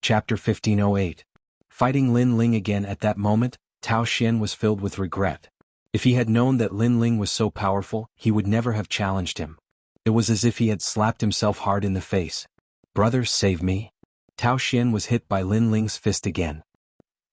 Chapter 1508. Fighting Lin Ling again. At that moment, Tao Xian was filled with regret. If he had known that Lin Ling was so powerful, he would never have challenged him. It was as if he had slapped himself hard in the face. "Brother, save me." Tao Xian was hit by Lin Ling's fist again.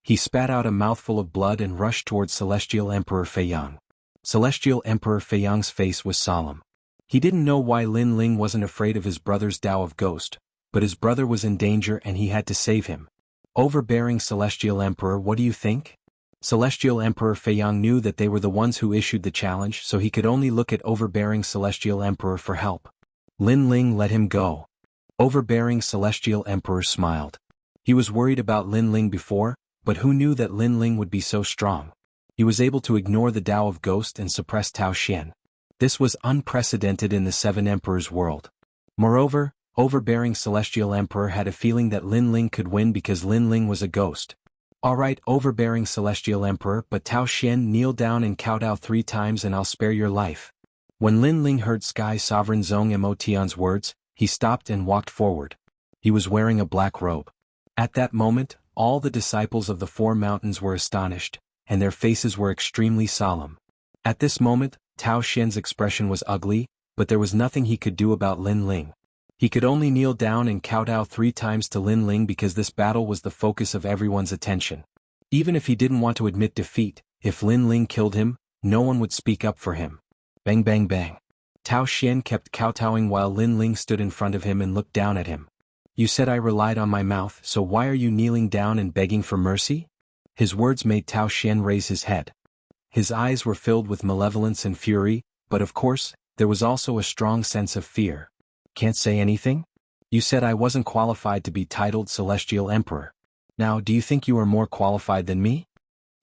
He spat out a mouthful of blood and rushed towards Celestial Emperor Feiyang. Celestial Emperor Feiyang's face was solemn. He didn't know why Lin Ling wasn't afraid of his brother's Tao of Ghost, but his brother was in danger and he had to save him. Overbearing Celestial Emperor, what do you think? Celestial Emperor Feiyang knew that they were the ones who issued the challenge, so he could only look at overbearing Celestial Emperor for help. Lin Ling let him go. Overbearing Celestial Emperor smiled. He was worried about Lin Ling before, but who knew that Lin Ling would be so strong? He was able to ignore the Tao of Ghost and suppress Tao Xian. This was unprecedented in the Seven Emperors world. Moreover, overbearing Celestial Emperor had a feeling that Lin Ling could win because Lin Ling was a ghost. "Alright, overbearing Celestial Emperor, but Tao Xian, kneel down and kowtow 3 times and I'll spare your life." When Lin Ling heard Sky Sovereign Zhong Emotion's words, he stopped and walked forward. He was wearing a black robe. At that moment, all the disciples of the 4 mountains were astonished, and their faces were extremely solemn. At this moment, Tao Xian's expression was ugly, but there was nothing he could do about Lin Ling. He could only kneel down and kowtow 3 times to Lin Ling because this battle was the focus of everyone's attention. Even if he didn't want to admit defeat, if Lin Ling killed him, no one would speak up for him. Bang bang bang. Tao Xian kept kowtowing while Lin Ling stood in front of him and looked down at him. "You said I relied on my mouth, so why are you kneeling down and begging for mercy?" His words made Tao Xian raise his head. His eyes were filled with malevolence and fury, but of course, there was also a strong sense of fear. "Can't say anything? You said I wasn't qualified to be titled Celestial Emperor. Now do you think you are more qualified than me?"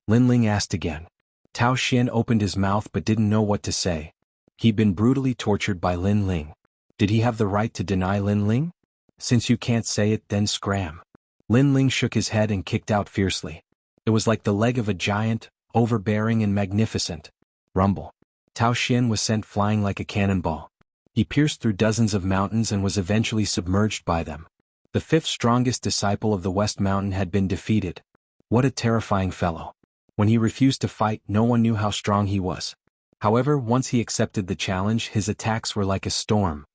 Lin Ling asked again. Tao Xian opened his mouth but didn't know what to say. He'd been brutally tortured by Lin Ling. Did he have the right to deny Lin Ling? "Since you can't say it, then scram." Lin Ling shook his head and kicked out fiercely. It was like the leg of a giant, overbearing and magnificent. Rumble. Tao Xian was sent flying like a cannonball. He pierced through dozens of mountains and was eventually submerged by them. The 5th strongest disciple of the West Mountain had been defeated. What a terrifying fellow. When he refused to fight, no one knew how strong he was. However, once he accepted the challenge, his attacks were like a storm.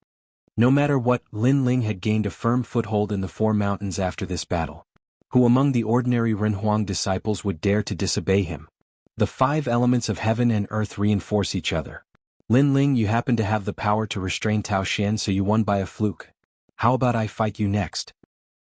No matter what, Lin Ling had gained a firm foothold in the 4 mountains after this battle. Who among the ordinary Renhuang disciples would dare to disobey him? The 5 elements of heaven and earth reinforce each other. Lin Ling, you happen to have the power to restrain Tao Xian, so you won by a fluke. How about I fight you next?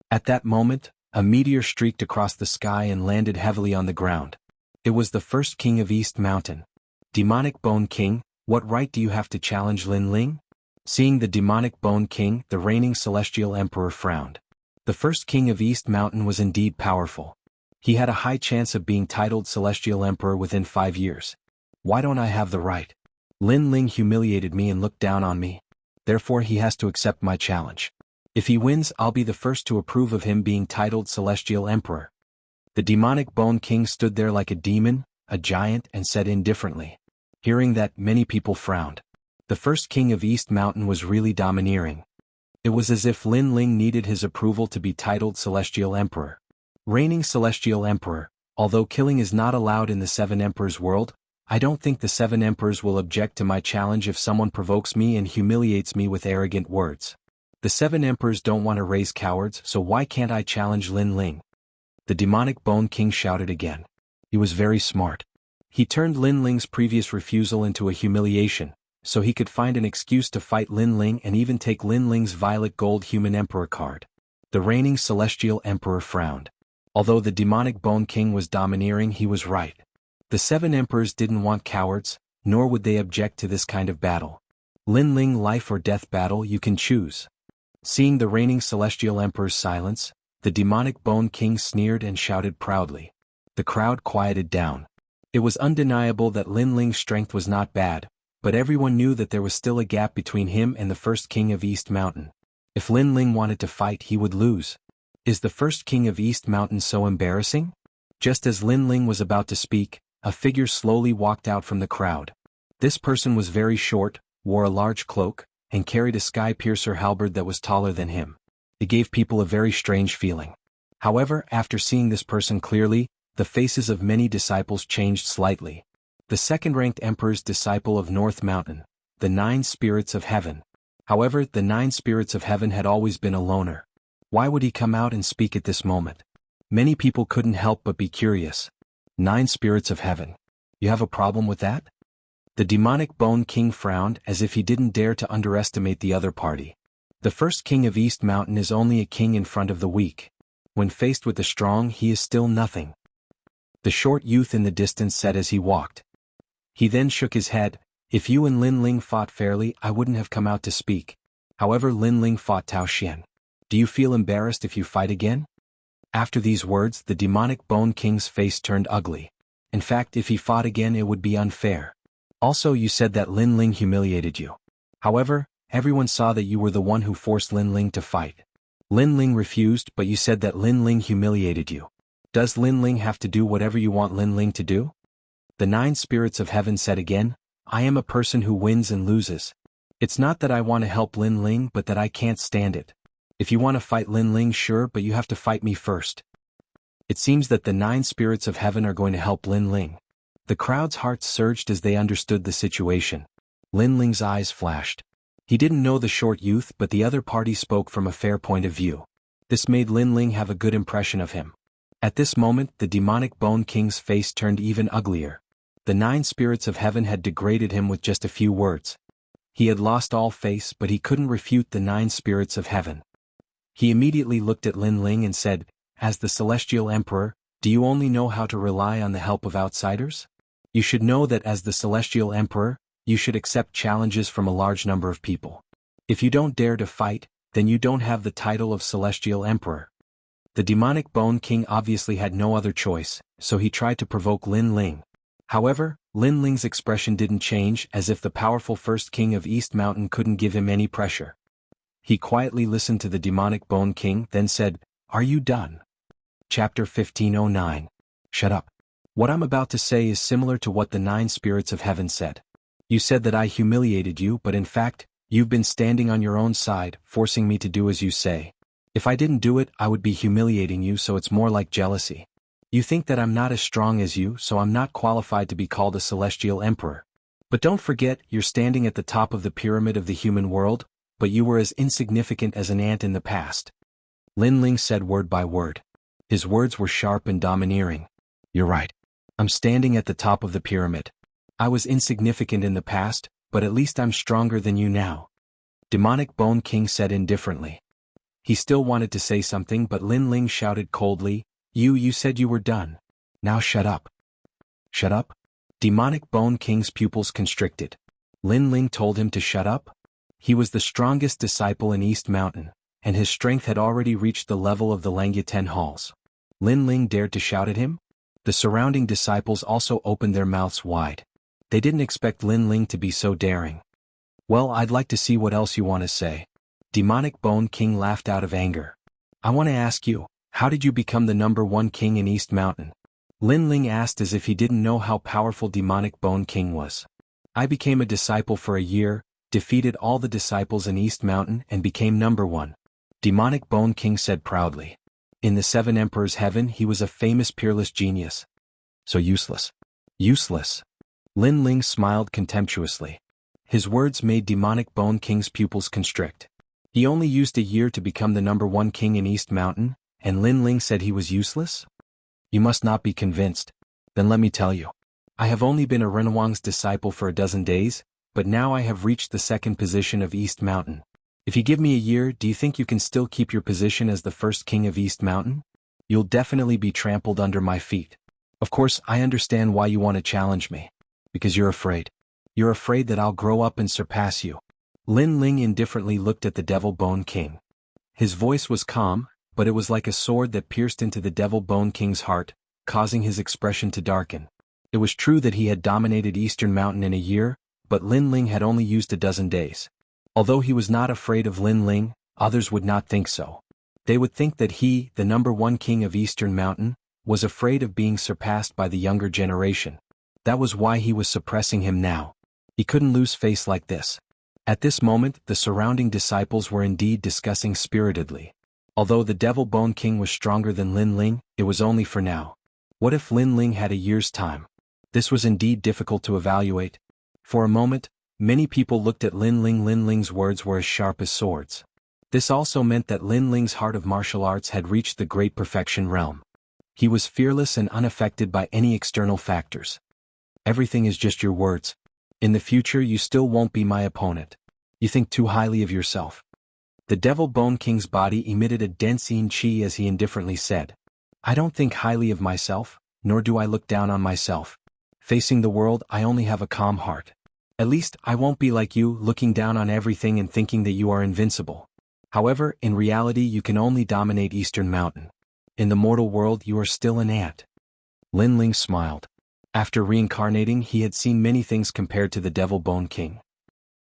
At that moment, a meteor streaked across the sky and landed heavily on the ground. It was the first king of East Mountain. Demonic Bone King, what right do you have to challenge Lin Ling? Seeing the Demonic Bone King, the reigning Celestial Emperor frowned. The first king of East Mountain was indeed powerful. He had a high chance of being titled Celestial Emperor within 5 years. Why don't I have the right? Lin Ling humiliated me and looked down on me. Therefore he has to accept my challenge. If he wins, I'll be the first to approve of him being titled Celestial Emperor. The Demonic Bone King stood there like a demon, a giant, and said indifferently. Hearing that, many people frowned. The first king of East Mountain was really domineering. It was as if Lin Ling needed his approval to be titled Celestial Emperor. Reigning Celestial Emperor, although killing is not allowed in the 7 Emperors world, I don't think the 7 Emperors will object to my challenge if someone provokes me and humiliates me with arrogant words. The 7 Emperors don't want to raise cowards, so why can't I challenge Lin Ling? The Demonic Bone King shouted again. He was very smart. He turned Lin Ling's previous refusal into a humiliation, so he could find an excuse to fight Lin Ling and even take Lin Ling's violet gold Human Emperor card. The reigning Celestial Emperor frowned. Although the Demonic Bone King was domineering, he was right. The 7 Emperors didn't want cowards, nor would they object to this kind of battle. Lin Ling, life or death battle, you can choose. Seeing the reigning Celestial Emperor's silence, the Demonic Bone King sneered and shouted proudly. The crowd quieted down. It was undeniable that Lin Ling's strength was not bad, but everyone knew that there was still a gap between him and the first king of East Mountain. If Lin Ling wanted to fight, he would lose. Is the first king of East Mountain so embarrassing? Just as Lin Ling was about to speak, a figure slowly walked out from the crowd. This person was very short, wore a large cloak, and carried a sky-piercer halberd that was taller than him. It gave people a very strange feeling. However, after seeing this person clearly, the faces of many disciples changed slightly. The second-ranked emperor's disciple of North Mountain, the 9 spirits of heaven. However, the 9 spirits of heaven had always been a loner. Why would he come out and speak at this moment? Many people couldn't help but be curious. 9 spirits of heaven. You have a problem with that? The demonic Bone King frowned as if he didn't dare to underestimate the other party. The first king of East Mountain is only a king in front of the weak. When faced with the strong, he is still nothing. The short youth in the distance said as he walked. He then shook his head. If you and Lin Ling fought fairly, I wouldn't have come out to speak. However, Lin Ling fought Tao Xian. Do you feel embarrassed if you fight again? After these words, the demonic Bone King's face turned ugly. In fact, if he fought again, it would be unfair. Also, you said that Lin Ling humiliated you. However, everyone saw that you were the one who forced Lin Ling to fight. Lin Ling refused, but you said that Lin Ling humiliated you. Does Lin Ling have to do whatever you want Lin Ling to do? The 9 spirits of heaven said again, I am a person who wins and loses. It's not that I want to help Lin Ling, but that I can't stand it. If you want to fight Lin Ling, sure, but you have to fight me first. It seems that the 9 spirits of heaven are going to help Lin Ling. The crowd's hearts surged as they understood the situation. Lin Ling's eyes flashed. He didn't know the short youth, but the other party spoke from a fair point of view. This made Lin Ling have a good impression of him. At this moment, the demonic Bone King's face turned even uglier. The 9 spirits of heaven had degraded him with just a few words. He had lost all face, but he couldn't refute the 9 spirits of heaven. He immediately looked at Lin Ling and said, as the celestial emperor, do you only know how to rely on the help of outsiders? You should know that as the celestial emperor, you should accept challenges from a large number of people. If you don't dare to fight, then you don't have the title of celestial emperor. The demonic Bone King obviously had no other choice, so he tried to provoke Lin Ling. However, Lin Ling's expression didn't change, as if the powerful first king of East Mountain couldn't give him any pressure. He quietly listened to the demonic Bone King, then said, Are you done? Chapter 1509. Shut up. What I'm about to say is similar to what the 9 spirits of heaven said. You said that I humiliated you, but in fact, you've been standing on your own side, forcing me to do as you say. If I didn't do it, I would be humiliating you, so it's more like jealousy. You think that I'm not as strong as you, so I'm not qualified to be called a celestial emperor. But don't forget, you're standing at the top of the pyramid of the human world, but you were as insignificant as an ant in the past. Lin Ling said word by word. His words were sharp and domineering. You're right. I'm standing at the top of the pyramid. I was insignificant in the past, but at least I'm stronger than you now. Demonic Bone King said indifferently. He still wanted to say something, but Lin Ling shouted coldly, You said you were done. Now shut up. Shut up? Demonic Bone King's pupils constricted. Lin Ling told him to shut up? He was the strongest disciple in East Mountain, and his strength had already reached the level of the Langyuten halls. Lin Ling dared to shout at him? The surrounding disciples also opened their mouths wide. They didn't expect Lin Ling to be so daring. Well, I'd like to see what else you want to say. Demonic Bone King laughed out of anger. I want to ask you, how did you become the #1 king in East Mountain? Lin Ling asked as if he didn't know how powerful Demonic Bone King was. I became a disciple for a year, defeated all the disciples in East Mountain and became #1. Demonic Bone King said proudly. In the 7 Emperors' Heaven he was a famous peerless genius. So useless. Useless. Lin Ling smiled contemptuously. His words made Demonic Bone King's pupils constrict. He only used a year to become the #1 king in East Mountain, and Lin Ling said he was useless? You must not be convinced. Then let me tell you. I have only been a Renwang's disciple for a dozen days, but now I have reached the 2nd position of East Mountain. If you give me a year, do you think you can still keep your position as the first king of East Mountain? You'll definitely be trampled under my feet. Of course, I understand why you want to challenge me. Because you're afraid. You're afraid that I'll grow up and surpass you. Lin Ling indifferently looked at the Devil Bone King. His voice was calm, but it was like a sword that pierced into the Devil Bone King's heart, causing his expression to darken. It was true that he had dominated Eastern Mountain in a year, but Lin Ling had only used a dozen days. Although he was not afraid of Lin Ling, others would not think so. They would think that he, the #1 king of Eastern Mountain, was afraid of being surpassed by the younger generation. That was why he was suppressing him now. He couldn't lose face like this. At this moment, the surrounding disciples were indeed discussing spiritedly. Although the Devil Bone King was stronger than Lin Ling, it was only for now. What if Lin Ling had a year's time? This was indeed difficult to evaluate. For a moment, many people looked at Lin Ling. Lin Ling's words were as sharp as swords. This also meant that Lin Ling's heart of martial arts had reached the great perfection realm. He was fearless and unaffected by any external factors. Everything is just your words. In the future you still won't be my opponent. You think too highly of yourself. The Devil Bone King's body emitted a dense qi as he indifferently said, I don't think highly of myself, nor do I look down on myself. Facing the world I only have a calm heart. At least I won't be like you, looking down on everything and thinking that you are invincible. However, in reality you can only dominate Eastern Mountain. In the mortal world you are still an ant. Lin Ling smiled. After reincarnating he had seen many things compared to the Devil Bone King.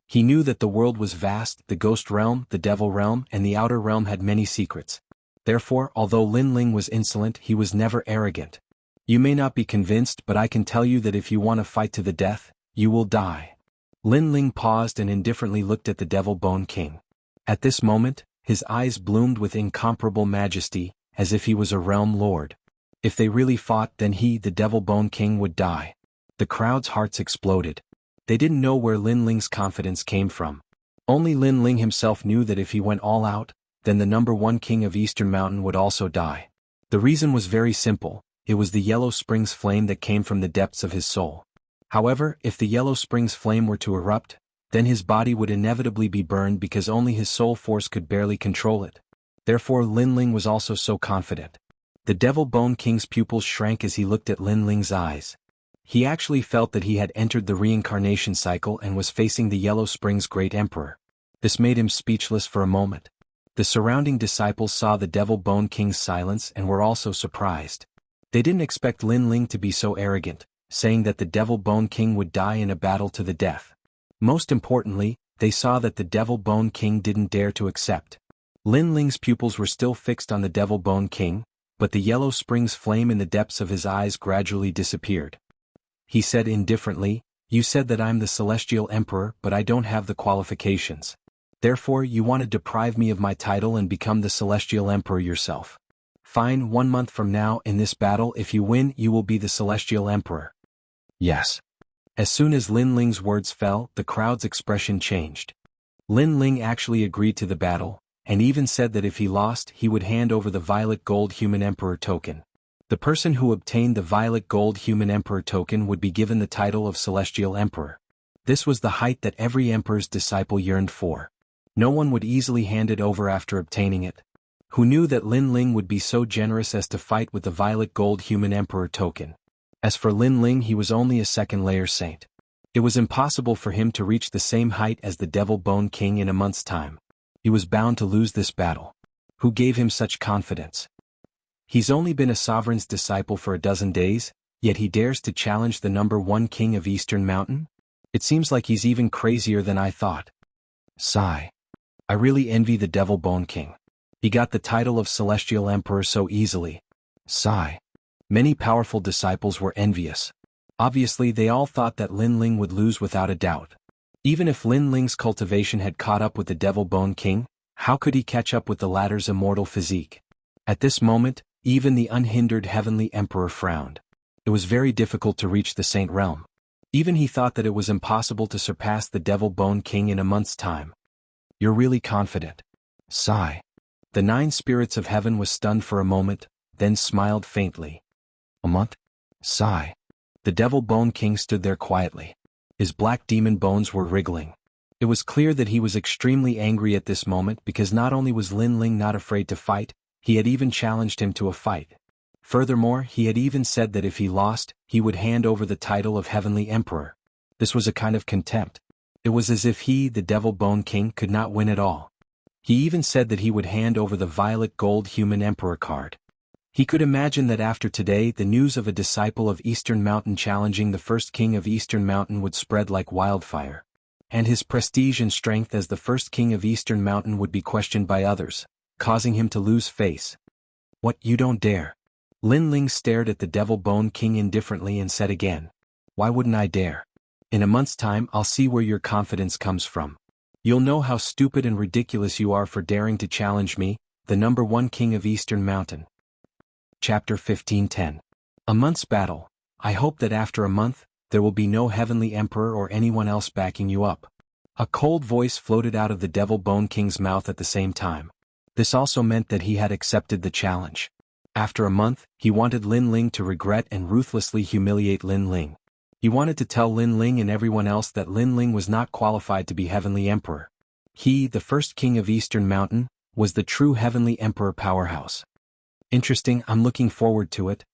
He knew that the world was vast, the ghost realm, the devil realm, and the outer realm had many secrets. Therefore, although Lin Ling was insolent, he was never arrogant. You may not be convinced, but I can tell you that if you want to fight to the death, you will die. Lin Ling paused and indifferently looked at the Devil Bone King. At this moment, his eyes bloomed with incomparable majesty, as if he was a realm lord. If they really fought, then he, the Devil Bone King, would die. The crowd's hearts exploded. They didn't know where Lin Ling's confidence came from. Only Lin Ling himself knew that if he went all out, then the #1 king of Eastern Mountain would also die. The reason was very simple. It was the Yellow Springs flame that came from the depths of his soul. However, if the Yellow Springs flame were to erupt, then his body would inevitably be burned because only his soul force could barely control it. Therefore Lin Ling was also so confident. The Devil Bone King's pupils shrank as he looked at Lin Ling's eyes. He actually felt that he had entered the reincarnation cycle and was facing the Yellow Springs Great Emperor. This made him speechless for a moment. The surrounding disciples saw the Devil Bone King's silence and were also surprised. They didn't expect Lin Ling to be so arrogant, saying that the Devil Bone King would die in a battle to the death. Most importantly, they saw that the Devil Bone King didn't dare to accept. Lin Ling's pupils were still fixed on the Devil Bone King, but the Yellow Springs flame in the depths of his eyes gradually disappeared. He said indifferently, You said that I'm the Celestial Emperor, but I don't have the qualifications. Therefore you want to deprive me of my title and become the Celestial Emperor yourself. Fine, 1 month from now in this battle, if you win, you will be the Celestial Emperor. Yes. As soon as Lin Ling's words fell, the crowd's expression changed. Lin Ling actually agreed to the battle, and even said that if he lost, he would hand over the Violet Gold Human Emperor token. The person who obtained the Violet Gold Human Emperor token would be given the title of Celestial Emperor. This was the height that every emperor's disciple yearned for. No one would easily hand it over after obtaining it. Who knew that Lin Ling would be so generous as to fight with the Violet Gold Human Emperor token? As for Lin Ling, he was only a second-layer saint. It was impossible for him to reach the same height as the Devil Bone King in a month's time. He was bound to lose this battle. Who gave him such confidence? He's only been a sovereign's disciple for a dozen days, yet he dares to challenge the #1 king of Eastern Mountain? It seems like he's even crazier than I thought. Sigh. I really envy the Devil Bone King. He got the title of Celestial Emperor so easily. Sigh. Many powerful disciples were envious. Obviously they all thought that Lin Ling would lose without a doubt. Even if Lin Ling's cultivation had caught up with the Devil Bone King, how could he catch up with the latter's immortal physique? At this moment, even the unhindered Heavenly Emperor frowned. It was very difficult to reach the Saint Realm. Even he thought that it was impossible to surpass the Devil Bone King in a month's time. You're really confident. Sigh. The 9 spirits of heaven was stunned for a moment, then smiled faintly. A month? Sigh. The Devil Bone King stood there quietly. His black demon bones were wriggling. It was clear that he was extremely angry at this moment because not only was Lin Ling not afraid to fight, he had even challenged him to a fight. Furthermore, he had even said that if he lost, he would hand over the title of Heavenly Emperor. This was a kind of contempt. It was as if he, the Devil Bone King, could not win at all. He even said that he would hand over the Violet Gold Human Emperor card. He could imagine that after today the news of a disciple of Eastern Mountain challenging the first king of Eastern Mountain would spread like wildfire. And his prestige and strength as the first king of Eastern Mountain would be questioned by others, causing him to lose face. What, you don't dare? Lin Ling stared at the Devil Bone King indifferently and said again. Why wouldn't I dare? In a month's time I'll see where your confidence comes from. You'll know how stupid and ridiculous you are for daring to challenge me, the number one king of Eastern Mountain. Chapter 15:10. A month's battle. I hope that after a month, there will be no heavenly emperor or anyone else backing you up. A cold voice floated out of the Devil Bone King's mouth at the same time. This also meant that he had accepted the challenge. After a month, he wanted Lin Ling to regret and ruthlessly humiliate Lin Ling. He wanted to tell Lin Ling and everyone else that Lin Ling was not qualified to be heavenly emperor. He, the first king of Eastern Mountain, was the true heavenly emperor powerhouse. Interesting, I'm looking forward to it.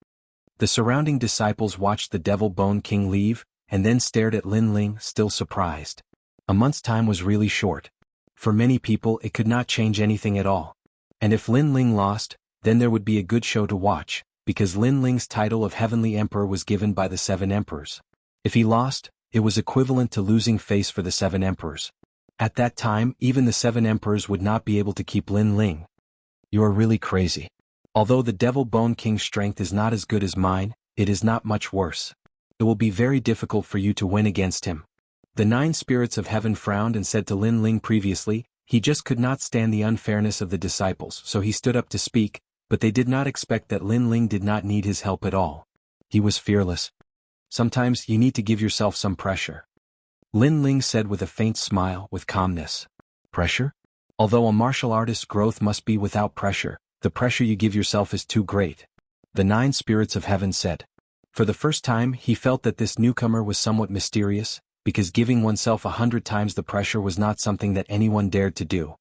The surrounding disciples watched the Devil Bone King leave, and then stared at Lin Ling, still surprised. A month's time was really short. For many people it could not change anything at all. And if Lin Ling lost, then there would be a good show to watch, because Lin Ling's title of Heavenly Emperor was given by the 7 emperors. If he lost, it was equivalent to losing face for the 7 emperors. At that time, even the 7 emperors would not be able to keep Lin Ling. You are really crazy. Although the Devil Bone King's strength is not as good as mine, it is not much worse. It will be very difficult for you to win against him. The 9 spirits of heaven frowned and said to Lin Ling previously, he just could not stand the unfairness of the disciples, so he stood up to speak, but they did not expect that Lin Ling did not need his help at all. He was fearless. Sometimes you need to give yourself some pressure. Lin Ling said with a faint smile, with calmness. Pressure? Although a martial artist's growth must be without pressure, the pressure you give yourself is too great. The 9 spirits of heaven said. For the first time he felt that this newcomer was somewhat mysterious, because giving oneself 100 times the pressure was not something that anyone dared to do.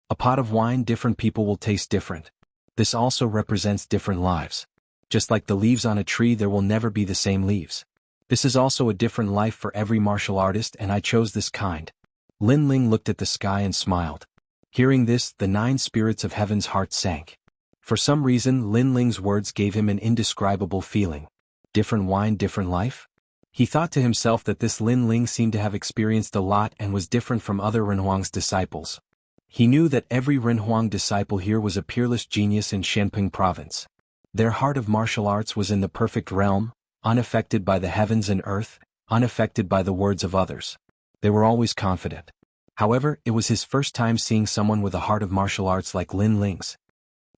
A pot of wine different people will taste different. This also represents different lives. Just like the leaves on a tree there will never be the same leaves. This is also a different life for every martial artist and I chose this kind. Lin Ling looked at the sky and smiled. Hearing this, the 9 spirits of heaven's heart sank. For some reason Lin Ling's words gave him an indescribable feeling. Different wine, different life? He thought to himself that this Lin Ling seemed to have experienced a lot and was different from other Renhuang's disciples. He knew that every Renhuang disciple here was a peerless genius in Shenping province. Their heart of martial arts was in the perfect realm, unaffected by the heavens and earth, unaffected by the words of others. They were always confident. However, it was his first time seeing someone with a heart of martial arts like Lin Ling's.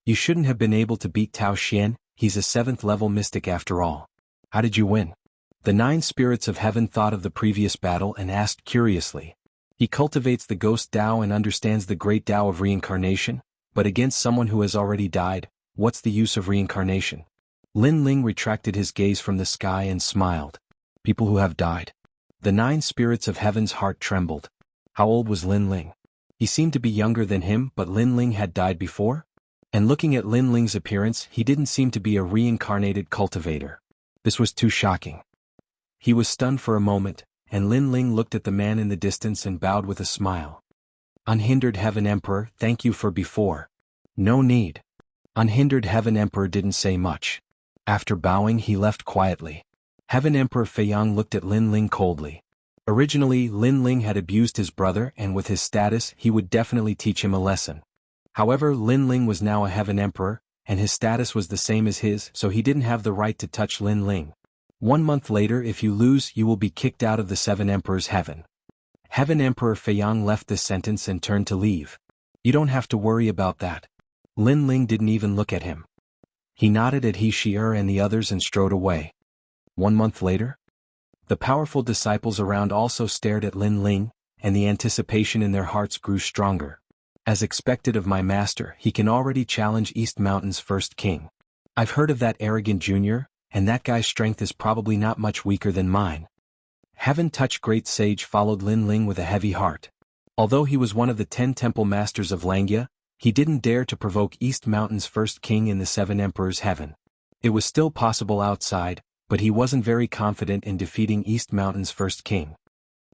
You shouldn't have been able to beat Tao Xian, he's a 7th level mystic after all. How did you win? The 9 spirits of heaven thought of the previous battle and asked curiously. He cultivates the ghost Tao and understands the great Tao of reincarnation, but against someone who has already died, what's the use of reincarnation? Lin Ling retracted his gaze from the sky and smiled. People who have died. The 9 spirits of heaven's heart trembled. How old was Lin Ling? He seemed to be younger than him, but Lin Ling had died before? And looking at Lin Ling's appearance, he didn't seem to be a reincarnated cultivator. This was too shocking. He was stunned for a moment, and Lin Ling looked at the man in the distance and bowed with a smile. Unhindered Heaven Emperor, thank you for before. No need. Unhindered Heaven Emperor didn't say much. After bowing he left quietly. Heaven Emperor Feiyang looked at Lin Ling coldly. Originally Lin Ling had abused his brother and with his status he would definitely teach him a lesson. However, Lin Ling was now a Heaven Emperor, and his status was the same as his, so he didn't have the right to touch Lin Ling. 1 month later, if you lose, you will be kicked out of the 7 Emperors' heaven. Heaven Emperor Feiyang left this sentence and turned to leave. You don't have to worry about that. Lin Ling didn't even look at him. He nodded at Xianxia and the others and strode away. 1 month later? The powerful disciples around also stared at Lin Ling, and the anticipation in their hearts grew stronger. As expected of my master, he can already challenge East Mountain's first king. I've heard of that arrogant junior, and that guy's strength is probably not much weaker than mine. Heaven Touch Great Sage followed Lin Ling with a heavy heart. Although he was one of the 10 temple masters of Xianxia, he didn't dare to provoke East Mountain's first king in the 7 Emperors' heaven. It was still possible outside, but he wasn't very confident in defeating East Mountain's first king.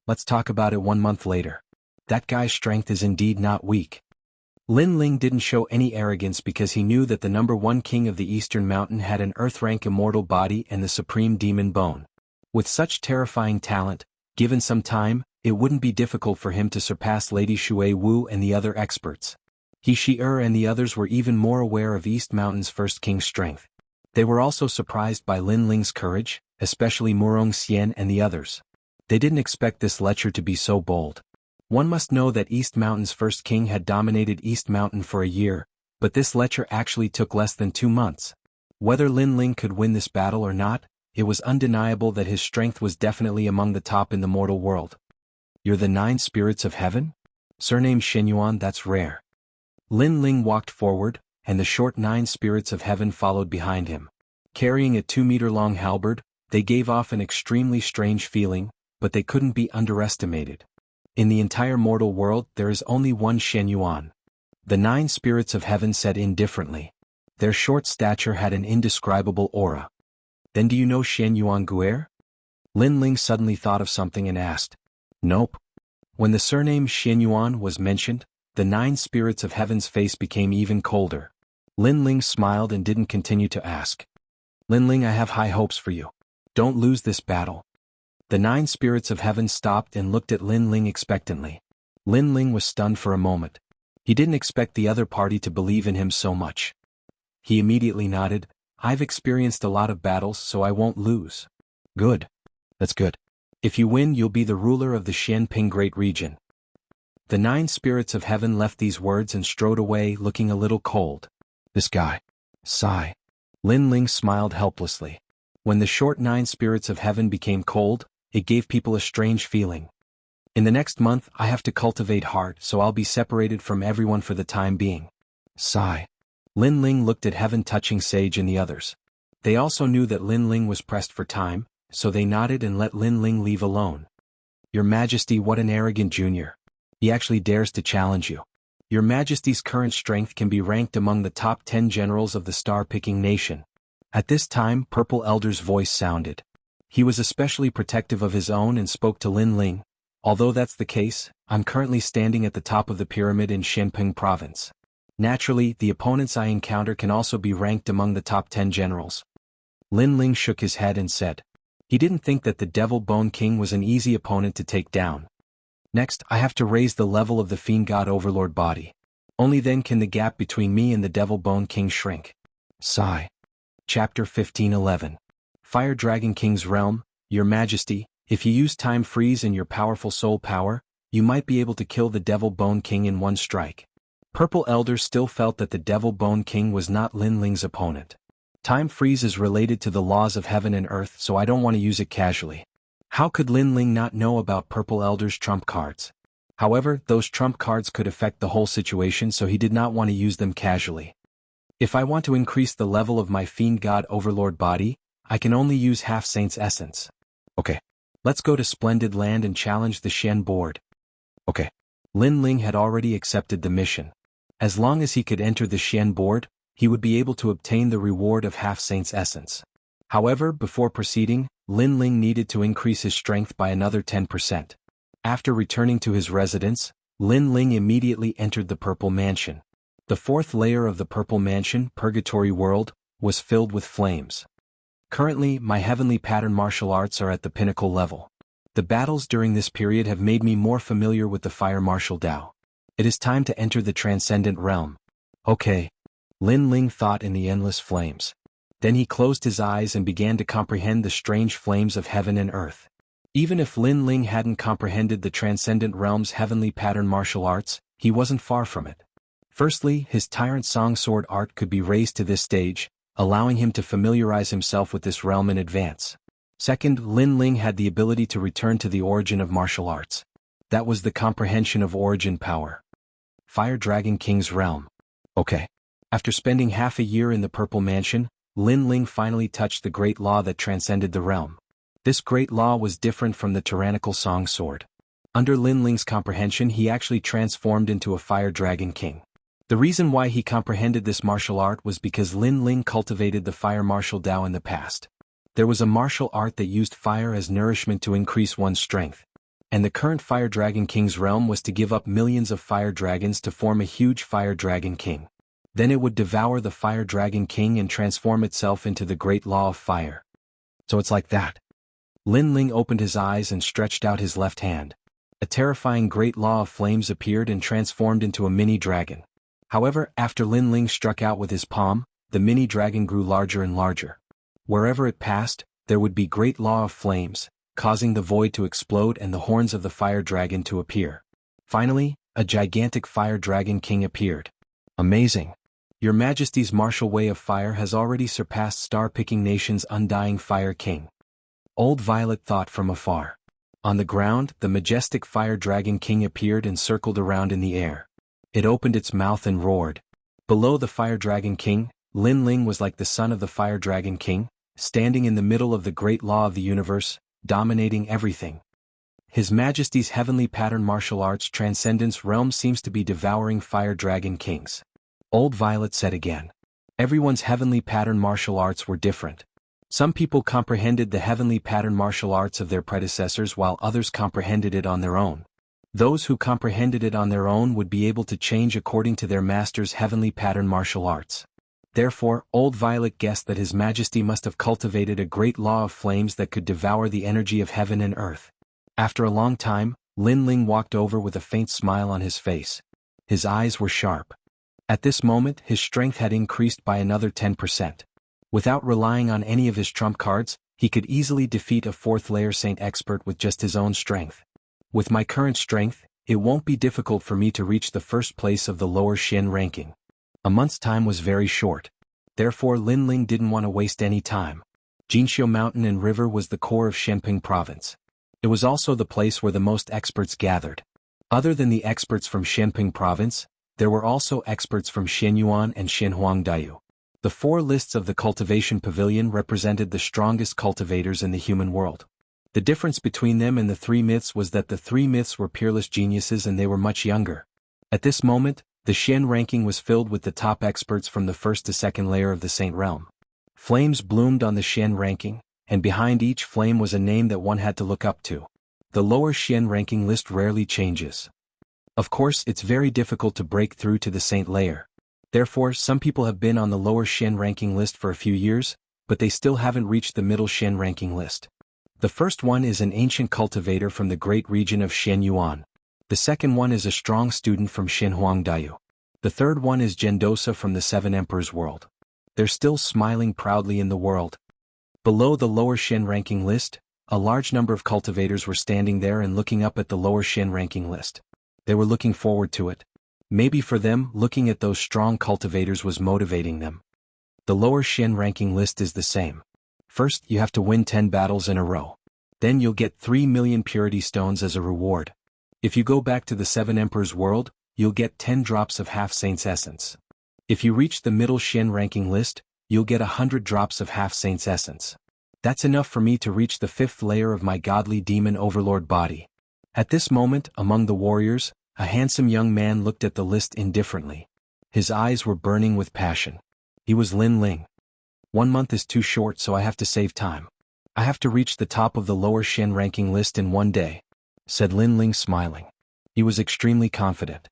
Let's talk about it 1 month later. That guy's strength is indeed not weak. Lin Ling didn't show any arrogance because he knew that the number 1 king of the Eastern Mountain had an earth-rank immortal body and the supreme demon bone. With such terrifying talent, given some time, it wouldn't be difficult for him to surpass Lady Shui Wu and the other experts. Xianxia and the others were even more aware of East Mountain's first king's strength. They were also surprised by Lin Ling's courage, especially Murong Xian and the others. They didn't expect this lecher to be so bold. One must know that East Mountain's first king had dominated East Mountain for a year, But this lecture actually took less than 2 months. Whether Lin Ling could win this battle or not, it was undeniable that his strength was definitely among the top in the mortal world. You're the 9 spirits of heaven? Surname Xianyuan, that's rare. Lin Ling walked forward, and the short 9 spirits of heaven followed behind him. Carrying a 2-meter-long halberd, they gave off an extremely strange feeling, but they couldn't be underestimated. In the entire mortal world there is only one Xianyuan. The 9 spirits of heaven said indifferently. Their short stature had an indescribable aura. Then do you know Xianyuan Guer? Lin Ling suddenly thought of something and asked. Nope. When the surname Xianyuan was mentioned, the 9 spirits of heaven's face became even colder. Lin Ling smiled and didn't continue to ask. Lin Ling, I have high hopes for you. Don't lose this battle. The 9 spirits of heaven stopped and looked at Lin Ling expectantly. Lin Ling was stunned for a moment. He didn't expect the other party to believe in him so much. He immediately nodded. I've experienced a lot of battles, so I won't lose. Good. That's good. If you win, you'll be the ruler of the Xianping Great Region. The 9 spirits of heaven left these words and strode away, looking a little cold. This guy. Sigh. Lin Ling smiled helplessly. When the short 9 spirits of heaven became cold, it gave people a strange feeling. In the next month, I have to cultivate hard, so I'll be separated from everyone for the time being. Sigh. Lin Ling looked at heaven-touching Sage and the others. They also knew that Lin Ling was pressed for time, so they nodded and let Lin Ling leave alone. Your Majesty, what an arrogant junior. He actually dares to challenge you. Your Majesty's current strength can be ranked among the top 10 generals of the star-picking nation. At this time, Purple Elder's voice sounded. He was especially protective of his own and spoke to Lin Ling. Although that's the case, I'm currently standing at the top of the pyramid in Xianping province. Naturally, the opponents I encounter can also be ranked among the top 10 generals. Lin Ling shook his head and said. He didn't think that the Devil Bone King was an easy opponent to take down. Next, I have to raise the level of the Fiend God Overlord body. Only then can the gap between me and the Devil Bone King shrink. Sigh. Chapter 15:11. Fire Dragon King's Realm. Your Majesty, if you use Time Freeze and your powerful soul power, you might be able to kill the Devil Bone King in one strike. Purple Elder still felt that the Devil Bone King was not Lin Ling's opponent. Time Freeze is related to the laws of heaven and earth, so I don't want to use it casually. How could Lin Ling not know about Purple Elder's trump cards? However, those trump cards could affect the whole situation, so he did not want to use them casually. If I want to increase the level of my Fiend God Overlord body, I can only use Half Saint's essence. Okay. Let's go to Splendid Land and challenge the Shen board. Okay. Lin Ling had already accepted the mission. As long as he could enter the Shen board, he would be able to obtain the reward of Half Saint's essence. However, before proceeding, Lin Ling needed to increase his strength by another 10%. After returning to his residence, Lin Ling immediately entered the Purple Mansion. The 4th layer of the Purple Mansion, Purgatory World, was filled with flames. Currently, my heavenly pattern martial arts are at the pinnacle level. The battles during this period have made me more familiar with the fire martial Dao. It is time to enter the transcendent realm. Okay. Lin Ling thought in the endless flames. Then he closed his eyes and began to comprehend the strange flames of heaven and earth. Even if Lin Ling hadn't comprehended the transcendent realm's heavenly pattern martial arts, he wasn't far from it. Firstly, his Tyrant Song Sword art could be raised to this stage, allowing him to familiarize himself with this realm in advance. Second, Lin Ling had the ability to return to the origin of martial arts. That was the comprehension of origin power. Fire Dragon King's Realm. Okay. After spending half a year in the Purple Mansion, Lin Ling finally touched the great law that transcended the realm. This great law was different from the tyrannical Song Sword. Under Lin Ling's comprehension, he actually transformed into a Fire Dragon King. The reason why he comprehended this martial art was because Lin Ling cultivated the fire martial Dao in the past. There was a martial art that used fire as nourishment to increase one's strength. And the current Fire Dragon King's realm was to give up millions of fire dragons to form a huge Fire Dragon King. Then it would devour the Fire Dragon King and transform itself into the Great Law of Fire. So it's like that. Lin Ling opened his eyes and stretched out his left hand. A terrifying Great Law of Flames appeared and transformed into a mini dragon. However, after Lin Ling struck out with his palm, the mini dragon grew larger and larger. Wherever it passed, there would be Great Law of Flames, causing the void to explode and the horns of the fire dragon to appear. Finally, a gigantic Fire Dragon King appeared. Amazing. Your Majesty's martial way of fire has already surpassed star-picking nation's undying fire king. Old Violet thought from afar. On the ground, the majestic fire dragon king appeared and circled around in the air. It opened its mouth and roared. Below the fire dragon king, Lin Ling was like the son of the fire dragon king, standing in the middle of the great law of the universe, dominating everything. His Majesty's heavenly pattern martial arts transcendence realm seems to be devouring fire dragon kings. Old Violet said again. Everyone's heavenly pattern martial arts were different. Some people comprehended the heavenly pattern martial arts of their predecessors while others comprehended it on their own. Those who comprehended it on their own would be able to change according to their master's heavenly pattern martial arts. Therefore, Old Violet guessed that His Majesty must have cultivated a great law of flames that could devour the energy of heaven and earth. After a long time, Lin Ling walked over with a faint smile on his face. His eyes were sharp. At this moment, his strength had increased by another 10%. Without relying on any of his trump cards, he could easily defeat a fourth-layer Saint expert with just his own strength. With my current strength, it won't be difficult for me to reach the first place of the lower Xin ranking. A month's time was very short. Therefore Lin Ling didn't want to waste any time. Jianghu Mountain and River was the core of Shenping Province. It was also the place where the most experts gathered. Other than the experts from Shenping Province, there were also experts from Xianyuan and Xinhuangdao. The 4 lists of the Cultivation Pavilion represented the strongest cultivators in the human world. The difference between them and the 3 myths was that the 3 myths were peerless geniuses and they were much younger. At this moment, the Xian ranking was filled with the top experts from the first to second layer of the Saint realm. Flames bloomed on the Xian ranking, and behind each flame was a name that one had to look up to. The lower Xian ranking list rarely changes. Of course, it's very difficult to break through to the Saint layer. Therefore, some people have been on the lower Xian ranking list for a few years, but they still haven't reached the middle Xian ranking list. The first one is an ancient cultivator from the great region of Xianyuan. The second one is a strong student from Xinhuangdao. The third one is Gendosa from the Seven Emperors world. They're still smiling proudly in the world. Below the lower Xian ranking list, a large number of cultivators were standing there and looking up at the lower Xian ranking list. They were looking forward to it. Maybe for them, looking at those strong cultivators was motivating them. The lower Xian ranking list is the same. First, you have to win 10 battles in a row. Then you'll get 3 million purity stones as a reward. If you go back to the Seven Emperors world, you'll get 10 drops of half-saint's essence. If you reach the middle Xian ranking list, you'll get 100 drops of half-saint's essence. That's enough for me to reach the 5th layer of my godly demon overlord body. At this moment, among the warriors, a handsome young man looked at the list indifferently. His eyes were burning with passion. He was Lin Ling. 1 month is too short, so I have to save time. I have to reach the top of the lower Xian ranking list in 1 day, said Lin Ling smiling. He was extremely confident.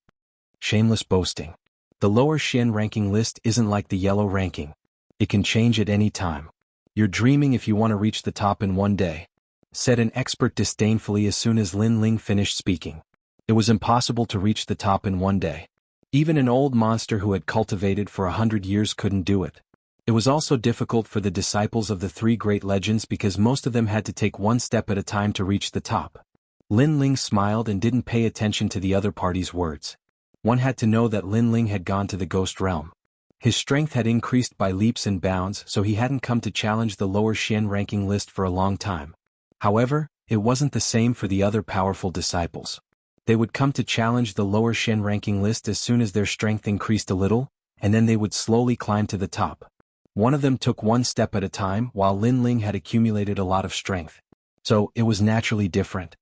Shameless boasting. The lower Xian ranking list isn't like the yellow ranking. It can change at any time. You're dreaming if you want to reach the top in 1 day, said an expert disdainfully as soon as Lin Ling finished speaking. It was impossible to reach the top in 1 day. Even an old monster who had cultivated for 100 years couldn't do it. It was also difficult for the disciples of the 3 great legends because most of them had to take 1 step at a time to reach the top. Lin Ling smiled and didn't pay attention to the other party's words. One had to know that Lin Ling had gone to the ghost realm. His strength had increased by leaps and bounds, so he hadn't come to challenge the lower Xian ranking list for a long time. However, it wasn't the same for the other powerful disciples. They would come to challenge the lower Xian ranking list as soon as their strength increased a little, and then they would slowly climb to the top. One of them took 1 step at a time while Lin Ling had accumulated a lot of strength. So, it was naturally different.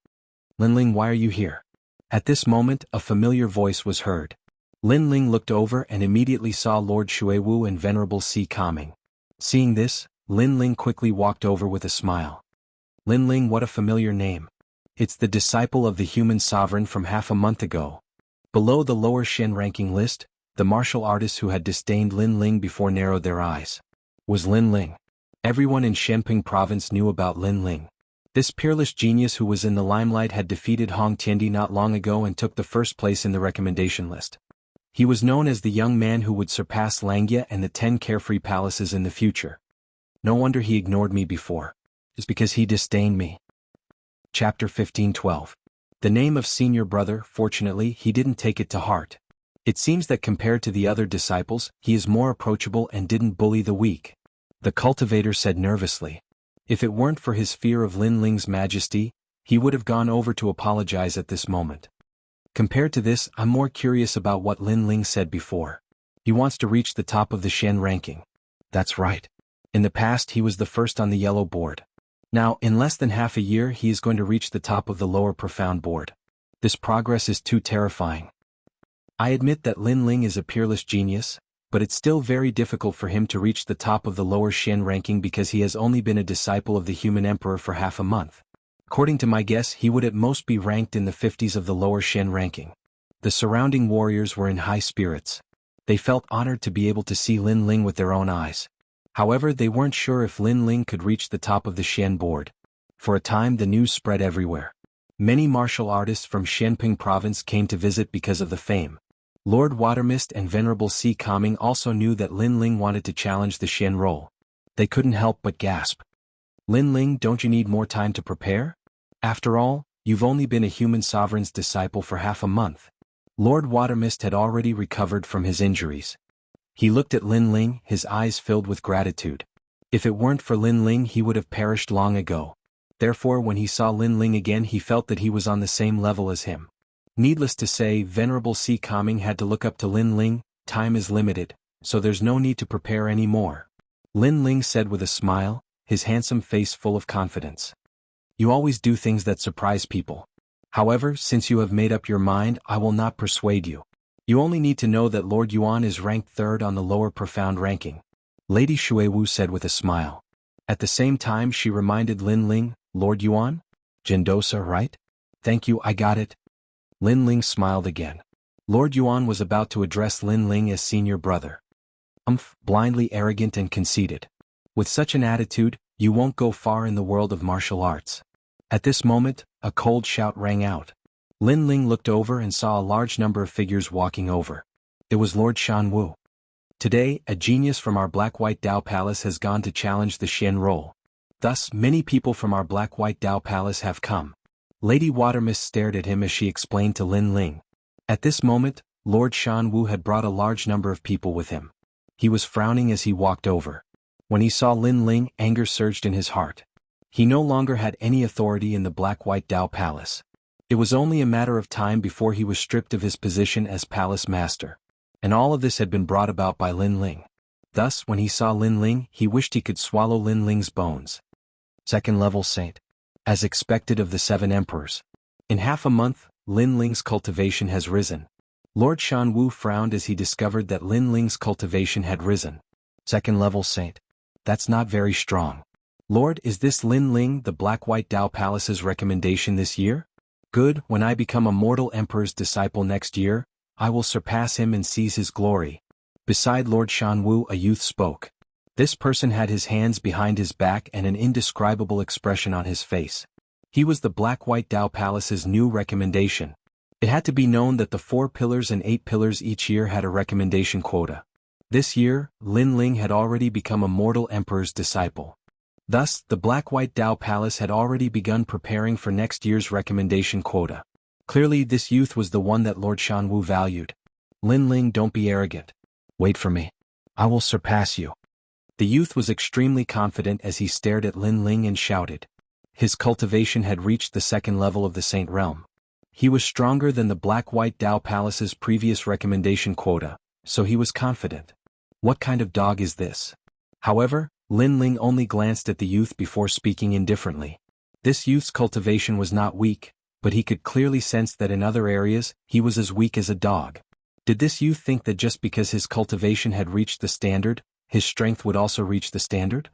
Lin Ling, why are you here? At this moment, a familiar voice was heard. Lin Ling looked over and immediately saw Lord Xuewu and Venerable Si coming. Seeing this, Lin Ling quickly walked over with a smile. Lin Ling, what a familiar name. It's the disciple of the human sovereign from half a month ago. Below the lower Xian ranking list, the martial artists who had disdained Lin Ling before narrowed their eyes. Was Lin Ling. Everyone in Shenping province knew about Lin Ling. This peerless genius who was in the limelight had defeated Hong Tiandi not long ago and took the first place in the recommendation list. He was known as the young man who would surpass Langia and the 10 carefree palaces in the future. No wonder he ignored me before. It's because he disdained me. Chapter 15:12. The name of senior brother, fortunately, he didn't take it to heart. It seems that compared to the other disciples, he is more approachable and didn't bully the weak. The cultivator said nervously. If it weren't for his fear of Lin Ling's majesty, he would have gone over to apologize at this moment. Compared to this, I'm more curious about what Lin Ling said before. He wants to reach the top of the Shen ranking. That's right. In the past he was the first on the yellow board. Now, in less than half a year he is going to reach the top of the lower profound board. This progress is too terrifying. I admit that Lin Ling is a peerless genius, but it's still very difficult for him to reach the top of the lower Shen ranking because he has only been a disciple of the human emperor for half a month. According to my guess, he would at most be ranked in the 50s of the lower Shen ranking. The surrounding warriors were in high spirits. They felt honored to be able to see Lin Ling with their own eyes. However, they weren't sure if Lin Ling could reach the top of the Shen board. For a time the news spread everywhere. Many martial artists from Shenping province came to visit because of the fame. Lord Watermist and Venerable Sea Calming also knew that Lin Ling wanted to challenge the Shen role. They couldn't help but gasp. Lin Ling, don't you need more time to prepare? After all, you've only been a human sovereign's disciple for half a month. Lord Watermist had already recovered from his injuries. He looked at Lin Ling, his eyes filled with gratitude. If it weren't for Lin Ling he would have perished long ago. Therefore when he saw Lin Ling again he felt that he was on the same level as him. Needless to say, Venerable Sea Calming had to look up to Lin Ling. Time is limited, so there's no need to prepare any more. Lin Ling said with a smile, his handsome face full of confidence. You always do things that surprise people. However, since you have made up your mind, I will not persuade you. You only need to know that Lord Yuan is ranked third on the lower profound ranking. Lady Xuewu said with a smile. At the same time she reminded Lin Ling, Lord Yuan? Gendosa, right? Thank you, I got it. Lin Ling smiled again. Lord Yuan was about to address Lin Ling as senior brother. Blindly arrogant and conceited. With such an attitude, you won't go far in the world of martial arts. At this moment, a cold shout rang out. Lin Ling looked over and saw a large number of figures walking over. It was Lord Shanwu. Today, a genius from our Black-White Dao Palace has gone to challenge the Shen role. Thus, many people from our Black-White Dao Palace have come. Lady Watermist stared at him as she explained to Lin Ling. At this moment, Lord Shanwu had brought a large number of people with him. He was frowning as he walked over. When he saw Lin Ling, anger surged in his heart. He no longer had any authority in the Black-White Dao Palace. It was only a matter of time before he was stripped of his position as palace master. And all of this had been brought about by Lin Ling. Thus, when he saw Lin Ling, he wished he could swallow Lin Ling's bones. Second level saint. As expected of the 7 emperors. In half a month, Lin Ling's cultivation has risen. Lord Shanwu frowned as he discovered that Lin Ling's cultivation had risen. Second level saint. That's not very strong. Lord, is this Lin Ling the Black-White Dao Palace's recommendation this year? Good, when I become a mortal emperor's disciple next year, I will surpass him and seize his glory. Beside Lord Shanwu a youth spoke. This person had his hands behind his back and an indescribable expression on his face. He was the Black-White Dao Palace's new recommendation. It had to be known that the 4 pillars and 8 pillars each year had a recommendation quota. This year, Lin Ling had already become a mortal emperor's disciple. Thus, the Black-White Dao Palace had already begun preparing for next year's recommendation quota. Clearly this youth was the one that Lord Shanwu valued. Lin Ling, don't be arrogant. Wait for me. I will surpass you. The youth was extremely confident as he stared at Lin Ling and shouted. His cultivation had reached the 2nd level of the Saint Realm. He was stronger than the Black-White Dao Palace's previous recommendation quota, so he was confident. What kind of dog is this? However, Lin Ling only glanced at the youth before speaking indifferently. This youth's cultivation was not weak, but he could clearly sense that in other areas, he was as weak as a dog. Did this youth think that just because his cultivation had reached the standard, his strength would also reach the standard?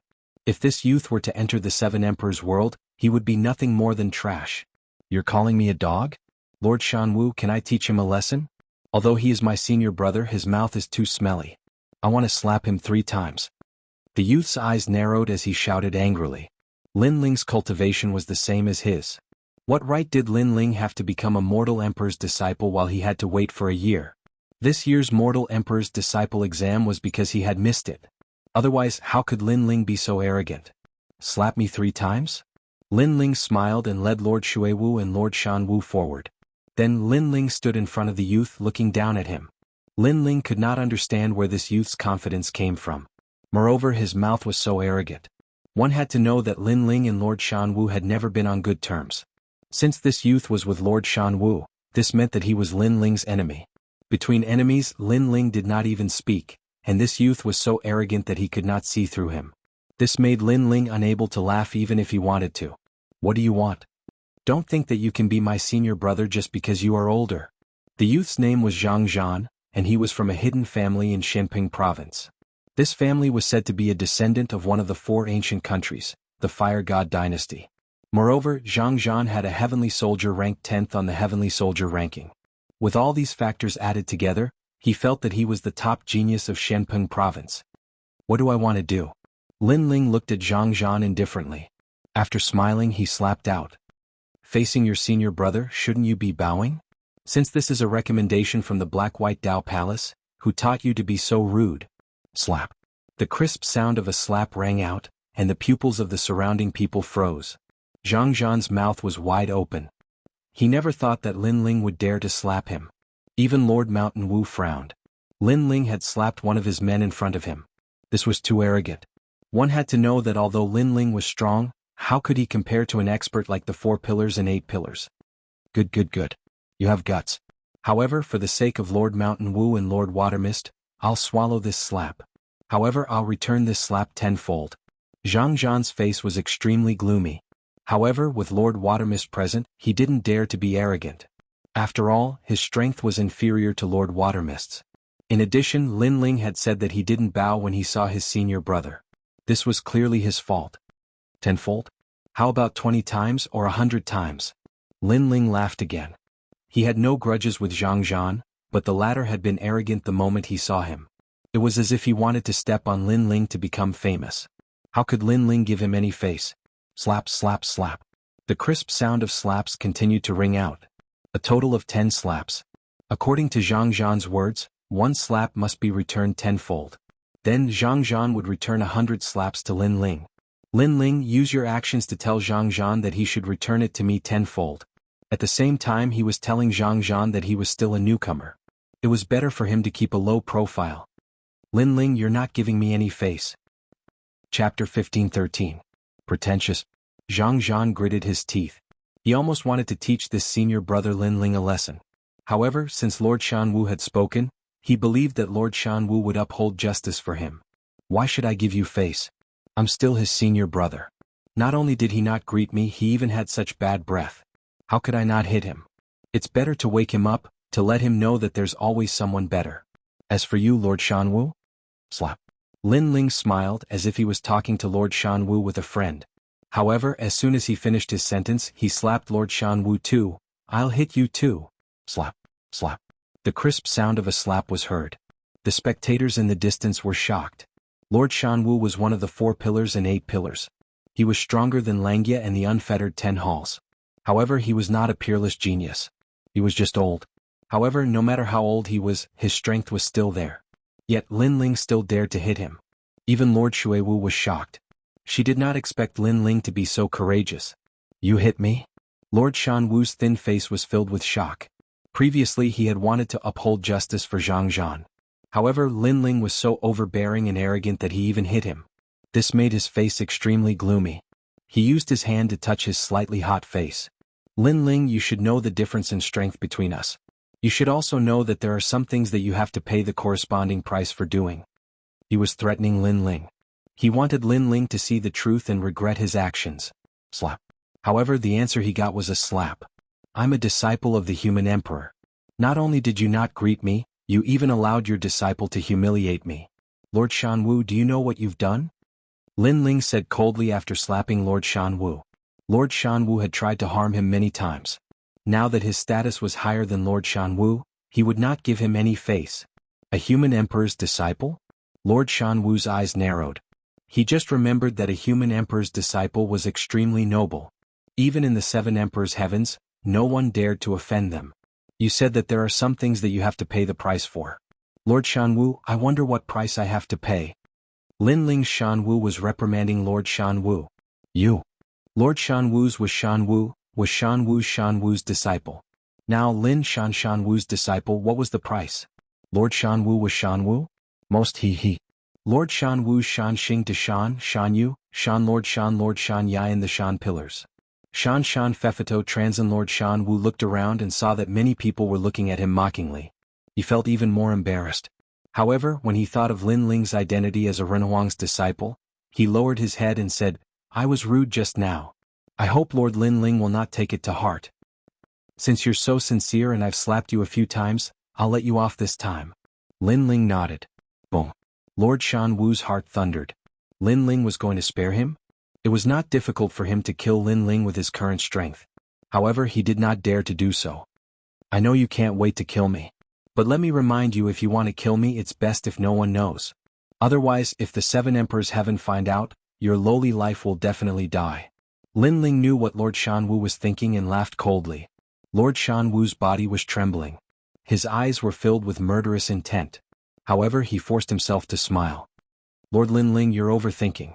If this youth were to enter the 7 Emperors' world, he would be nothing more than trash. You're calling me a dog? Lord Shanwu, can I teach him a lesson? Although he is my senior brother, his mouth is too smelly. I want to slap him 3 times. The youth's eyes narrowed as he shouted angrily. Lin Ling's cultivation was the same as his. What right did Lin Ling have to become a mortal emperor's disciple while he had to wait for a year? This year's mortal emperor's disciple exam was because he had missed it. Otherwise, how could Lin Ling be so arrogant? Slap me 3 times? Lin Ling smiled and led Lord Xuewu and Lord Shanwu forward. Then Lin Ling stood in front of the youth looking down at him. Lin Ling could not understand where this youth's confidence came from. Moreover, his mouth was so arrogant. One had to know that Lin Ling and Lord Xianwu had never been on good terms. Since this youth was with Lord Xianwu, this meant that he was Lin Ling's enemy. Between enemies, Lin Ling did not even speak, and this youth was so arrogant that he could not see through him. This made Lin Ling unable to laugh even if he wanted to. What do you want? Don't think that you can be my senior brother just because you are older. The youth's name was Zhang Zhan, and he was from a hidden family in Shenping province. This family was said to be a descendant of one of the 4 ancient countries, the Fire God dynasty. Moreover, Zhang Zhan had a heavenly soldier ranked 10th on the heavenly soldier ranking. With all these factors added together, he felt that he was the top genius of Shenping province. What do I want to do? Lin Ling looked at Zhang Zhan indifferently. After smiling, he slapped out. Facing your senior brother, shouldn't you be bowing? Since this is a recommendation from the Black-White Dao Palace, who taught you to be so rude? Slap. The crisp sound of a slap rang out, and the pupils of the surrounding people froze. Zhang Zhan's mouth was wide open. He never thought that Lin Ling would dare to slap him. Even Lord Mountain Wu frowned. Lin Ling had slapped one of his men in front of him. This was too arrogant. One had to know that although Lin Ling was strong, how could he compare to an expert like the 4 pillars and 8 pillars? Good. You have guts. However, for the sake of Lord Mountain Wu and Lord Watermist, I'll swallow this slap. However, I'll return this slap tenfold. Zhang Zhan's face was extremely gloomy. However, with Lord Watermist present, he didn't dare to be arrogant. After all, his strength was inferior to Lord Watermist's. In addition, Lin Ling had said that he didn't bow when he saw his senior brother. This was clearly his fault. Tenfold? How about 20 times or 100 times? Lin Ling laughed again. He had no grudges with Zhang Zhan, but the latter had been arrogant the moment he saw him. It was as if he wanted to step on Lin Ling to become famous. How could Lin Ling give him any face? Slap. The crisp sound of slaps continued to ring out. A total of 10 slaps. According to Zhang Zhan's words, 1 slap must be returned tenfold. Then Zhang Zhan would return 100 slaps to Lin Ling. Lin Ling, use your actions to tell Zhang Zhan that he should return it to me tenfold. At the same time, he was telling Zhang Zhan that he was still a newcomer. It was better for him to keep a low profile. Lin Ling, you're not giving me any face. Chapter 15-13. Pretentious. Zhang Zhan gritted his teeth. He almost wanted to teach this senior brother Lin Ling a lesson. However, since Lord Xianwu had spoken, he believed that Lord Xianwu would uphold justice for him. Why should I give you face? I'm still his senior brother. Not only did he not greet me, he even had such bad breath. How could I not hit him? It's better to wake him up, to let him know that there's always someone better. As for you, Lord Xianwu? Slap. Lin Ling smiled as if he was talking to Lord Xianwu with a friend. However, as soon as he finished his sentence, he slapped Lord Xianwu too. I'll hit you too. Slap. The crisp sound of a slap was heard. The spectators in the distance were shocked. Lord Xianwu was one of the 4 pillars and 8 pillars. He was stronger than Langia and the unfettered 10 halls. However, he was not a peerless genius. He was just old. However, no matter how old he was, his strength was still there. Yet Lin Ling still dared to hit him. Even Lord Shuiwu was shocked. She did not expect Lin Ling to be so courageous. You hit me? Lord Xianwu's thin face was filled with shock. Previously he had wanted to uphold justice for Zhang Zhan. However, Lin Ling was so overbearing and arrogant that he even hit him. This made his face extremely gloomy. He used his hand to touch his slightly hot face. Lin Ling, you should know the difference in strength between us. You should also know that there are some things that you have to pay the corresponding price for doing. He was threatening Lin Ling. He wanted Lin Ling to see the truth and regret his actions. Slap. However, the answer he got was a slap. I'm a disciple of the human emperor. Not only did you not greet me, you even allowed your disciple to humiliate me. Lord Xianwu, do you know what you've done? Lin Ling said coldly after slapping Lord Xianwu. Lord Xianwu had tried to harm him many times. Now that his status was higher than Lord Xianwu, he would not give him any face. A human emperor's disciple? Lord Xianwu's eyes narrowed. He just remembered that a human emperor's disciple was extremely noble. Even in the 7 emperors' heavens, no one dared to offend them. You said that there are some things that you have to pay the price for. Lord Xianwu, I wonder what price I have to pay. Lin Ling Xianwu was reprimanding Lord Xianwu. You. Lord Xianwu's was Xianwu's disciple. Now Lin Xianwu's disciple, what was the price? Lord Shanwu was Shanwu? Most he. Lord Shanwu's Shan Xing to Shan Yu, Shan Lord Shan Yan the Shan Pillars. Shan Fefito Transin Lord Shan Wu looked around and saw that many people were looking at him mockingly. He felt even more embarrassed. However, when he thought of Lin Ling's identity as a Renhuang's disciple, he lowered his head and said, I was rude just now. I hope Lord Lin Ling will not take it to heart. Since you're so sincere and I've slapped you a few times, I'll let you off this time. Lin Ling nodded. Boom. Lord Shan Wu's heart thundered. Lin Ling was going to spare him? It was not difficult for him to kill Lin Ling with his current strength. However, he did not dare to do so. I know you can't wait to kill me. But let me remind you, if you want to kill me, it's best if no one knows. Otherwise, if the 7 emperors haven't find out, your lowly life will definitely die. Lin Ling knew what Lord Shan Wu was thinking and laughed coldly. Lord Shan Wu's body was trembling. His eyes were filled with murderous intent. However, he forced himself to smile. Lord Lin Ling, you're overthinking.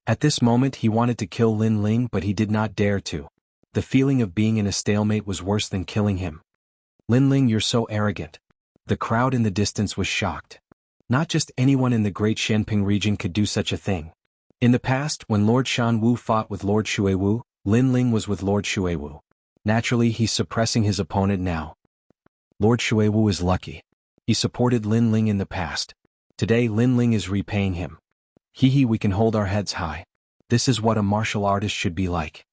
At this moment he wanted to kill Lin Ling, but he did not dare to. The feeling of being in a stalemate was worse than killing him. Lin Ling, you're so arrogant. The crowd in the distance was shocked. Not just anyone in the great Shenping region could do such a thing. In the past, when Lord Shan Wu fought with Lord Xuewu, Lin Ling was with Lord Xuewu. Naturally, he's suppressing his opponent now. Lord Xuewu is lucky. He supported Lin Ling in the past. Today Lin Ling is repaying him. We can hold our heads high. This is what a martial artist should be like.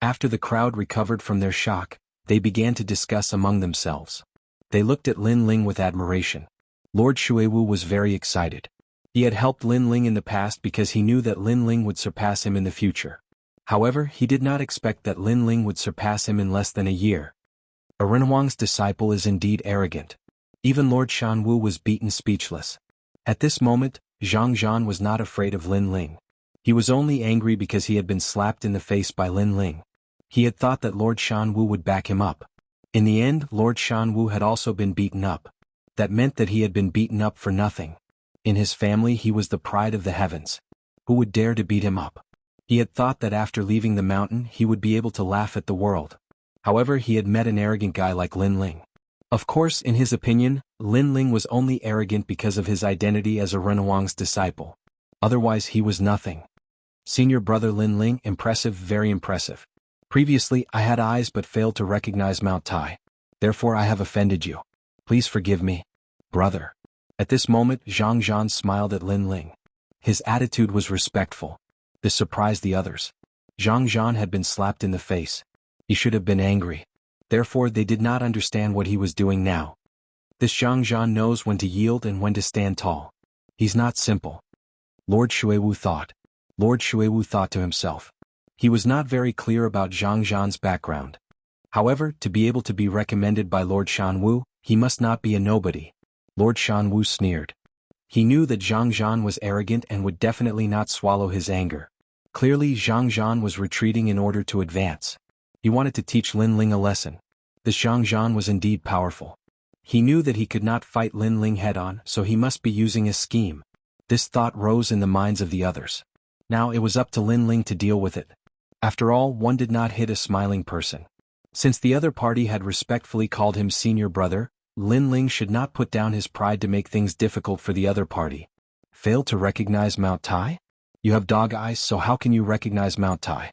After the crowd recovered from their shock, they began to discuss among themselves. They looked at Lin Ling with admiration. Lord Xuewu was very excited. He had helped Lin Ling in the past because he knew that Lin Ling would surpass him in the future. However, he did not expect that Lin Ling would surpass him in less than a year. A Renhuang's disciple is indeed arrogant. Even Lord Shan Wu was beaten speechless. At this moment, Zhang was not afraid of Lin Ling. He was only angry because he had been slapped in the face by Lin Ling. He had thought that Lord Shan Wu would back him up. In the end, Lord Shan Wu had also been beaten up. That meant that he had been beaten up for nothing. In his family he was the pride of the heavens. Who would dare to beat him up? He had thought that after leaving the mountain he would be able to laugh at the world. However, he had met an arrogant guy like Lin Ling. Of course, in his opinion, Lin Ling was only arrogant because of his identity as a Renhuang's disciple. Otherwise he was nothing. Senior brother Lin Ling, impressive, very impressive. Previously, I had eyes but failed to recognize Mount Tai. Therefore I have offended you. Please forgive me, brother. At this moment, Zhang smiled at Lin Ling. His attitude was respectful. This surprised the others. Zhang had been slapped in the face. He should have been angry. Therefore they did not understand what he was doing now. This Zhang knows when to yield and when to stand tall. He's not simple. Lord Xuewu thought. Lord Xuewu thought to himself. He was not very clear about Zhang's background. However, to be able to be recommended by Lord Shan Wu, he must not be a nobody. Lord Shan Wu sneered. He knew that Zhang was arrogant and would definitely not swallow his anger. Clearly Zhang was retreating in order to advance. He wanted to teach Lin Ling a lesson. This Zhang was indeed powerful. He knew that he could not fight Lin Ling head-on, so he must be using a scheme. This thought rose in the minds of the others. Now it was up to Lin Ling to deal with it. After all, one did not hit a smiling person. Since the other party had respectfully called him senior brother, Lin Ling should not put down his pride to make things difficult for the other party. Failed to recognize Mount Tai? You have dog eyes, so how can you recognize Mount Tai?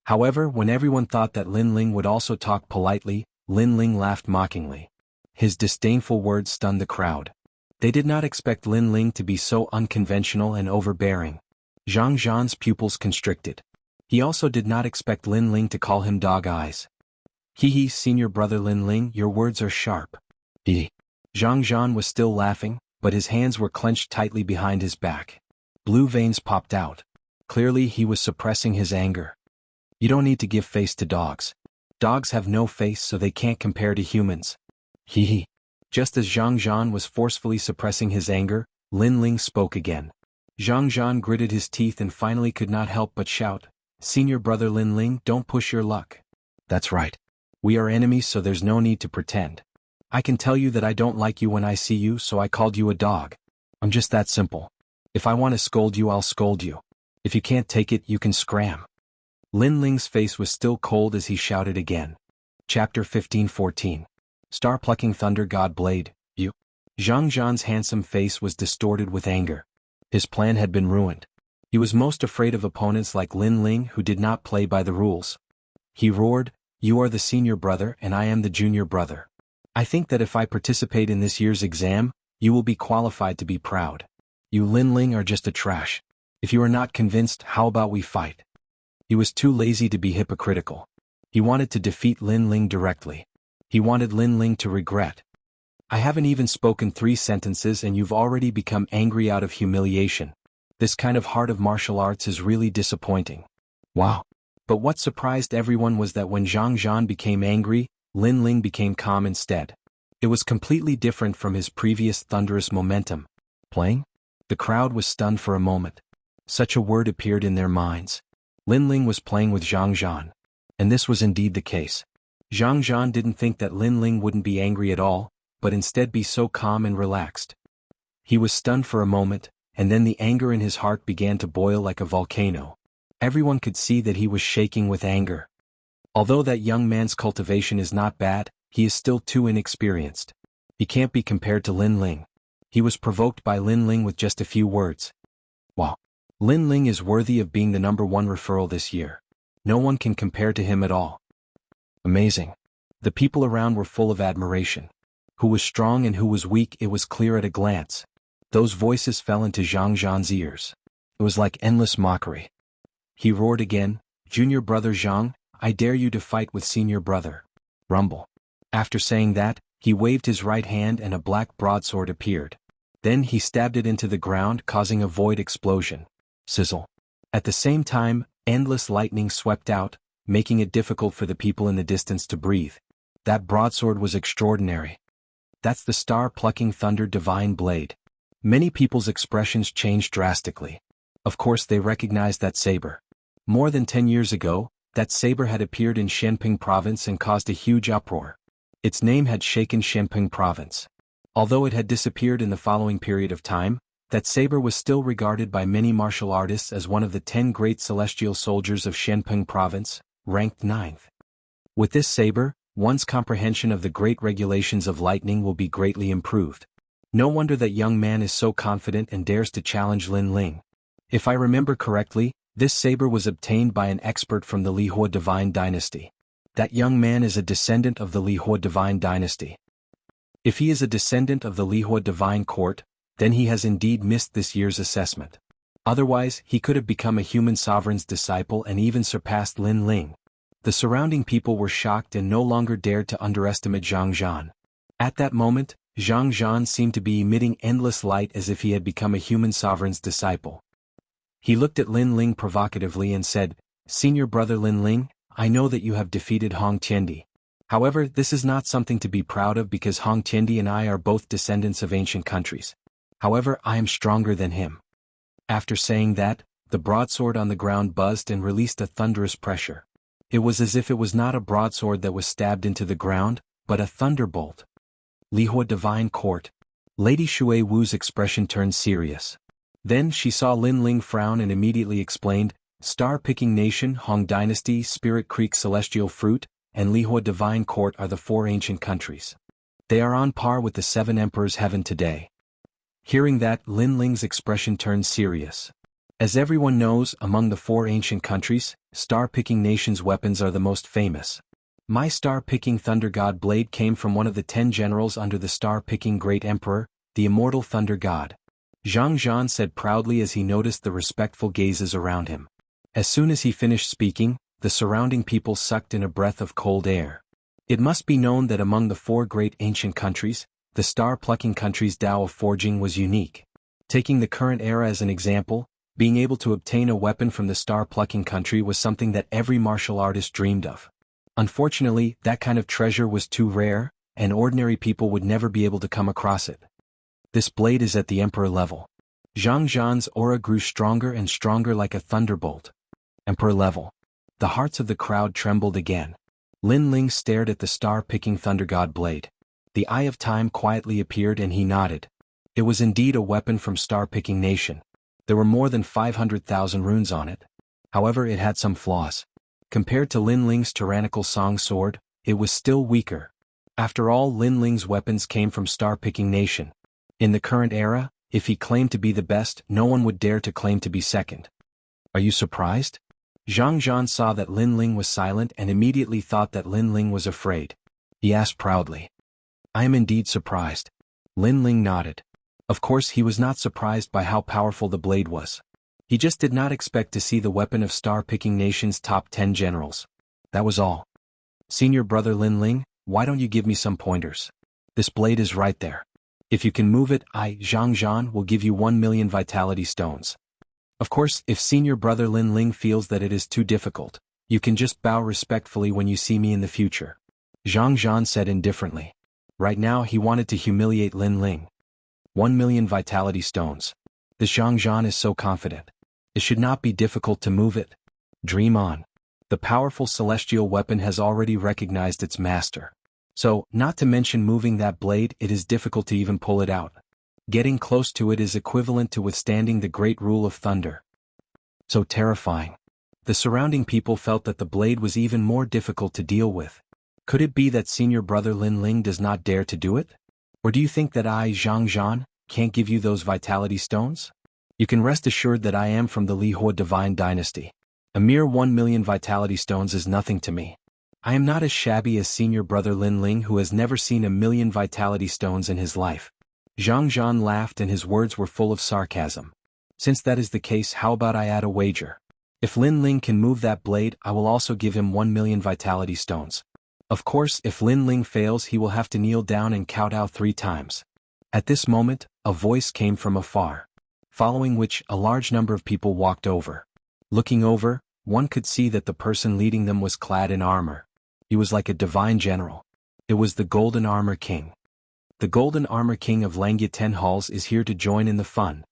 However, when everyone thought that Lin Ling would also talk politely, Lin Ling laughed mockingly. His disdainful words stunned the crowd. They did not expect Lin Ling to be so unconventional and overbearing. Zhang's pupils constricted. He also did not expect Lin Ling to call him dog eyes. Senior brother Lin Ling, your words are sharp. Zhang was still laughing, but his hands were clenched tightly behind his back. Blue veins popped out. Clearly he was suppressing his anger. You don't need to give face to dogs. Dogs have no face, so they can't compare to humans. Just as Zhang was forcefully suppressing his anger, Lin Ling spoke again. Zhang gritted his teeth and finally could not help but shout, Senior brother Lin Ling, don't push your luck. That's right. We are enemies, so there's no need to pretend. I can tell you that I don't like you when I see you, so I called you a dog. I'm just that simple. If I want to scold you, I'll scold you. If you can't take it, you can scram. Lin Ling's face was still cold as he shouted again. Chapter 15-14. Star-plucking thunder god blade, you. Zhang Zhan's handsome face was distorted with anger. His plan had been ruined. He was most afraid of opponents like Lin Ling who did not play by the rules. He roared, "You are the senior brother and I am the junior brother. I think that if I participate in this year's exam, you will be qualified to be proud. You Lin Ling are just a trash. If you are not convinced, how about we fight?" He was too lazy to be hypocritical. He wanted to defeat Lin Ling directly. He wanted Lin Ling to regret. "I haven't even spoken 3 sentences and you've already become angry out of humiliation. This kind of heart of martial arts is really disappointing." Wow. But what surprised everyone was that when Zhang Zhan became angry, Lin Ling became calm instead. It was completely different from his previous thunderous momentum. Playing? The crowd was stunned for a moment. Such a word appeared in their minds. Lin Ling was playing with Zhang Zhan. And this was indeed the case. Zhang Zhan didn't think that Lin Ling wouldn't be angry at all, but instead be so calm and relaxed. He was stunned for a moment, and then the anger in his heart began to boil like a volcano. Everyone could see that he was shaking with anger. Although that young man's cultivation is not bad, he is still too inexperienced. He can't be compared to Lin Ling. He was provoked by Lin Ling with just a few words. Wow. Lin Ling is worthy of being the #1 referral this year. No one can compare to him at all. Amazing. The people around were full of admiration. Who was strong and who was weak, it was clear at a glance. Those voices fell into Zhang Zhan's ears. It was like endless mockery. He roared again, "Junior brother Zhang, I dare you to fight with senior brother." Rumble. After saying that, he waved his right hand and a black broadsword appeared. Then he stabbed it into the ground, causing a void explosion. Sizzle. At the same time, endless lightning swept out, making it difficult for the people in the distance to breathe. That broadsword was extraordinary. That's the star-plucking thunder divine blade. Many people's expressions changed drastically. Of course they recognized that saber. More than 10 years ago, that saber had appeared in Shenping province and caused a huge uproar. Its name had shaken Shenping province. Although it had disappeared in the following period of time, that saber was still regarded by many martial artists as one of the 10 great celestial soldiers of Shenping province, ranked 9th. With this saber, one's comprehension of the great regulations of lightning will be greatly improved. No wonder that young man is so confident and dares to challenge Lin Ling. If I remember correctly, this saber was obtained by an expert from the Lihua divine dynasty. That young man is a descendant of the Lihua divine dynasty. If he is a descendant of the Lihua divine court, then he has indeed missed this year's assessment. Otherwise, he could have become a human sovereign's disciple and even surpassed Lin Ling. The surrounding people were shocked and no longer dared to underestimate Zhang Zhan. At that moment, Zhang Zhan seemed to be emitting endless light as if he had become a human sovereign's disciple. He looked at Lin Ling provocatively and said, "Senior brother Lin Ling, I know that you have defeated Hong Tiendi. However, this is not something to be proud of because Hong Tiendi and I are both descendants of ancient countries. However, I am stronger than him." After saying that, the broadsword on the ground buzzed and released a thunderous pressure. It was as if it was not a broadsword that was stabbed into the ground, but a thunderbolt. Lihua Divine Court. Lady Shui Wu's expression turned serious. Then she saw Lin Ling frown and immediately explained, "Star-picking nation, Hong Dynasty, Spirit Creek Celestial Fruit, and Lihua Divine Court are the 4 ancient countries. They are on par with the 7 emperors' heaven today." Hearing that, Lin Ling's expression turned serious. As everyone knows, among the 4 ancient countries, star-picking nations' weapons are the most famous. My star-picking Thunder God blade came from one of the 10 generals under the star-picking Great Emperor, the Immortal Thunder God. Zhang Zhan said proudly as he noticed the respectful gazes around him. As soon as he finished speaking, the surrounding people sucked in a breath of cold air. It must be known that among the 4 great ancient countries, the star-plucking country's Tao of forging was unique. Taking the current era as an example, being able to obtain a weapon from the star-plucking country was something that every martial artist dreamed of. Unfortunately, that kind of treasure was too rare, and ordinary people would never be able to come across it. This blade is at the Emperor level. Zhang Zhan's aura grew stronger and stronger like a thunderbolt. Emperor level. The hearts of the crowd trembled again. Lin Ling stared at the star-picking Thunder God blade. The Eye of Time quietly appeared and he nodded. It was indeed a weapon from star-picking nation. There were more than 500,000 runes on it. However, it had some flaws. Compared to Lin Ling's tyrannical song sword, it was still weaker. After all, Lin Ling's weapons came from star-picking nation. In the current era, if he claimed to be the best, no one would dare to claim to be second. Are you surprised? Jianghu saw that Lin Ling was silent and immediately thought that Lin Ling was afraid. He asked proudly. I am indeed surprised. Lin Ling nodded. Of course he was not surprised by how powerful the blade was. He just did not expect to see the weapon of star-picking nation's top 10 generals. That was all. Senior brother Lin Ling, why don't you give me some pointers? This blade is right there. If you can move it, Jianghu, will give you 1 million vitality stones. Of course, if senior brother Lin Ling feels that it is too difficult, you can just bow respectfully when you see me in the future. Jianghu said indifferently. Right now he wanted to humiliate Lin Ling. 1 million vitality stones. This Jianghu is so confident. It should not be difficult to move it. Dream on. The powerful celestial weapon has already recognized its master. So, not to mention moving that blade, it is difficult to even pull it out. Getting close to it is equivalent to withstanding the great rule of thunder. So terrifying. The surrounding people felt that the blade was even more difficult to deal with. Could it be that senior brother Lin Ling does not dare to do it? Or do you think that Jianghu, can't give you those vitality stones? You can rest assured that I am from the Li Hua divine dynasty. A mere 1 million vitality stones is nothing to me. I am not as shabby as senior brother Lin Ling, who has never seen 1 million vitality stones in his life. Jianghu laughed and his words were full of sarcasm. Since that is the case, how about I add a wager? If Lin Ling can move that blade, I will also give him 1 million vitality stones. Of course, if Lin Ling fails, he will have to kneel down and kowtow 3 times. At this moment, a voice came from afar. Following which, a large number of people walked over. Looking over, one could see that the person leading them was clad in armor. He was like a divine general. It was the Golden Armor King. The Golden Armor King of Langya 10 Halls is here to join in the fun.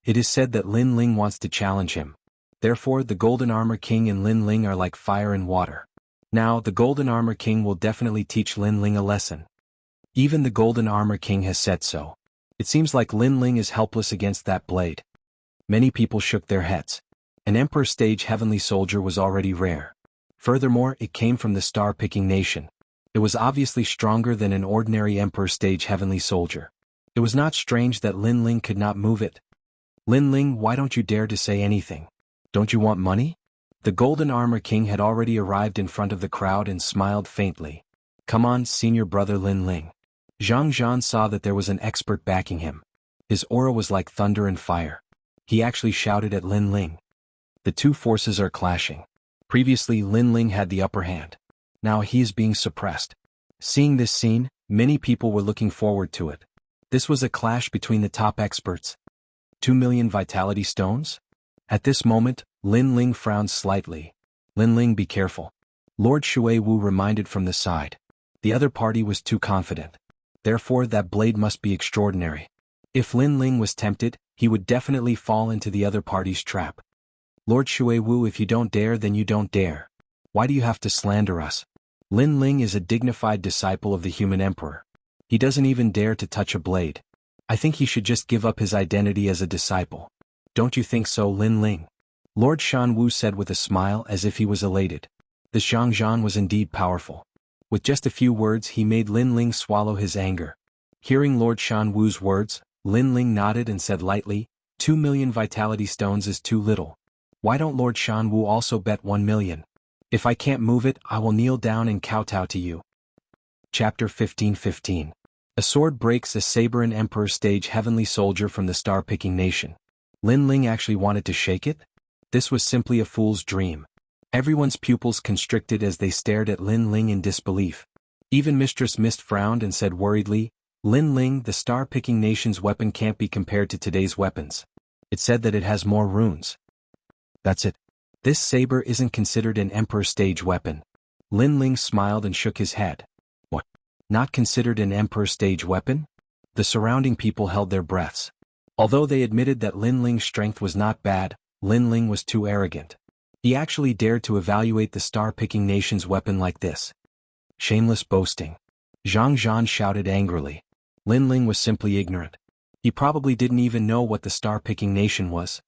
It is said that Lin Ling wants to challenge him. Therefore, the Golden Armor King and Lin Ling are like fire and water. Now, the Golden Armor King will definitely teach Lin Ling a lesson. Even the Golden Armor King has said so. It seems like Lin Ling is helpless against that blade. Many people shook their heads. An Emperor Stage Heavenly Soldier was already rare. Furthermore, it came from the star-picking nation. It was obviously stronger than an ordinary Emperor Stage Heavenly Soldier. It was not strange that Lin Ling could not move it. Lin Ling, why don't you dare to say anything? Don't you want money? The Golden Armor King had already arrived in front of the crowd and smiled faintly. Come on, senior brother Lin Ling. Jianghu saw that there was an expert backing him. His aura was like thunder and fire. He actually shouted at Lin Ling. The two forces are clashing. Previously Lin Ling had the upper hand. Now he is being suppressed. Seeing this scene, many people were looking forward to it. This was a clash between the top experts. 2 million vitality stones? At this moment, Lin Ling frowned slightly. Lin Ling, be careful. Lord Shui Wu reminded from the side. The other party was too confident. Therefore that blade must be extraordinary. If Lin Ling was tempted, he would definitely fall into the other party's trap. Lord Shui Wu, if you don't dare, then you don't dare. Why do you have to slander us? Lin Ling is a dignified disciple of the human emperor. He doesn't even dare to touch a blade. I think he should just give up his identity as a disciple. Don't you think so, Lin Ling? Lord Shan Wu said with a smile as if he was elated. The Jianghu was indeed powerful. With just a few words he made Lin Ling swallow his anger. Hearing Lord Shan Wu's words, Lin Ling nodded and said lightly, 2 million vitality stones is too little. Why don't Lord Shan Wu also bet 1 million? If I can't move it, I will kneel down and kowtow to you. Chapter 15:15. A sword breaks a saber. An Emperor Stage Heavenly Soldier from the star-picking nation. Lin Ling actually wanted to shake it? This was simply a fool's dream. Everyone's pupils constricted as they stared at Lin Ling in disbelief. Even Mistress Mist frowned and said worriedly, Lin Ling, the star-picking nation's weapon can't be compared to today's weapons. It said that it has more runes. That's it. This saber isn't considered an Emperor Stage weapon. Lin Ling smiled and shook his head. What? Not considered an Emperor Stage weapon? The surrounding people held their breaths. Although they admitted that Lin Ling's strength was not bad, Lin Ling was too arrogant. He actually dared to evaluate the star-picking nation's weapon like this. Shameless boasting. Jianghu shouted angrily. Lin Ling was simply ignorant. He probably didn't even know what the star-picking nation was.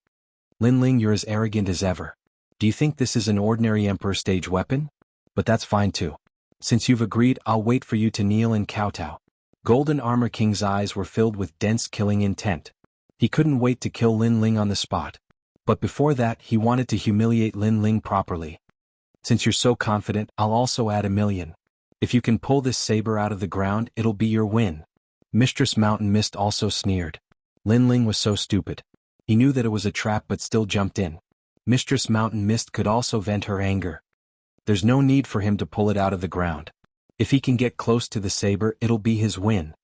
Lin Ling, you're as arrogant as ever. Do you think this is an ordinary Emperor Stage weapon? But that's fine too. Since you've agreed, I'll wait for you to kneel and kowtow. Golden Armor King's eyes were filled with dense killing intent. He couldn't wait to kill Lin Ling on the spot. But before that he wanted to humiliate Lin Ling properly. Since you're so confident, I'll also add 1,000,000. If you can pull this saber out of the ground, it'll be your win. Mistress Mountain Mist also sneered. Lin Ling was so stupid. He knew that it was a trap but still jumped in. Mistress Mountain Mist could also vent her anger. There's no need for him to pull it out of the ground. If he can get close to the saber, it'll be his win.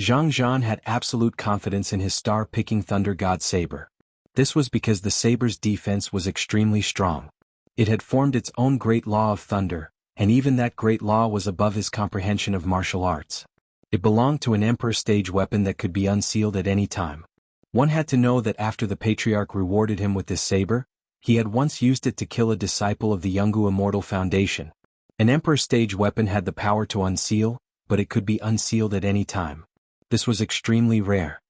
Jianghu had absolute confidence in his star-picking Thunder God saber. This was because the saber's defense was extremely strong. It had formed its own great law of thunder, and even that great law was above his comprehension of martial arts. It belonged to an emperor stage weapon that could be unsealed at any time. One had to know that after the patriarch rewarded him with this saber, he had once used it to kill a disciple of the Jianghu Immortal Foundation. An emperor stage weapon had the power to unseal, but it could be unsealed at any time. This was extremely rare.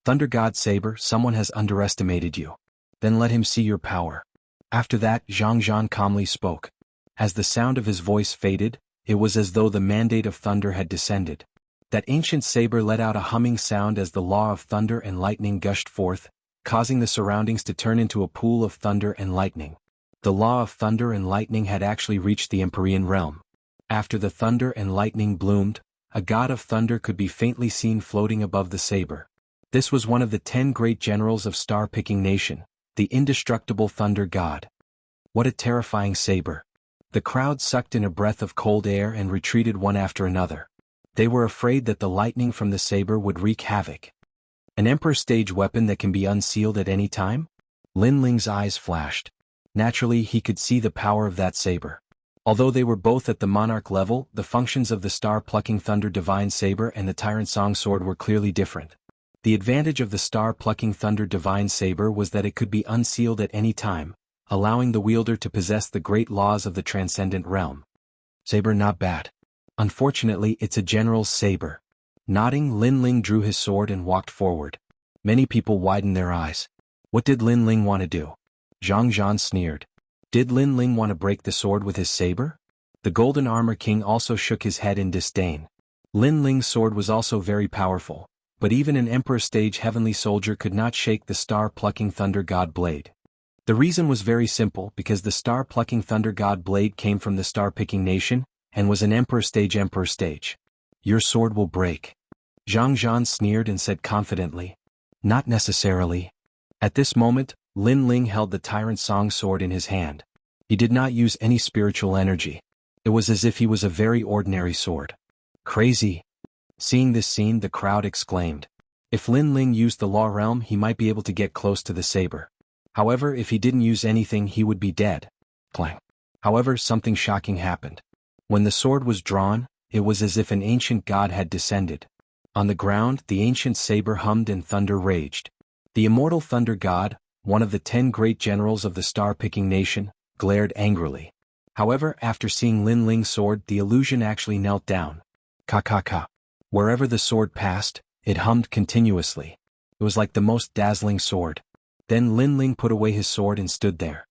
Thunder God Saber, someone has underestimated you. Then let him see your power. After that, Jianghu calmly spoke. As the sound of his voice faded, it was as though the mandate of thunder had descended. That ancient saber let out a humming sound as the law of thunder and lightning gushed forth, causing the surroundings to turn into a pool of thunder and lightning. The law of thunder and lightning had actually reached the Empyrean realm. After the thunder and lightning bloomed, a god of thunder could be faintly seen floating above the saber. This was one of the 10 great generals of star-picking nation, the indestructible thunder god. What a terrifying saber. The crowd sucked in a breath of cold air and retreated one after another. They were afraid that the lightning from the saber would wreak havoc. An emperor stage weapon that can be unsealed at any time? Lin Ling's eyes flashed. Naturally, he could see the power of that saber. Although they were both at the monarch level, the functions of the star-plucking thunder divine saber and the tyrant song sword were clearly different. The advantage of the star-plucking thunder divine saber was that it could be unsealed at any time, allowing the wielder to possess the great laws of the transcendent realm. Saber not bad. Unfortunately, it's a general's saber. Nodding, Lin Ling drew his sword and walked forward. Many people widened their eyes. What did Lin Ling want to do? Jianghu sneered. Did Lin Ling want to break the sword with his saber? The Golden Armor King also shook his head in disdain. Lin Ling's sword was also very powerful, but even an Emperor stage heavenly soldier could not shake the star-plucking Thunder God blade. The reason was very simple, because the star-plucking Thunder God blade came from the star-picking nation, and was an Emperor stage. Your sword will break. Jianghu sneered and said confidently. Not necessarily. At this moment, Lin Ling held the Tyrant Song sword in his hand. He did not use any spiritual energy. It was as if he was a very ordinary sword. Crazy. Seeing this scene, the crowd exclaimed. If Lin Ling used the law realm, he might be able to get close to the saber. However, if he didn't use anything, he would be dead. Clang. However, something shocking happened. When the sword was drawn, it was as if an ancient god had descended. On the ground, the ancient saber hummed and thunder raged. The immortal thunder god, one of the 10 great generals of the star-picking nation, glared angrily. However, after seeing Lin Ling's sword, the illusion actually knelt down. Ka. Wherever the sword passed, it hummed continuously. It was like the most dazzling sword. Then Lin Ling put away his sword and stood there.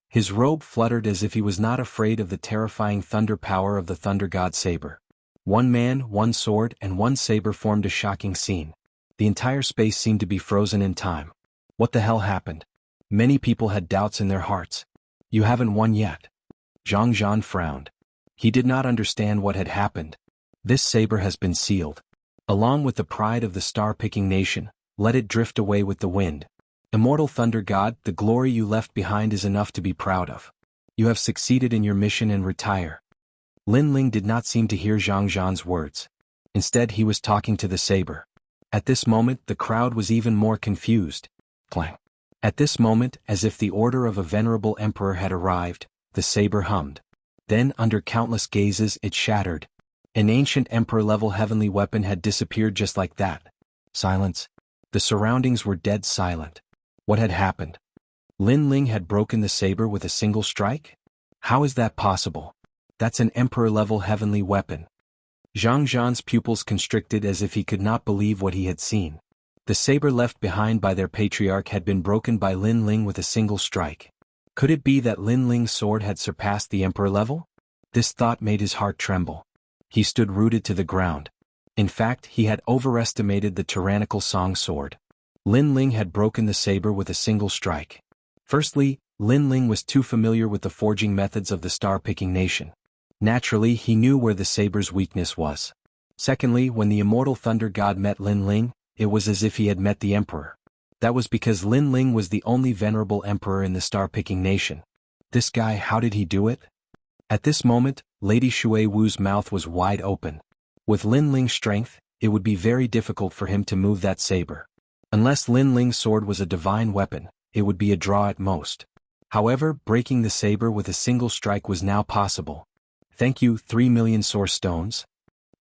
His robe fluttered as if he was not afraid of the terrifying thunder power of the thunder god saber. One man, one sword, and one saber formed a shocking scene. The entire space seemed to be frozen in time. What the hell happened? Many people had doubts in their hearts. You haven't won yet. Jianghu frowned. He did not understand what had happened. This saber has been sealed. Along with the pride of the star-picking nation, let it drift away with the wind. Immortal Thunder God, the glory you left behind is enough to be proud of. You have succeeded in your mission and retire. Lin Ling did not seem to hear Jianghu's words. Instead, he was talking to the saber. At this moment, the crowd was even more confused. Clang. At this moment, as if the order of a venerable emperor had arrived, the saber hummed. Then, under countless gazes, it shattered. An ancient emperor-level heavenly weapon had disappeared just like that. Silence. The surroundings were dead silent. What had happened? Lin Ling had broken the saber with a single strike? How is that possible? That's an emperor-level heavenly weapon. Jianghu's pupils constricted as if he could not believe what he had seen. The saber left behind by their patriarch had been broken by Lin Ling with a single strike. Could it be that Lin Ling's sword had surpassed the emperor level? This thought made his heart tremble. He stood rooted to the ground. In fact, he had overestimated the tyrannical Song sword. Lin Ling had broken the saber with a single strike. Firstly, Lin Ling was too familiar with the forging methods of the star-picking nation. Naturally, he knew where the saber's weakness was. Secondly, when the immortal thunder god met Lin Ling, it was as if he had met the emperor. That was because Lin Ling was the only venerable emperor in the star-picking nation. This guy, how did he do it? At this moment, Lady Shui Wu's mouth was wide open. With Lin Ling's strength, it would be very difficult for him to move that saber. Unless Lin Ling's sword was a divine weapon, it would be a draw at most. However, breaking the saber with a single strike was now possible. Thank you, 3 million source stones.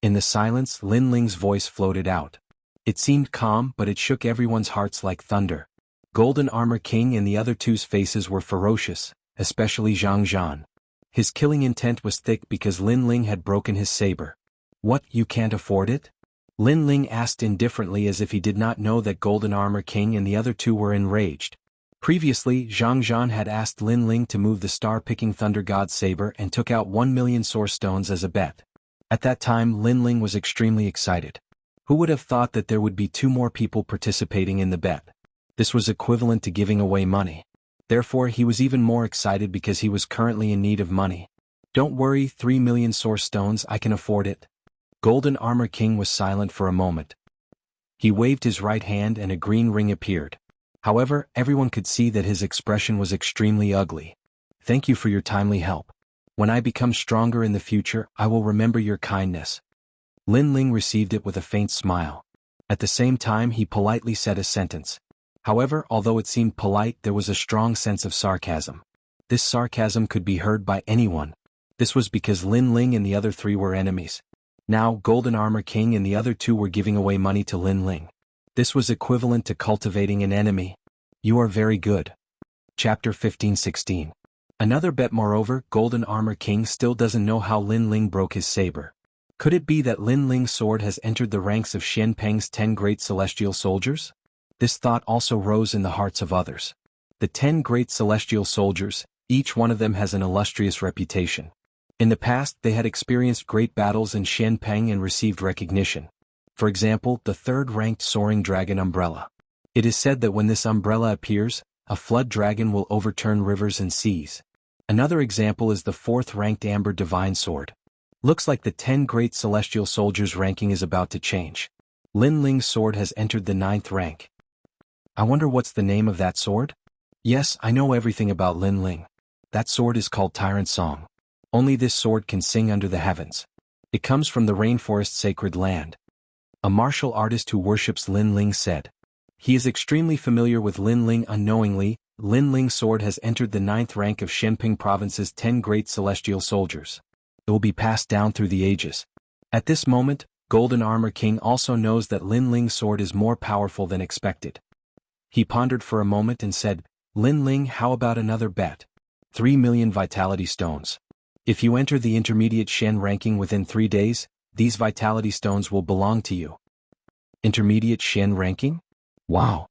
In the silence, Lin Ling's voice floated out. It seemed calm, but it shook everyone's hearts like thunder. Golden Armor King and the other two's faces were ferocious, especially Xianxia. His killing intent was thick because Lin Ling had broken his saber. What, you can't afford it? Lin Ling asked indifferently as if he did not know that Golden Armor King and the other two were enraged. Previously, Xianxia had asked Lin Ling to move the star-picking thunder god's saber and took out 1 million source stones as a bet. At that time, Lin Ling was extremely excited. Who would have thought that there would be 2 more people participating in the bet? This was equivalent to giving away money. Therefore, he was even more excited because he was currently in need of money. Don't worry, 3 million source stones, I can afford it. Golden Armor King was silent for a moment. He waved his right hand and a green ring appeared. However, everyone could see that his expression was extremely ugly. Thank you for your timely help. When I become stronger in the future, I will remember your kindness. Lin Ling received it with a faint smile. At the same time, he politely said a sentence. However, although it seemed polite, there was a strong sense of sarcasm. This sarcasm could be heard by anyone. This was because Lin Ling and the other 3 were enemies. Now, Golden Armor King and the other 2 were giving away money to Lin Ling. This was equivalent to cultivating an enemy. You are very good. Chapter 15-16. Another bet. Moreover, Golden Armor King still doesn't know how Lin Ling broke his saber. Could it be that Lin Ling's sword has entered the ranks of Xian Peng's 10 great celestial soldiers? This thought also rose in the hearts of others. The 10 great celestial soldiers, each one of them has an illustrious reputation. In the past, they had experienced great battles in Xian Peng and received recognition. For example, the 3rd-ranked soaring dragon umbrella. It is said that when this umbrella appears, a flood dragon will overturn rivers and seas. Another example is the 4th-ranked amber divine sword. Looks like the 10 great celestial soldiers' ranking is about to change. Lin Ling's sword has entered the 9th rank. I wonder what's the name of that sword? Yes, I know everything about Lin Ling. That sword is called Tyrant Song. Only this sword can sing under the heavens. It comes from the rainforest's sacred land. A martial artist who worships Lin Ling said. He is extremely familiar with Lin Ling. Unknowingly, Lin Ling's sword has entered the 9th rank of Shenping Province's 10 great celestial soldiers. It will be passed down through the ages. At this moment, Golden Armor King also knows that Lin Ling's sword is more powerful than expected. He pondered for a moment and said, Lin Ling, how about another bet? 3 million vitality stones. If you enter the intermediate Shen ranking within 3 days, these vitality stones will belong to you. Intermediate Shen ranking? Wow.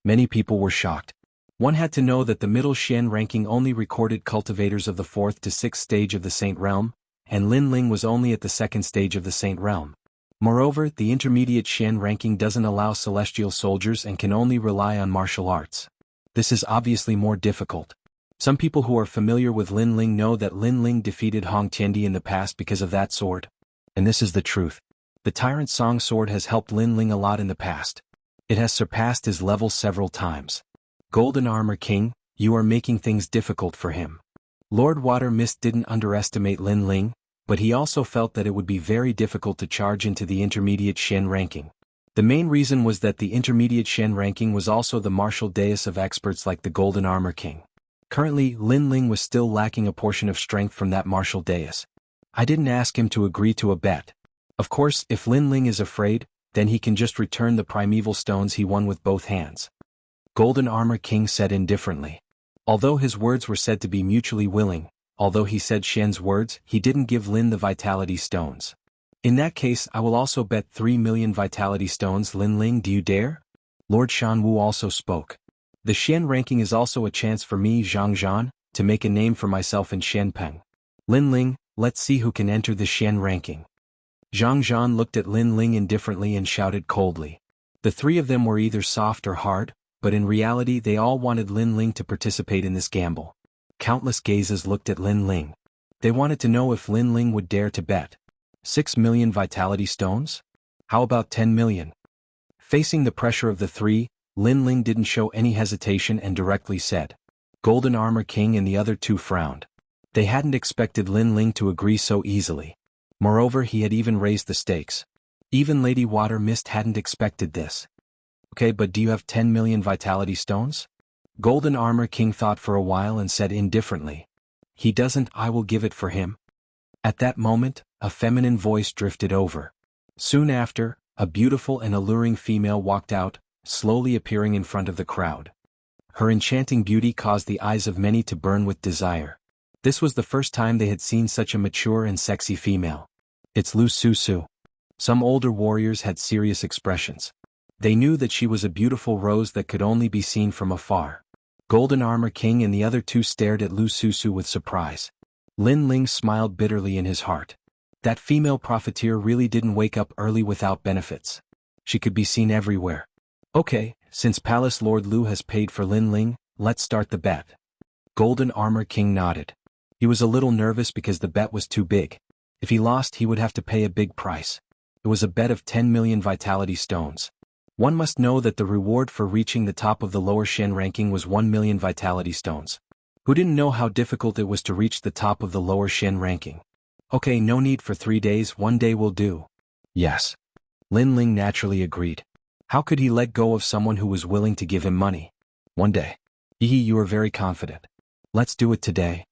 Many people were shocked. One had to know that the middle Shen ranking only recorded cultivators of the 4th to 6th stage of the Saint Realm, and Lin Ling was only at the 2nd stage of the Saint Realm. Moreover, the intermediate Shen ranking doesn't allow celestial soldiers and can only rely on martial arts. This is obviously more difficult. Some people who are familiar with Lin Ling know that Lin Ling defeated Hong Tiandi in the past because of that sword. And this is the truth. The Tyrant Song sword has helped Lin Ling a lot in the past. It has surpassed his level several times. Golden Armor King, you are making things difficult for him. Lord Water Mist didn't underestimate Lin Ling, but he also felt that it would be very difficult to charge into the intermediate Shen ranking. The main reason was that the intermediate Shen ranking was also the martial dais of experts like the Golden Armor King. Currently, Lin Ling was still lacking a portion of strength from that martial dais. I didn't ask him to agree to a bet. Of course, if Lin Ling is afraid, then he can just return the primeval stones he won with both hands. Golden Armor King said indifferently. Although his words were said to be mutually willing, although he said Shen's words, he didn't give Lin the vitality stones. In that case, I will also bet 3 million vitality stones. Lin Ling, do you dare? Lord Shanwu also spoke. The Shen ranking is also a chance for me, Xianxia, to make a name for myself in Shenpeng. Lin Ling, let's see who can enter the Shen ranking. Zhang Zhan looked at Lin Ling indifferently and shouted coldly. The three of them were either soft or hard, but in reality they all wanted Lin Ling to participate in this gamble. Countless gazes looked at Lin Ling. They wanted to know if Lin Ling would dare to bet. 6 million vitality stones? How about 10 million? Facing the pressure of the three, Lin Ling didn't show any hesitation and directly said. Golden Armor King and the other two frowned. They hadn't expected Lin Ling to agree so easily. Moreover, he had even raised the stakes. Even Lady Water Mist hadn't expected this. Okay, but do you have 10 million vitality stones? Golden Armor King thought for a while and said indifferently. He doesn't, I will give it for him. At that moment, a feminine voice drifted over. Soon after, a beautiful and alluring female walked out, slowly appearing in front of the crowd. Her enchanting beauty caused the eyes of many to burn with desire. This was the first time they had seen such a mature and sexy female. It's Lu Susu. Some older warriors had serious expressions. They knew that she was a beautiful rose that could only be seen from afar. Golden Armor King and the other two stared at Lu Susu with surprise. Lin Ling smiled bitterly in his heart. That female profiteer really didn't wake up early without benefits. She could be seen everywhere. Okay, since Palace Lord Lu has paid for Lin Ling, let's start the bet. Golden Armor King nodded. He was a little nervous because the bet was too big. If he lost, he would have to pay a big price. It was a bet of 10 million vitality stones. One must know that the reward for reaching the top of the lower Shen ranking was 1 million vitality stones. Who didn't know how difficult it was to reach the top of the lower Shen ranking? Okay, no need for 3 days, 1 day will do. Yes. Lin Ling naturally agreed. How could he let go of someone who was willing to give him money? 1 day. You are very confident. Let's do it today.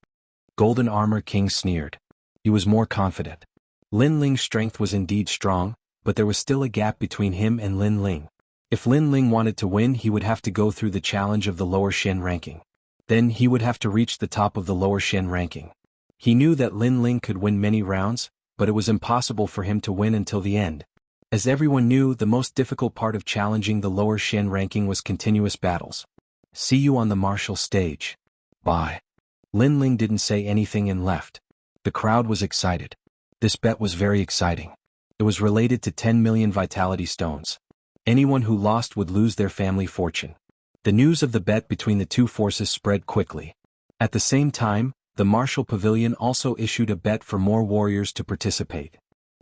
Golden Armor King sneered. He was more confident. Lin Ling's strength was indeed strong, but there was still a gap between him and Lin Ling. If Lin Ling wanted to win, he would have to go through the challenge of the lower Shen ranking. Then he would have to reach the top of the lower Shen ranking. He knew that Lin Ling could win many rounds, but it was impossible for him to win until the end. As everyone knew, the most difficult part of challenging the lower Shen ranking was continuous battles. See you on the martial stage. Bye. Lin Ling didn't say anything and left. The crowd was excited. This bet was very exciting. It was related to 10 million vitality stones. Anyone who lost would lose their family fortune. The news of the bet between the two forces spread quickly. At the same time, the Martial Pavilion also issued a bet for more warriors to participate.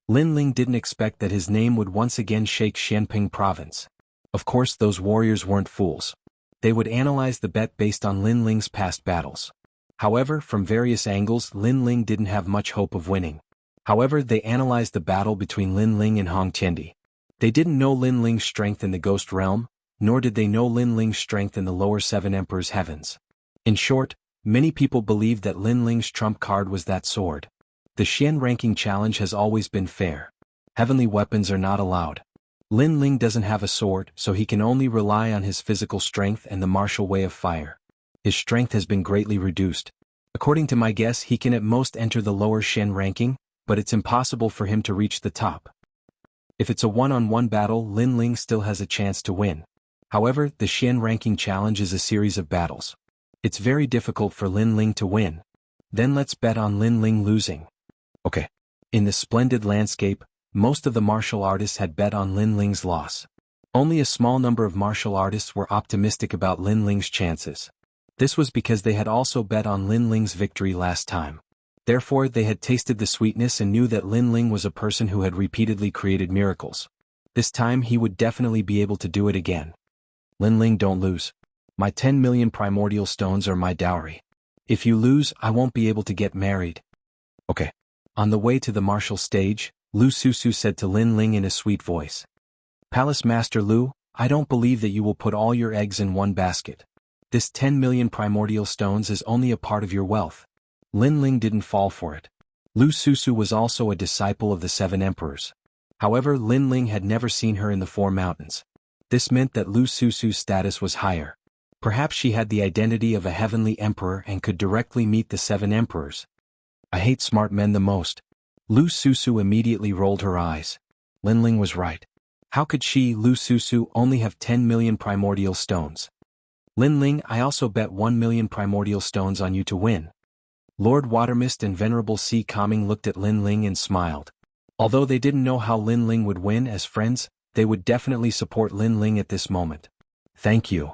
Lin Ling didn't expect that his name would once again shake Xianping province. Of course, those warriors weren't fools. They would analyze the bet based on Lin Ling's past battles. However, from various angles, Lin Ling didn't have much hope of winning. However, they analyzed the battle between Lin Ling and Hong Tiendi. They didn't know Lin Ling's strength in the Ghost Realm, nor did they know Lin Ling's strength in the lower 7 Emperors' heavens. In short, many people believed that Lin Ling's trump card was that sword. The Xian ranking challenge has always been fair. Heavenly weapons are not allowed. Lin Ling doesn't have a sword, so he can only rely on his physical strength and the martial way of fire. His strength has been greatly reduced. According to my guess, he can at most enter the lower Shen ranking, but it's impossible for him to reach the top. If it's a one-on-one battle, Lin Ling still has a chance to win. However, the Xian ranking challenge is a series of battles. It's very difficult for Lin Ling to win. Then let's bet on Lin Ling losing. Okay. In the splendid landscape, most of the martial artists had bet on Lin Ling's loss. Only a small number of martial artists were optimistic about Lin Ling's chances. This was because they had also bet on Lin Ling's victory last time. Therefore, they had tasted the sweetness and knew that Lin Ling was a person who had repeatedly created miracles. This time he would definitely be able to do it again. Lin Ling, don't lose. My 10 million primordial stones are my dowry. If you lose, I won't be able to get married. Okay. On the way to the martial stage, Lu Susu said to Lin Ling in a sweet voice. Palace Master Lu, I don't believe that you will put all your eggs in one basket. This 10 million primordial stones is only a part of your wealth. Lin Ling didn't fall for it. Lu Susu was also a disciple of the 7 Emperors. However, Lin Ling had never seen her in the 4 mountains. This meant that Lu Susu's status was higher. Perhaps she had the identity of a heavenly emperor and could directly meet the 7 Emperors. I hate smart men the most. Lu Susu immediately rolled her eyes. Lin Ling was right. How could she, Lu Susu, only have 10 million primordial stones? Lin Ling, I also bet 1 million primordial stones on you to win. Lord Watermist and Venerable Sea Calming looked at Lin Ling and smiled. Although they didn't know how Lin Ling would win as friends, they would definitely support Lin Ling at this moment. Thank you.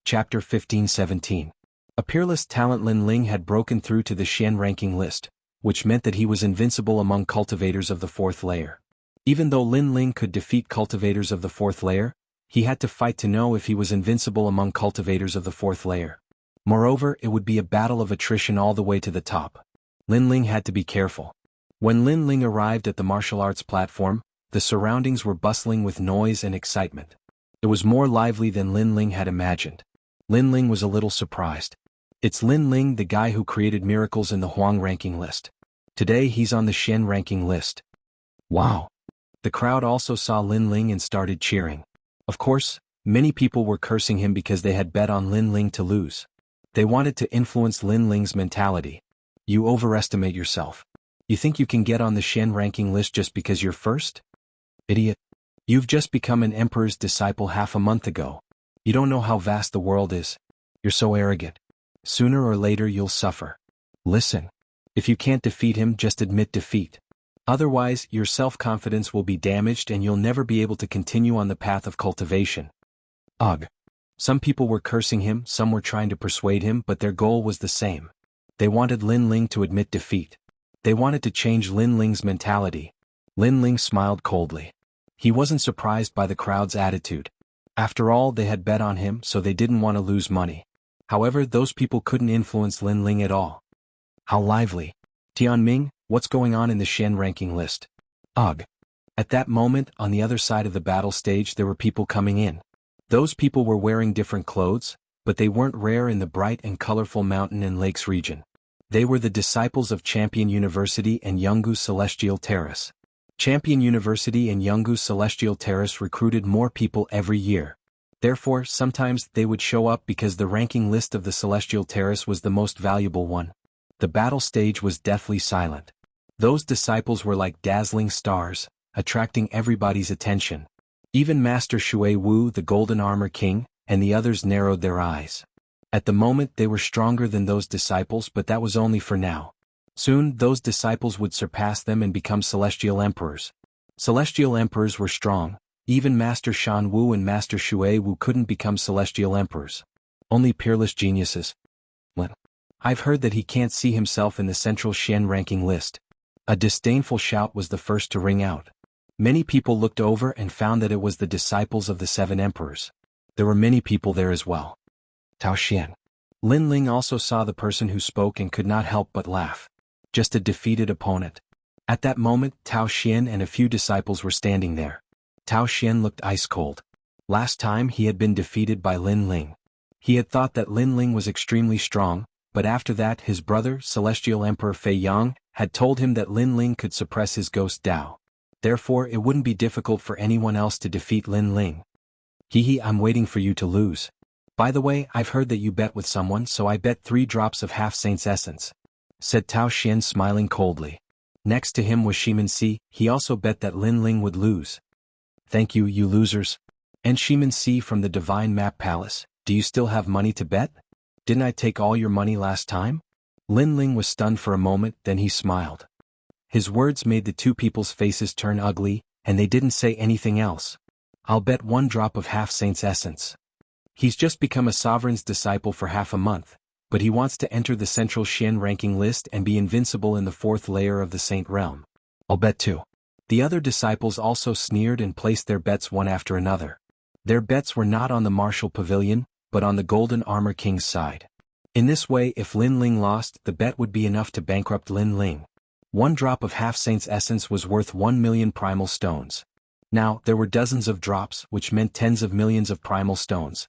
Chapter 15-17. A peerless talent. Lin Ling had broken through to the Xian ranking list, which meant that he was invincible among cultivators of the 4th layer. Even though Lin Ling could defeat cultivators of the 4th layer, he had to fight to know if he was invincible among cultivators of the 4th layer. Moreover, it would be a battle of attrition all the way to the top. Lin Ling had to be careful. When Lin Ling arrived at the martial arts platform, the surroundings were bustling with noise and excitement. It was more lively than Lin Ling had imagined. Lin Ling was a little surprised. It's Lin Ling, the guy who created miracles in the Huang ranking list. Today he's on the Xian ranking list. Wow. The crowd also saw Lin Ling and started cheering. Of course, many people were cursing him because they had bet on Lin Ling to lose. They wanted to influence Lin Ling's mentality. You overestimate yourself. You think you can get on the Xian ranking list just because you're first? Idiot. You've just become an emperor's disciple half a month ago. You don't know how vast the world is. You're so arrogant. Sooner or later you'll suffer. Listen. If you can't defeat him, just admit defeat. Otherwise, your self-confidence will be damaged and you'll never be able to continue on the path of cultivation. Ugh. Some people were cursing him, some were trying to persuade him, but their goal was the same. They wanted Lin Ling to admit defeat. They wanted to change Lin Ling's mentality. Lin Ling smiled coldly. He wasn't surprised by the crowd's attitude. After all, they had bet on him, so they didn't want to lose money. However, those people couldn't influence Lin Ling at all. How lively. Tianming, what's going on in the Xian ranking list? Ugh. At that moment, on the other side of the battle stage, there were people coming in. Those people were wearing different clothes, but they weren't rare in the bright and colorful mountain and lakes region. They were the disciples of Champion University and Jianghu Celestial Terrace. Champion University and Jianghu Celestial Terrace recruited more people every year. Therefore, sometimes they would show up because the ranking list of the Celestial Terrace was the most valuable one. The battle stage was deathly silent. Those disciples were like dazzling stars, attracting everybody's attention. Even Master Shui Wu, the Golden Armor King, and the others narrowed their eyes. At the moment they were stronger than those disciples, but that was only for now. Soon those disciples would surpass them and become Celestial Emperors. Celestial Emperors were strong. Even Master Shan Wu and Master Shui Wu couldn't become Celestial Emperors. Only peerless geniuses. I've heard that he can't see himself in the central Xian ranking list. A disdainful shout was the first to ring out. Many people looked over and found that it was the disciples of the 7 emperors. There were many people there as well. Tao Xian. Lin Ling also saw the person who spoke and could not help but laugh. Just a defeated opponent. At that moment, Tao Xian and a few disciples were standing there. Tao Xian looked ice cold. Last time he had been defeated by Lin Ling. He had thought that Lin Ling was extremely strong, but after that his brother, Celestial Emperor Fei Yang, had told him that Lin Ling could suppress his ghost Dao. Therefore it wouldn't be difficult for anyone else to defeat Lin Ling. Hehe, I'm waiting for you to lose. By the way, I've heard that you bet with someone, so I bet 3 drops of half-saint's essence, said Tao Xian smiling coldly. Next to him was Xianxia. He also bet that Lin Ling would lose. Thank you, you losers. And Xianxia from the Divine Map Palace, do you still have money to bet? Didn't I take all your money last time? Lin Ling was stunned for a moment, then he smiled. His words made the 2 people's faces turn ugly, and they didn't say anything else. I'll bet 1 drop of half-saint's essence. He's just become a sovereign's disciple for half a month, but he wants to enter the central Xian ranking list and be invincible in the 4th layer of the Saint Realm. I'll bet 2. The other disciples also sneered and placed their bets one after another. Their bets were not on the martial pavilion, but on the Golden Armor King's side. In this way, if Lin Ling lost, the bet would be enough to bankrupt Lin Ling. 1 drop of half-saint's essence was worth 1 million primal stones. Now, there were dozens of drops, which meant tens of millions of primal stones.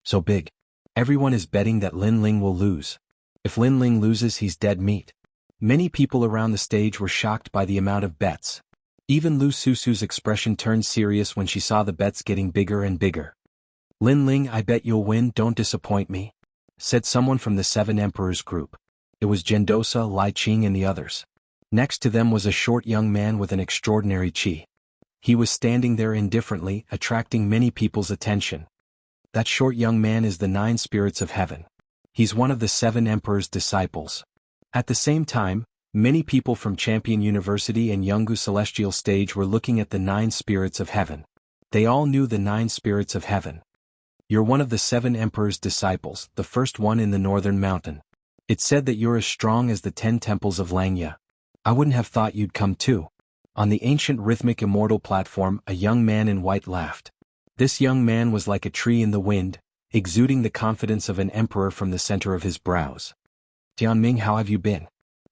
So big. Everyone is betting that Lin Ling will lose. If Lin Ling loses, he's dead meat. Many people around the stage were shocked by the amount of bets. Even Lu Susu's expression turned serious when she saw the bets getting bigger and bigger. Lin Ling, I bet you'll win, don't disappoint me, said someone from the 7 Emperors group. It was Gendosa, Lai Qing and the others. Next to them was a short young man with an extraordinary chi. He was standing there indifferently, attracting many people's attention. That short young man is the 9 spirits of heaven. He's one of the 7 emperors' disciples. At the same time, Many people from Champion University and Jianghu Celestial Stage were looking at the 9 spirits of heaven. They all knew the 9 spirits of heaven. You're one of the 7 emperor's disciples, the first one in the northern mountain. It's said that you're as strong as the 10 temples of Xianxia. I wouldn't have thought you'd come too. On the ancient rhythmic Immortal platform, a young man in white laughed. This young man was like a tree in the wind, exuding the confidence of an emperor from the center of his brows. Tianming, how have you been?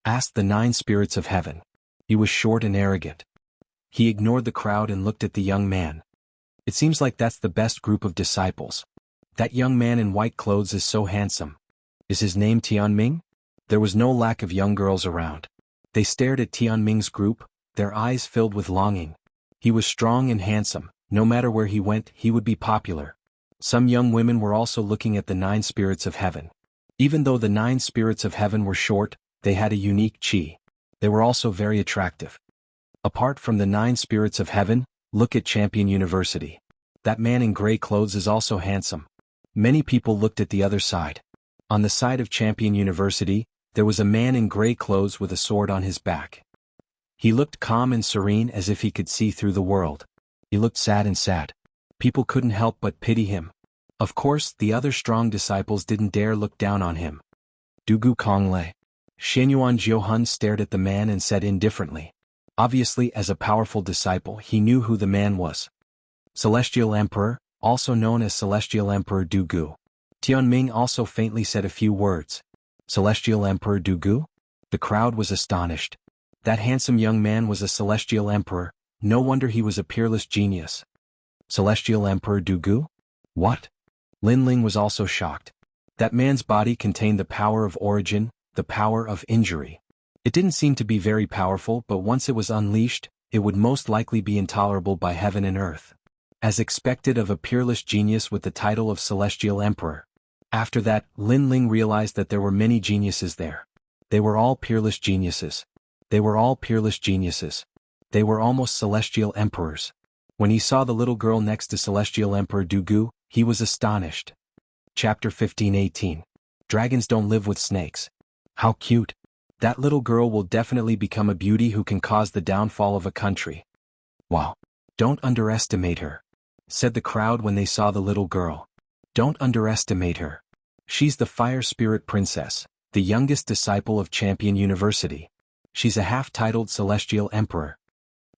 Asked the 9 spirits of heaven. He was short and arrogant. He ignored the crowd and looked at the young man. It seems like that's the best group of disciples. That young man in white clothes is so handsome. Is his name Tianming? There was no lack of young girls around. They stared at Tianming's group, their eyes filled with longing. He was strong and handsome. No matter where he went, he would be popular. Some young women were also looking at the 9 spirits of heaven. Even though the 9 spirits of heaven were short, they had a unique chi. They were also very attractive. Apart from the 9 spirits of heaven, look at Champion University. That man in gray clothes is also handsome. Many people looked at the other side. On the side of Champion University, there was a man in gray clothes with a sword on his back. He looked calm and serene as if he could see through the world. He looked sad and sad. People couldn't help but pity him. Of course, the other strong disciples didn't dare look down on him. Dugu Konglei. Xianyuan Jiuhun stared at the man and said indifferently. Obviously, as a powerful disciple, he knew who the man was. Celestial Emperor, also known as Celestial Emperor Dugu. Tianming also faintly said a few words. Celestial Emperor Dugu? The crowd was astonished. That handsome young man was a Celestial Emperor. No wonder he was a peerless genius. Celestial Emperor Dugu? What? Linling was also shocked. That man's body contained the power of origin, the power of injury. It didn't seem to be very powerful, but once it was unleashed, it would most likely be intolerable by heaven and earth. As expected of a peerless genius with the title of Celestial Emperor. After that, Linling realized that there were many geniuses there. They were all peerless geniuses. They were all peerless geniuses. They were almost celestial emperors. When he saw the little girl next to Celestial Emperor Dugu, he was astonished. Chapter 15:18. Dragons don't live with snakes. How cute. That little girl will definitely become a beauty who can cause the downfall of a country. Wow. Don't underestimate her, said the crowd when they saw the little girl. Don't underestimate her. She's the Fire Spirit Princess, the youngest disciple of Champion University. She's a half-titled Celestial Emperor,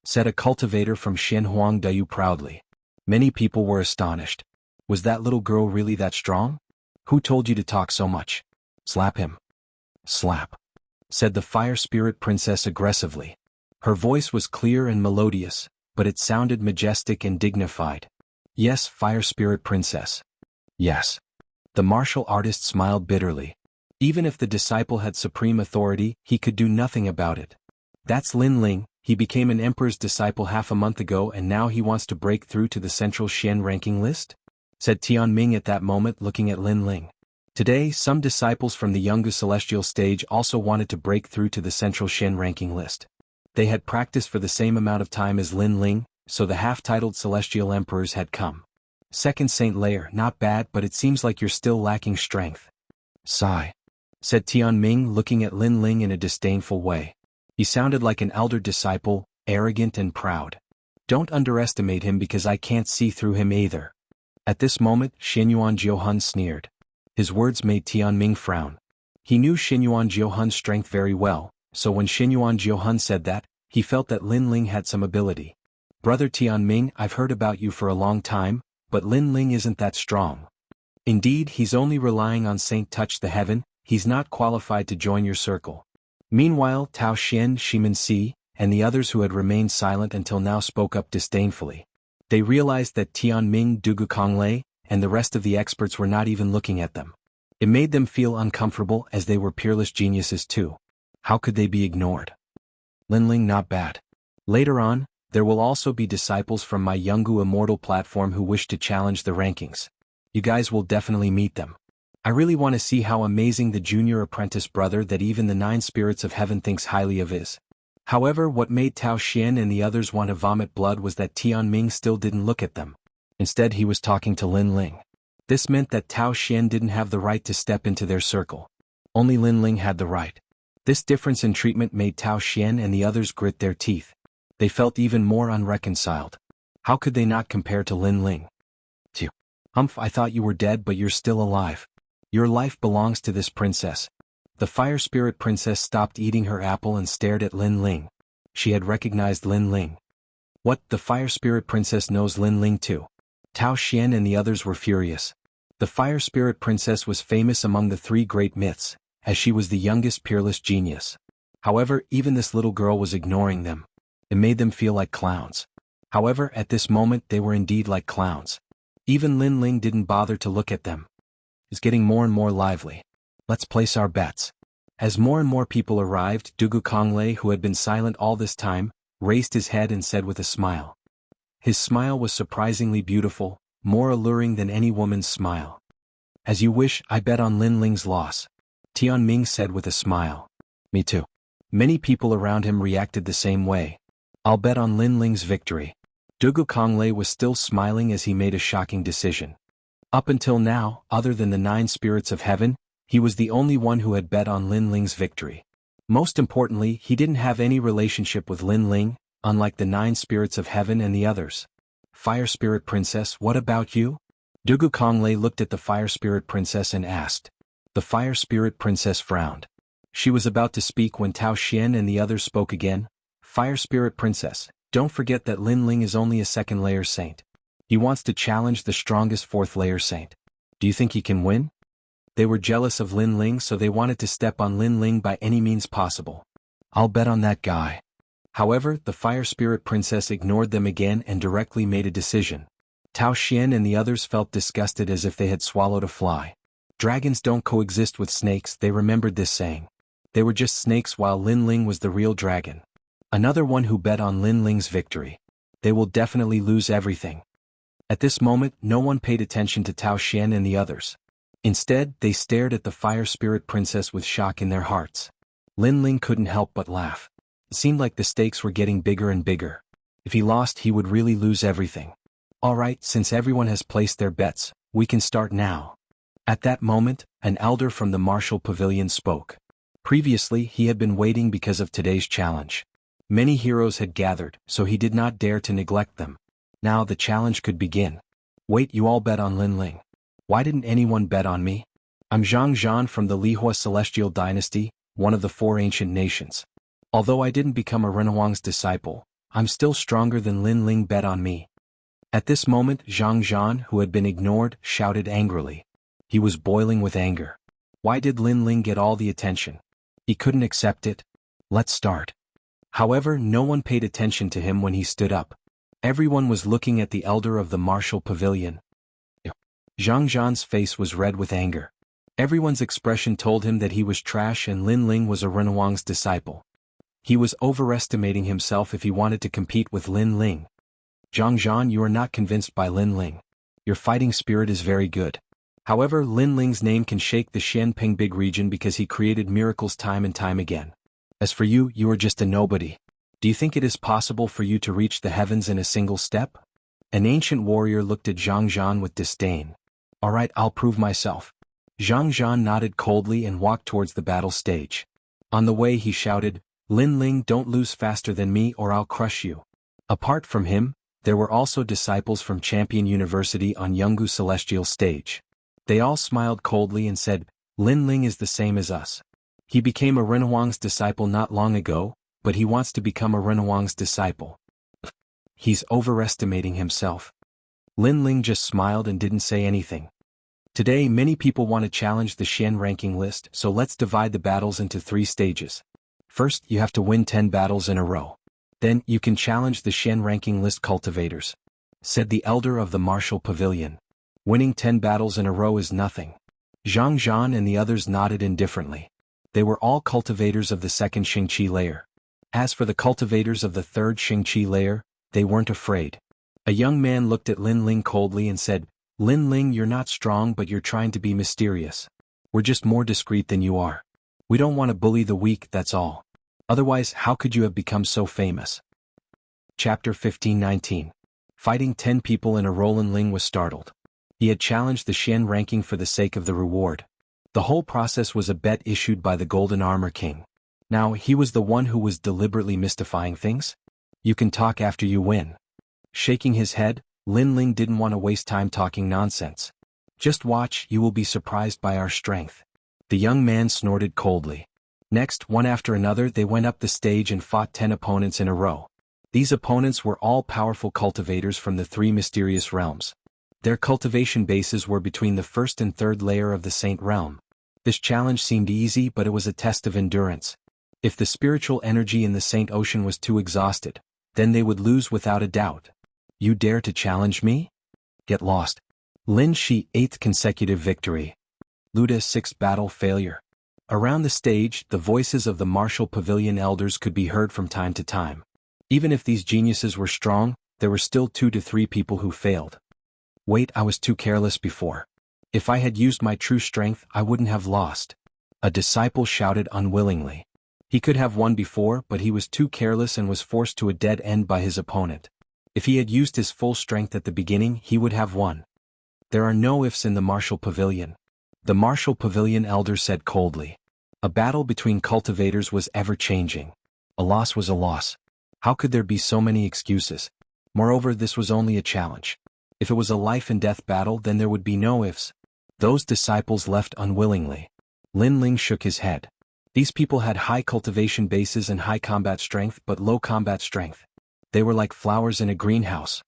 said a cultivator from Shenhuangdayu proudly. Many people were astonished. Was that little girl really that strong? Who told you to talk so much? Slap him. Slap, said the Fire Spirit Princess aggressively. Her voice was clear and melodious, but it sounded majestic and dignified. Yes, Fire Spirit Princess. Yes. The martial artist smiled bitterly. Even if the disciple had supreme authority, he could do nothing about it. That's Linling. He became an emperor's disciple half a month ago and now he wants to break through to the central Xian ranking list? Said Tianming at that moment, looking at Linling. Today, some disciples from the Jianghu Celestial Stage also wanted to break through to the central Xian ranking list. They had practiced for the same amount of time as Linling, so the half-titled Celestial Emperors had come. Second Saint Layer, not bad, but it seems like you're still lacking strength. Sigh, said Tianming, looking at Linling in a disdainful way. He sounded like an elder disciple, arrogant and proud. Don't underestimate him because I can't see through him either. At this moment, Xianyuan Jiuhun sneered. His words made Tianming frown. He knew Xianyuan Jiuhun's strength very well, so when Xianyuan Jiuhun said that, he felt that Linling had some ability. Brother Tianming, I've heard about you for a long time, but Linling isn't that strong. Indeed, he's only relying on Saint Touch the Heaven, he's not qualified to join your circle. Meanwhile, Tao Xian, Shimen Si, and the others who had remained silent until now spoke up disdainfully. They realized that Tianming, Dugu Konglei, and the rest of the experts were not even looking at them. It made them feel uncomfortable as they were peerless geniuses too. How could they be ignored? Linling not bad. Later on, there will also be disciples from my Jianghu Immortal platform who wish to challenge the rankings. You guys will definitely meet them. I really want to see how amazing the junior apprentice brother that even the 9 spirits of heaven thinks highly of is. However, what made Tao Xian and the others want to vomit blood was that Tianming still didn't look at them. Instead, he was talking to Linling. This meant that Tao Xian didn't have the right to step into their circle. Only Linling had the right. This difference in treatment made Tao Xian and the others grit their teeth. They felt even more unreconciled. How could they not compare to Lin Ling? I thought you were dead, but you're still alive. Your life belongs to this princess. The fire spirit princess stopped eating her apple and stared at Lin Ling. She had recognized Lin Ling. What, the fire spirit princess knows Lin Ling too? Tao Xian and the others were furious. The fire spirit princess was famous among the three great myths, as she was the youngest peerless genius. However, even this little girl was ignoring them. It made them feel like clowns. However, at this moment they were indeed like clowns. Even Lin Ling didn't bother to look at them. It's getting more and more lively. Let's place our bets. As more and more people arrived, Dugu Konglei, who had been silent all this time, raised his head and said with a smile. His smile was surprisingly beautiful, more alluring than any woman's smile. As you wish, I bet on Lin Ling's loss. Tian Ming said with a smile. Me too. Many people around him reacted the same way. I'll bet on Lin Ling's victory. Dugu Konglei was still smiling as he made a shocking decision. Up until now, other than the 9 spirits of heaven, he was the only one who had bet on Lin Ling's victory. Most importantly, he didn't have any relationship with Lin Ling, unlike the 9 spirits of heaven and the others. Fire Spirit Princess, what about you? Dugu Konglei looked at the Fire Spirit Princess and asked. The Fire Spirit Princess frowned. She was about to speak when Tao Xian and the others spoke again. Fire Spirit Princess, don't forget that Lin Ling is only a 2nd layer saint. He wants to challenge the strongest 4th layer saint. Do you think he can win? They were jealous of Lin Ling, so they wanted to step on Lin Ling by any means possible. I'll bet on that guy. However, the Fire Spirit Princess ignored them again and directly made a decision. Tao Xian and the others felt disgusted as if they had swallowed a fly. Dragons don't coexist with snakes, they remembered this saying. They were just snakes while Lin Ling was the real dragon. Another one who bet on Lin Ling's victory. They will definitely lose everything. At this moment, no one paid attention to Tao Xian and the others. Instead, they stared at the Fire Spirit Princess with shock in their hearts. Lin Ling couldn't help but laugh. It seemed like the stakes were getting bigger and bigger. If he lost, he would really lose everything. Alright, since everyone has placed their bets, we can start now. At that moment, an elder from the martial pavilion spoke. Previously, he had been waiting because of today's challenge. Many heroes had gathered, so he did not dare to neglect them. Now the challenge could begin. Wait, you all bet on Lin Ling. Why didn't anyone bet on me? I'm Zhang Zhan from the Lihua Celestial Dynasty, one of the 4 ancient nations. Although I didn't become a Renhuang's disciple, I'm still stronger than Lin Ling bet on me. At this moment, Zhang Zhan, who had been ignored, shouted angrily. He was boiling with anger. Why did Lin Ling get all the attention? He couldn't accept it. Let's start. However, no one paid attention to him when he stood up. Everyone was looking at the elder of the martial pavilion. Zhang Zhan's face was red with anger. Everyone's expression told him that he was trash and Lin Ling was a Renhuang's disciple. He was overestimating himself if he wanted to compete with Lin Ling. Zhang Zhan, you are not convinced by Lin Ling. Your fighting spirit is very good. However, Lin Ling's name can shake the Xianping Big region because he created miracles time and time again. As for you, you are just a nobody. Do you think it is possible for you to reach the heavens in a single step? An ancient warrior looked at Zhang Zhan with disdain. Alright, I'll prove myself. Zhang Zhan nodded coldly and walked towards the battle stage. On the way he shouted, Lin Ling, don't lose faster than me or I'll crush you. Apart from him, there were also disciples from Champion University on Jianghu Celestial stage. They all smiled coldly and said, Lin Ling is the same as us. He became a Renhuang's disciple not long ago, but he wants to become a Renhuang's disciple. He's overestimating himself. Lin Ling just smiled and didn't say anything. Today many people want to challenge the Xian ranking list, so let's divide the battles into 3 stages. First, you have to win 10 battles in a row. Then, you can challenge the Xian ranking list cultivators, said the elder of the martial pavilion. Winning 10 battles in a row is nothing. Zhang Zhan and the others nodded indifferently. They were all cultivators of the 2nd Xingqi layer. As for the cultivators of the 3rd Xingqi layer, they weren't afraid. A young man looked at Lin Ling coldly and said, Lin Ling, you're not strong but you're trying to be mysterious. We're just more discreet than you are. We don't want to bully the weak, that's all. Otherwise, how could you have become so famous? Chapter 15-19. Fighting 10 people in a row. Lin Ling was startled. He had challenged the Xian ranking for the sake of the reward. The whole process was a bet issued by the Golden Armor King. Now, he was the one who was deliberately mystifying things? You can talk after you win. Shaking his head, Lin Ling didn't want to waste time talking nonsense. Just watch, you will be surprised by our strength. The young man snorted coldly. Next, one after another, they went up the stage and fought 10 opponents in a row. These opponents were all powerful cultivators from the 3 mysterious realms. Their cultivation bases were between the first and third layer of the Saint Realm. This challenge seemed easy, but it was a test of endurance. If the spiritual energy in the Saint Ocean was too exhausted, then they would lose without a doubt. You dare to challenge me? Get lost. Lin Shi 8th consecutive victory. Luda 6th battle failure. Around the stage, the voices of the martial pavilion elders could be heard from time to time. Even if these geniuses were strong, there were still 2 to 3 people who failed. Wait, I was too careless before. If I had used my true strength, I wouldn't have lost. A disciple shouted unwillingly. He could have won before, but he was too careless and was forced to a dead end by his opponent. If he had used his full strength at the beginning, he would have won. There are no ifs in the martial pavilion. The martial pavilion elder said coldly. A battle between cultivators was ever-changing. A loss was a loss. How could there be so many excuses? Moreover, this was only a challenge. If it was a life-and-death battle, then there would be no ifs. Those disciples left unwillingly. Lin Ling shook his head. These people had high cultivation bases and high combat strength but low combat strength. They were like flowers in a greenhouse.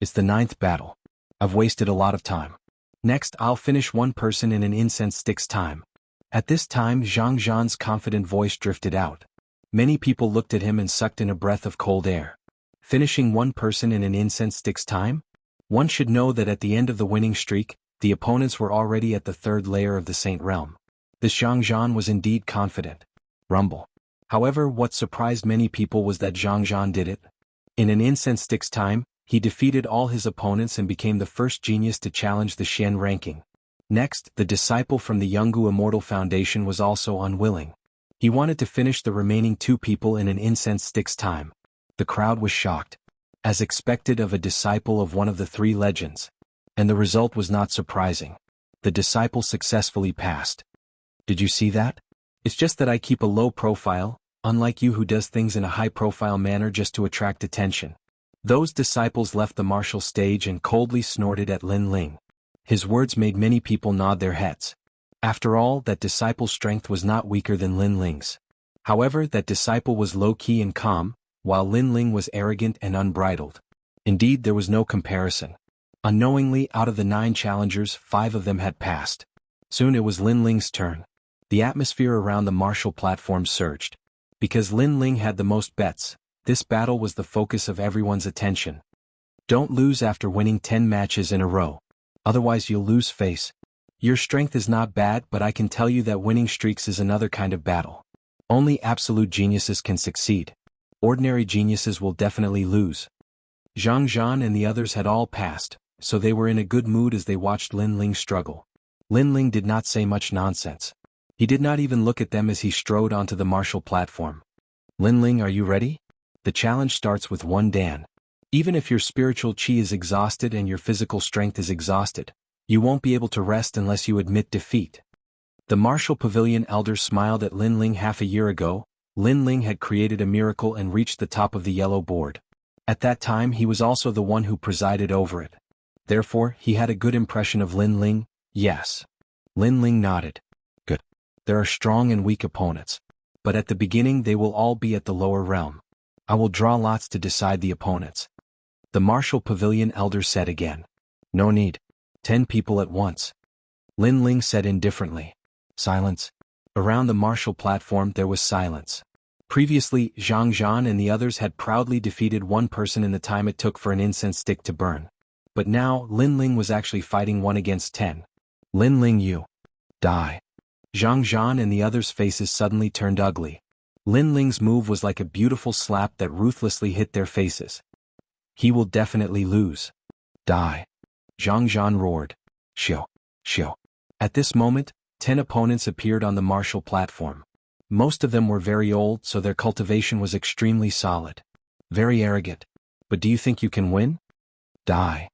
It's the 9th battle. I've wasted a lot of time. Next, I'll finish one person in an incense stick's time. At this time, Zhang Zhan's confident voice drifted out. Many people looked at him and sucked in a breath of cold air. Finishing one person in an incense stick's time? One should know that at the end of the winning streak, the opponents were already at the 3rd layer of the Saint Realm. This Zhang Zhan was indeed confident. Rumble. However, what surprised many people was that Zhang Zhan did it. In an incense stick's time, he defeated all his opponents and became the first genius to challenge the Xian ranking. Next, the disciple from the Jianghu Immortal Foundation was also unwilling. He wanted to finish the remaining 2 people in an incense stick's time. The crowd was shocked, as expected of a disciple of one of the 3 legends. And the result was not surprising. The disciple successfully passed. Did you see that? It's just that I keep a low profile, unlike you who does things in a high-profile manner just to attract attention. Those disciples left the martial stage and coldly snorted at Lin Ling. His words made many people nod their heads. After all, that disciple's strength was not weaker than Lin Ling's. However, that disciple was low-key and calm, while Lin Ling was arrogant and unbridled. Indeed, there was no comparison. Unknowingly, out of the 9 challengers, 5 of them had passed. Soon it was Lin Ling's turn. The atmosphere around the martial platform surged. Because Lin Ling had the most bets, this battle was the focus of everyone's attention. Don't lose after winning 10 matches in a row. Otherwise you'll lose face. Your strength is not bad, but I can tell you that winning streaks is another kind of battle. Only absolute geniuses can succeed. Ordinary geniuses will definitely lose. Zhang Zhan and the others had all passed, so they were in a good mood as they watched Lin Ling struggle. Lin Ling did not say much nonsense. He did not even look at them as he strode onto the martial platform. Lin Ling, are you ready? The challenge starts with 1 dan. Even if your spiritual chi is exhausted and your physical strength is exhausted, you won't be able to rest unless you admit defeat. The martial pavilion elder smiled at Lin Ling. Half a year ago, Lin Ling had created a miracle and reached the top of the yellow board. At that time he was also the one who presided over it. Therefore, he had a good impression of Lin Ling. Yes. Lin Ling nodded. Good. There are strong and weak opponents. But at the beginning they will all be at the lower realm. I will draw lots to decide the opponents. The martial pavilion elder said again. No need. 10 people at once. Lin Ling said indifferently. Silence. Around the martial platform there was silence. Previously, Zhang Zhan and the others had proudly defeated 1 person in the time it took for an incense stick to burn. But now, Lin Ling was actually fighting 1 against 10. Lin Ling, you die. Zhang Zhan and the others' faces suddenly turned ugly. Lin Ling's move was like a beautiful slap that ruthlessly hit their faces. He will definitely lose. Die. Zhang Zhan roared. Shio. Shio. At this moment, 10 opponents appeared on the martial platform. Most of them were very old, so their cultivation was extremely solid. Very arrogant. But do you think you can win? Die.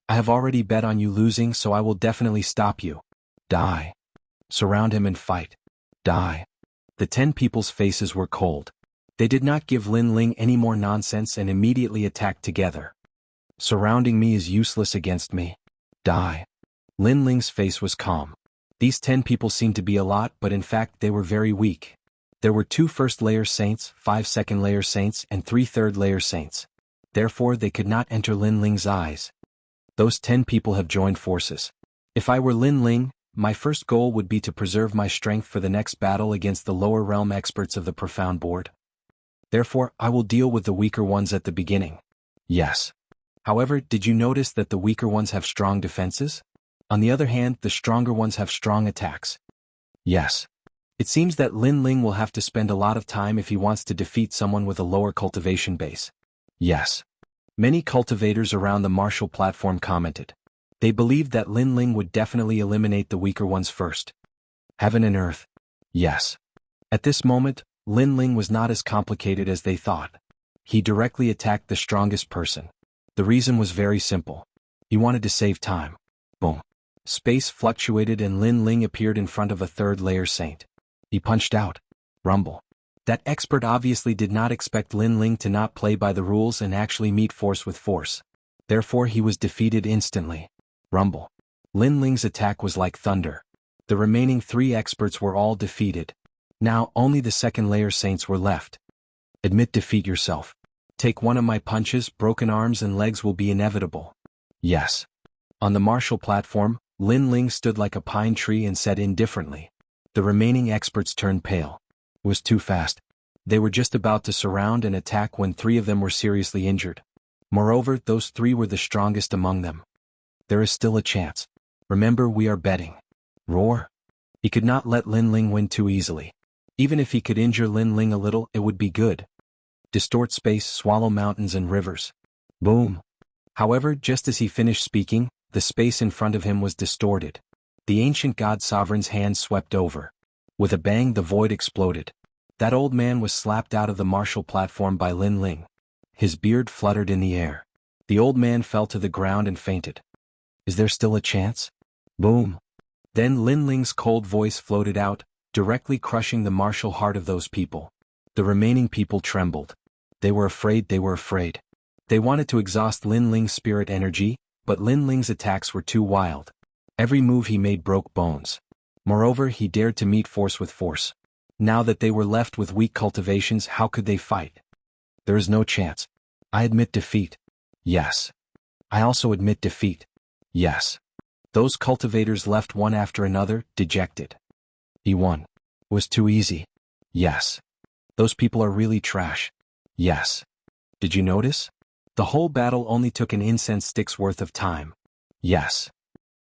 I have already bet on you losing, so I will definitely stop you. Die. Surround him and fight. Die. The 10 people's faces were cold. They did not give Lin Ling any more nonsense and immediately attacked together. Surrounding me is useless against me. Die. Lin Ling's face was calm. These 10 people seemed to be a lot, but in fact they were very weak. There were 2 first-layer saints, 5 second-layer saints, and 3 third-layer saints. Therefore they could not enter Lin Ling's eyes. Those 10 people have joined forces. If I were Lin Ling, my first goal would be to preserve my strength for the next battle against the lower realm experts of the Profound Board. Therefore, I will deal with the weaker ones at the beginning. Yes. However, did you notice that the weaker ones have strong defenses? On the other hand, the stronger ones have strong attacks. Yes. It seems that Lin Ling will have to spend a lot of time if he wants to defeat someone with a lower cultivation base. Yes. Many cultivators around the martial platform commented. They believed that Lin Ling would definitely eliminate the weaker ones first. Heaven and earth. Yes. At this moment, Lin Ling was not as complicated as they thought. He directly attacked the strongest person. The reason was very simple. He wanted to save time. Boom. Space fluctuated and Lin Ling appeared in front of a third-layer saint. He punched out. Rumble. That expert obviously did not expect Lin Ling to not play by the rules and actually meet force with force. Therefore he was defeated instantly. Rumble. Lin Ling's attack was like thunder. The remaining 3 experts were all defeated. Now only the second-layer saints were left. Admit defeat yourself. Take one of my punches, broken arms and legs will be inevitable. Yes. On the martial platform, Lin Ling stood like a pine tree and said indifferently. The remaining experts turned pale. It was too fast. They were just about to surround and attack when 3 of them were seriously injured. Moreover, those 3 were the strongest among them. There is still a chance. Remember, we are betting. Roar. He could not let Lin Ling win too easily. Even if he could injure Lin Ling a little, it would be good. Distort space, swallow mountains and rivers. Boom. However, just as he finished speaking, the space in front of him was distorted. The ancient god sovereign's hand swept over. With a bang, the void exploded. That old man was slapped out of the martial platform by Lin Ling. His beard fluttered in the air. The old man fell to the ground and fainted. Is there still a chance? Boom. Then Lin Ling's cold voice floated out, directly crushing the martial heart of those people. The remaining people trembled. They were afraid. They wanted to exhaust Lin Ling's spirit energy, but Lin Ling's attacks were too wild. Every move he made broke bones. Moreover, he dared to meet force with force. Now that they were left with weak cultivations, how could they fight? There is no chance. I admit defeat. Yes. I also admit defeat. Yes. Those cultivators left one after another, dejected. He won. It was too easy. Yes. Those people are really trash. Yes. Did you notice? The whole battle only took an incense stick's worth of time. Yes.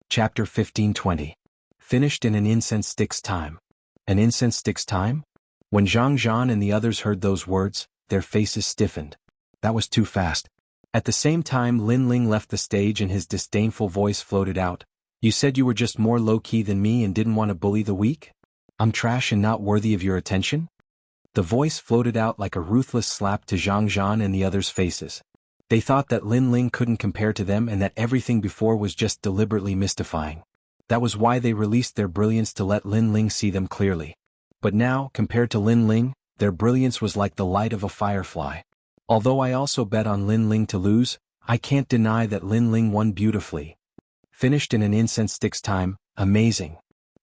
Chapter 15:20. Finished in an incense stick's time. An incense stick's time? When Jianghu and the others heard those words, their faces stiffened. That was too fast. At the same time, Lin Ling left the stage and his disdainful voice floated out. You said you were just more low-key than me and didn't want to bully the weak? I'm trash and not worthy of your attention? The voice floated out like a ruthless slap to Jianghu and the others' faces. They thought that Lin Ling couldn't compare to them and that everything before was just deliberately mystifying. That was why they released their brilliance to let Lin Ling see them clearly. But now, compared to Lin Ling, their brilliance was like the light of a firefly. Although I also bet on Lin Ling to lose, I can't deny that Lin Ling won beautifully. Finished in an incense stick's time, amazing.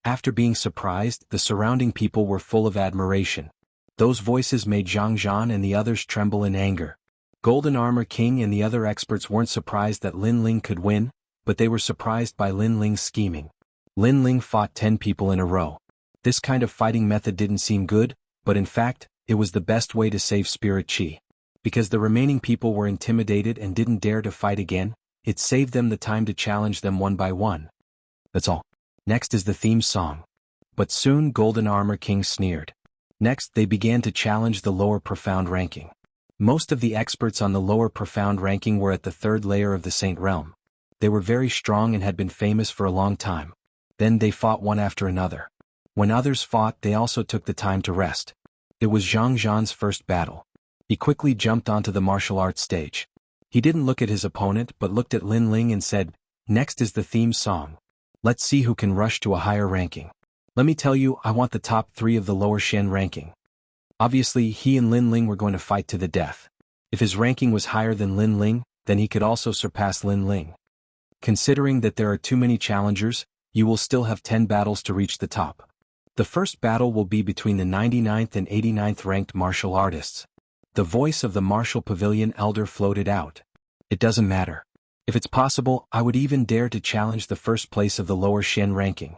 After being surprised, the surrounding people were full of admiration. Those voices made Jianghu and the others tremble in anger. Golden Armor King and the other experts weren't surprised that Lin Ling could win, but they were surprised by Lin Ling's scheming. Lin Ling fought 10 people in a row. This kind of fighting method didn't seem good, but in fact, it was the best way to save spirit chi. Because the remaining people were intimidated and didn't dare to fight again, it saved them the time to challenge them one by one. That's all. Next is the theme song. But soon Golden Armor King sneered. Next they began to challenge the lower profound ranking. Most of the experts on the lower profound ranking were at the 3rd layer of the Saint Realm. They were very strong and had been famous for a long time. Then they fought one after another. When others fought, they also took the time to rest. It was Jianghu's first battle. He quickly jumped onto the martial arts stage. He didn't look at his opponent but looked at Lin Ling and said, "Next is the theme song. Let's see who can rush to a higher ranking. Let me tell you, I want the top 3 of the lower Xian ranking. Obviously, he and Lin Ling were going to fight to the death. If his ranking was higher than Lin Ling, then he could also surpass Lin Ling. Considering that there are too many challengers, you will still have 10 battles to reach the top. The first battle will be between the 99th and 89th ranked martial artists. The voice of the martial pavilion elder floated out. It doesn't matter. If it's possible, I would even dare to challenge the first place of the lower Xian ranking.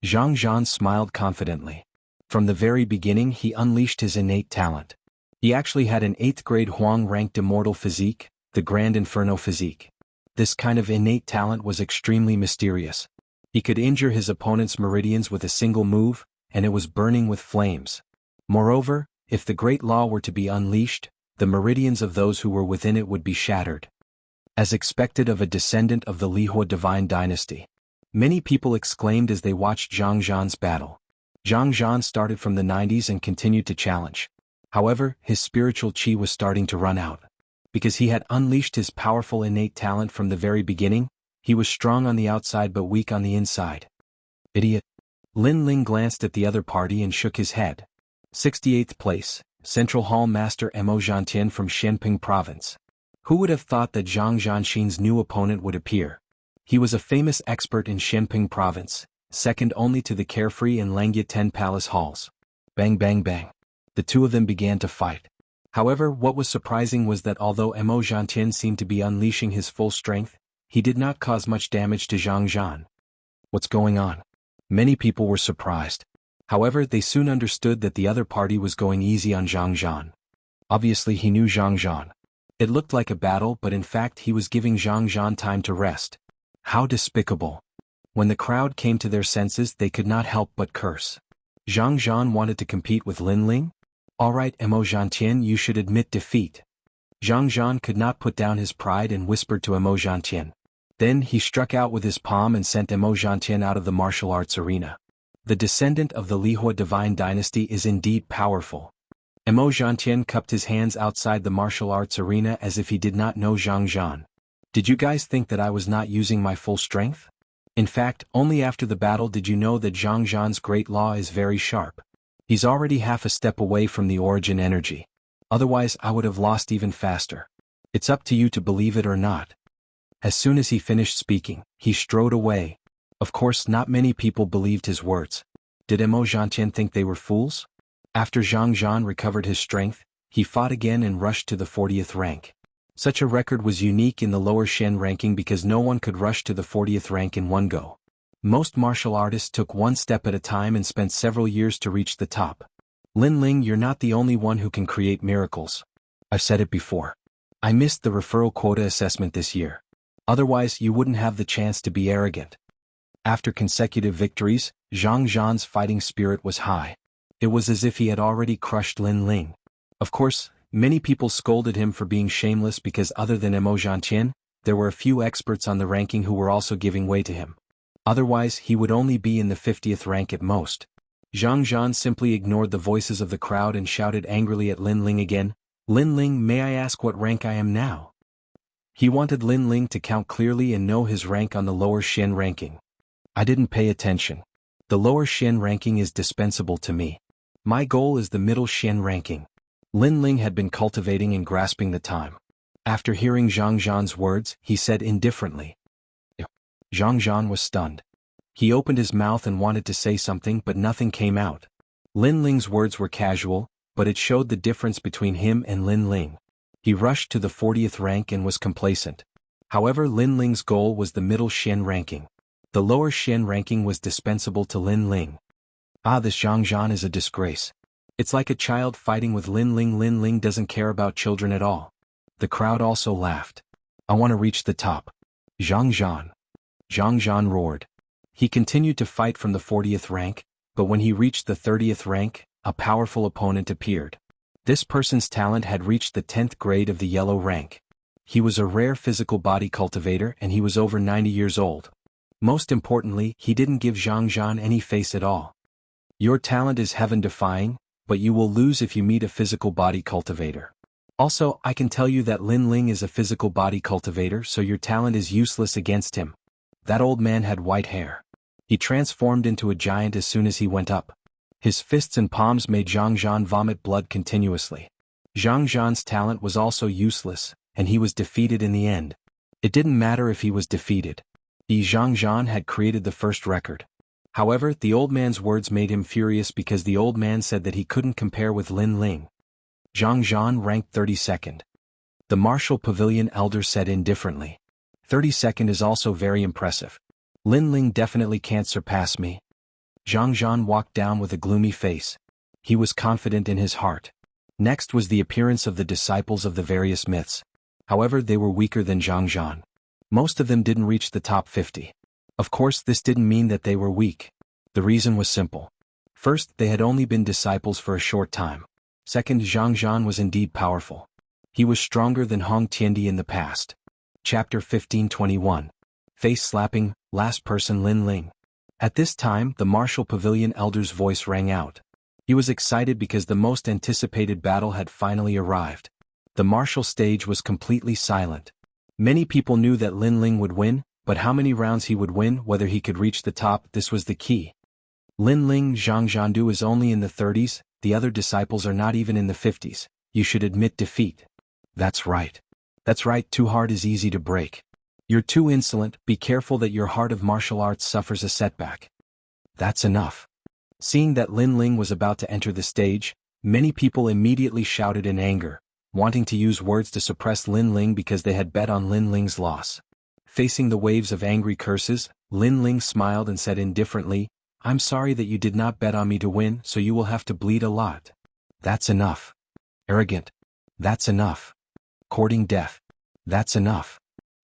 Zhang smiled confidently. From the very beginning he unleashed his innate talent. He actually had an 8th grade Huang-ranked immortal physique, the Grand Inferno physique. This kind of innate talent was extremely mysterious. He could injure his opponent's meridians with a single move, and it was burning with flames. Moreover, if the Great Law were to be unleashed, the meridians of those who were within it would be shattered. As expected of a descendant of the Lihua divine dynasty. Many people exclaimed as they watched Zhang's battle. Zhang started from the 90s and continued to challenge. However, his spiritual qi was starting to run out. Because he had unleashed his powerful innate talent from the very beginning, he was strong on the outside but weak on the inside. Idiot. Lin Ling glanced at the other party and shook his head. 68th place, Central Hall Master Mo Zhantian from Shenping Province. Who would have thought that Zhang Zhanxin's new opponent would appear? He was a famous expert in Shenping Province, second only to the carefree and Langya 10 palace halls. Bang bang bang. The two of them began to fight. However, what was surprising was that although Mo Zhantian seemed to be unleashing his full strength, he did not cause much damage to Zhang. What's going on? Many people were surprised. However, they soon understood that the other party was going easy on Zhang. Obviously he knew Zhang. It looked like a battle, but in fact he was giving Zhang time to rest. How despicable. When the crowd came to their senses they could not help but curse. Zhang wanted to compete with Lin Ling? Alright Mo Zhantian, you should admit defeat. Zhang could not put down his pride and whispered to Mo Zhantian. Then he struck out with his palm and sent Mo Zhantian out of the martial arts arena. The descendant of the Lihua divine dynasty is indeed powerful. Mo Zhantian cupped his hands outside the martial arts arena as if he did not know Zhang. Did you guys think that I was not using my full strength? In fact, only after the battle did you know that Zhang's great law is very sharp. He's already half a step away from the origin energy. Otherwise I would have lost even faster. It's up to you to believe it or not. As soon as he finished speaking, he strode away. Of course not many people believed his words. Did Mo Zhantian think they were fools? After Zhang recovered his strength, he fought again and rushed to the 40th rank. Such a record was unique in the lower Xian ranking because no one could rush to the 40th rank in one go. Most martial artists took one step at a time and spent several years to reach the top. Lin Ling, you're not the only one who can create miracles. I've said it before. I missed the referral quota assessment this year. Otherwise you wouldn't have the chance to be arrogant. After consecutive victories, Zhang's fighting spirit was high. It was as if he had already crushed Lin Ling. Of course, many people scolded him for being shameless because other than Mo Zhantian, there were a few experts on the ranking who were also giving way to him. Otherwise he would only be in the 50th rank at most. Zhang simply ignored the voices of the crowd and shouted angrily at Lin Ling again, Lin Ling, may I ask what rank I am now? He wanted Lin Ling to count clearly and know his rank on the lower Xian ranking. I didn't pay attention. The lower Xian ranking is dispensable to me. My goal is the middle Xian ranking. Lin Ling had been cultivating and grasping the time. After hearing Zhang's words, he said indifferently. Zhang was stunned. He opened his mouth and wanted to say something but nothing came out. Lin Ling's words were casual, but it showed the difference between him and Lin Ling. He rushed to the 40th rank and was complacent. However, Lin Ling's goal was the middle Xian ranking. The lower Xian ranking was dispensable to Lin Ling. This Zhang is a disgrace. It's like a child fighting with Lin Ling. Lin Ling doesn't care about children at all. The crowd also laughed. I want to reach the top. Zhang roared. He continued to fight from the 40th rank, but when he reached the 30th rank, a powerful opponent appeared. This person's talent had reached the 10th grade of the yellow rank. He was a rare physical body cultivator and he was over 90 years old. Most importantly, he didn't give Zhang any face at all. Your talent is heaven-defying, but you will lose if you meet a physical body cultivator. Also, I can tell you that Lin Ling is a physical body cultivator, so your talent is useless against him. That old man had white hair. He transformed into a giant as soon as he went up. His fists and palms made Xianxia vomit blood continuously. Xianxia's talent was also useless, and he was defeated in the end. It didn't matter if he was defeated. Xianxia had created the first record. However, the old man's words made him furious because the old man said that he couldn't compare with Lin Ling. Xianxia ranked 32nd. The martial pavilion elder said indifferently. 32nd is also very impressive. Lin Ling definitely can't surpass me. Xianxia walked down with a gloomy face. He was confident in his heart. Next was the appearance of the disciples of the various myths. However, they were weaker than Xianxia. Most of them didn't reach the top 50. Of course, this didn't mean that they were weak. The reason was simple. First, they had only been disciples for a short time. Second, Xianxia was indeed powerful. He was stronger than Hong Tiandi in the past. Chapter 15:21. Face slapping, last person Lin Ling. At this time, the martial pavilion elder's voice rang out. He was excited because the most anticipated battle had finally arrived. The martial stage was completely silent. Many people knew that Lin Ling would win, but how many rounds he would win, whether he could reach the top, this was the key. Lin Ling Zhangjiandu is only in the 30s, the other disciples are not even in the 50s. You should admit defeat. That's right. That's right, too hard is easy to break. You're too insolent, be careful that your heart of martial arts suffers a setback. That's enough. Seeing that Lin Ling was about to enter the stage, many people immediately shouted in anger, wanting to use words to suppress Lin Ling because they had bet on Lin Ling's loss. Facing the waves of angry curses, Lin Ling smiled and said indifferently, I'm sorry that you did not bet on me to win, so you will have to bleed a lot. That's enough. Arrogant. That's enough. Courting death. That's enough.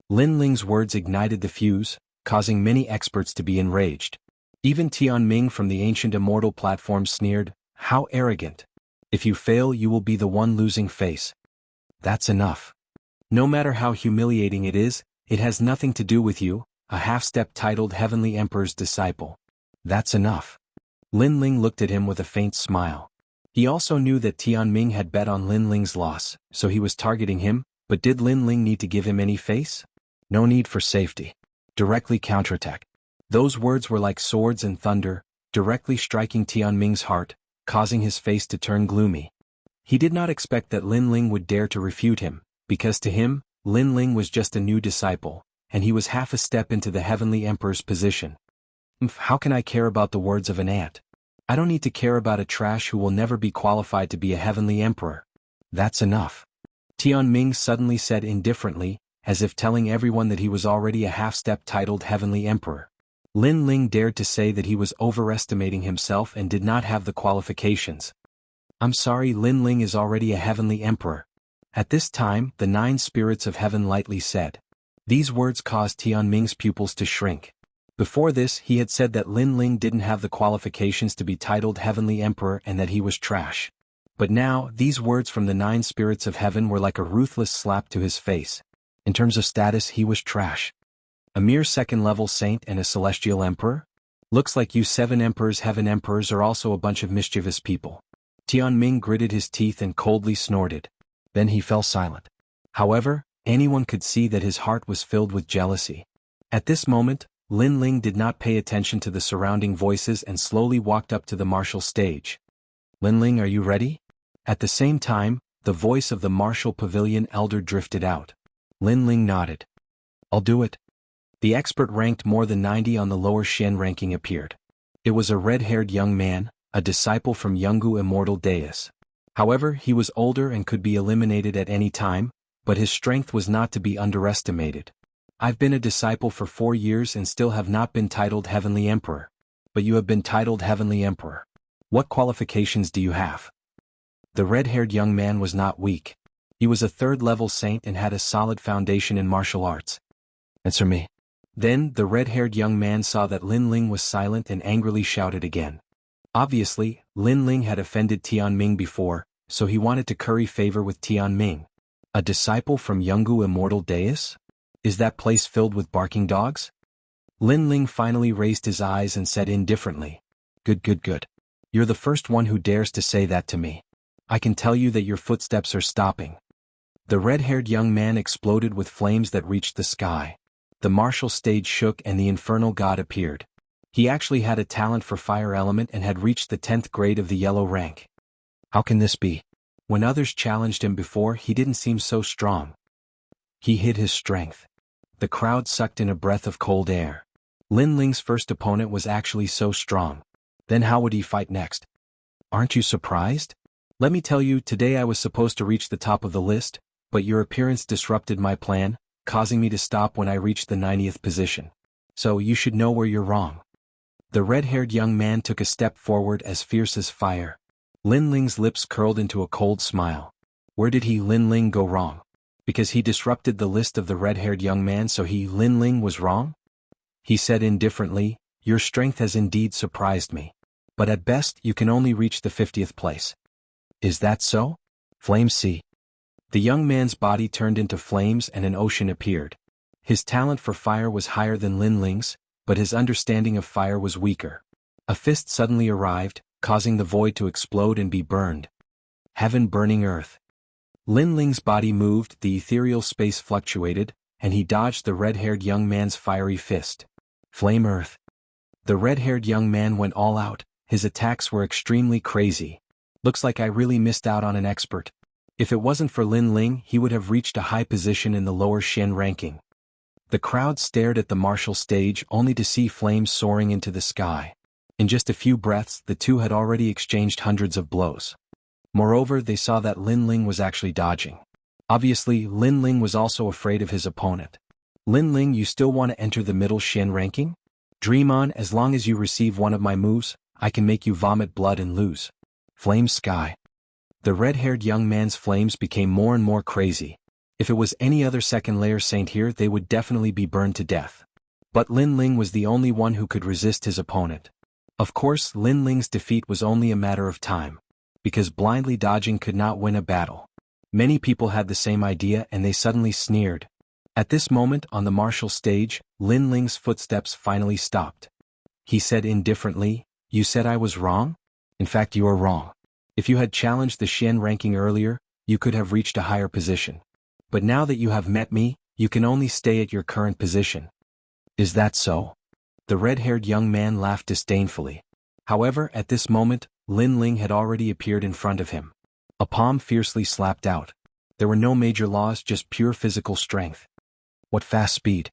Lin Ling's words ignited the fuse, causing many experts to be enraged. Even Tianming from the ancient Immortal platform sneered, how arrogant. If you fail, you will be the one losing face. That's enough. No matter how humiliating it is, it has nothing to do with you, a half-step titled Heavenly Emperor's disciple. That's enough. Lin Ling looked at him with a faint smile. He also knew that Tianming had bet on Lin Ling's loss, so he was targeting him, but did Lin Ling need to give him any face? No need for safety. Directly counterattack. Those words were like swords and thunder, directly striking Tianming's heart, causing his face to turn gloomy. He did not expect that Lin Ling would dare to refute him, because to him, Lin Ling was just a new disciple, and he was half a step into the Heavenly Emperor's position. How can I care about the words of an ant? I don't need to care about a trash who will never be qualified to be a Heavenly Emperor. That's enough. Tianming suddenly said indifferently, as if telling everyone that he was already a half-step titled Heavenly Emperor. Lin Ling dared to say that he was overestimating himself and did not have the qualifications. I'm sorry, Lin Ling is already a Heavenly Emperor. At this time, the 9 spirits of heaven lightly said. These words caused Tianming's pupils to shrink. Before this, he had said that Lin Ling didn't have the qualifications to be titled Heavenly Emperor and that he was trash. But now, these words from the 9 spirits of heaven were like a ruthless slap to his face. In terms of status, he was trash. A mere second-level saint and a celestial emperor? Looks like you 7 emperors heaven emperors are also a bunch of mischievous people. Tianming gritted his teeth and coldly snorted. Then he fell silent. However, anyone could see that his heart was filled with jealousy. At this moment, Lin Ling did not pay attention to the surrounding voices and slowly walked up to the martial stage. Lin Ling, are you ready? At the same time, the voice of the martial pavilion elder drifted out. Lin Ling nodded. I'll do it. The expert ranked more than 90 on the lower Shen ranking appeared. It was a red-haired young man, a disciple from Jianghu Immortal Deus. However, he was older and could be eliminated at any time, but his strength was not to be underestimated. I've been a disciple for 4 years and still have not been titled Heavenly Emperor. But you have been titled Heavenly Emperor. What qualifications do you have? The red-haired young man was not weak. He was a 3rd-level saint and had a solid foundation in martial arts. Answer me. Then, the red-haired young man saw that Lin Ling was silent and angrily shouted again. Obviously, Lin Ling had offended Tianming before, so he wanted to curry favor with Tianming. A disciple from Jianghu Immortal Deus? Is that place filled with barking dogs? Lin Ling finally raised his eyes and said indifferently. Good. You're the first one who dares to say that to me. I can tell you that your footsteps are stopping. The red-haired young man exploded with flames that reached the sky. The martial stage shook and the infernal god appeared. He actually had a talent for fire element and had reached the 10th grade of the yellow rank. How can this be? When others challenged him before, he didn't seem so strong. He hid his strength. The crowd sucked in a breath of cold air. Lin Ling's first opponent was actually so strong. Then how would he fight next? Aren't you surprised? Let me tell you, today I was supposed to reach the top of the list, but your appearance disrupted my plan, causing me to stop when I reached the 90th position. So you should know where you're wrong. The red-haired young man took a step forward as fierce as fire. Lin Ling's lips curled into a cold smile. Where did Lin Ling go wrong? Because he disrupted the list of the red-haired young man, so Lin Ling was wrong? He said indifferently, your strength has indeed surprised me. But at best you can only reach the 50th place. Is that so? Flames see. The young man's body turned into flames and an ocean appeared. His talent for fire was higher than Lin Ling's, but his understanding of fire was weaker. A fist suddenly arrived, causing the void to explode and be burned. Heaven burning earth. Lin Ling's body moved, the ethereal space fluctuated, and he dodged the red-haired young man's fiery fist. Flame earth. The red-haired young man went all out. His attacks were extremely crazy. Looks like I really missed out on an expert. If it wasn't for Lin Ling, he would have reached a high position in the lower Xian ranking. The crowd stared at the martial stage only to see flames soaring into the sky. In just a few breaths, the two had already exchanged hundreds of blows. Moreover, they saw that Lin Ling was actually dodging. Obviously, Lin Ling was also afraid of his opponent. Lin Ling, you still want to enter the middle Xian ranking? Dream on, as long as you receive one of my moves, I can make you vomit blood and lose. Flame sky. The red-haired young man's flames became more and more crazy. If it was any other second-layer saint here, they would definitely be burned to death. But Lin Ling was the only one who could resist his opponent. Of course, Lin Ling's defeat was only a matter of time. Because blindly dodging could not win a battle. Many people had the same idea and they suddenly sneered. At this moment on the martial stage, Lin Ling's footsteps finally stopped. He said indifferently, you said I was wrong? In fact, you are wrong. If you had challenged the Xian ranking earlier, you could have reached a higher position. But now that you have met me, you can only stay at your current position. Is that so? The red-haired young man laughed disdainfully. However, at this moment, Lin Ling had already appeared in front of him. A palm fiercely slapped out. There were no major laws, just pure physical strength. What fast speed!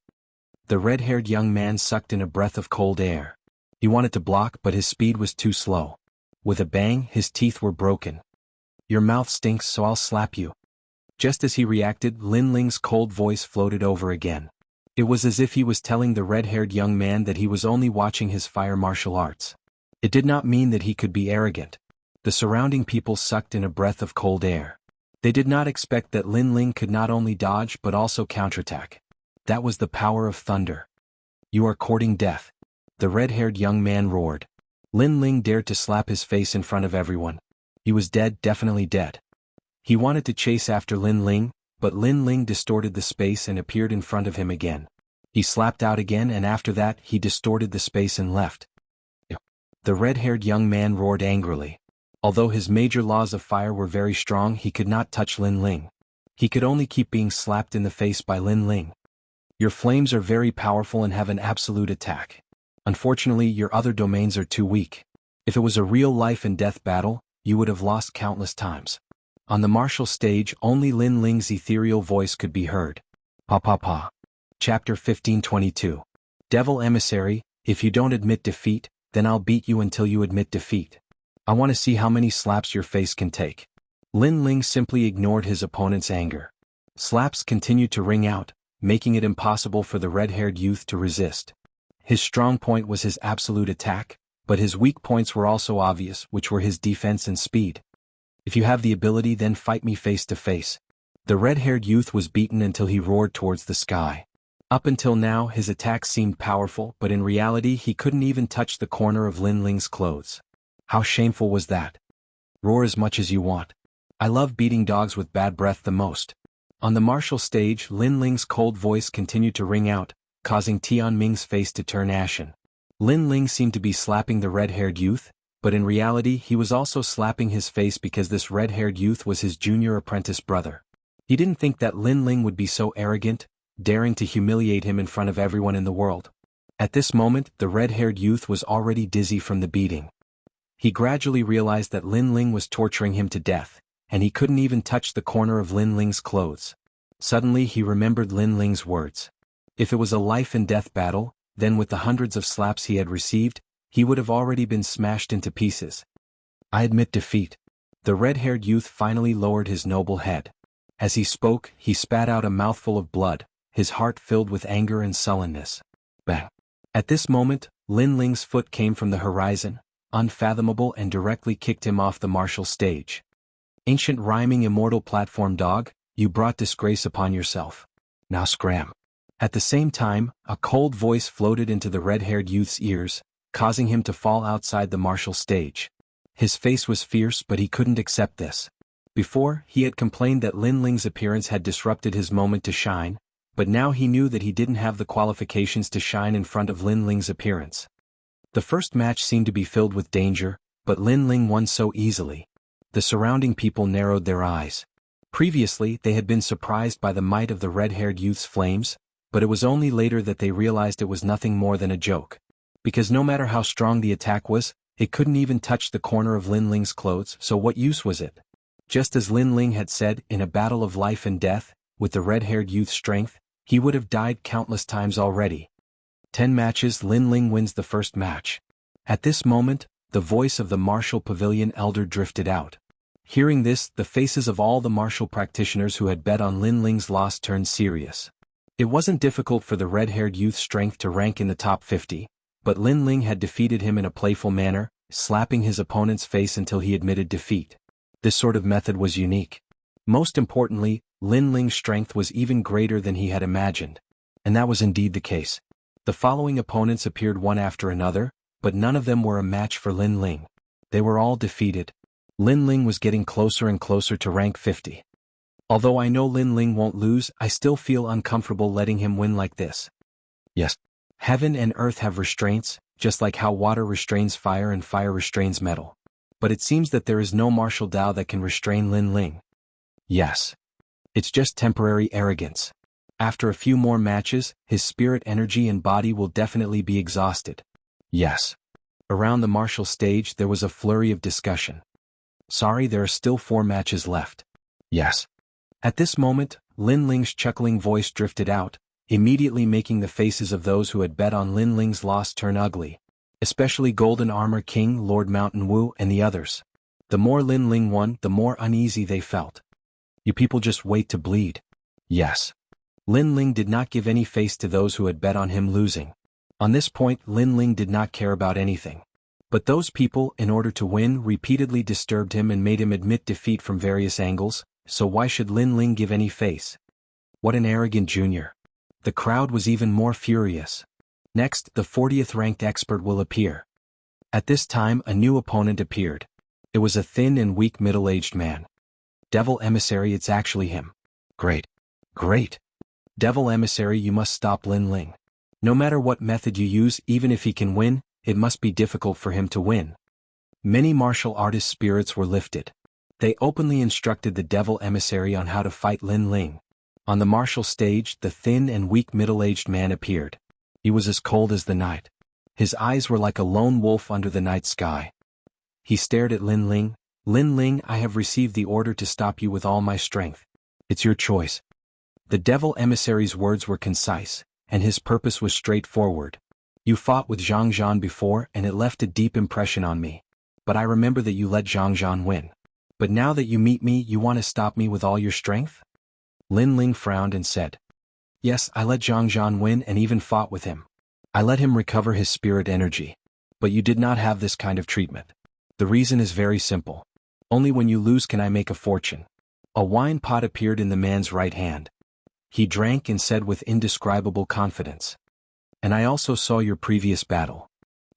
The red-haired young man sucked in a breath of cold air. He wanted to block, but his speed was too slow. With a bang, his teeth were broken. Your mouth stinks, so I'll slap you. Just as he reacted, Lin Ling's cold voice floated over again. It was as if he was telling the red-haired young man that he was only watching his fire martial arts. It did not mean that he could be arrogant. The surrounding people sucked in a breath of cold air. They did not expect that Lin Ling could not only dodge but also counterattack. That was the power of thunder. You are courting death. The red-haired young man roared. Lin Ling dared to slap his face in front of everyone. He was dead, definitely dead. He wanted to chase after Lin Ling, but Lin Ling distorted the space and appeared in front of him again. He slapped out again, and after that he distorted the space and left. The red-haired young man roared angrily. Although his major laws of fire were very strong, he could not touch Lin Ling. He could only keep being slapped in the face by Lin Ling. Your flames are very powerful and have an absolute attack. Unfortunately, your other domains are too weak. If it was a real life and death battle, you would have lost countless times. On the martial stage, only Lin Ling's ethereal voice could be heard. Pa pa pa. Chapter 1522. Devil Emissary, if you don't admit defeat, then I'll beat you until you admit defeat. I want to see how many slaps your face can take. Lin Ling simply ignored his opponent's anger. Slaps continued to ring out, making it impossible for the red-haired youth to resist. His strong point was his absolute attack, but his weak points were also obvious, which were his defense and speed. If you have the ability, then fight me face to face. The red-haired youth was beaten until he roared towards the sky. Up until now, his attacks seemed powerful, but in reality he couldn't even touch the corner of Lin Ling's clothes. How shameful was that? Roar as much as you want. I love beating dogs with bad breath the most. On the martial stage, Lin Ling's cold voice continued to ring out, causing Tian Ming's face to turn ashen. Lin Ling seemed to be slapping the red-haired youth, but in reality he was also slapping his face because this red-haired youth was his junior apprentice brother. He didn't think that Lin Ling would be so arrogant, daring to humiliate him in front of everyone in the world. At this moment, the red-haired youth was already dizzy from the beating. He gradually realized that Lin Ling was torturing him to death, and he couldn't even touch the corner of Lin Ling's clothes. Suddenly he remembered Lin Ling's words. If it was a life-and-death battle, then with the hundreds of slaps he had received, he would have already been smashed into pieces. I admit defeat. The red-haired youth finally lowered his noble head. As he spoke, he spat out a mouthful of blood, his heart filled with anger and sullenness. Bang! At this moment, Lin Ling's foot came from the horizon, unfathomable, and directly kicked him off the martial stage. Ancient rhyming immortal platform dog, you brought disgrace upon yourself. Now scram. At the same time, a cold voice floated into the red-haired youth's ears, causing him to fall outside the martial stage. His face was fierce, but he couldn't accept this. Before, he had complained that Lin Ling's appearance had disrupted his moment to shine, but now he knew that he didn't have the qualifications to shine in front of Lin Ling's appearance. The first match seemed to be filled with danger, but Lin Ling won so easily. The surrounding people narrowed their eyes. Previously, they had been surprised by the might of the red-haired youth's flames, but it was only later that they realized it was nothing more than a joke. Because no matter how strong the attack was, it couldn't even touch the corner of Lin Ling's clothes, so what use was it? Just as Lin Ling had said, in a battle of life and death, with the red-haired youth's strength, he would have died countless times already. 10 matches, Lin Ling wins the first match. At this moment, the voice of the martial pavilion elder drifted out. Hearing this, the faces of all the martial practitioners who had bet on Lin Ling's loss turned serious. It wasn't difficult for the red-haired youth's strength to rank in the top 50, but Lin Ling had defeated him in a playful manner, slapping his opponent's face until he admitted defeat. This sort of method was unique. Most importantly, Lin Ling's strength was even greater than he had imagined. And that was indeed the case. The following opponents appeared one after another, but none of them were a match for Lin Ling. They were all defeated. Lin Ling was getting closer and closer to rank 50. Although I know Lin Ling won't lose, I still feel uncomfortable letting him win like this. Yes. Heaven and earth have restraints, just like how water restrains fire and fire restrains metal. But it seems that there is no martial Dao that can restrain Lin Ling. Yes. It's just temporary arrogance. After a few more matches, his spirit energy and body will definitely be exhausted. Yes. Around the martial stage there was a flurry of discussion. Sorry, there are still 4 matches left. Yes. At this moment, Lin Ling's chuckling voice drifted out, immediately making the faces of those who had bet on Lin Ling's loss turn ugly. Especially Golden Armor King Lord Mountain Wu and the others. The more Lin Ling won, the more uneasy they felt. You people just wait to bleed. Yes. Lin Ling did not give any face to those who had bet on him losing. On this point, Lin Ling did not care about anything. But those people, in order to win, repeatedly disturbed him and made him admit defeat from various angles, so why should Lin Ling give any face? What an arrogant junior. The crowd was even more furious. Next, the 40th ranked expert will appear. At this time, a new opponent appeared. It was a thin and weak middle-aged man. Devil Emissary, it's actually him. Great. Great. Devil Emissary, you must stop Lin Ling. No matter what method you use, even if he can win, it must be difficult for him to win. Many martial artist spirits were lifted. They openly instructed the Devil Emissary on how to fight Lin Ling. On the martial stage, the thin and weak middle-aged man appeared. He was as cold as the night. His eyes were like a lone wolf under the night sky. He stared at Lin Ling. Lin Ling, I have received the order to stop you with all my strength. It's your choice. The Devil Emissary's words were concise, and his purpose was straightforward. You fought with Jianghu before, and it left a deep impression on me. But I remember that you let Jianghu win. But now that you meet me, you want to stop me with all your strength? Lin Ling frowned and said, Yes, I let Jianghu win and even fought with him. I let him recover his spirit energy. But you did not have this kind of treatment. The reason is very simple. Only when you lose can I make a fortune. A wine pot appeared in the man's right hand. He drank and said with indescribable confidence. And I also saw your previous battle.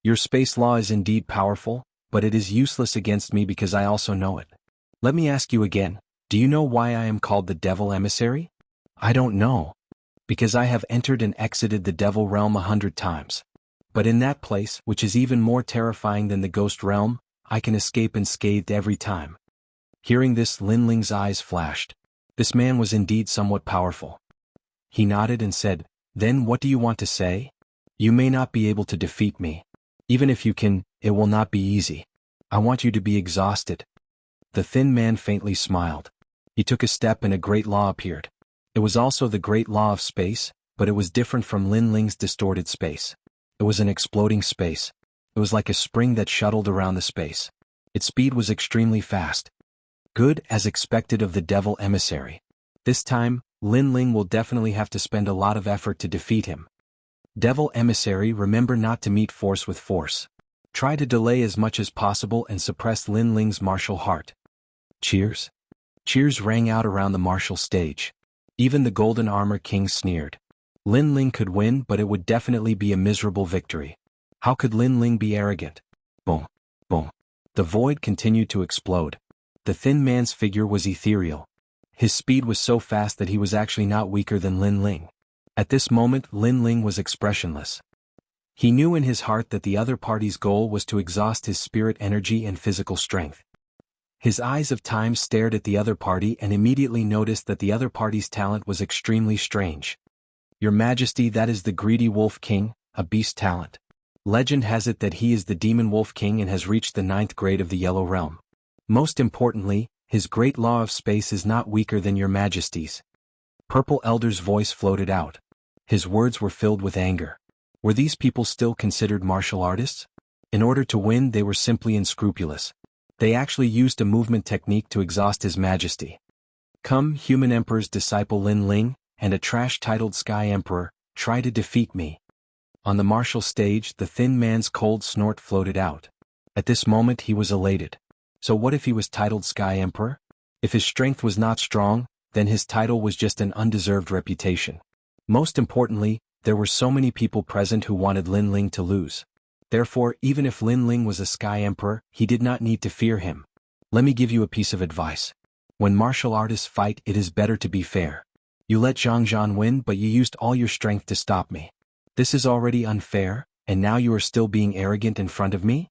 Your space law is indeed powerful, but it is useless against me because I also know it. Let me ask you again, do you know why I am called the Devil Emissary? I don't know. Because I have entered and exited the Devil Realm 100 times. But in that place, which is even more terrifying than the Ghost Realm, I can escape unscathed every time. Hearing this, Lin Ling's eyes flashed. This man was indeed somewhat powerful. He nodded and said, Then what do you want to say? You may not be able to defeat me. Even if you can, it will not be easy. I want you to be exhausted." The thin man faintly smiled. He took a step and a great law appeared. It was also the great law of space, but it was different from Lin Ling's distorted space. It was an exploding space. It was like a spring that shuttled around the space. Its speed was extremely fast. Good, as expected of the devil emissary. This time, Lin Ling will definitely have to spend a lot of effort to defeat him. Devil emissary, remember not to meet force with force. Try to delay as much as possible and suppress Lin Ling's martial heart. Cheers. Cheers rang out around the martial stage. Even the Golden Armor King sneered. Lin Ling could win, but it would definitely be a miserable victory. How could Lin Ling be arrogant? Boom. Boom. The void continued to explode. The thin man's figure was ethereal. His speed was so fast that he was actually not weaker than Lin Ling. At this moment, Lin Ling was expressionless. He knew in his heart that the other party's goal was to exhaust his spirit energy and physical strength. His eyes of time stared at the other party and immediately noticed that the other party's talent was extremely strange. "Your Majesty, that is the greedy Wolf King, a beast talent. Legend has it that he is the Demon Wolf King and has reached the 9th grade of the Yellow Realm. Most importantly, his great law of space is not weaker than your Majesty's." Purple Elder's voice floated out. His words were filled with anger. Were these people still considered martial artists? In order to win, they were simply unscrupulous. They actually used a movement technique to exhaust His Majesty. "Come, Human Emperor's disciple Lin Ling, and a trash-titled Sky Emperor, try to defeat me." On the martial stage, the thin man's cold snort floated out. At this moment he was elated. So what if he was titled Sky Emperor? If his strength was not strong, then his title was just an undeserved reputation. Most importantly, there were so many people present who wanted Lin Ling to lose. Therefore, even if Lin Ling was a Sky Emperor, he did not need to fear him. Let me give you a piece of advice. When martial artists fight, it is better to be fair. You let Xianxia win, but you used all your strength to stop me. This is already unfair, and now you are still being arrogant in front of me?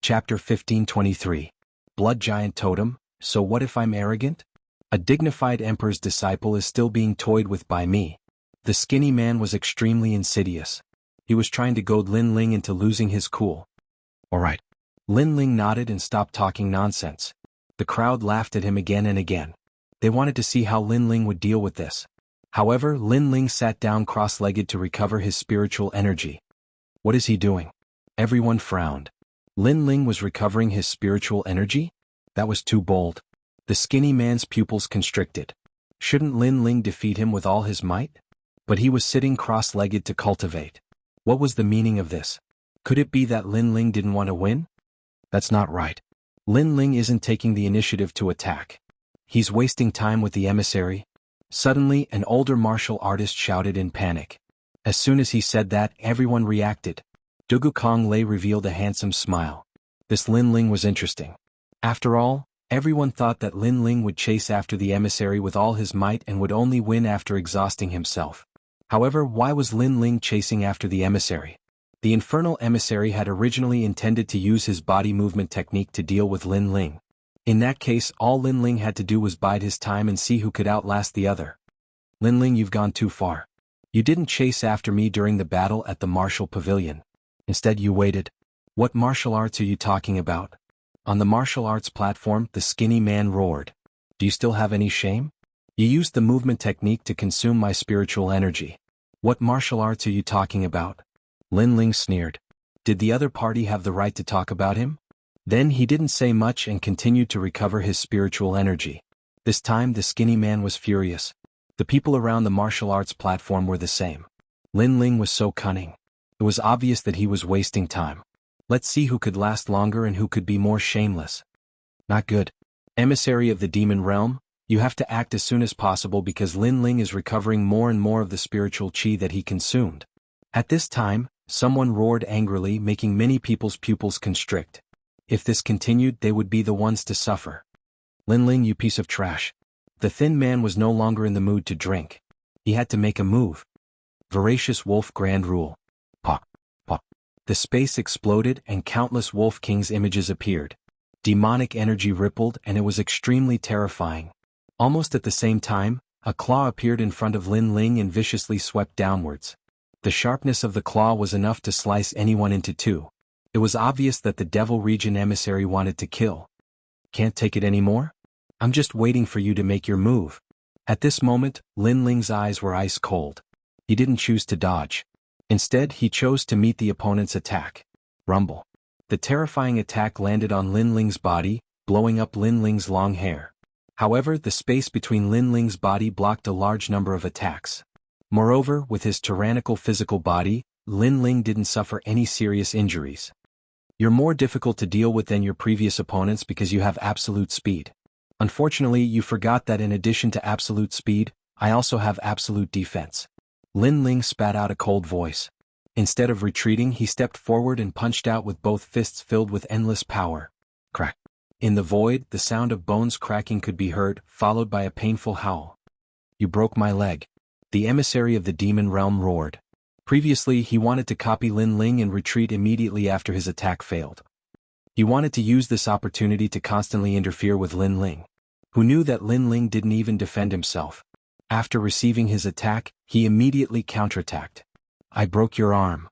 Chapter 1523. Blood Giant Totem, so what if I'm arrogant? A dignified emperor's disciple is still being toyed with by me. The skinny man was extremely insidious. He was trying to goad Lin Ling into losing his cool. Alright. Lin Ling nodded and stopped talking nonsense. The crowd laughed at him again and again. They wanted to see how Lin Ling would deal with this. However, Lin Ling sat down cross-legged to recover his spiritual energy. What is he doing? Everyone frowned. Lin Ling was recovering his spiritual energy? That was too bold. The skinny man's pupils constricted. Shouldn't Lin Ling defeat him with all his might? But he was sitting cross-legged to cultivate. What was the meaning of this? Could it be that Lin Ling didn't want to win? That's not right. Lin Ling isn't taking the initiative to attack. He's wasting time with the emissary. Suddenly, an older martial artist shouted in panic. As soon as he said that, everyone reacted. Dugu Kong Lei revealed a handsome smile. This Lin Ling was interesting. After all, everyone thought that Lin Ling would chase after the emissary with all his might and would only win after exhausting himself. However, why was Lin Ling chasing after the emissary? The infernal emissary had originally intended to use his body movement technique to deal with Lin Ling. In that case, all Lin Ling had to do was bide his time and see who could outlast the other. Lin Ling, you've gone too far. You didn't chase after me during the battle at the martial pavilion. Instead you waited. What martial arts are you talking about? On the martial arts platform, the skinny man roared. Do you still have any shame? You used the movement technique to consume my spiritual energy. What martial arts are you talking about? Lin Ling sneered. Did the other party have the right to talk about him? Then he didn't say much and continued to recover his spiritual energy. This time the skinny man was furious. The people around the martial arts platform were the same. Lin Ling was so cunning. It was obvious that he was wasting time. Let's see who could last longer and who could be more shameless. Not good. Emissary of the demon realm, you have to act as soon as possible because Lin Ling is recovering more and more of the spiritual chi that he consumed. At this time, someone roared angrily, making many people's pupils constrict. If this continued, they would be the ones to suffer. Lin Ling, you piece of trash. The thin man was no longer in the mood to drink. He had to make a move. Voracious Wolf Grand Rule. Pop, pop. The space exploded and countless Wolf King's images appeared. Demonic energy rippled and it was extremely terrifying. Almost at the same time, a claw appeared in front of Lin Ling and viciously swept downwards. The sharpness of the claw was enough to slice anyone into two. It was obvious that the Devil Region emissary wanted to kill. Can't take it anymore? I'm just waiting for you to make your move. At this moment, Lin Ling's eyes were ice cold. He didn't choose to dodge. Instead, he chose to meet the opponent's attack. Rumble. The terrifying attack landed on Lin Ling's body, blowing up Lin Ling's long hair. However, the space between Lin Ling's body blocked a large number of attacks. Moreover, with his tyrannical physical body, Lin Ling didn't suffer any serious injuries. You're more difficult to deal with than your previous opponents because you have absolute speed. Unfortunately, you forgot that in addition to absolute speed, I also have absolute defense. Lin Ling spat out a cold voice. Instead of retreating, he stepped forward and punched out with both fists filled with endless power. Crack. In the void, the sound of bones cracking could be heard, followed by a painful howl. You broke my leg. The emissary of the demon realm roared. Previously, he wanted to copy Lin Ling and retreat immediately after his attack failed. He wanted to use this opportunity to constantly interfere with Lin Ling, who knew that Lin Ling didn't even defend himself. After receiving his attack, he immediately counterattacked. I broke your arm.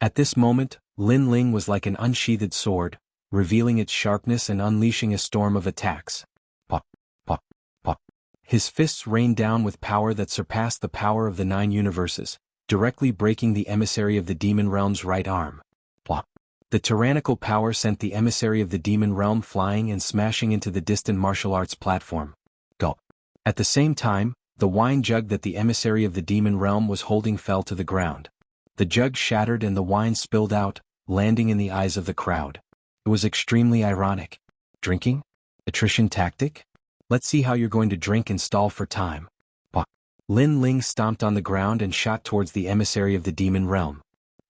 At this moment, Lin Ling was like an unsheathed sword, revealing its sharpness and unleashing a storm of attacks. Pop, pop, pop. His fists rained down with power that surpassed the power of the 9 universes, directly breaking the emissary of the demon realm's right arm. Plop. The tyrannical power sent the emissary of the demon realm flying and smashing into the distant martial arts platform. Gulp. At the same time, the wine jug that the emissary of the demon realm was holding fell to the ground. The jug shattered and the wine spilled out, landing in the eyes of the crowd. It was extremely ironic. Drinking? Attrition tactic? Let's see how you're going to drink and stall for time. Pop. Lin Ling stomped on the ground and shot towards the emissary of the demon realm.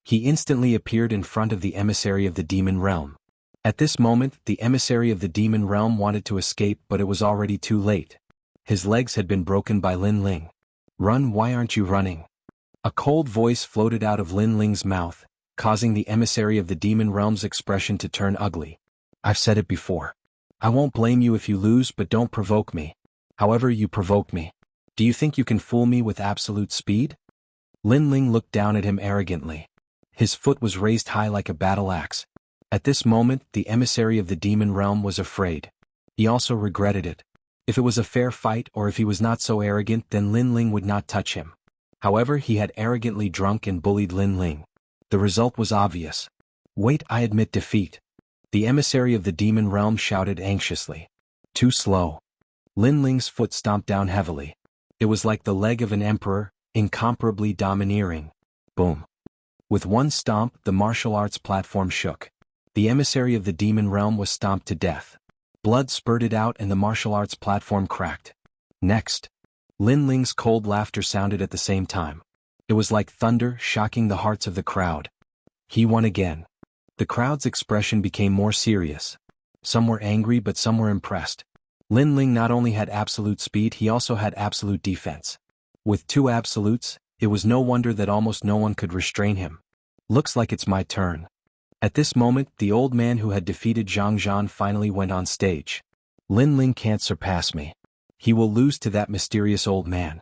He instantly appeared in front of the emissary of the demon realm. At this moment, the emissary of the demon realm wanted to escape, but it was already too late. His legs had been broken by Lin Ling. Run, why aren't you running? A cold voice floated out of Lin Ling's mouth, causing the emissary of the demon realm's expression to turn ugly. I've said it before. I won't blame you if you lose, but don't provoke me. However, you provoked me. Do you think you can fool me with absolute speed? Lin Ling looked down at him arrogantly. His foot was raised high like a battle axe. At this moment, the emissary of the demon realm was afraid. He also regretted it. If it was a fair fight or if he was not so arrogant, then Lin Ling would not touch him. However, he had arrogantly drunk and bullied Lin Ling. The result was obvious. Wait, I admit defeat. The emissary of the demon realm shouted anxiously. Too slow. Lin Ling's foot stomped down heavily. It was like the leg of an emperor, incomparably domineering. Boom. With one stomp, the martial arts platform shook. The emissary of the demon realm was stomped to death. Blood spurted out and the martial arts platform cracked. Next. Lin Ling's cold laughter sounded at the same time. It was like thunder, shocking the hearts of the crowd. He won again. The crowd's expression became more serious. Some were angry but some were impressed. Lin Ling not only had absolute speed, he also had absolute defense. With 2 absolutes, it was no wonder that almost no one could restrain him. Looks like it's my turn. At this moment, the old man who had defeated Jianghu finally went on stage. Lin Ling can't surpass me. He will lose to that mysterious old man.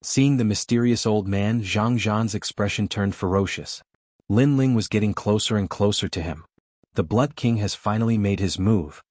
Seeing the mysterious old man, Jianghu's expression turned ferocious. Lin Ling was getting closer and closer to him. The Blood King has finally made his move.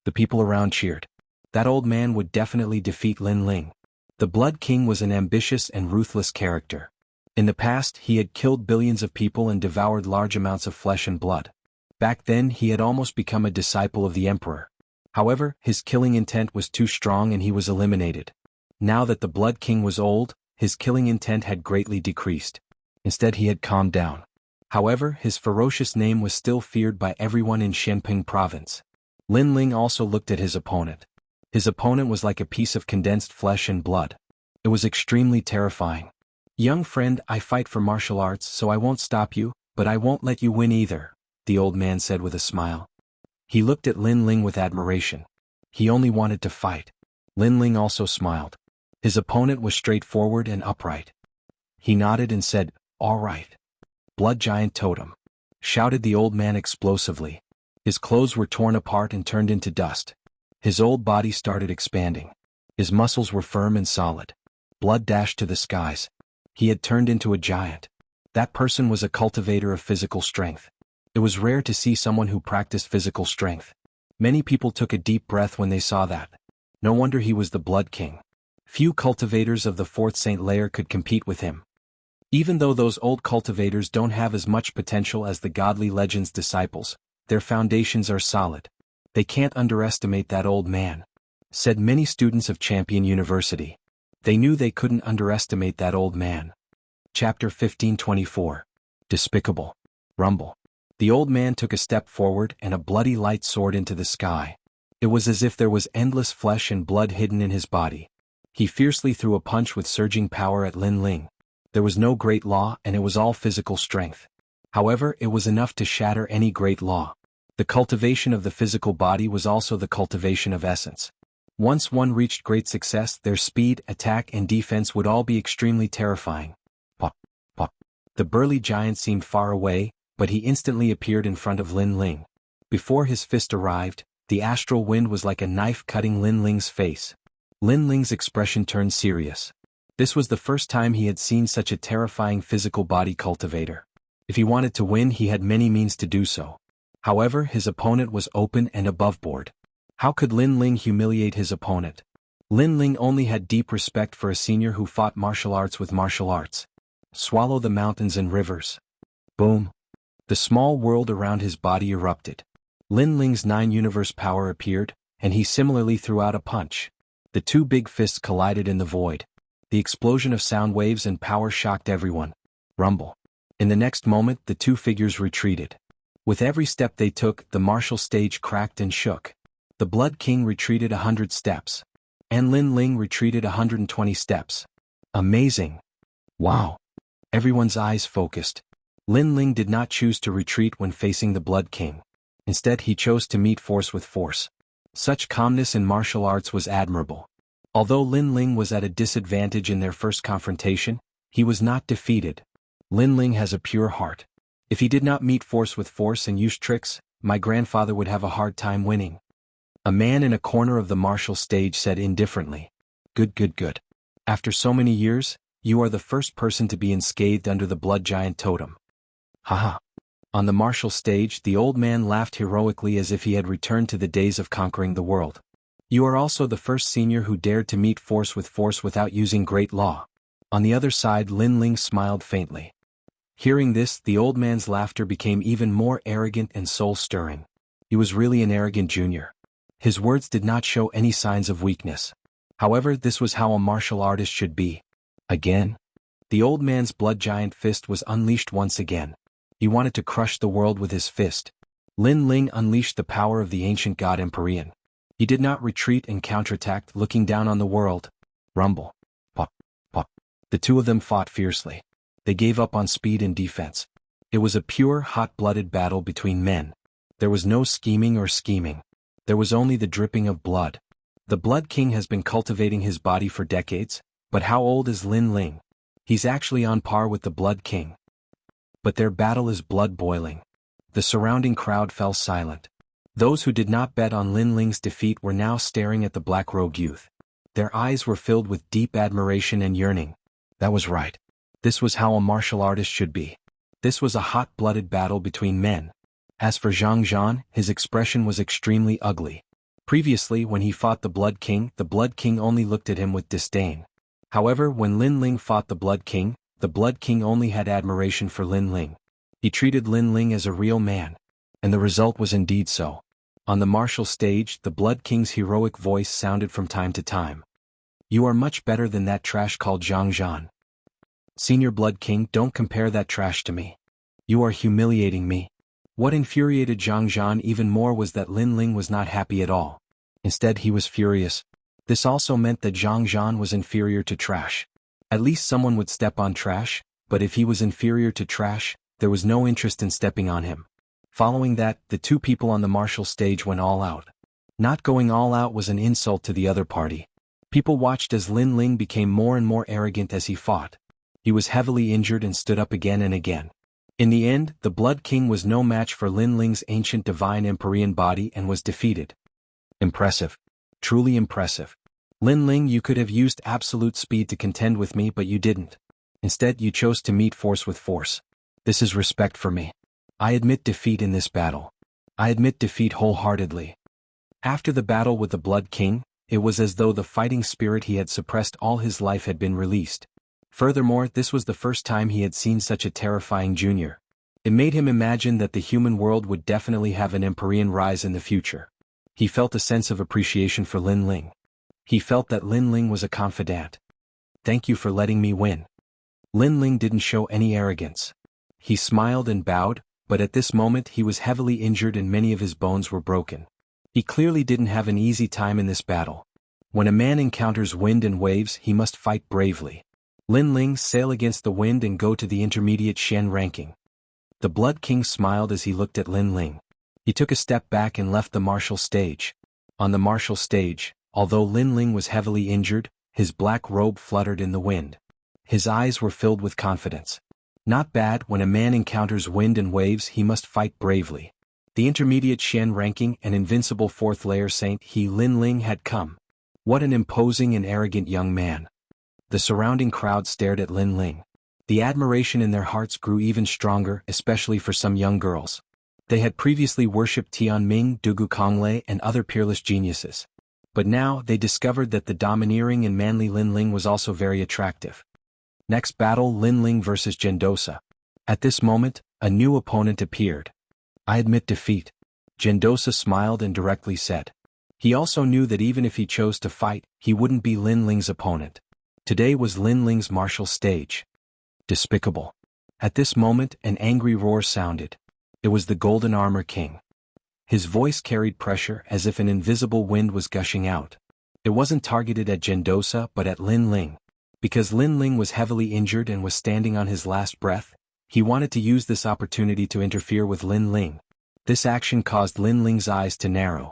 The people around cheered. That old man would definitely defeat Lin Ling. The Blood King was an ambitious and ruthless character. In the past, he had killed billions of people and devoured large amounts of flesh and blood. Back then, he had almost become a disciple of the emperor. However, his killing intent was too strong and he was eliminated. Now that the Blood King was old, his killing intent had greatly decreased. Instead, he had calmed down. However, his ferocious name was still feared by everyone in Shenping province. Lin Ling also looked at his opponent. His opponent was like a piece of condensed flesh and blood. It was extremely terrifying. Young friend, I fight for martial arts, so I won't stop you, but I won't let you win either, the old man said with a smile. He looked at Lin Ling with admiration. He only wanted to fight. Lin Ling also smiled. His opponent was straightforward and upright. He nodded and said, "All right." "Blood Giant Totem," shouted the old man explosively. His clothes were torn apart and turned into dust. His old body started expanding. His muscles were firm and solid. Blood dashed to the skies. He had turned into a giant. That person was a cultivator of physical strength. It was rare to see someone who practiced physical strength. Many people took a deep breath when they saw that. No wonder he was the Blood King. Few cultivators of the fourth Saint layer could compete with him. Even though those old cultivators don't have as much potential as the godly legend's disciples, their foundations are solid. They can't underestimate that old man, said many students of Champion University. They knew they couldn't underestimate that old man. Chapter 1524. Despicable. Rumble. The old man took a step forward and a bloody light soared into the sky. It was as if there was endless flesh and blood hidden in his body. He fiercely threw a punch with surging power at Lin Ling. There was no great law and it was all physical strength. However, it was enough to shatter any great law. The cultivation of the physical body was also the cultivation of essence. Once one reached great success, their speed, attack and defense would all be extremely terrifying. Pop, pop. The burly giant seemed far away, but he instantly appeared in front of Lin Ling. Before his fist arrived, the astral wind was like a knife cutting Lin Ling's face. Lin Ling's expression turned serious. This was the first time he had seen such a terrifying physical body cultivator. If he wanted to win, he had many means to do so. However, his opponent was open and aboveboard. How could Lin Ling humiliate his opponent? Lin Ling only had deep respect for a senior who fought martial arts with martial arts. Swallow the mountains and rivers. Boom. The small world around his body erupted. Lin Ling's 9-universe power appeared, and he similarly threw out a punch. The two big fists collided in the void. The explosion of sound waves and power shocked everyone. Rumble. In the next moment, the two figures retreated. With every step they took, the martial stage cracked and shook. The Blood King retreated 100 steps. And Lin Ling retreated 120 steps. Amazing. Wow. Everyone's eyes focused. Lin Ling did not choose to retreat when facing the Blood King. Instead, he chose to meet force with force. Such calmness in martial arts was admirable. Although Lin Ling was at a disadvantage in their first confrontation, he was not defeated. Lin Ling has a pure heart. If he did not meet force with force and use tricks, my grandfather would have a hard time winning. A man in a corner of the martial stage said indifferently. Good. After so many years, you are the first person to be unscathed under the blood giant totem. Haha. On the martial stage, the old man laughed heroically as if he had returned to the days of conquering the world. You are also the first senior who dared to meet force without using great law. On the other side, Lin Ling smiled faintly. Hearing this, the old man's laughter became even more arrogant and soul-stirring. He was really an arrogant junior. His words did not show any signs of weakness. However, this was how a martial artist should be. Again? The old man's blood giant fist was unleashed once again. He wanted to crush the world with his fist. Lin Ling unleashed the power of the ancient god Empyrean. He did not retreat and counterattacked, looking down on the world. Rumble. Pop, pop. The two of them fought fiercely. They gave up on speed and defense. It was a pure, hot-blooded battle between men. There was no scheming or scheming. There was only the dripping of blood. The Blood King has been cultivating his body for decades, but how old is Lin Ling? He's actually on par with the Blood King. But their battle is blood boiling. The surrounding crowd fell silent. Those who did not bet on Lin Ling's defeat were now staring at the black-robed youth. Their eyes were filled with deep admiration and yearning. That was right. This was how a martial artist should be. This was a hot-blooded battle between men. As for Xianxia, his expression was extremely ugly. Previously, when he fought the Blood King only looked at him with disdain. However, when Lin Ling fought the Blood King only had admiration for Lin Ling. He treated Lin Ling as a real man. And the result was indeed so. On the martial stage, the Blood King's heroic voice sounded from time to time. You are much better than that trash called Xianxia. Senior Blood King, don't compare that trash to me. You are humiliating me. What infuriated Xianxia even more was that Lin Ling was not happy at all. Instead, he was furious. This also meant that Xianxia was inferior to trash. At least someone would step on trash, but if he was inferior to trash, there was no interest in stepping on him. Following that, the two people on the martial stage went all out. Not going all out was an insult to the other party. People watched as Lin Ling became more and more arrogant as he fought. He was heavily injured and stood up again and again. In the end, the Blood King was no match for Lin Ling's ancient divine Empyrean body and was defeated. Impressive. Truly impressive. Lin Ling, you could have used absolute speed to contend with me, but you didn't. Instead, you chose to meet force with force. This is respect for me. I admit defeat in this battle. I admit defeat wholeheartedly. After the battle with the Blood King, it was as though the fighting spirit he had suppressed all his life had been released. Furthermore, this was the first time he had seen such a terrifying junior. It made him imagine that the human world would definitely have an Empyrean rise in the future. He felt a sense of appreciation for Lin Ling. He felt that Lin Ling was a confidant. Thank you for letting me win. Lin Ling didn't show any arrogance. He smiled and bowed, but at this moment he was heavily injured and many of his bones were broken. He clearly didn't have an easy time in this battle. When a man encounters wind and waves, he must fight bravely. Lin Ling sail against the wind and go to the intermediate Xian ranking. The Blood King smiled as he looked at Lin Ling. He took a step back and left the martial stage. On the martial stage, although Lin Ling was heavily injured, his black robe fluttered in the wind. His eyes were filled with confidence. Not bad. When a man encounters wind and waves, he must fight bravely. The intermediate Xian ranking and invincible fourth layer Saint He Lin Ling had come. What an imposing and arrogant young man. The surrounding crowd stared at Lin Ling. The admiration in their hearts grew even stronger, especially for some young girls. They had previously worshipped Tianming, Dugu Konglei, and other peerless geniuses. But now they discovered that the domineering and manly Lin Ling was also very attractive. Next battle, Lin Ling versus Gendosa. At this moment, a new opponent appeared. I admit defeat. Gendosa smiled and directly said. He also knew that even if he chose to fight, he wouldn't be Lin Ling's opponent. Today was Lin Ling's martial stage. Despicable. At this moment, an angry roar sounded. It was the Golden Armor King. His voice carried pressure as if an invisible wind was gushing out. It wasn't targeted at Gendosa but at Lin Ling. Because Lin Ling was heavily injured and was standing on his last breath, he wanted to use this opportunity to interfere with Lin Ling. This action caused Lin Ling's eyes to narrow.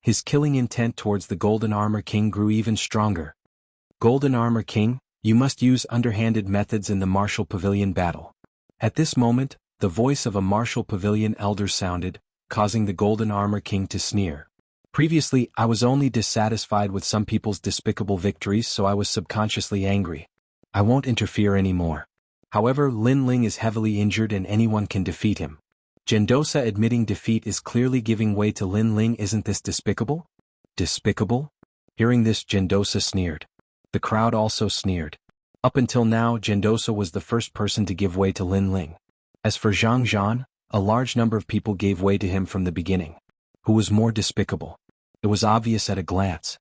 His killing intent towards the Golden Armor King grew even stronger. Golden Armor King, you must use underhanded methods in the martial pavilion battle. At this moment, the voice of a martial pavilion elder sounded, causing the Golden Armor King to sneer. Previously, I was only dissatisfied with some people's despicable victories, so I was subconsciously angry. I won't interfere anymore. However, Lin Ling is heavily injured and anyone can defeat him. Gendosa admitting defeat is clearly giving way to Lin Ling. Isn't this despicable? Despicable? Hearing this, Gendosa sneered. The crowd also sneered. Up until now, Gendosa was the first person to give way to Lin Ling. As for Xianxia, a large number of people gave way to him from the beginning. Who was more despicable? It was obvious at a glance.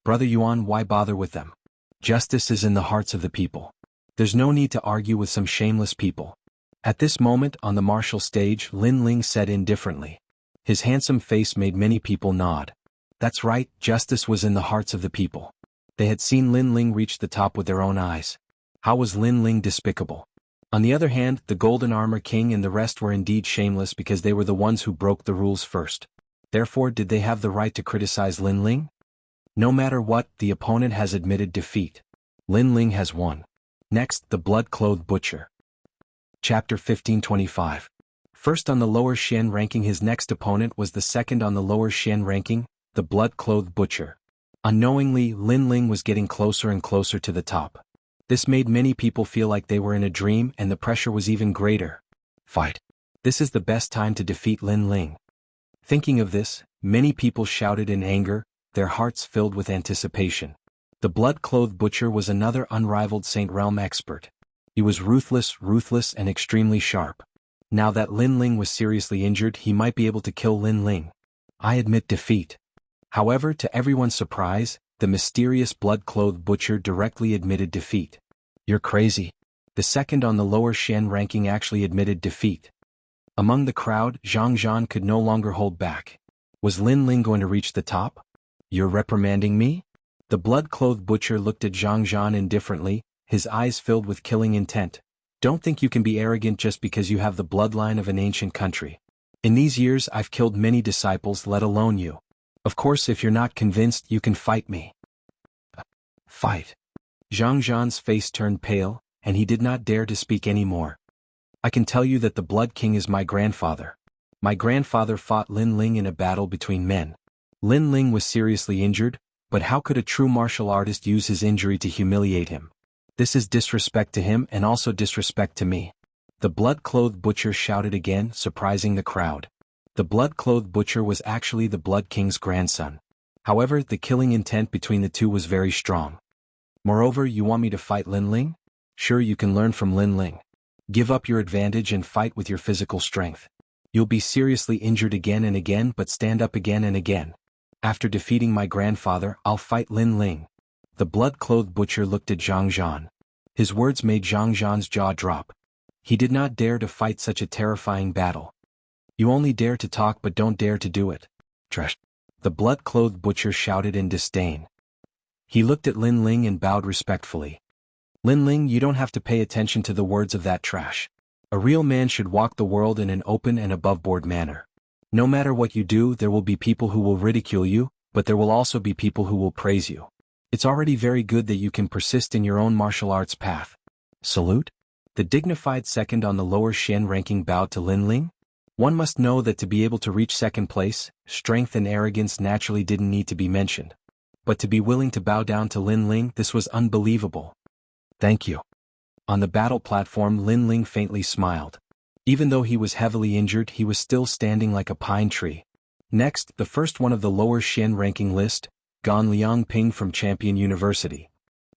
Brother Yuan, why bother with them? Justice is in the hearts of the people. There's no need to argue with some shameless people. At this moment on the martial stage, Lin Ling said indifferently. His handsome face made many people nod. That's right, justice was in the hearts of the people. They had seen Lin Ling reach the top with their own eyes. How was Lin Ling despicable? On the other hand, the Golden Armor King and the rest were indeed shameless because they were the ones who broke the rules first. Therefore, did they have the right to criticize Lin Ling? No matter what, the opponent has admitted defeat. Lin Ling has won. Next, the Blood-Clothed Butcher. Chapter 1525. First on the lower Xian ranking, his next opponent was the second on the lower Xian ranking, the Blood-Clothed Butcher. Unknowingly, Lin Ling was getting closer and closer to the top. This made many people feel like they were in a dream and the pressure was even greater. Fight. This is the best time to defeat Lin Ling. Thinking of this, many people shouted in anger, their hearts filled with anticipation. The Blood-Clothed Butcher was another unrivaled Saint Realm expert. He was ruthless and extremely sharp. Now that Lin Ling was seriously injured, he might be able to kill Lin Ling. I admit defeat. However, to everyone's surprise, the mysterious Blood-Clothed Butcher directly admitted defeat. You're crazy. The second on the lower Xian ranking actually admitted defeat. Among the crowd, Xianxia could no longer hold back. Was Lin Ling going to reach the top? You're reprimanding me? The Blood-Clothed Butcher looked at Xianxia indifferently, his eyes filled with killing intent. Don't think you can be arrogant just because you have the bloodline of an ancient country. In these years I've killed many disciples, let alone you. Of course, if you're not convinced, you can fight me. Fight. Xianxia's face turned pale, and he did not dare to speak anymore. I can tell you that the Blood King is my grandfather. My grandfather fought Lin Ling in a battle between men. Lin Ling was seriously injured, but how could a true martial artist use his injury to humiliate him? This is disrespect to him and also disrespect to me. The blood-clothed butcher shouted again, surprising the crowd. The blood-clothed butcher was actually the Blood King's grandson. However, the killing intent between the two was very strong. Moreover, you want me to fight Lin Ling? Sure, you can learn from Lin Ling. Give up your advantage and fight with your physical strength. You'll be seriously injured again and again, but stand up again and again. After defeating my grandfather, I'll fight Lin Ling. The blood-clothed butcher looked at Zhang Zhan. His words made Zhang Zhan's jaw drop. He did not dare to fight such a terrifying battle. You only dare to talk but don't dare to do it. Trash. The blood-clothed butcher shouted in disdain. He looked at Lin Ling and bowed respectfully. Lin Ling, you don't have to pay attention to the words of that trash. A real man should walk the world in an open and above-board manner. No matter what you do, there will be people who will ridicule you, but there will also be people who will praise you. It's already very good that you can persist in your own martial arts path. Salute? The dignified second on the lower Xian ranking bowed to Lin Ling. One must know that to be able to reach second place, strength and arrogance naturally didn't need to be mentioned. But to be willing to bow down to Lin Ling, this was unbelievable. Thank you. On the battle platform, Lin Ling faintly smiled. Even though he was heavily injured, he was still standing like a pine tree. Next, the first one of the lower Xian ranking list, Gan Liangping from Champion University.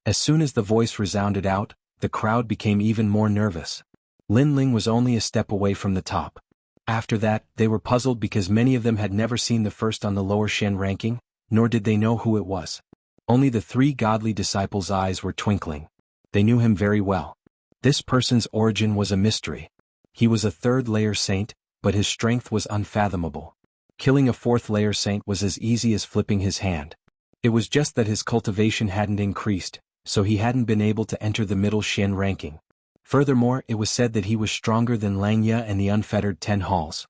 As soon as the voice resounded out, the crowd became even more nervous. Lin Ling was only a step away from the top. After that, they were puzzled because many of them had never seen the first on the lower Xian ranking, nor did they know who it was. Only the three godly disciples' eyes were twinkling. They knew him very well. This person's origin was a mystery. He was a third-layer saint, but his strength was unfathomable. Killing a fourth-layer saint was as easy as flipping his hand. It was just that his cultivation hadn't increased, so he hadn't been able to enter the middle Xian ranking. Furthermore, it was said that he was stronger than Langya and the unfettered 10 halls.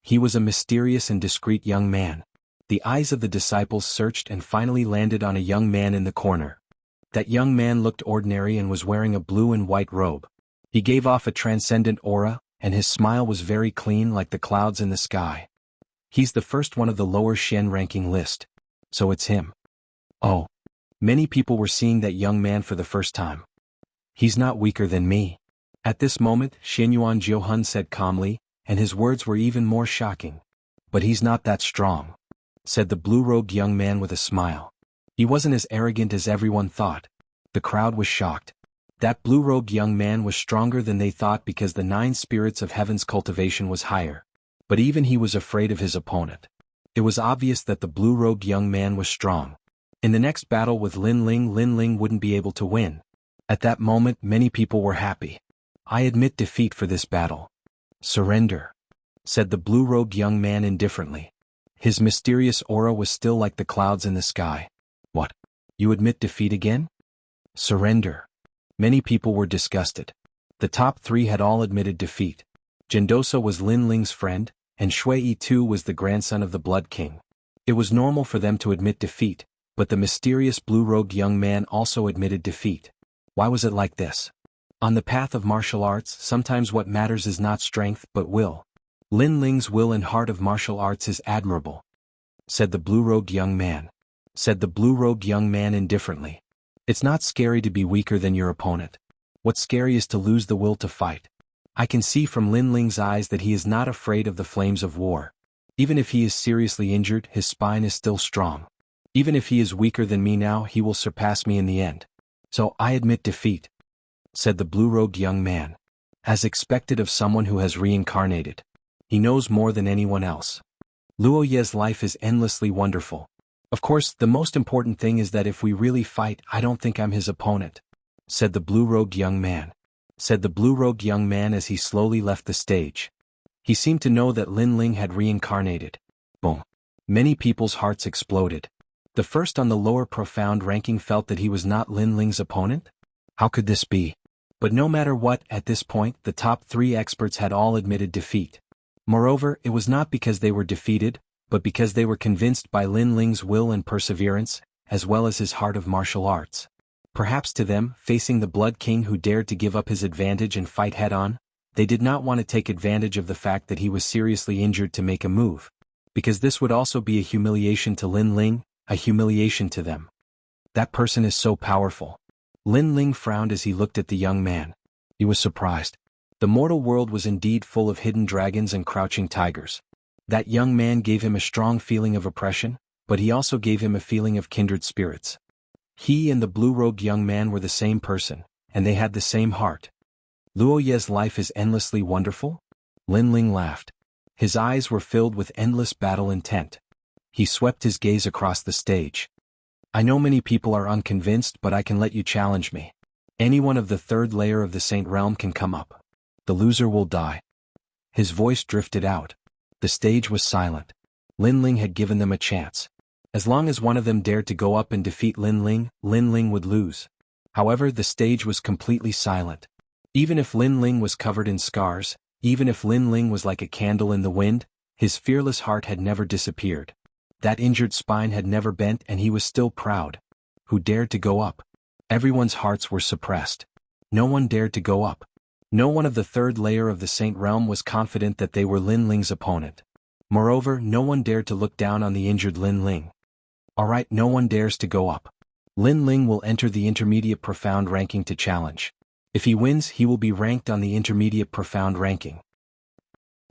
He was a mysterious and discreet young man. The eyes of the disciples searched and finally landed on a young man in the corner. That young man looked ordinary and was wearing a blue and white robe. He gave off a transcendent aura, and his smile was very clean like the clouds in the sky. He's the first one of the lower Xian ranking list. So it's him. Oh. Many people were seeing that young man for the first time. He's not weaker than me. At this moment, Xianyuan Jiuhun said calmly, and his words were even more shocking. But he's not that strong, said the blue-robed young man with a smile. He wasn't as arrogant as everyone thought. The crowd was shocked. That blue-robed young man was stronger than they thought because the 9 spirits of heaven's cultivation was higher. But even he was afraid of his opponent. It was obvious that the blue-robed young man was strong. In the next battle with Lin Ling wouldn't be able to win. At that moment, many people were happy. I admit defeat for this battle. Surrender, said the blue-robed young man indifferently. His mysterious aura was still like the clouds in the sky. What? You admit defeat again? Surrender. Many people were disgusted. The top 3 had all admitted defeat. Gendosa was Lin Ling's friend, and Shui Yi too was the grandson of the Blood King. It was normal for them to admit defeat, but the mysterious blue-robed young man also admitted defeat. Why was it like this? On the path of martial arts, sometimes what matters is not strength but will. Lin Ling's will and heart of martial arts is admirable, said the blue-robed young man. Said the blue-robed young man indifferently. It's not scary to be weaker than your opponent. What's scary is to lose the will to fight. I can see from Lin Ling's eyes that he is not afraid of the flames of war. Even if he is seriously injured, his spine is still strong. Even if he is weaker than me now, he will surpass me in the end. So I admit defeat, said the blue-robed young man. As expected of someone who has reincarnated. He knows more than anyone else. Luo Ye's life is endlessly wonderful. Of course, the most important thing is that if we really fight, I don't think I'm his opponent, said the blue-robed young man. Said the blue-robed young man as he slowly left the stage. He seemed to know that Lin Ling had reincarnated. Boom. Many people's hearts exploded. The first on the lower profound ranking felt that he was not Lin Ling's opponent? How could this be? But no matter what, at this point, the top 3 experts had all admitted defeat. Moreover, it was not because they were defeated, but because they were convinced by Lin Ling's will and perseverance, as well as his heart of martial arts. Perhaps to them, facing the Blood King who dared to give up his advantage and fight head-on, they did not want to take advantage of the fact that he was seriously injured to make a move. Because this would also be a humiliation to Lin Ling, a humiliation to them. That person is so powerful. Lin Ling frowned as he looked at the young man. He was surprised. The mortal world was indeed full of hidden dragons and crouching tigers. That young man gave him a strong feeling of oppression, but he also gave him a feeling of kindred spirits. He and the blue-robed young man were the same person, and they had the same heart. Luoye's life is endlessly wonderful? Lin Ling laughed. His eyes were filled with endless battle intent. He swept his gaze across the stage. I know many people are unconvinced, but I can let you challenge me. Anyone of the third layer of the Saint Realm can come up. The loser will die. His voice drifted out. The stage was silent. Lin Ling had given them a chance. As long as one of them dared to go up and defeat Lin Ling would lose. However, the stage was completely silent. Even if Lin Ling was covered in scars, even if Lin Ling was like a candle in the wind, his fearless heart had never disappeared. That injured spine had never bent, and he was still proud. Who dared to go up? Everyone's hearts were suppressed. No one dared to go up. No one of the third layer of the Saint Realm was confident that they were Lin Ling's opponent. Moreover, no one dared to look down on the injured Lin Ling. Alright, no one dares to go up. Lin Ling will enter the intermediate profound ranking to challenge. If he wins, he will be ranked on the intermediate profound ranking.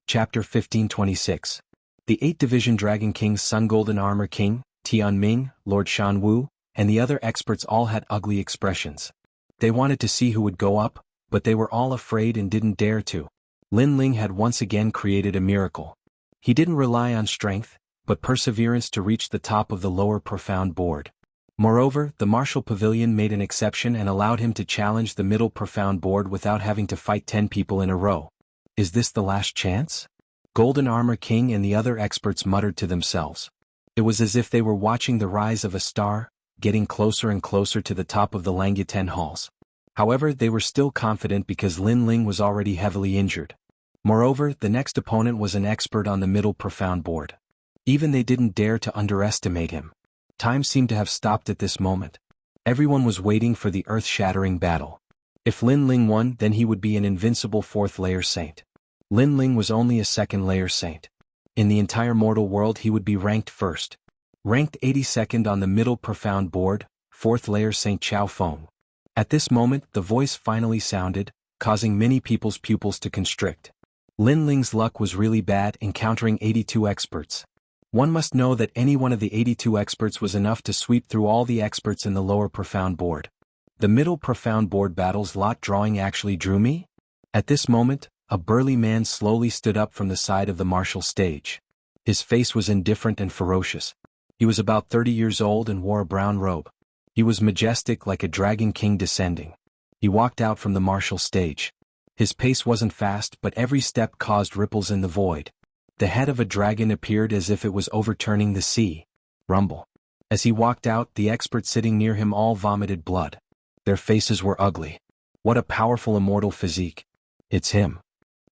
Chapter 1526. The 8-Division Dragon King's Sun Golden Armor King, Tianming, Lord Xianxia, and the other experts all had ugly expressions. They wanted to see who would go up, but they were all afraid and didn't dare to. Lin Ling had once again created a miracle. He didn't rely on strength, but perseverance to reach the top of the lower profound board. Moreover, the Martial Pavilion made an exception and allowed him to challenge the middle profound board without having to fight 10 people in a row. Is this the last chance? Golden Armor King and the other experts muttered to themselves. It was as if they were watching the rise of a star, getting closer and closer to the top of the Langyuten halls. However, they were still confident because Lin Ling was already heavily injured. Moreover, the next opponent was an expert on the middle profound board. Even they didn't dare to underestimate him. Time seemed to have stopped at this moment. Everyone was waiting for the earth-shattering battle. If Lin Ling won, then he would be an invincible 4th-layer saint. Lin Ling was only a 2nd-layer saint. In the entire mortal world he would be ranked first. Ranked 82nd on the middle profound board, 4th-layer Saint Chao Feng. At this moment, the voice finally sounded, causing many people's pupils to constrict. Lin Ling's luck was really bad, encountering 82 experts. One must know that any one of the 82 experts was enough to sweep through all the experts in the lower profound board. The middle profound board battle's lot drawing actually drew me? At this moment, a burly man slowly stood up from the side of the martial stage. His face was indifferent and ferocious. He was about 30 years old and wore a brown robe. He was majestic like a dragon king descending. He walked out from the martial stage. His pace wasn't fast, but every step caused ripples in the void. The head of a dragon appeared as if it was overturning the sea. Rumble. As he walked out, the experts sitting near him all vomited blood. Their faces were ugly. What a powerful immortal physique. It's him.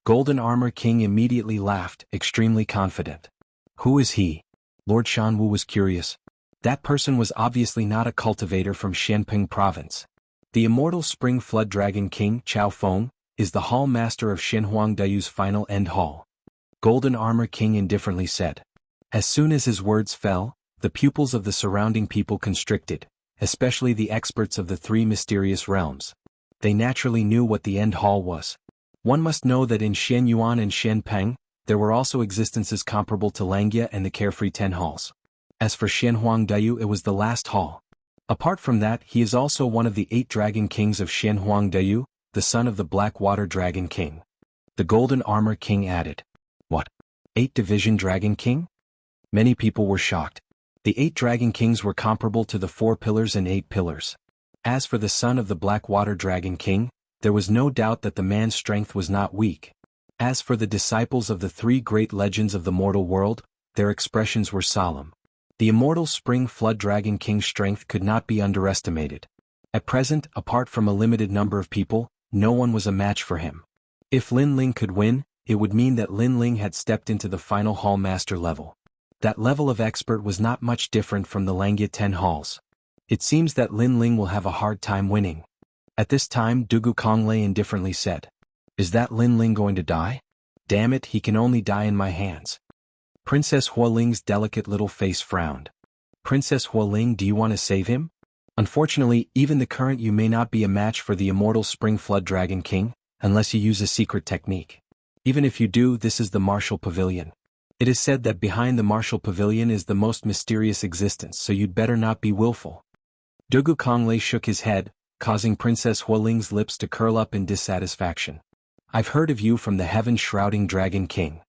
Golden Armor King immediately laughed, extremely confident. Who is he? Lord Xianxia was curious. That person was obviously not a cultivator from Xianping province. The immortal Spring Flood Dragon King, Chao Feng, is the hall master of Shenhuangdayu's final end hall. Golden Armor King indifferently said. As soon as his words fell, the pupils of the surrounding people constricted, especially the experts of the 3 mysterious realms. They naturally knew what the end hall was. One must know that in Xianyuan and Xianpeng, there were also existences comparable to Langyue and the Carefree 10 halls. As for Shenhuangdayu, it was the last hall. Apart from that, he is also one of the 8 Dragon Kings of Shenhuangdayu, the son of the Blackwater Dragon King. The Golden Armor King added. What? 8-Division Dragon King? Many people were shocked. The 8 Dragon Kings were comparable to the 4 pillars and 8 pillars. As for the son of the Blackwater Dragon King, there was no doubt that the man's strength was not weak. As for the disciples of the 3 great legends of the mortal world, their expressions were solemn. The immortal Spring Flood Dragon King's strength could not be underestimated. At present, apart from a limited number of people, no one was a match for him. If Lin Ling could win, it would mean that Lin Ling had stepped into the final hall master level. That level of expert was not much different from the Langyue 10 halls. It seems that Lin Ling will have a hard time winning. At this time, Dugu Konglei indifferently said. Is that Lin Ling going to die? Damn it, he can only die in my hands. Princess Huoling's delicate little face frowned. Princess Huoling, do you want to save him? Unfortunately, even the current you may not be a match for the immortal Spring Flood Dragon King, unless you use a secret technique. Even if you do, this is the Martial Pavilion. It is said that behind the Martial Pavilion is the most mysterious existence, so you'd better not be willful. Dugu Konglei shook his head, causing Princess Huoling's lips to curl up in dissatisfaction. I've heard of you from the heaven-shrouding Dragon King.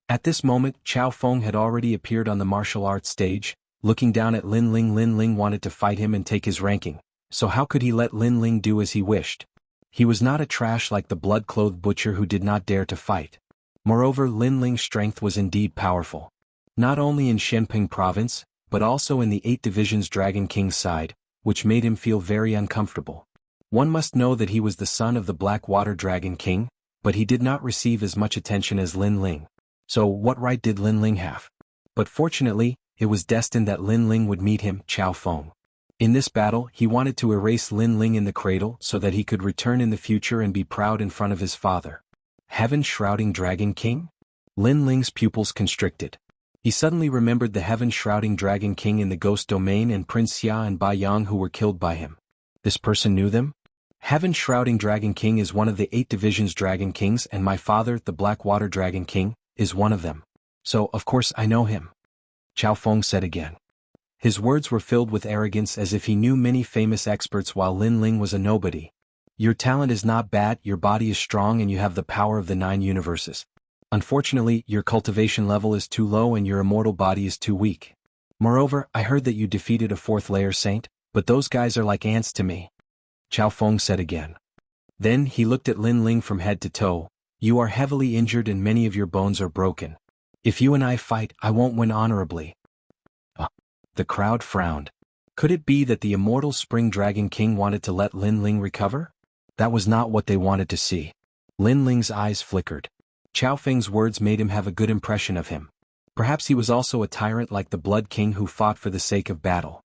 At this moment, Chao Feng had already appeared on the martial arts stage. Looking down at Lin Ling, Lin Ling wanted to fight him and take his ranking, so how could he let Lin Ling do as he wished? He was not a trash like the blood-clothed butcher who did not dare to fight. Moreover, Lin Ling's strength was indeed powerful. Not only in Shenping province, but also in the 8 divisions Dragon King's side, which made him feel very uncomfortable. One must know that he was the son of the Blackwater Dragon King, but he did not receive as much attention as Lin Ling. So what right did Lin Ling have? But fortunately, it was destined that Lin Ling would meet him, Chao Feng. In this battle, he wanted to erase Lin Ling in the cradle so that he could return in the future and be proud in front of his father. Heaven-shrouding Dragon King? Lin Ling's pupils constricted. He suddenly remembered the heaven-shrouding Dragon King in the Ghost Domain and Prince Xia and Bai Yang who were killed by him. This person knew them? Heaven-shrouding Dragon King is one of the 8 divisions Dragon Kings, and my father, the Blackwater Dragon King, is one of them. So, of course I know him. Chao Feng said again. His words were filled with arrogance as if he knew many famous experts while Lin Ling was a nobody. Your talent is not bad, your body is strong and you have the power of the 9 universes. Unfortunately, your cultivation level is too low and your immortal body is too weak. Moreover, I heard that you defeated a 4th layer saint, but those guys are like ants to me. Chao Feng said again. Then he looked at Lin Ling from head to toe. You are heavily injured and many of your bones are broken. If you and I fight, I won't win honorably. The crowd frowned. Could it be that the immortal Spring Dragon King wanted to let Lin Ling recover? That was not what they wanted to see. Lin Ling's eyes flickered. Chao Feng's words made him have a good impression of him. Perhaps he was also a tyrant like the Blood King who fought for the sake of battle.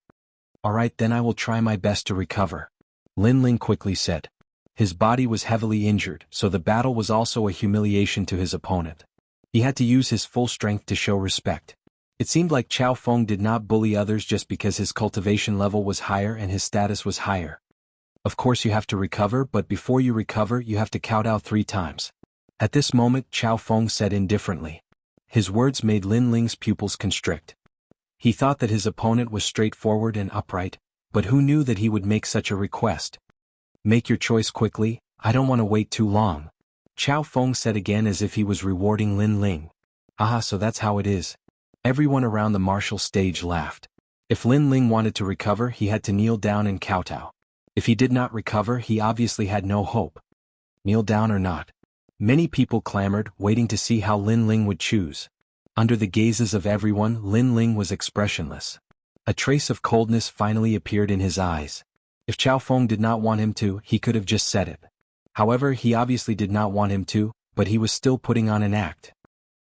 Alright, then I will try my best to recover. Lin Ling quickly said. His body was heavily injured, so the battle was also a humiliation to his opponent. He had to use his full strength to show respect. It seemed like Chao Feng did not bully others just because his cultivation level was higher and his status was higher. Of course you have to recover, but before you recover you have to count out 3 times. At this moment Chao Feng said indifferently. His words made Lin Ling's pupils constrict. He thought that his opponent was straightforward and upright, but who knew that he would make such a request? Make your choice quickly, I don't want to wait too long. Chao Feng said again as if he was rewarding Lin Ling. Ah, so that's how it is. Everyone around the martial stage laughed. If Lin Ling wanted to recover, he had to kneel down and kowtow. If he did not recover, he obviously had no hope. Kneel down or not? Many people clamored, waiting to see how Lin Ling would choose. Under the gazes of everyone, Lin Ling was expressionless. A trace of coldness finally appeared in his eyes. If Chao Feng did not want him to, he could have just said it. However, he obviously did not want him to, but he was still putting on an act.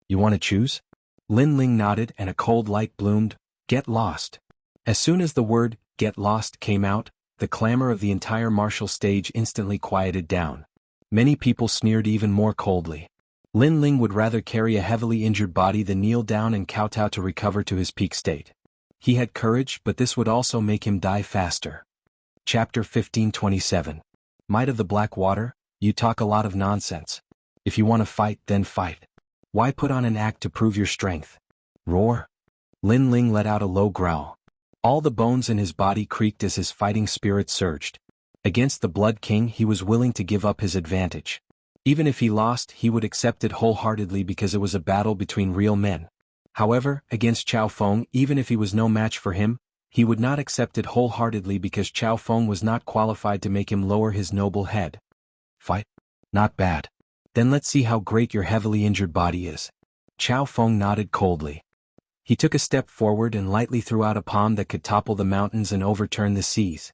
You want to choose? Lin Ling nodded and a cold light bloomed. Get lost. As soon as the word, get lost, came out, the clamor of the entire martial stage instantly quieted down. Many people sneered even more coldly. Lin Ling would rather carry a heavily injured body than kneel down and kowtow to recover to his peak state. He had courage, but this would also make him die faster. Chapter 1527. Might of the Black Water, you talk a lot of nonsense. If you want to fight, then fight. Why put on an act to prove your strength? Roar. Lin Ling let out a low growl. All the bones in his body creaked as his fighting spirit surged. Against the Blood King he was willing to give up his advantage. Even if he lost, he would accept it wholeheartedly because it was a battle between real men. However, against Chao Feng, even if he was no match for him, he would not accept it wholeheartedly because Chao Feng was not qualified to make him lower his noble head. Fight? Not bad. Then let's see how great your heavily injured body is. Chao Feng nodded coldly. He took a step forward and lightly threw out a palm that could topple the mountains and overturn the seas.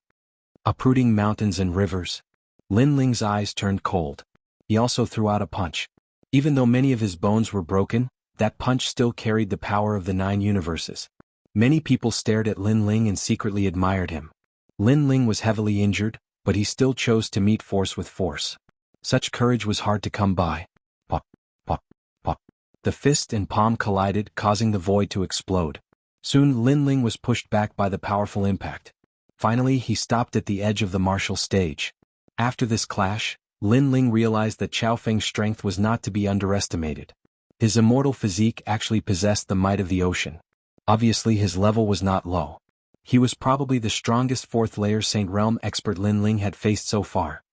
Uprooting mountains and rivers. Lin Ling's eyes turned cold. He also threw out a punch. Even though many of his bones were broken, that punch still carried the power of the 9 universes. Many people stared at Lin Ling and secretly admired him. Lin Ling was heavily injured, but he still chose to meet force with force. Such courage was hard to come by. Pop, pop, pop. The fist and palm collided, causing the void to explode. Soon Lin Ling was pushed back by the powerful impact. Finally, he stopped at the edge of the martial stage. After this clash, Lin Ling realized that Chao Feng's strength was not to be underestimated. His immortal physique actually possessed the might of the ocean. Obviously, his level was not low. He was probably the strongest fourth-layer Saint Realm expert Lin Ling had faced so far.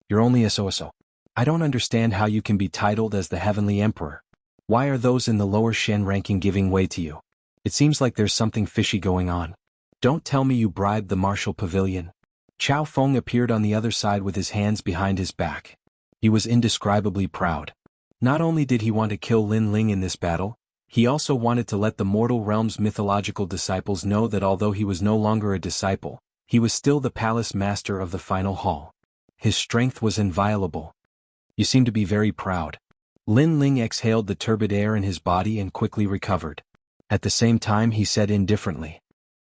You're only a so-so. I don't understand how you can be titled as the Heavenly Emperor. Why are those in the lower Shen ranking giving way to you? It seems like there's something fishy going on. Don't tell me you bribed the martial pavilion. Chao Feng appeared on the other side with his hands behind his back. He was indescribably proud. Not only did he want to kill Lin Ling in this battle, he also wanted to let the mortal realm's mythological disciples know that although he was no longer a disciple, he was still the palace master of the final hall. His strength was inviolable. You seem to be very proud. Lin Ling exhaled the turbid air in his body and quickly recovered. At the same time he said indifferently,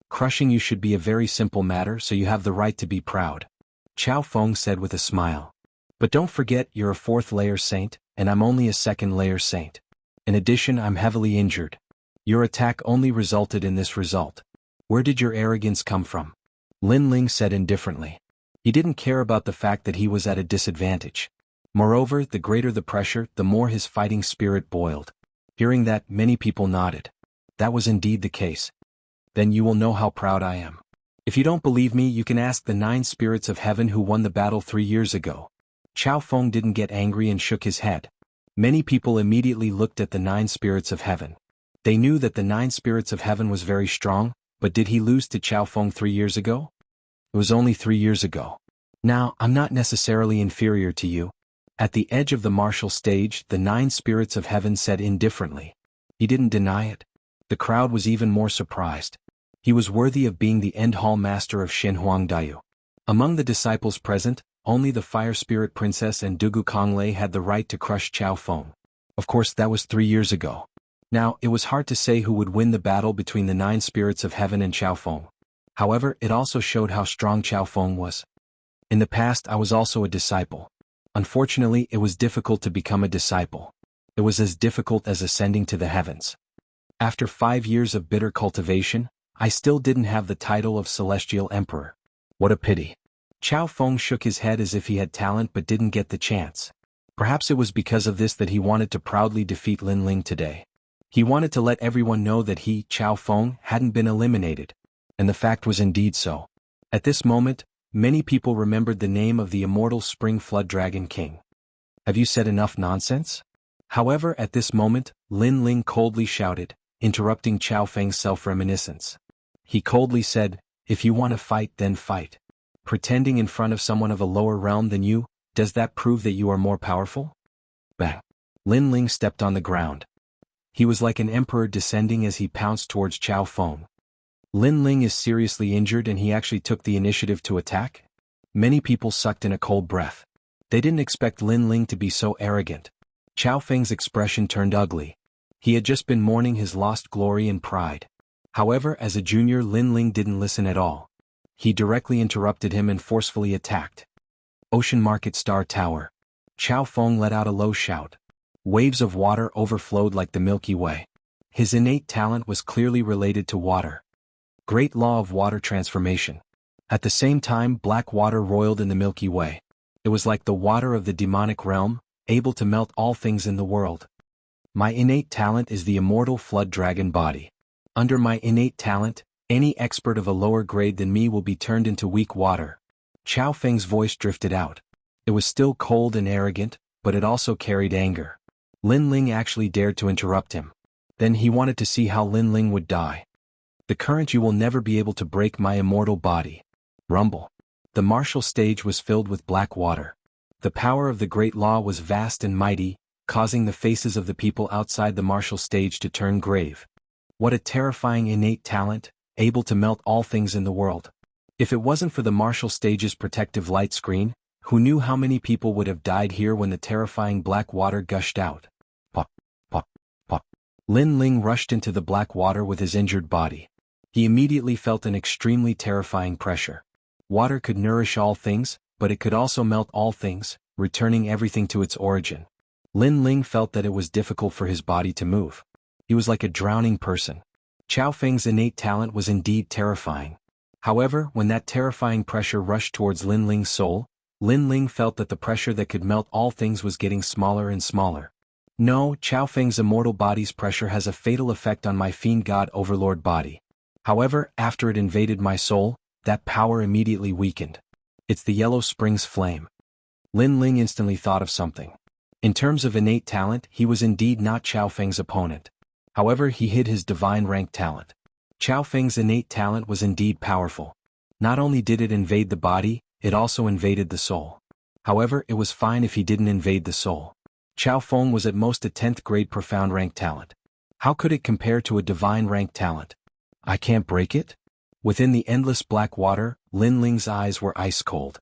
crushing you should be a very simple matter, so you have the right to be proud. Chao Feng said with a smile. But don't forget you're a fourth-layer saint, and I'm only a second-layer saint. In addition, I'm heavily injured. Your attack only resulted in this result. Where did your arrogance come from? Lin Ling said indifferently. He didn't care about the fact that he was at a disadvantage. Moreover, the greater the pressure, the more his fighting spirit boiled. Hearing that, many people nodded. That was indeed the case. Then you will know how proud I am. If you don't believe me, you can ask the 9 spirits of heaven who won the battle 3 years ago. Chao Feng didn't get angry and shook his head. Many people immediately looked at the 9 spirits of heaven. They knew that the 9 spirits of heaven was very strong, but did he lose to Chao Feng 3 years ago? It was only 3 years ago. Now, I'm not necessarily inferior to you. At the edge of the martial stage, the 9 spirits of heaven said indifferently. He didn't deny it. The crowd was even more surprised. He was worthy of being the end hall master of Xinhuang Daiyu. Among the disciples present, only the Fire Spirit Princess and Dugu Konglei had the right to crush Chao Feng. Of course, that was 3 years ago. Now, it was hard to say who would win the battle between the 9 spirits of heaven and Chao Feng. However, it also showed how strong Chao Feng was. In the past, I was also a disciple. Unfortunately, it was difficult to become a disciple. It was as difficult as ascending to the heavens. After 5 years of bitter cultivation, I still didn't have the title of Celestial Emperor. What a pity. Chao Feng shook his head as if he had talent but didn't get the chance. Perhaps it was because of this that he wanted to proudly defeat Lin Ling today. He wanted to let everyone know that he, Chao Feng, hadn't been eliminated. And the fact was indeed so. At this moment, many people remembered the name of the immortal Spring Flood Dragon King. Have you said enough nonsense? However, at this moment, Lin Ling coldly shouted, interrupting Chao Feng's self-reminiscence. He coldly said, if you want to fight, then fight. Pretending in front of someone of a lower realm than you, does that prove that you are more powerful? Bang! Lin Ling stepped on the ground. He was like an emperor descending as he pounced towards Chao Feng. Lin Ling is seriously injured and he actually took the initiative to attack? Many people sucked in a cold breath. They didn't expect Lin Ling to be so arrogant. Chao Feng's expression turned ugly. He had just been mourning his lost glory and pride. However, as a junior, Lin Ling didn't listen at all. He directly interrupted him and forcefully attacked. Ocean Market Star Tower. Chao Feng let out a low shout. Waves of water overflowed like the Milky Way. His innate talent was clearly related to water. Great law of water transformation. At the same time, black water roiled in the Milky Way. It was like the water of the demonic realm, able to melt all things in the world. My innate talent is the immortal flood dragon body. Under my innate talent, any expert of a lower grade than me will be turned into weak water. Chao Feng's voice drifted out. It was still cold and arrogant, but it also carried anger. Lin Ling actually dared to interrupt him. Then he wanted to see how Lin Ling would die. The current you will never be able to break my immortal body. Rumble. The martial stage was filled with black water. The power of the great law was vast and mighty, causing the faces of the people outside the martial stage to turn grave. What a terrifying innate talent, able to melt all things in the world. If it wasn't for the martial stage's protective light screen, who knew how many people would have died here when the terrifying black water gushed out? Pop, pop, pop. Lin Ling rushed into the black water with his injured body. He immediately felt an extremely terrifying pressure. Water could nourish all things, but it could also melt all things, returning everything to its origin. Lin Ling felt that it was difficult for his body to move. He was like a drowning person. Chao Feng's innate talent was indeed terrifying. However, when that terrifying pressure rushed towards Lin Ling's soul, Lin Ling felt that the pressure that could melt all things was getting smaller and smaller. No, Chao Feng's immortal body's pressure has a fatal effect on my fiend god overlord body. However, after it invaded my soul, that power immediately weakened. It's the Yellow Spring's flame. Lin Ling instantly thought of something. In terms of innate talent, he was indeed not Chao Feng's opponent. However, he hid his divine rank talent. Chao Feng's innate talent was indeed powerful. Not only did it invade the body, it also invaded the soul. However, it was fine if he didn't invade the soul. Chao Feng was at most a 10th grade profound rank talent. How could it compare to a divine rank talent? I can't break it? Within the endless black water, Lin Ling's eyes were ice cold.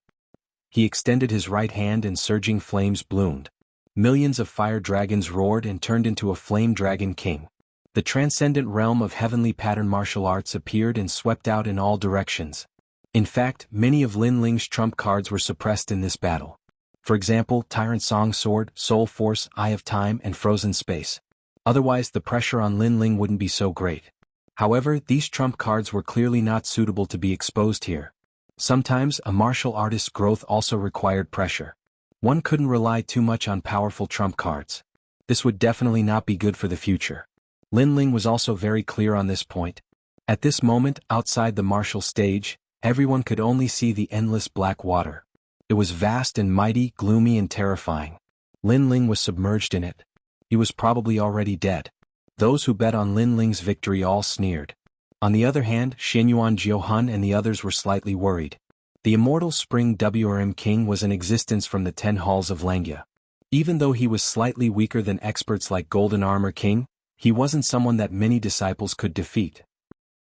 He extended his right hand and surging flames bloomed. Millions of fire dragons roared and turned into a flame dragon king. The transcendent realm of heavenly pattern martial arts appeared and swept out in all directions. In fact, many of Lin Ling's trump cards were suppressed in this battle. For example, Tyrant Song Sword, Soul Force, Eye of Time, and Frozen Space. Otherwise, the pressure on Lin Ling wouldn't be so great. However, these trump cards were clearly not suitable to be exposed here. Sometimes, a martial artist's growth also required pressure. One couldn't rely too much on powerful trump cards. This would definitely not be good for the future. Lin Ling was also very clear on this point. At this moment, outside the martial stage, everyone could only see the endless black water. It was vast and mighty, gloomy and terrifying. Lin Ling was submerged in it. He was probably already dead. Those who bet on Lin Ling's victory all sneered. On the other hand, Xianyuan Jiuhun and the others were slightly worried. The immortal Spring WRM King was in existence from the 10 halls of Langia. Even though he was slightly weaker than experts like Golden Armor King, he wasn't someone that many disciples could defeat.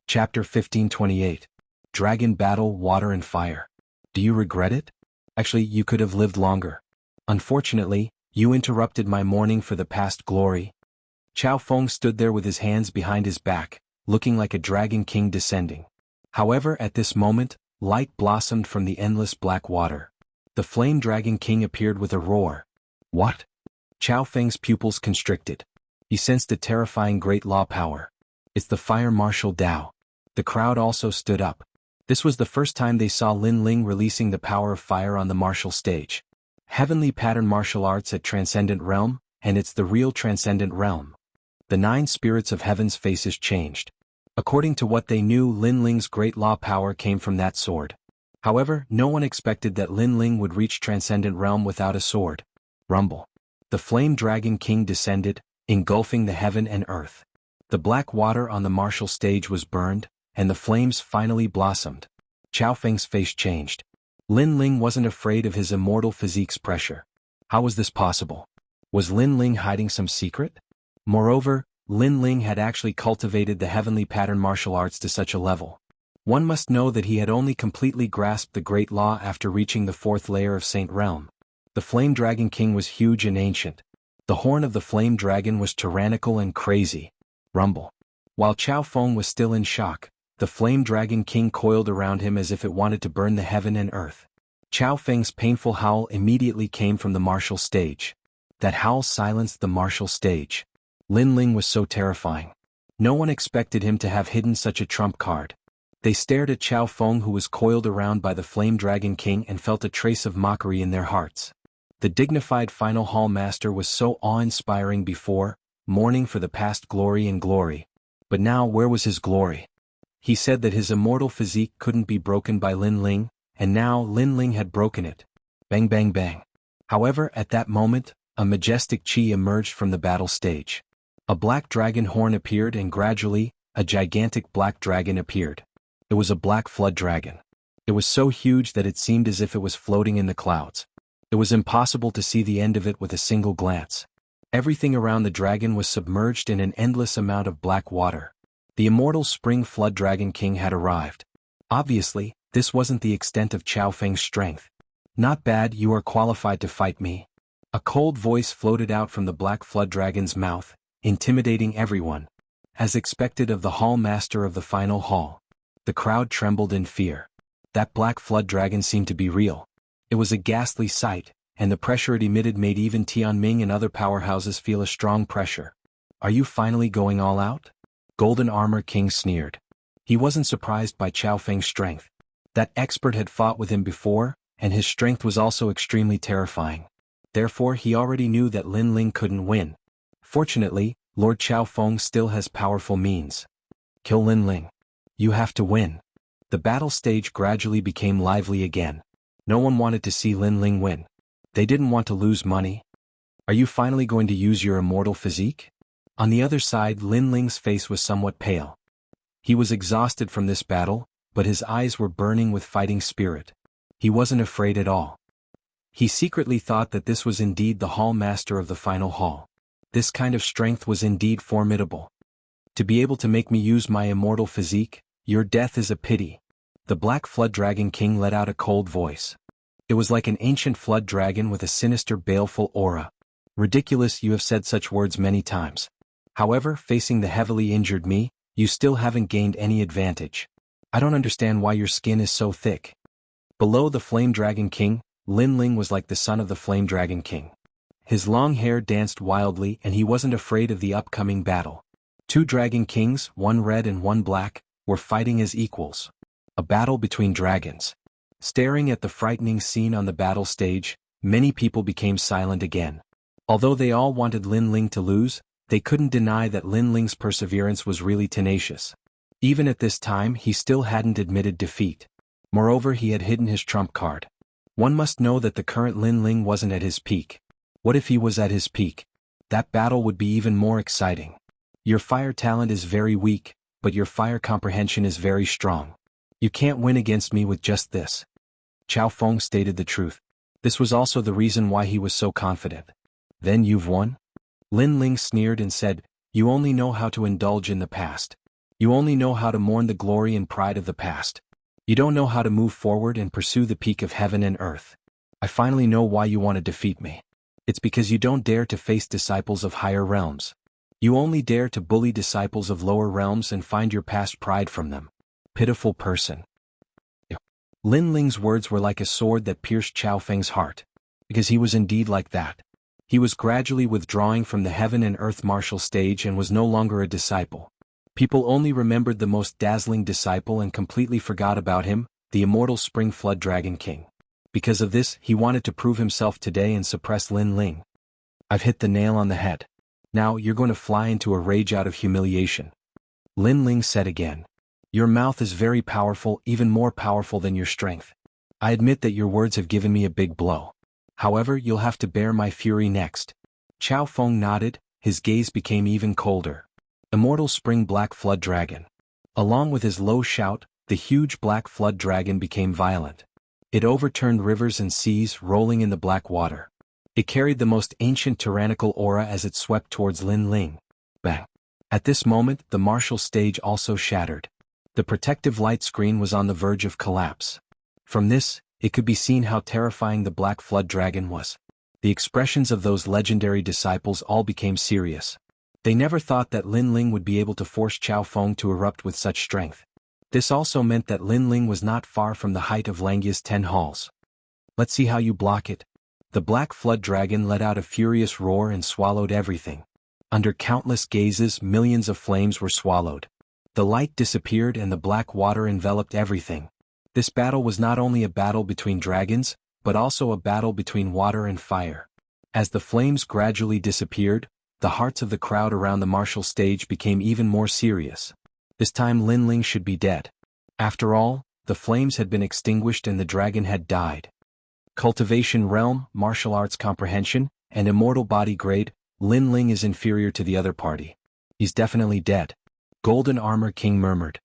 Chapter 1528. Dragon Battle, Water and Fire. Do you regret it? Actually, you could have lived longer. Unfortunately, you interrupted my mourning for the past glory. Chao Feng stood there with his hands behind his back, looking like a dragon king descending. However, at this moment, light blossomed from the endless black water. The flame dragon king appeared with a roar. What? Chao Feng's pupils constricted. He sensed a terrifying great law power. It's the fire martial Dao. The crowd also stood up. This was the first time they saw Lin Ling releasing the power of fire on the martial stage. Heavenly pattern martial arts at Transcendent Realm, and it's the real Transcendent Realm. The 9 spirits of heaven's faces changed. According to what they knew, Lin Ling's great law power came from that sword. However, no one expected that Lin Ling would reach Transcendent Realm without a sword. Rumble. The Flame Dragon King descended, engulfing the heaven and earth. The black water on the martial stage was burned, and the flames finally blossomed. Chao Feng's face changed. Lin Ling wasn't afraid of his immortal physique's pressure. How was this possible? Was Lin Ling hiding some secret? Moreover, Lin Ling had actually cultivated the heavenly pattern martial arts to such a level. One must know that he had only completely grasped the great law after reaching the 4th layer of Saint Realm. The Flame Dragon King was huge and ancient. The horn of the Flame Dragon was tyrannical and crazy. Rumble. While Chao Feng was still in shock, the Flame Dragon King coiled around him as if it wanted to burn the heaven and earth. Chao Feng's painful howl immediately came from the martial stage. That howl silenced the martial stage. Lin Ling was so terrifying. No one expected him to have hidden such a trump card. They stared at Chao Feng, who was coiled around by the Flame Dragon King, and felt a trace of mockery in their hearts. The dignified final hall master was so awe-inspiring before, mourning for the past glory and glory. But now where was his glory? He said that his immortal physique couldn't be broken by Lin Ling, and now Lin Ling had broken it. Bang bang bang. However, at that moment, a majestic chi emerged from the battle stage. A black dragon horn appeared and gradually, a gigantic black dragon appeared. It was a black flood dragon. It was so huge that it seemed as if it was floating in the clouds. It was impossible to see the end of it with a single glance. Everything around the dragon was submerged in an endless amount of black water. The immortal Spring Flood Dragon King had arrived. Obviously, this wasn't the extent of Chao Feng's strength. Not bad, you are qualified to fight me. A cold voice floated out from the black flood dragon's mouth, intimidating everyone. As expected of the hall master of the final hall. The crowd trembled in fear. That black flood dragon seemed to be real. It was a ghastly sight, and the pressure it emitted made even Tianming and other powerhouses feel a strong pressure. Are you finally going all out? Golden Armor King sneered. He wasn't surprised by Chao Feng's strength. That expert had fought with him before, and his strength was also extremely terrifying. Therefore he already knew that Lin Ling couldn't win. Fortunately, Lord Chao Feng still has powerful means. Kill Lin Ling. You have to win. The battle stage gradually became lively again. No one wanted to see Lin Ling win. They didn't want to lose money. Are you finally going to use your immortal physique? On the other side, Lin Ling's face was somewhat pale. He was exhausted from this battle, but his eyes were burning with fighting spirit. He wasn't afraid at all. He secretly thought that this was indeed the hall master of the final hall. This kind of strength was indeed formidable. To be able to make me use my immortal physique, your death is a pity. The Black Flood Dragon King let out a cold voice. It was like an ancient flood dragon with a sinister baleful aura. Ridiculous, you have said such words many times. However, facing the heavily injured me, you still haven't gained any advantage. I don't understand why your skin is so thick. Below the Flame Dragon King, Lin Ling was like the son of the Flame Dragon King. His long hair danced wildly and he wasn't afraid of the upcoming battle. Two Dragon Kings, one red and one black, were fighting as equals. A battle between dragons. Staring at the frightening scene on the battle stage, many people became silent again. Although they all wanted Lin Ling to lose, they couldn't deny that Lin Ling's perseverance was really tenacious. Even at this time he still hadn't admitted defeat. Moreover, he had hidden his trump card. One must know that the current Lin Ling wasn't at his peak. What if he was at his peak? That battle would be even more exciting. Your fire talent is very weak, but your fire comprehension is very strong. You can't win against me with just this. Chao Feng stated the truth. This was also the reason why he was so confident. Then you've won? Lin Ling sneered and said, you only know how to indulge in the past. You only know how to mourn the glory and pride of the past. You don't know how to move forward and pursue the peak of heaven and earth. I finally know why you want to defeat me. It's because you don't dare to face disciples of higher realms. You only dare to bully disciples of lower realms and find your past pride from them. Pitiful person. Lin Ling's words were like a sword that pierced Chao Feng's heart. Because he was indeed like that. He was gradually withdrawing from the heaven and earth martial stage and was no longer a disciple. People only remembered the most dazzling disciple and completely forgot about him, the immortal Spring Flood Dragon King. Because of this, he wanted to prove himself today and suppress Lin Ling. I've hit the nail on the head. Now you're going to fly into a rage out of humiliation. Lin Ling said again. Your mouth is very powerful, even more powerful than your strength. I admit that your words have given me a big blow. However, you'll have to bear my fury next. Chao Feng nodded, his gaze became even colder. Immortal Spring Black Flood Dragon. Along with his low shout, the huge Black Flood Dragon became violent. It overturned rivers and seas, rolling in the black water. It carried the most ancient tyrannical aura as it swept towards Lin Ling. Bang! At this moment, the martial stage also shattered. The protective light screen was on the verge of collapse. From this, it could be seen how terrifying the Black Flood Dragon was. The expressions of those legendary disciples all became serious. They never thought that Lin Ling would be able to force Chao Feng to erupt with such strength. This also meant that Lin Ling was not far from the height of Langya's 10 halls. Let's see how you block it. The Black Flood Dragon let out a furious roar and swallowed everything. Under countless gazes, millions of flames were swallowed. The light disappeared and the black water enveloped everything. This battle was not only a battle between dragons, but also a battle between water and fire. As the flames gradually disappeared, the hearts of the crowd around the martial stage became even more serious. This time Lin Ling should be dead. After all, the flames had been extinguished and the dragon had died. Cultivation realm, martial arts comprehension, and immortal body grade, Lin Ling is inferior to the other party. He's definitely dead. Golden Armor King murmured.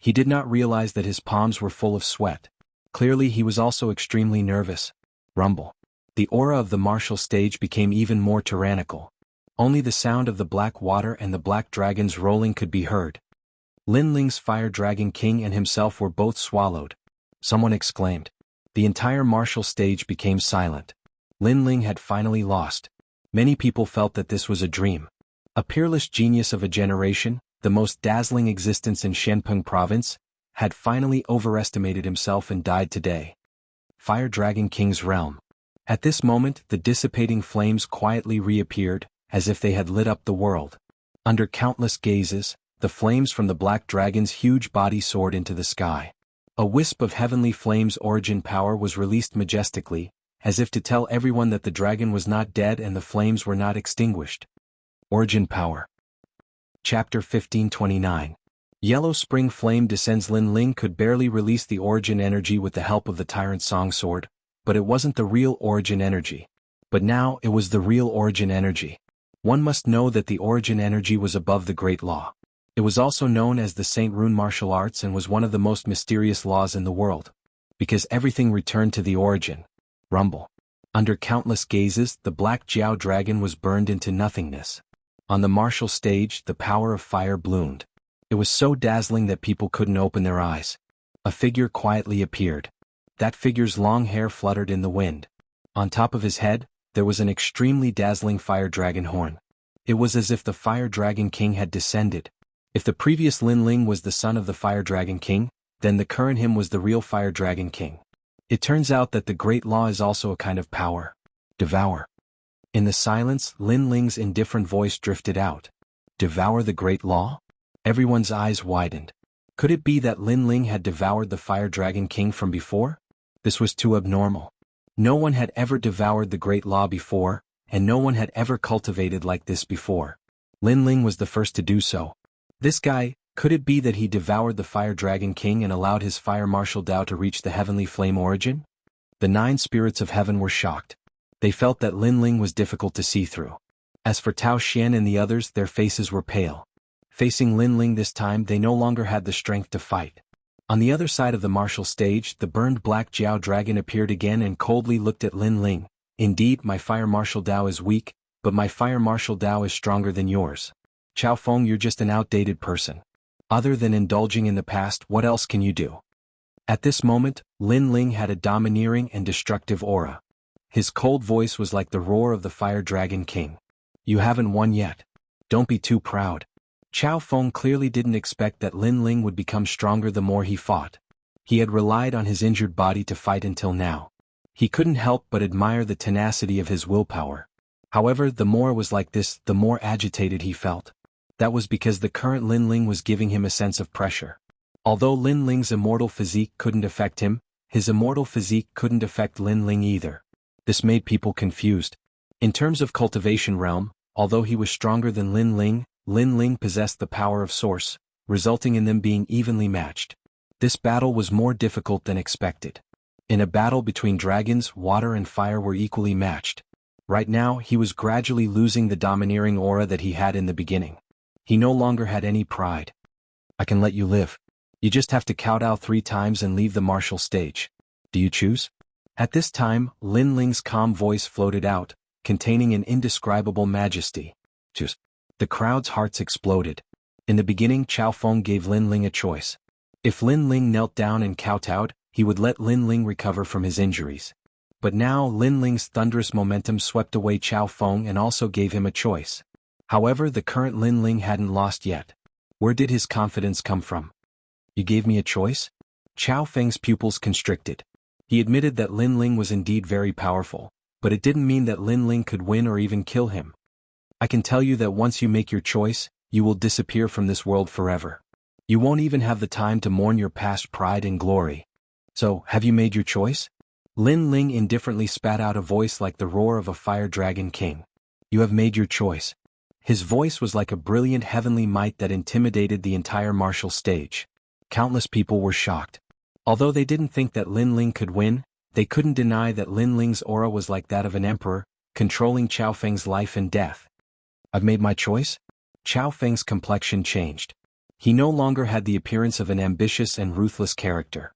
He did not realize that his palms were full of sweat. Clearly he was also extremely nervous. Rumble. The aura of the martial stage became even more tyrannical. Only the sound of the black water and the black dragons rolling could be heard. Lin Ling's Fire Dragon King and himself were both swallowed. Someone exclaimed. The entire martial stage became silent. Lin Ling had finally lost. Many people felt that this was a dream. A peerless genius of a generation, the most dazzling existence in Shenpeng province, had finally overestimated himself and died today. Fire Dragon King's realm. At this moment, the dissipating flames quietly reappeared, as if they had lit up the world. Under countless gazes, the flames from the black dragon's huge body soared into the sky. A wisp of heavenly flames' origin power was released majestically, as if to tell everyone that the dragon was not dead and the flames were not extinguished. Origin power. Chapter 1529. Yellow Spring Flame descends. Lin Ling could barely release the origin energy with the help of the Tyrant Song Sword, but it wasn't the real origin energy. But now it was the real origin energy. One must know that the origin energy was above the Great Law. It was also known as the Saint Rune martial arts and was one of the most mysterious laws in the world. Because everything returned to the origin. Rumble. Under countless gazes, the black Jiao dragon was burned into nothingness. On the martial stage, the power of fire bloomed. It was so dazzling that people couldn't open their eyes. A figure quietly appeared. That figure's long hair fluttered in the wind. On top of his head, there was an extremely dazzling fire dragon horn. It was as if the Fire Dragon King had descended. If the previous Lin Ling was the son of the Fire Dragon King, then the current him was the real Fire Dragon King. It turns out that the Great Law is also a kind of power. Devour. In the silence, Lin Ling's indifferent voice drifted out. Devour the Great Law? Everyone's eyes widened. Could it be that Lin Ling had devoured the Fire Dragon King from before? This was too abnormal. No one had ever devoured the Great Law before, and no one had ever cultivated like this before. Lin Ling was the first to do so. This guy, could it be that he devoured the Fire Dragon King and allowed his fire martial Dao to reach the heavenly flame origin? The 9 spirits of heaven were shocked. They felt that Lin Ling was difficult to see through. As for Tao Xian and the others, their faces were pale. Facing Lin Ling this time, they no longer had the strength to fight. On the other side of the martial stage, the burned black Jiao dragon appeared again and coldly looked at Lin Ling. Indeed, my fire martial Dao is weak, but my fire martial Dao is stronger than yours. Chao Feng, you're just an outdated person. Other than indulging in the past, what else can you do? At this moment, Lin Ling had a domineering and destructive aura. His cold voice was like the roar of the Fire Dragon King. You haven't won yet. Don't be too proud. Chao Feng clearly didn't expect that Lin Ling would become stronger the more he fought. He had relied on his injured body to fight until now. He couldn't help but admire the tenacity of his willpower. However, the more it was like this, the more agitated he felt. That was because the current Lin Ling was giving him a sense of pressure. Although Lin Ling's immortal physique couldn't affect him, his immortal physique couldn't affect Lin Ling either. This made people confused. In terms of cultivation realm, although he was stronger than Lin Ling possessed the power of Source, resulting in them being evenly matched. This battle was more difficult than expected. In a battle between dragons, water and fire were equally matched. Right now, he was gradually losing the domineering aura that he had in the beginning. He no longer had any pride. I can let you live. You just have to kowtow 3 times and leave the martial stage. Do you choose? At this time, Lin Ling's calm voice floated out, containing an indescribable majesty. Choose. The crowd's hearts exploded. In the beginning, Chao Feng gave Lin Ling a choice. If Lin Ling knelt down and kowtowed, he would let Lin Ling recover from his injuries. But now Lin Ling's thunderous momentum swept away Chao Feng and also gave him a choice. However, the current Lin Ling hadn't lost yet. Where did his confidence come from? You gave me a choice? Chao Feng's pupils constricted. He admitted that Lin Ling was indeed very powerful, but it didn't mean that Lin Ling could win or even kill him. I can tell you that once you make your choice, you will disappear from this world forever. You won't even have the time to mourn your past pride and glory. So, have you made your choice? Lin Ling indifferently spat out a voice like the roar of a Fire Dragon King. You have made your choice. His voice was like a brilliant heavenly might that intimidated the entire martial stage. Countless people were shocked. Although they didn't think that Lin Ling could win, they couldn't deny that Lin Ling's aura was like that of an emperor, controlling Chao Feng's life and death. I've made my choice? Chao Feng's complexion changed. He no longer had the appearance of an ambitious and ruthless character.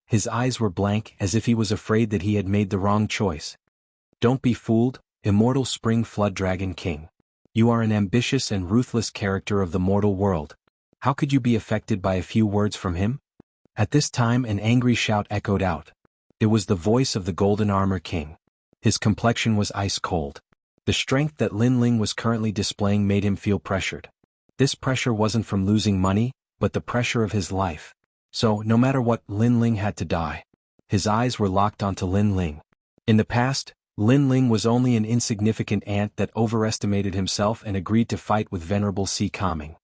His eyes were blank, as if he was afraid that he had made the wrong choice. Don't be fooled, immortal Spring Flood Dragon King. You are an ambitious and ruthless character of the mortal world. How could you be affected by a few words from him? At this time an angry shout echoed out. It was the voice of the Golden Armor King. His complexion was ice cold. The strength that Lin Ling was currently displaying made him feel pressured. This pressure wasn't from losing money, but the pressure of his life. So, no matter what, Lin Ling had to die. His eyes were locked onto Lin Ling. In the past, Lin Ling was only an insignificant ant that overestimated himself and agreed to fight with Venerable Sea Calming.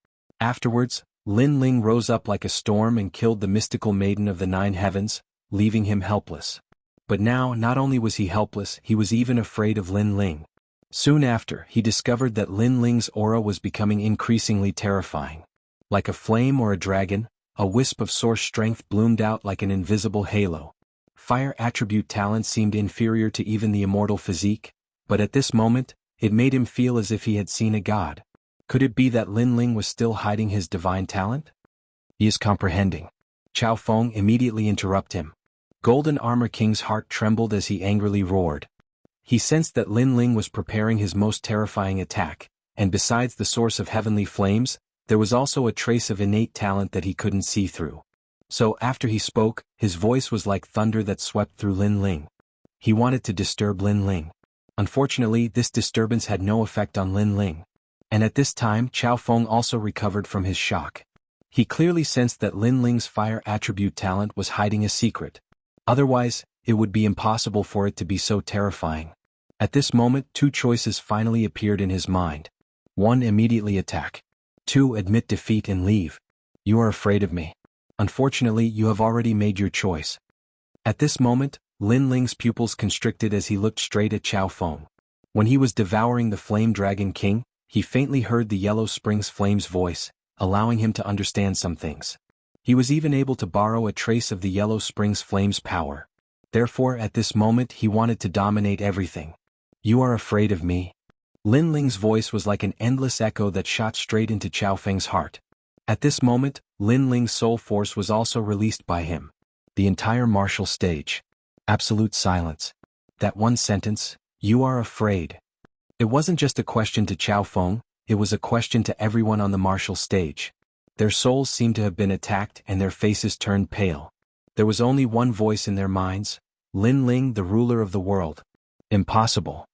Afterwards, Lin Ling rose up like a storm and killed the mystical maiden of the 9 heavens, leaving him helpless. But now not only was he helpless, he was even afraid of Lin Ling. Soon after, he discovered that Lin Ling's aura was becoming increasingly terrifying. Like a flame or a dragon, a wisp of source strength bloomed out like an invisible halo. Fire attribute talent seemed inferior to even the immortal physique, but at this moment, it made him feel as if he had seen a god. Could it be that Lin Ling was still hiding his divine talent? He is comprehending. Chao Feng immediately interrupted him. Golden Armor King's heart trembled as he angrily roared. He sensed that Lin Ling was preparing his most terrifying attack, and besides the source of heavenly flames, there was also a trace of innate talent that he couldn't see through. So after he spoke, his voice was like thunder that swept through Lin Ling. He wanted to disturb Lin Ling. Unfortunately, this disturbance had no effect on Lin Ling. And at this time, Chao Feng also recovered from his shock. He clearly sensed that Lin Ling's fire attribute talent was hiding a secret. Otherwise, it would be impossible for it to be so terrifying. At this moment, 2 choices finally appeared in his mind. 1. Immediately attack. 2. Admit defeat and leave. You are afraid of me. Unfortunately, you have already made your choice. At this moment, Lin Ling's pupils constricted as he looked straight at Chao Feng. When he was devouring the Flame Dragon King, he faintly heard the Yellow Springs Flame's voice, allowing him to understand some things. He was even able to borrow a trace of the Yellow Springs Flame's power. Therefore, at this moment he wanted to dominate everything. You are afraid of me? Lin Ling's voice was like an endless echo that shot straight into Chao Feng's heart. At this moment, Lin Ling's soul force was also released by him. The entire martial stage. Absolute silence. That one sentence, you are afraid. It wasn't just a question to Chao Feng, it was a question to everyone on the martial stage. Their souls seemed to have been attacked and their faces turned pale. There was only one voice in their minds, Lin Ling, the ruler of the world. Impossible.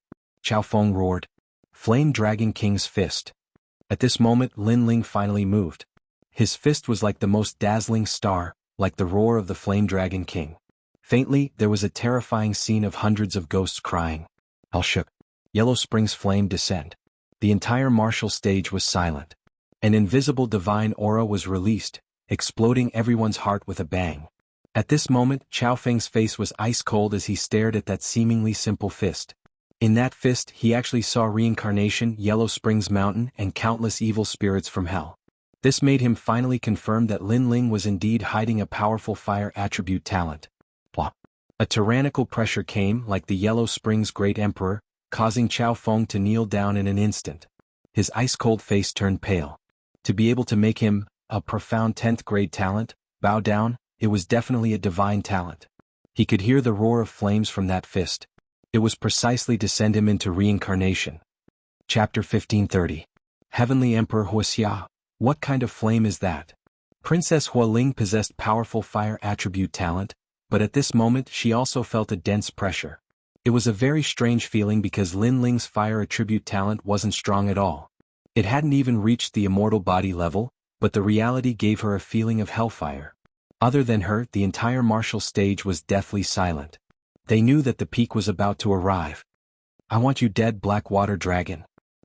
Chao Feng roared. Flame Dragon King's fist. At this moment Lin Ling finally moved. His fist was like the most dazzling star, like the roar of the Flame Dragon King. Faintly, there was a terrifying scene of hundreds of ghosts crying. Hell shook. Yellow Springs flame descend. The entire martial stage was silent. An invisible divine aura was released, exploding everyone's heart with a bang. At this moment, Chao Feng's face was ice cold as he stared at that seemingly simple fist. In that fist, he actually saw reincarnation, Yellow Springs Mountain, and countless evil spirits from hell. This made him finally confirm that Lin Ling was indeed hiding a powerful fire attribute talent. Plop. A tyrannical pressure came, like the Yellow Springs Great Emperor, causing Chao Feng to kneel down in an instant. His ice-cold face turned pale. To be able to make him, a profound 10th grade talent, bow down, it was definitely a divine talent. He could hear the roar of flames from that fist. It was precisely to send him into reincarnation. Chapter 1530. Heavenly Emperor Wuxia. What kind of flame is that? Princess Hualing possessed powerful fire attribute talent, but at this moment she also felt a dense pressure. It was a very strange feeling because Lin Ling's fire attribute talent wasn't strong at all. It hadn't even reached the immortal body level, but the reality gave her a feeling of hellfire. Other than her, the entire martial stage was deathly silent. They knew that the peak was about to arrive. I want you dead, Black Water Dragon.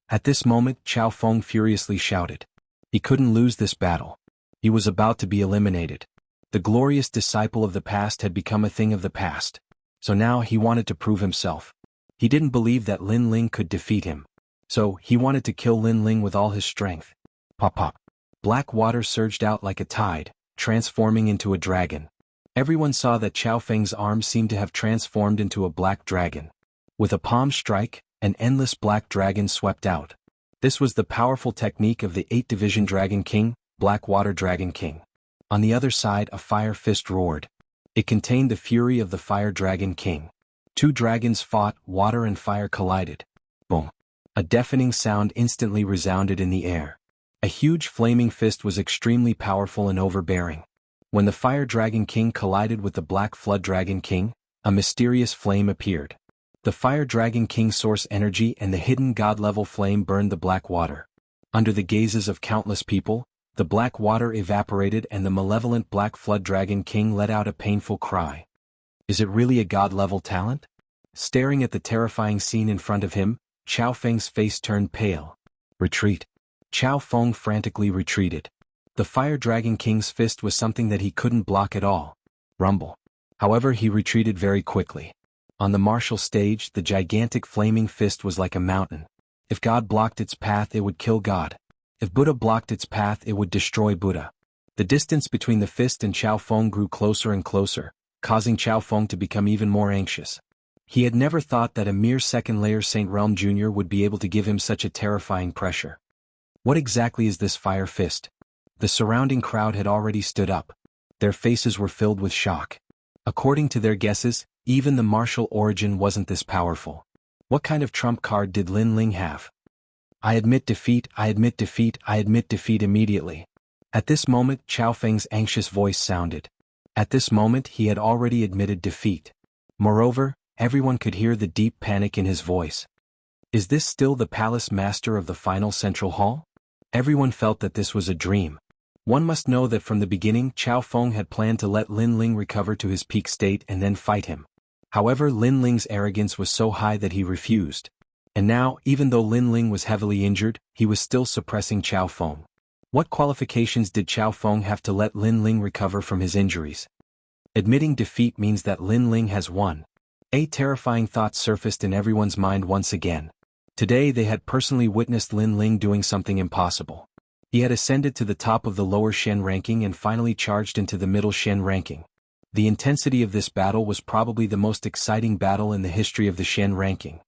At this moment, Chao Feng furiously shouted. He couldn't lose this battle. He was about to be eliminated. The glorious disciple of the past had become a thing of the past. So now he wanted to prove himself. He didn't believe that Lin Ling could defeat him. So he wanted to kill Lin Ling with all his strength. Pop pop. Black water surged out like a tide, transforming into a dragon. Everyone saw that Chao Feng's arms seemed to have transformed into a black dragon. With a palm strike, an endless black dragon swept out. This was the powerful technique of the 8-division Dragon King, Black Water Dragon King. On the other side, a fire fist roared. It contained the fury of the Fire Dragon King. 2 dragons fought, water and fire collided. Boom. A deafening sound instantly resounded in the air. A huge flaming fist was extremely powerful and overbearing. When the Fire Dragon King collided with the Black Flood Dragon King, a mysterious flame appeared. The Fire Dragon King's source energy and the hidden god-level flame burned the black water. Under the gazes of countless people, the black water evaporated and the malevolent Black Flood Dragon King let out a painful cry. Is it really a god-level talent? Staring at the terrifying scene in front of him, Chao Feng's face turned pale. Retreat. Chao Feng frantically retreated. The Fire Dragon King's fist was something that he couldn't block at all. Rumble. However, he retreated very quickly. On the martial stage, the gigantic flaming fist was like a mountain. If God blocked its path, it would kill God. If Buddha blocked its path, it would destroy Buddha. The distance between the fist and Qiao Feng grew closer and closer, causing Qiao Feng to become even more anxious. He had never thought that a mere second-layer Saint Realm Jr. would be able to give him such a terrifying pressure. What exactly is this fire fist? The surrounding crowd had already stood up. Their faces were filled with shock. According to their guesses, even the martial origin wasn't this powerful. What kind of trump card did Lin Ling have? I admit defeat, I admit defeat, I admit defeat immediately. At this moment, Qiao Feng's anxious voice sounded. At this moment, he had already admitted defeat. Moreover, everyone could hear the deep panic in his voice. Is this still the palace master of the final central hall? Everyone felt that this was a dream. One must know that from the beginning, Qiao Feng had planned to let Lin Ling recover to his peak state and then fight him. However, Lin Ling's arrogance was so high that he refused. And now, even though Lin Ling was heavily injured, he was still suppressing Qiao Feng. What qualifications did Qiao Feng have to let Lin Ling recover from his injuries? Admitting defeat means that Lin Ling has won. A terrifying thought surfaced in everyone's mind once again. Today they had personally witnessed Lin Ling doing something impossible. He had ascended to the top of the lower Shen ranking and finally charged into the middle Shen ranking. The intensity of this battle was probably the most exciting battle in the history of the Shen ranking.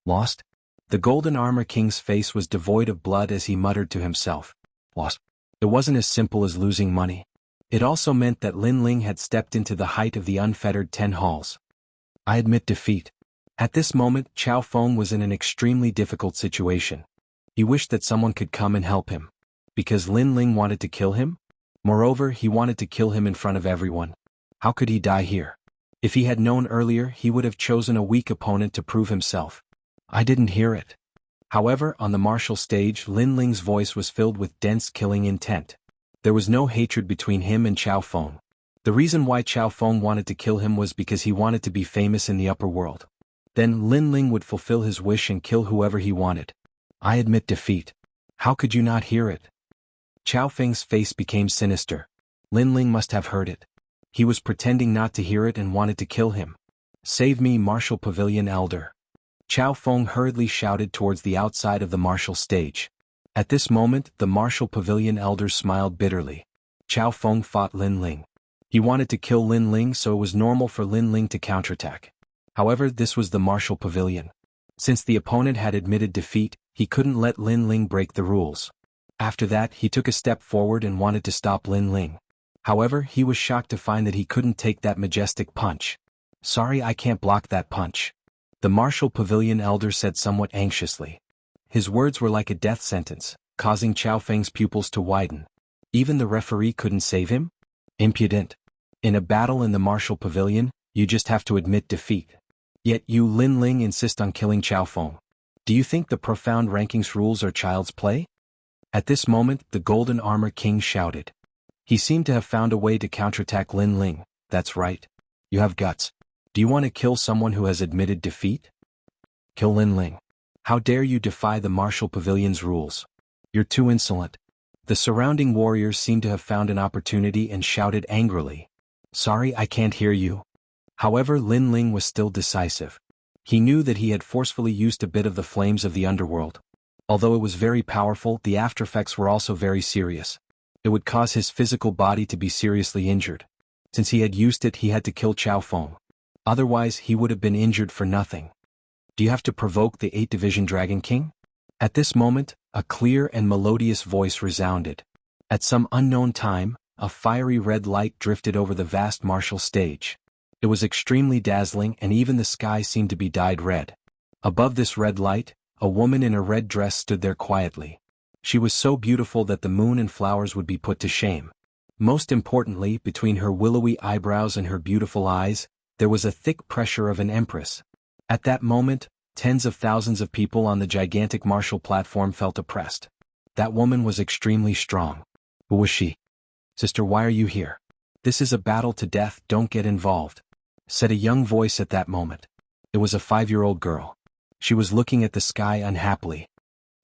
Lost? The Golden Armor King's face was devoid of blood as he muttered to himself. Lost. It wasn't as simple as losing money. It also meant that Lin Ling had stepped into the height of the unfettered 10 halls. I admit defeat. At this moment, Qiao Feng was in an extremely difficult situation. He wished that someone could come and help him. Because Lin Ling wanted to kill him? Moreover, he wanted to kill him in front of everyone. How could he die here? If he had known earlier, he would have chosen a weak opponent to prove himself. I didn't hear it. However, on the martial stage, Lin Ling's voice was filled with dense killing intent. There was no hatred between him and Qiao Feng. The reason why Qiao Feng wanted to kill him was because he wanted to be famous in the upper world. Then Lin Ling would fulfill his wish and kill whoever he wanted. I admit defeat. How could you not hear it? Qiao Feng's face became sinister. Lin Ling must have heard it. He was pretending not to hear it and wanted to kill him. Save me, Martial Pavilion Elder. Qiao Feng hurriedly shouted towards the outside of the martial stage. At this moment, the Martial Pavilion Elder smiled bitterly. Qiao Feng fought Lin Ling. He wanted to kill Lin Ling, so it was normal for Lin Ling to counterattack. However, this was the Martial Pavilion. Since the opponent had admitted defeat, he couldn't let Lin Ling break the rules. After that, he took a step forward and wanted to stop Lin Ling. However, he was shocked to find that he couldn't take that majestic punch. Sorry, I can't block that punch. The Martial Pavilion Elder said somewhat anxiously. His words were like a death sentence, causing Qiao Feng's pupils to widen. Even the referee couldn't save him? Impudent. In a battle in the Martial Pavilion, you just have to admit defeat. Yet you, Lin Ling, insist on killing Qiao Feng. Do you think the profound rankings rules are child's play? At this moment, the Golden Armor King shouted. He seemed to have found a way to counterattack Lin Ling. That's right. You have guts. Do you want to kill someone who has admitted defeat? Kill Lin Ling. How dare you defy the Martial Pavilion's rules? You're too insolent. The surrounding warriors seemed to have found an opportunity and shouted angrily. Sorry, I can't hear you. However, Lin Ling was still decisive. He knew that he had forcefully used a bit of the flames of the underworld. Although it was very powerful, the aftereffects were also very serious. It would cause his physical body to be seriously injured. Since he had used it, he had to kill Qiao Feng. Otherwise, he would have been injured for nothing. Do you have to provoke the 8 Division Dragon King? At this moment, a clear and melodious voice resounded. At some unknown time, a fiery red light drifted over the vast martial stage. It was extremely dazzling, and even the sky seemed to be dyed red. Above this red light, a woman in a red dress stood there quietly. She was so beautiful that the moon and flowers would be put to shame. Most importantly, between her willowy eyebrows and her beautiful eyes, there was a thick pressure of an empress. At that moment, tens of thousands of people on the gigantic martial platform felt oppressed. That woman was extremely strong. Who was she? Sister, why are you here? This is a battle to death, don't get involved, said a young voice at that moment. It was a 5-year-old girl. She was looking at the sky unhappily.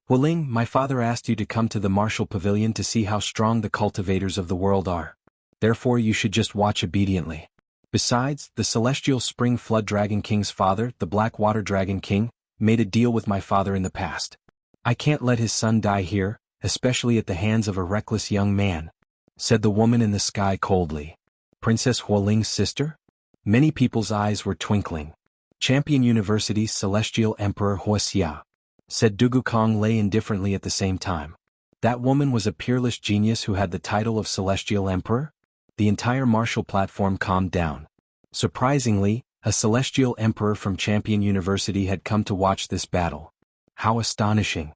Hualing, my father asked you to come to the martial pavilion to see how strong the cultivators of the world are. Therefore you should just watch obediently. Besides, the celestial spring flood dragon king's father, the black water dragon king, made a deal with my father in the past. I can't let his son die here, especially at the hands of a reckless young man," said the woman in the sky coldly. Princess Hualing's sister? Many people's eyes were twinkling. Champion University's celestial emperor Wuxia, said Dugu Kong lay indifferently at the same time. That woman was a peerless genius who had the title of celestial emperor? The entire martial platform calmed down. Surprisingly, a celestial emperor from Champion University had come to watch this battle. How astonishing.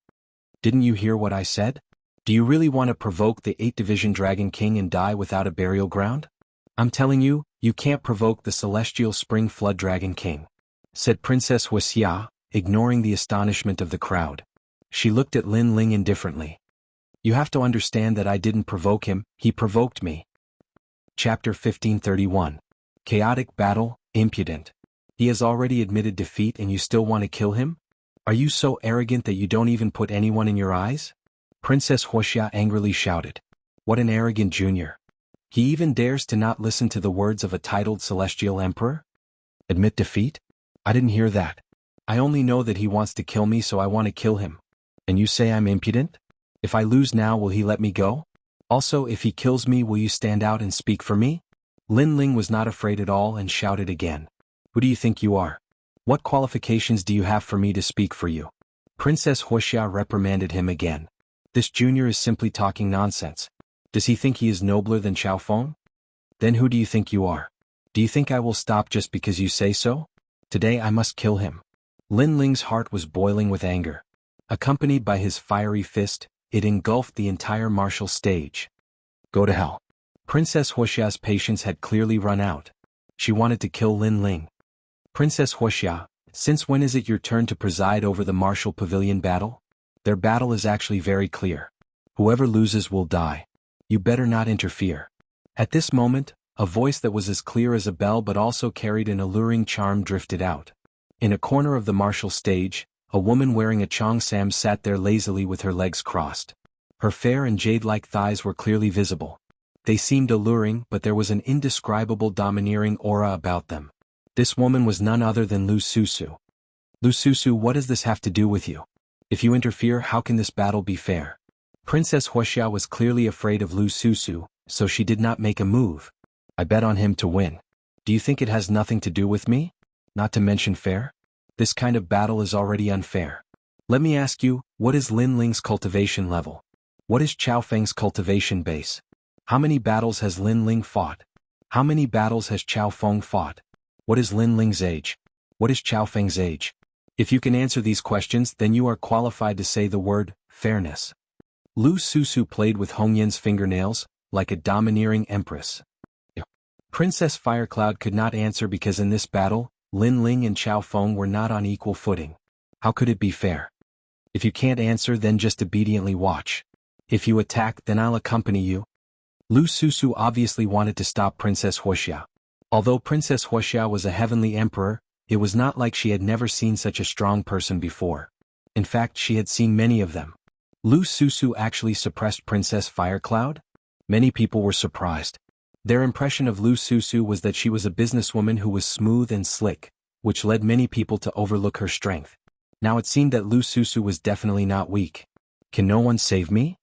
Didn't you hear what I said? Do you really want to provoke the 8th-division Dragon King and die without a burial ground? I'm telling you, you can't provoke the celestial spring flood Dragon King, said Princess Wuxia, ignoring the astonishment of the crowd. She looked at Lin Ling indifferently. You have to understand that I didn't provoke him, he provoked me. Chapter 1531. Chaotic Battle, Impudent. He has already admitted defeat and you still want to kill him? Are you so arrogant that you don't even put anyone in your eyes? Princess Wuxia angrily shouted. What an arrogant junior. He even dares to not listen to the words of a titled celestial emperor? Admit defeat? I didn't hear that. I only know that he wants to kill me, so I want to kill him. And you say I'm impudent? If I lose now, will he let me go? Also, if he kills me, will you stand out and speak for me? Lin Ling was not afraid at all and shouted again. Who do you think you are? What qualifications do you have for me to speak for you? Princess Wuxia reprimanded him again. This junior is simply talking nonsense. Does he think he is nobler than Xiao Feng? Then who do you think you are? Do you think I will stop just because you say so? Today I must kill him. Lin Ling's heart was boiling with anger. Accompanied by his fiery fist, it engulfed the entire martial stage. Go to hell. Princess Wuxia's patience had clearly run out. She wanted to kill Lin Ling. Princess Wuxia, since when is it your turn to preside over the martial pavilion battle? Their battle is actually very clear. Whoever loses will die. You better not interfere. At this moment, a voice that was as clear as a bell but also carried an alluring charm drifted out. In a corner of the martial stage, a woman wearing a cheongsam sat there lazily with her legs crossed. Her fair and jade-like thighs were clearly visible. They seemed alluring, but there was an indescribable domineering aura about them. This woman was none other than Lu Susu. Lu Susu, what does this have to do with you? If you interfere, how can this battle be fair? Princess Wuxia was clearly afraid of Lu Susu, so she did not make a move. I bet on him to win. Do you think it has nothing to do with me? Not to mention fair? This kind of battle is already unfair. Let me ask you, what is Lin Ling's cultivation level? What is Xiao Feng's cultivation base? How many battles has Lin Ling fought? How many battles has Xiao Feng fought? What is Lin Ling's age? What is Xiao Feng's age? If you can answer these questions, then you are qualified to say the word, fairness. Lu Susu played with Hongyan's fingernails, like a domineering empress. Princess Firecloud could not answer because in this battle, Lin Ling and Xiao Feng were not on equal footing. How could it be fair? If you can't answer, then just obediently watch. If you attack, then I'll accompany you. Lu Susu obviously wanted to stop Princess Wuxia. Although Princess Wuxia was a heavenly emperor, it was not like she had never seen such a strong person before. In fact, she had seen many of them. Lu Susu actually suppressed Princess Firecloud? Many people were surprised. Their impression of Lu Susu was that she was a businesswoman who was smooth and slick, which led many people to overlook her strength. Now it seemed that Lu Susu was definitely not weak. Can no one save me?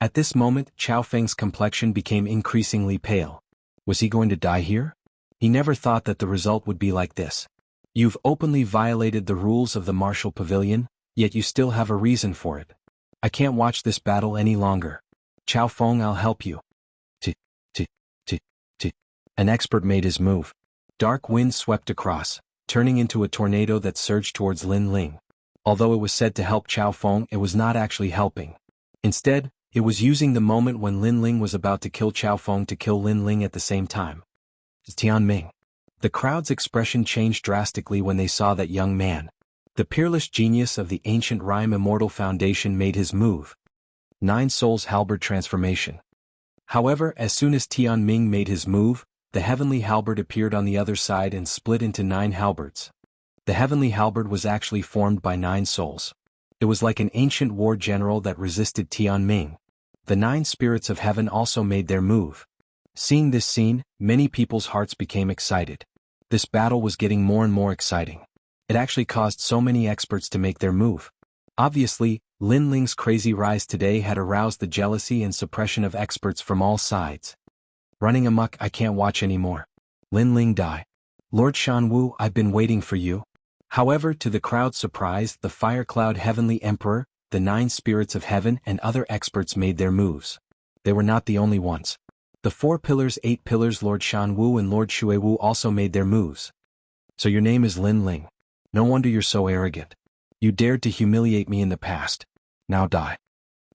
At this moment, Xiao Feng's complexion became increasingly pale. Was he going to die here? He never thought that the result would be like this. You've openly violated the rules of the martial pavilion, yet you still have a reason for it. I can't watch this battle any longer. Xiao Feng, I'll help you. An expert made his move. Dark wind swept across, turning into a tornado that surged towards Lin Ling. Although it was said to help Xiao Feng, it was not actually helping. Instead, it was using the moment when Lin Ling was about to kill Xiao Feng to kill Lin Ling at the same time. Tianming. The crowd's expression changed drastically when they saw that young man. The peerless genius of the ancient rhyme Immortal Foundation made his move. 9 Souls Halberd Transformation. However, as soon as Tianming made his move, the heavenly halberd appeared on the other side and split into 9 halberds. The heavenly halberd was actually formed by 9 souls. It was like an ancient war general that resisted Tianming. The 9 spirits of heaven also made their move. Seeing this scene, many people's hearts became excited. This battle was getting more and more exciting. It actually caused so many experts to make their move. Obviously, Lin Ling's crazy rise today had aroused the jealousy and suppression of experts from all sides. Running amok, I can't watch anymore. Lin Ling die. Lord Shanwu, I've been waiting for you. However, to the crowd's surprise, the Fire Cloud Heavenly Emperor, the 9 spirits of heaven and other experts made their moves. They were not the only ones. The 4 pillars, 8 pillars, Lord Shanwu and Lord Shuiwu also made their moves. So your name is Lin Ling. No wonder you're so arrogant. You dared to humiliate me in the past. Now die.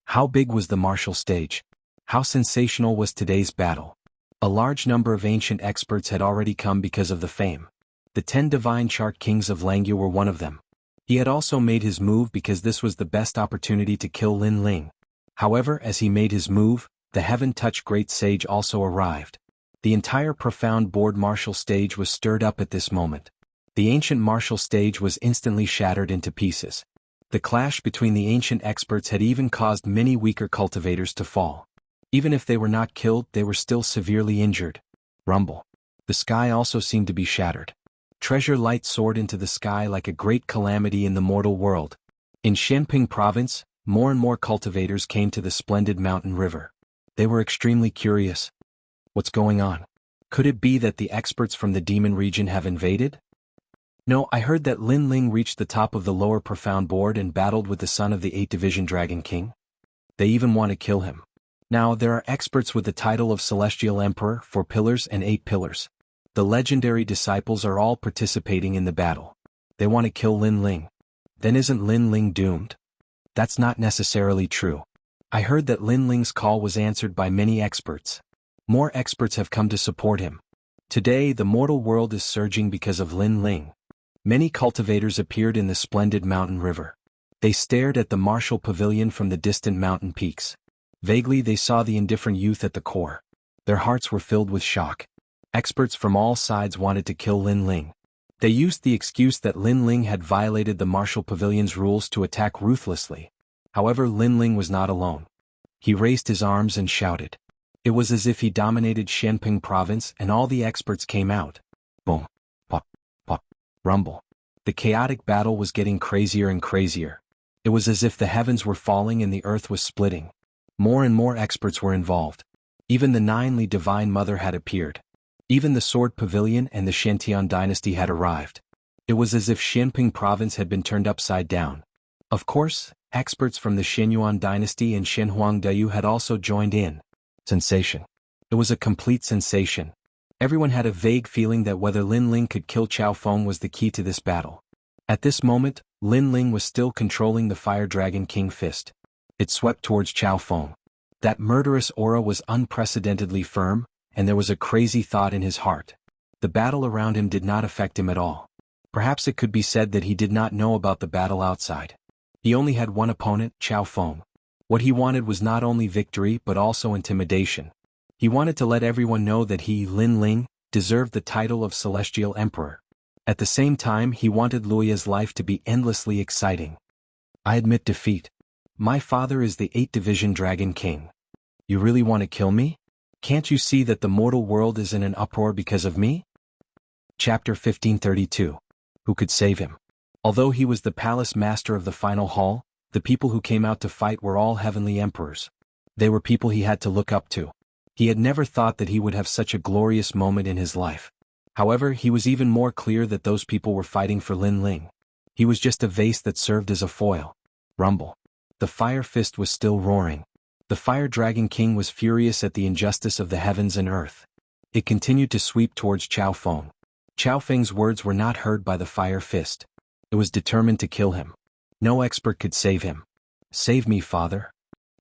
How big was the martial stage? How sensational was today's battle? A large number of ancient experts had already come because of the fame. The 10 divine chart kings of Langyu were one of them. He had also made his move because this was the best opportunity to kill Lin Ling. However, as he made his move, the heaven-touched great sage also arrived. The entire profound board martial stage was stirred up at this moment. The ancient martial stage was instantly shattered into pieces. The clash between the ancient experts had even caused many weaker cultivators to fall. Even if they were not killed, they were still severely injured. Rumble. The sky also seemed to be shattered. Treasure light soared into the sky like a great calamity in the mortal world. In Xianping province, more and more cultivators came to the splendid mountain river. They were extremely curious. What's going on? Could it be that the experts from the demon region have invaded? No, I heard that Lin Ling reached the top of the lower profound board and battled with the son of the 8 Division Dragon King. They even want to kill him. Now, there are experts with the title of Celestial Emperor, 4 pillars and 8 pillars. The legendary disciples are all participating in the battle. They want to kill Lin Ling. Then isn't Lin Ling doomed? That's not necessarily true. I heard that Lin Ling's call was answered by many experts. More experts have come to support him. Today, the mortal world is surging because of Lin Ling. Many cultivators appeared in the splendid mountain river. They stared at the martial pavilion from the distant mountain peaks. Vaguely they saw the indifferent youth at the core. Their hearts were filled with shock. Experts from all sides wanted to kill Lin Ling. They used the excuse that Lin Ling had violated the martial pavilion's rules to attack ruthlessly. However, Lin Ling was not alone. He raised his arms and shouted. It was as if he dominated Xianping province and all the experts came out. Boom. Pop. Pop. Rumble. The chaotic battle was getting crazier and crazier. It was as if the heavens were falling and the earth was splitting. More and more experts were involved. Even the 9ly Divine Mother had appeared. Even the Sword Pavilion and the Shantian dynasty had arrived. It was as if Xianping province had been turned upside down. Of course, experts from the Xianyuan dynasty and Shenhuangdayu had also joined in. Sensation. It was a complete sensation. Everyone had a vague feeling that whether Lin Ling could kill Chao Feng was the key to this battle. At this moment, Lin Ling was still controlling the Fire Dragon King fist. It swept towards Chao Feng. That murderous aura was unprecedentedly firm, and there was a crazy thought in his heart. The battle around him did not affect him at all. Perhaps it could be said that he did not know about the battle outside. He only had one opponent, Chao Feng. What he wanted was not only victory but also intimidation. He wanted to let everyone know that he, Lin Ling, deserved the title of Celestial Emperor. At the same time, he wanted Luoya's life to be endlessly exciting. I admit defeat. My father is the 8 Division Dragon King. You really want to kill me? Can't you see that the mortal world is in an uproar because of me? Chapter 1532. Who could save him? Although he was the palace master of the final hall, the people who came out to fight were all heavenly emperors. They were people he had to look up to. He had never thought that he would have such a glorious moment in his life. However, he was even more clear that those people were fighting for Lin Ling. He was just a vase that served as a foil. Rumble. The fire fist was still roaring. The Fire Dragon King was furious at the injustice of the heavens and earth. It continued to sweep towards Chao Feng. Chao Feng's words were not heard by the fire fist. It was determined to kill him. No expert could save him. Save me, father.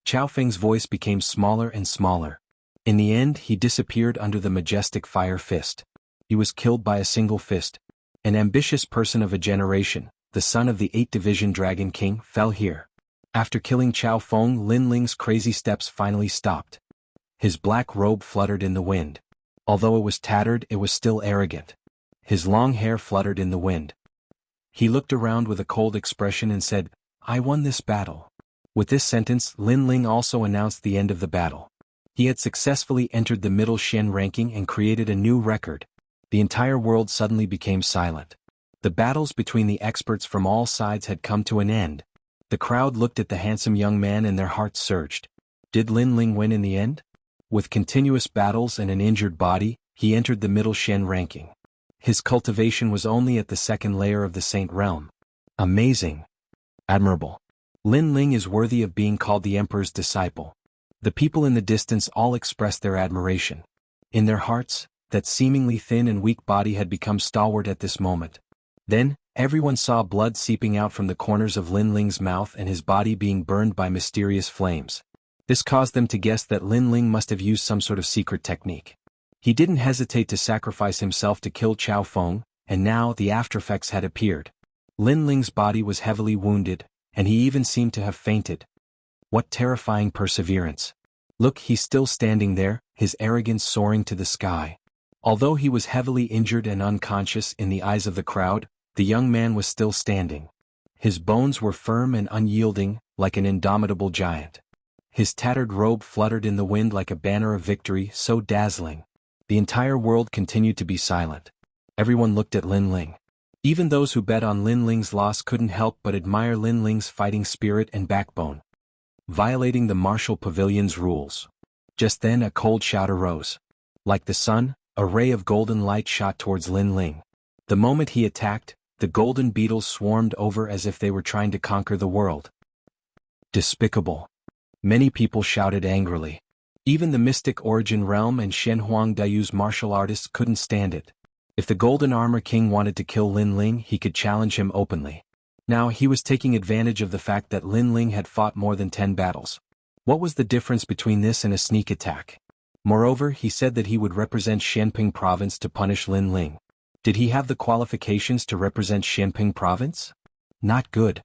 Chao Feng's voice became smaller and smaller. In the end, he disappeared under the majestic fire fist. He was killed by a single fist. An ambitious person of a generation, the son of the 8 Division Dragon King, fell here. After killing Chao Feng, Lin Ling's crazy steps finally stopped. His black robe fluttered in the wind. Although it was tattered, it was still arrogant. His long hair fluttered in the wind. He looked around with a cold expression and said, I won this battle." With this sentence, Lin Ling also announced the end of the battle. He had successfully entered the middle Xian ranking and created a new record. The entire world suddenly became silent. The battles between the experts from all sides had come to an end. The crowd looked at the handsome young man and their hearts surged. Did Lin Ling win in the end? With continuous battles and an injured body, he entered the middle Xian ranking. His cultivation was only at the second layer of the Saint Realm. Amazing. Admirable. Lin Ling is worthy of being called the Emperor's disciple. The people in the distance all expressed their admiration. In their hearts, that seemingly thin and weak body had become stalwart at this moment. Then, everyone saw blood seeping out from the corners of Lin Ling's mouth and his body being burned by mysterious flames. This caused them to guess that Lin Ling must have used some sort of secret technique. He didn't hesitate to sacrifice himself to kill Chao Feng, and now the aftereffects had appeared. Lin Ling's body was heavily wounded, and he even seemed to have fainted. What terrifying perseverance. Look, he's still standing there, his arrogance soaring to the sky. Although he was heavily injured and unconscious in the eyes of the crowd, the young man was still standing. His bones were firm and unyielding, like an indomitable giant. His tattered robe fluttered in the wind like a banner of victory, so dazzling. The entire world continued to be silent. Everyone looked at Lin Ling. Even those who bet on Lin Ling's loss couldn't help but admire Lin Ling's fighting spirit and backbone. Violating the martial pavilion's rules. Just then a cold shout arose. Like the sun, a ray of golden light shot towards Lin Ling. The moment he attacked, the golden beetles swarmed over as if they were trying to conquer the world. Despicable. Many people shouted angrily. Even the mystic origin realm and Shen Huang Dayu's martial artists couldn't stand it. If the Golden Armor King wanted to kill Lin Ling, he could challenge him openly. Now he was taking advantage of the fact that Lin Ling had fought more than 10 battles. What was the difference between this and a sneak attack? Moreover, he said that he would represent Xianping Province to punish Lin Ling. Did he have the qualifications to represent Xianping Province? Not good.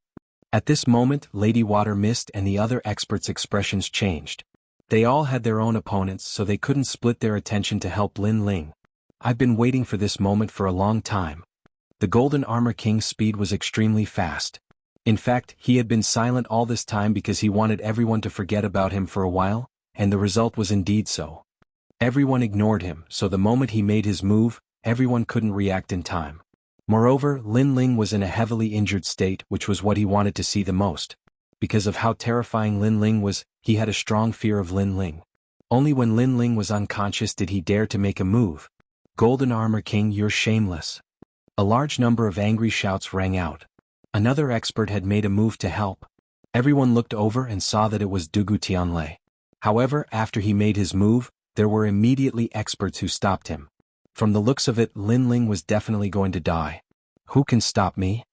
At this moment, Lady Water Mist and the other experts' expressions changed. They all had their own opponents, so they couldn't split their attention to help Lin Ling. I've been waiting for this moment for a long time. The Golden Armor King's speed was extremely fast. In fact, he had been silent all this time because he wanted everyone to forget about him for a while, and the result was indeed so. Everyone ignored him, so the moment he made his move, everyone couldn't react in time. Moreover, Lin Ling was in a heavily injured state, which was what he wanted to see the most. Because of how terrifying Lin Ling was, he had a strong fear of Lin Ling. Only when Lin Ling was unconscious did he dare to make a move. Golden Armor King, you're shameless. A large number of angry shouts rang out. Another expert had made a move to help. Everyone looked over and saw that it was Dugu Tianlei. However, after he made his move, there were immediately experts who stopped him. From the looks of it, Lin Ling was definitely going to die. Who can stop me?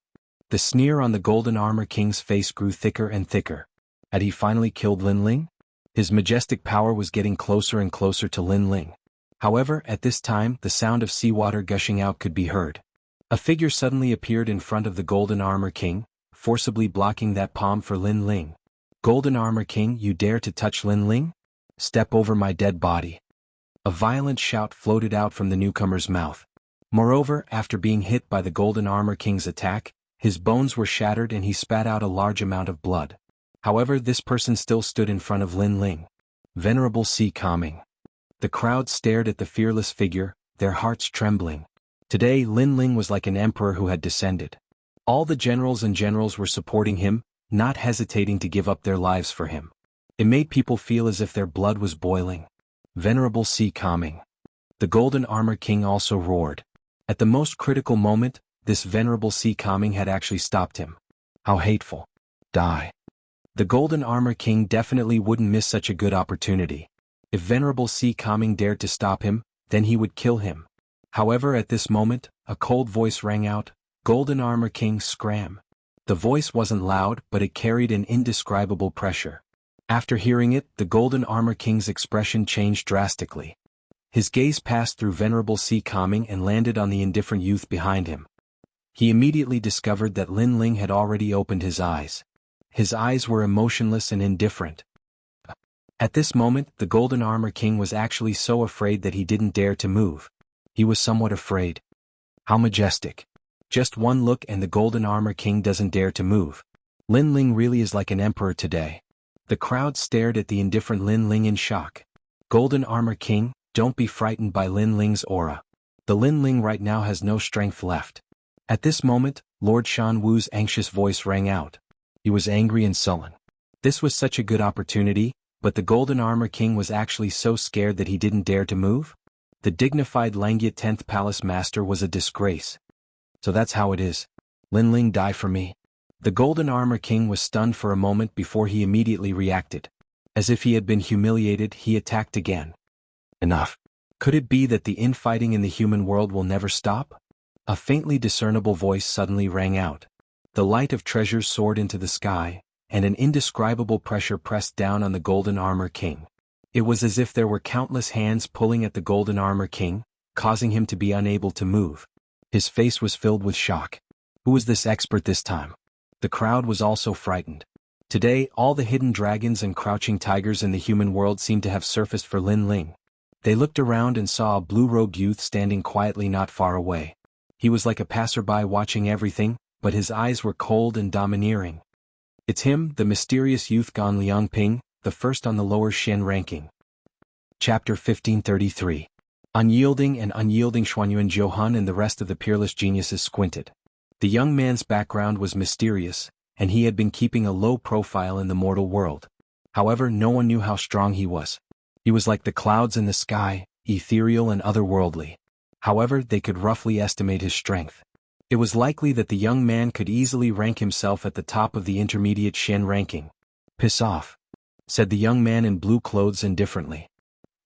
The sneer on the Golden Armor King's face grew thicker and thicker. Had he finally killed Lin Ling? His majestic power was getting closer and closer to Lin Ling. However, at this time, the sound of seawater gushing out could be heard. A figure suddenly appeared in front of the Golden Armor King, forcibly blocking that palm for Lin Ling. Golden Armor King, you dare to touch Lin Ling? Step over my dead body. A violent shout floated out from the newcomer's mouth. Moreover, after being hit by the Golden Armor King's attack, his bones were shattered and he spat out a large amount of blood. However, this person still stood in front of Lin Ling. Venerable Sea Calming. The crowd stared at the fearless figure, their hearts trembling. Today, Lin Ling was like an emperor who had descended. All the generals were supporting him, not hesitating to give up their lives for him. It made people feel as if their blood was boiling. Venerable Sea Calming. The Golden Armor King also roared. At the most critical moment, this Venerable Sea Calming had actually stopped him. How hateful. Die. The Golden Armor King definitely wouldn't miss such a good opportunity. If Venerable Sea Calming dared to stop him, then he would kill him. However, at this moment, a cold voice rang out, Golden Armor King, scram. The voice wasn't loud, but it carried an indescribable pressure. After hearing it, the Golden Armor King's expression changed drastically. His gaze passed through Venerable Sea Calming and landed on the indifferent youth behind him. He immediately discovered that Lin Ling had already opened his eyes. His eyes were emotionless and indifferent. At this moment, the Golden Armor King was actually so afraid that he didn't dare to move. He was somewhat afraid. How majestic. Just one look and the Golden Armor King doesn't dare to move. Lin Ling really is like an emperor today. The crowd stared at the indifferent Lin Ling in shock. Golden Armor King, don't be frightened by Lin Ling's aura. The Lin Ling right now has no strength left. At this moment, Lord Shan Wu's anxious voice rang out. He was angry and sullen. This was such a good opportunity, but the Golden Armor King was actually so scared that he didn't dare to move? The dignified Langyat 10th Palace Master was a disgrace. So that's how it is. Lin Ling die for me. The Golden Armor King was stunned for a moment before he immediately reacted. As if he had been humiliated, he attacked again. Enough. Could it be that the infighting in the human world will never stop? A faintly discernible voice suddenly rang out. The light of treasures soared into the sky, and an indescribable pressure pressed down on the Golden Armor King. It was as if there were countless hands pulling at the Golden Armor King, causing him to be unable to move. His face was filled with shock. Who was this expert this time? The crowd was also frightened. Today, all the hidden dragons and crouching tigers in the human world seemed to have surfaced for Lin Ling. They looked around and saw a blue-robed youth standing quietly not far away. He was like a passerby watching everything, but his eyes were cold and domineering. It's him, the mysterious youth Gan Liangping, the first on the lower Shen ranking. Chapter 1533. Unyielding and unyielding Xuanyuan Johan and the rest of the peerless geniuses squinted. The young man's background was mysterious, and he had been keeping a low profile in the mortal world. However, no one knew how strong he was. He was like the clouds in the sky, ethereal and otherworldly. However, they could roughly estimate his strength. It was likely that the young man could easily rank himself at the top of the intermediate Shen ranking. Piss off, said the young man in blue clothes indifferently.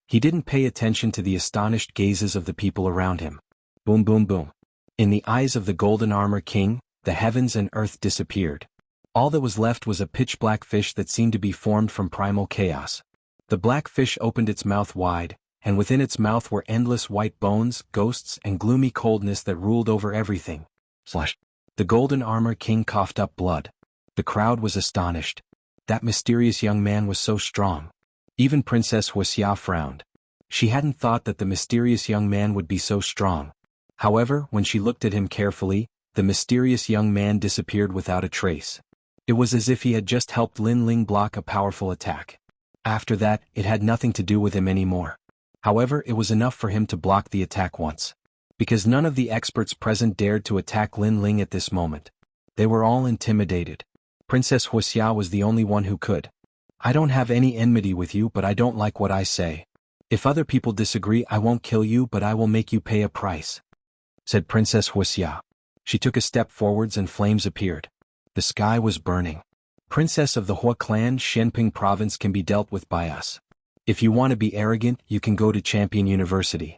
He didn't pay attention to the astonished gazes of the people around him. Boom boom boom. In the eyes of the Golden Armor King, the heavens and earth disappeared. All that was left was a pitch-black fish that seemed to be formed from primal chaos. The black fish opened its mouth wide, and within its mouth were endless white bones, ghosts, and gloomy coldness that ruled over everything. The Golden Armor King coughed up blood. The crowd was astonished. That mysterious young man was so strong. Even Princess Wuxia frowned. She hadn't thought that the mysterious young man would be so strong. However, when she looked at him carefully, the mysterious young man disappeared without a trace. It was as if he had just helped Lin Ling block a powerful attack. After that, it had nothing to do with him anymore. However, it was enough for him to block the attack once. Because none of the experts present dared to attack Lin Ling at this moment. They were all intimidated. Princess Wuxia was the only one who could. I don't have any enmity with you, but I don't like what I say. If other people disagree, I won't kill you, but I will make you pay a price, said Princess Wuxia. She took a step forwards and flames appeared. The sky was burning. Princess of the Hua clan, Shenping province can be dealt with by us. If you want to be arrogant, you can go to Champion University.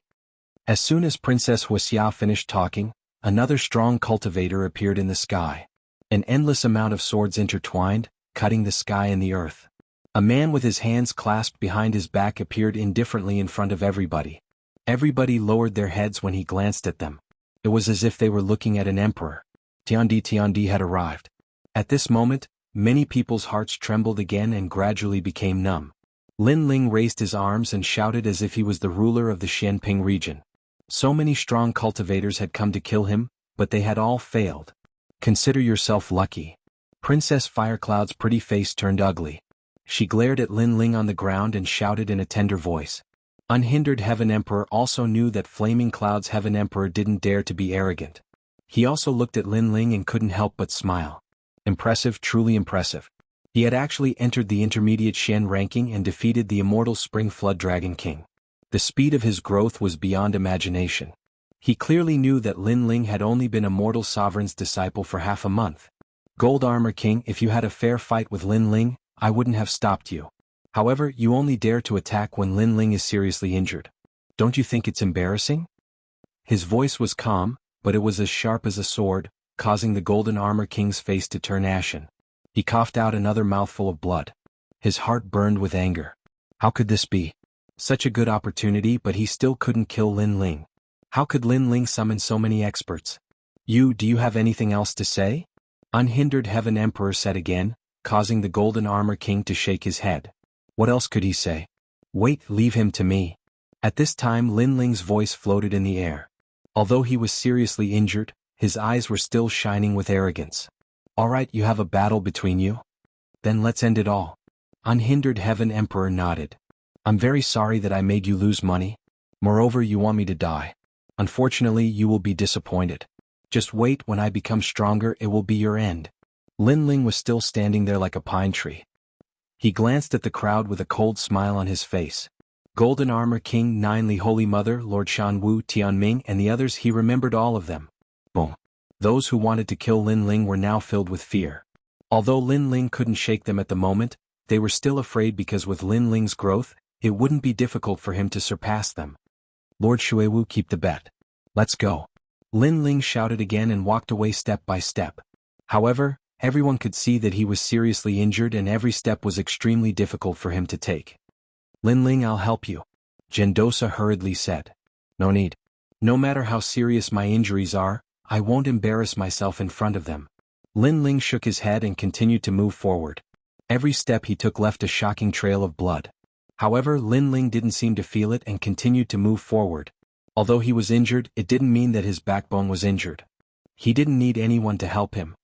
As soon as Princess Wuxia finished talking, another strong cultivator appeared in the sky. An endless amount of swords intertwined, cutting the sky and the earth. A man with his hands clasped behind his back appeared indifferently in front of everybody. Everybody lowered their heads when he glanced at them. It was as if they were looking at an emperor. Tiandi had arrived. At this moment, many people's hearts trembled again and gradually became numb. Lin Ling raised his arms and shouted as if he was the ruler of the Shenping region. So many strong cultivators had come to kill him, but they had all failed. Consider yourself lucky. Princess Firecloud's pretty face turned ugly. She glared at Lin Ling on the ground and shouted in a tender voice. Unhindered Heaven Emperor also knew that Flaming Cloud's Heaven Emperor didn't dare to be arrogant. He also looked at Lin Ling and couldn't help but smile. Impressive, truly impressive. He had actually entered the intermediate Shen ranking and defeated the Immortal Spring Flood Dragon King. The speed of his growth was beyond imagination. He clearly knew that Lin Ling had only been a mortal sovereign's disciple for half a month. Gold Armor King, if you had a fair fight with Lin Ling, I wouldn't have stopped you. However, you only dare to attack when Lin Ling is seriously injured. Don't you think it's embarrassing? His voice was calm, but it was as sharp as a sword, causing the Golden Armor King's face to turn ashen. He coughed out another mouthful of blood. His heart burned with anger. How could this be? Such a good opportunity, but he still couldn't kill Lin Ling. How could Lin Ling summon so many experts? Do you have anything else to say? Unhindered Heaven Emperor said again, causing the Golden Armor King to shake his head. What else could he say? Wait, leave him to me. At this time Lin Ling's voice floated in the air. Although he was seriously injured, his eyes were still shining with arrogance. Alright, you have a battle between you? Then let's end it all. Unhindered Heaven Emperor nodded. I'm very sorry that I made you lose money. Moreover, you want me to die. Unfortunately, you will be disappointed. Just wait, when I become stronger, it will be your end. Lin Ling was still standing there like a pine tree. He glanced at the crowd with a cold smile on his face. Golden Armor King, Nine Li Holy Mother, Lord Shanwu, Tianming, and the others, he remembered all of them. Boom. Those who wanted to kill Lin Ling were now filled with fear. Although Lin Ling couldn't shake them at the moment, they were still afraid because with Lin Ling's growth, it wouldn't be difficult for him to surpass them. Lord Shuewu, keep the bet. Let's go. Lin Ling shouted again and walked away step by step. However, everyone could see that he was seriously injured and every step was extremely difficult for him to take. Lin Ling, I'll help you. Gendosa hurriedly said. No need. No matter how serious my injuries are, I won't embarrass myself in front of them. Lin Ling shook his head and continued to move forward. Every step he took left a shocking trail of blood. However, Lin Ling didn't seem to feel it and continued to move forward. Although he was injured, it didn't mean that his backbone was injured. He didn't need anyone to help him.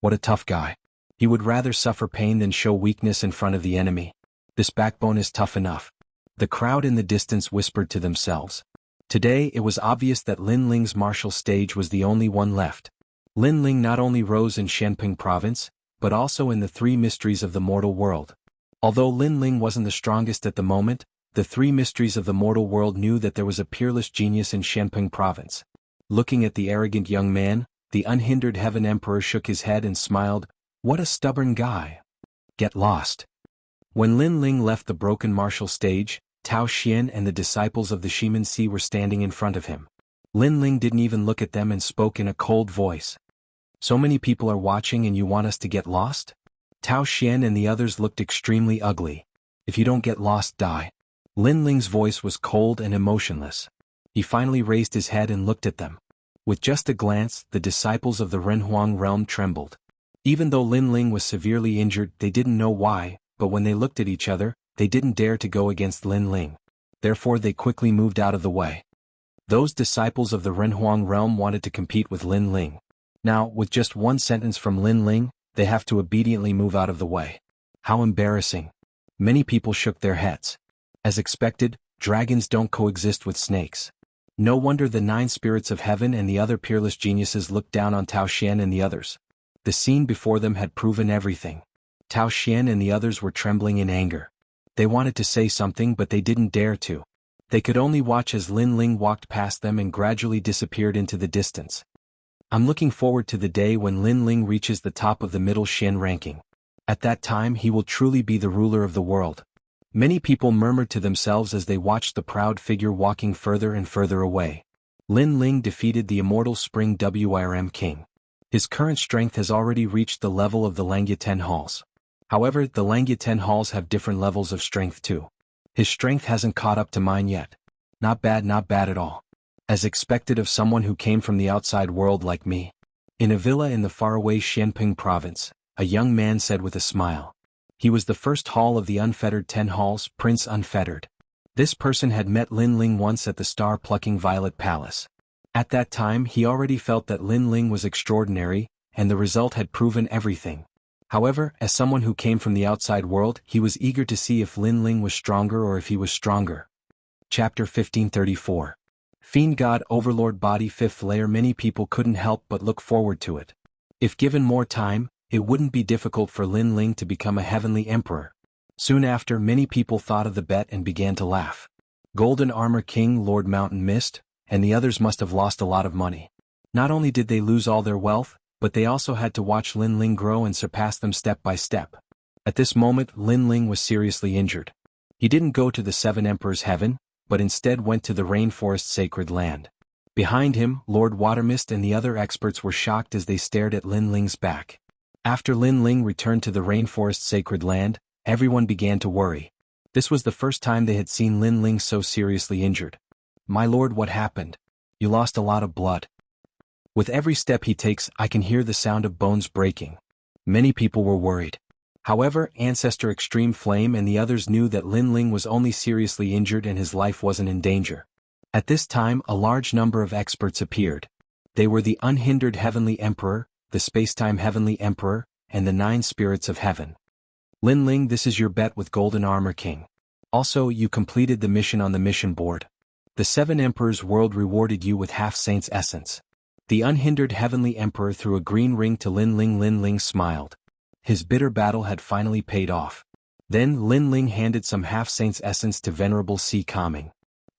What a tough guy. He would rather suffer pain than show weakness in front of the enemy. This backbone is tough enough. The crowd in the distance whispered to themselves. Today it was obvious that Lin Ling's martial stage was the only one left. Lin Ling not only rose in Shenping province, but also in the three mysteries of the mortal world. Although Lin Ling wasn't the strongest at the moment, the three mysteries of the mortal world knew that there was a peerless genius in Shenping province. Looking at the arrogant young man, the unhindered Heaven Emperor shook his head and smiled. What a stubborn guy. Get lost. When Lin Ling left the broken martial stage, Tao Xian and the disciples of the Shimansi were standing in front of him. Lin Ling didn't even look at them and spoke in a cold voice. So many people are watching and you want us to get lost? Tao Xian and the others looked extremely ugly. If you don't get lost, die. Lin Ling's voice was cold and emotionless. He finally raised his head and looked at them. With just a glance, the disciples of the Renhuang realm trembled. Even though Lin Ling was severely injured, they didn't know why, but when they looked at each other, they didn't dare to go against Lin Ling. Therefore they quickly moved out of the way. Those disciples of the Renhuang realm wanted to compete with Lin Ling. Now, with just one sentence from Lin Ling, they have to obediently move out of the way. How embarrassing. Many people shook their heads. As expected, dragons don't coexist with snakes. No wonder the 9 spirits of heaven and the other peerless geniuses looked down on Tao Xian and the others. The scene before them had proven everything. Tao Xian and the others were trembling in anger. They wanted to say something but they didn't dare to. They could only watch as Lin Ling walked past them and gradually disappeared into the distance. I'm looking forward to the day when Lin Ling reaches the top of the middle Xian ranking. At that time he will truly be the ruler of the world. Many people murmured to themselves as they watched the proud figure walking further and further away. Lin Ling defeated the immortal Spring Wirm King. His current strength has already reached the level of the Langya 10 halls. However, the Langya 10 halls have different levels of strength too. His strength hasn't caught up to mine yet. Not bad at all. As expected of someone who came from the outside world like me. In a villa in the faraway Xianping province, a young man said with a smile. He was the first hall of the unfettered 10 halls, Prince Unfettered. This person had met Lin Ling once at the star-plucking Violet Palace. At that time he already felt that Lin Ling was extraordinary, and the result had proven everything. However, as someone who came from the outside world, he was eager to see if Lin Ling was stronger or if he was stronger. Chapter 1534. Fiend God Overlord Body 5th Layer. Many people couldn't help but look forward to it. If given more time, it wouldn't be difficult for Lin Ling to become a heavenly emperor. Soon after, many people thought of the bet and began to laugh. Golden Armor King Lord Mountain Mist, and the others must have lost a lot of money. Not only did they lose all their wealth, but they also had to watch Lin Ling grow and surpass them step by step. At this moment, Lin Ling was seriously injured. He didn't go to the 7 Emperors' heaven, but instead went to the rainforest sacred land. Behind him, Lord Watermist and the other experts were shocked as they stared at Lin Ling's back. After Lin Ling returned to the rainforest sacred land, everyone began to worry. This was the first time they had seen Lin Ling so seriously injured. My lord, what happened? You lost a lot of blood. With every step he takes, I can hear the sound of bones breaking. Many people were worried. However, Ancestor Extreme Flame and the others knew that Lin Ling was only seriously injured and his life wasn't in danger. At this time, a large number of experts appeared. They were the unhindered Heavenly Emperor, the Spacetime Heavenly Emperor, and the 9 Spirits of Heaven. Lin Ling, this is your bet with Golden Armor King. Also, you completed the mission on the mission board. The 7 Emperors world rewarded you with half-saint's essence. The unhindered Heavenly Emperor threw a green ring to Lin Ling. Lin Ling smiled. His bitter battle had finally paid off. Then Lin Ling handed some half-saint's essence to Venerable Si Kaming.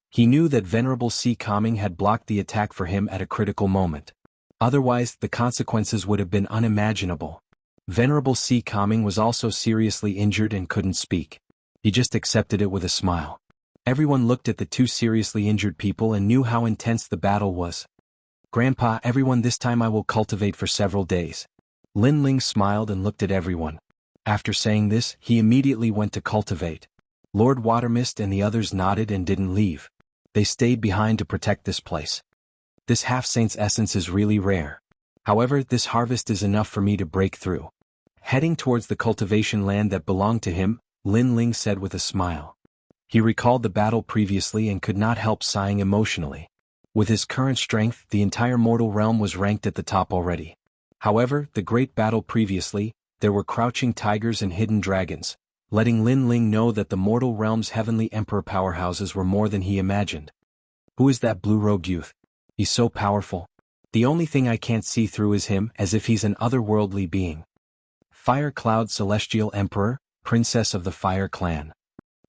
He knew that Venerable Si Kaming had blocked the attack for him at a critical moment. Otherwise, the consequences would have been unimaginable. Venerable Si Kaming was also seriously injured and couldn't speak. He just accepted it with a smile. Everyone looked at the 2 seriously injured people and knew how intense the battle was. Grandpa, everyone, this time I will cultivate for several days. Lin Ling smiled and looked at everyone. After saying this, he immediately went to cultivate. Lord Watermist and the others nodded and didn't leave. They stayed behind to protect this place. This half-saint's essence is really rare. However, this harvest is enough for me to break through. Heading towards the cultivation land that belonged to him, Lin Ling said with a smile. He recalled the battle previously and could not help sighing emotionally. With his current strength, the entire mortal realm was ranked at the top already. However, the great battle previously, there were crouching tigers and hidden dragons, letting Lin Ling know that the mortal realm's heavenly emperor powerhouses were more than he imagined. Who is that blue-robed youth? He's so powerful. The only thing I can't see through is him, as if he's an otherworldly being. Fire Cloud Celestial Emperor, Princess of the Fire Clan.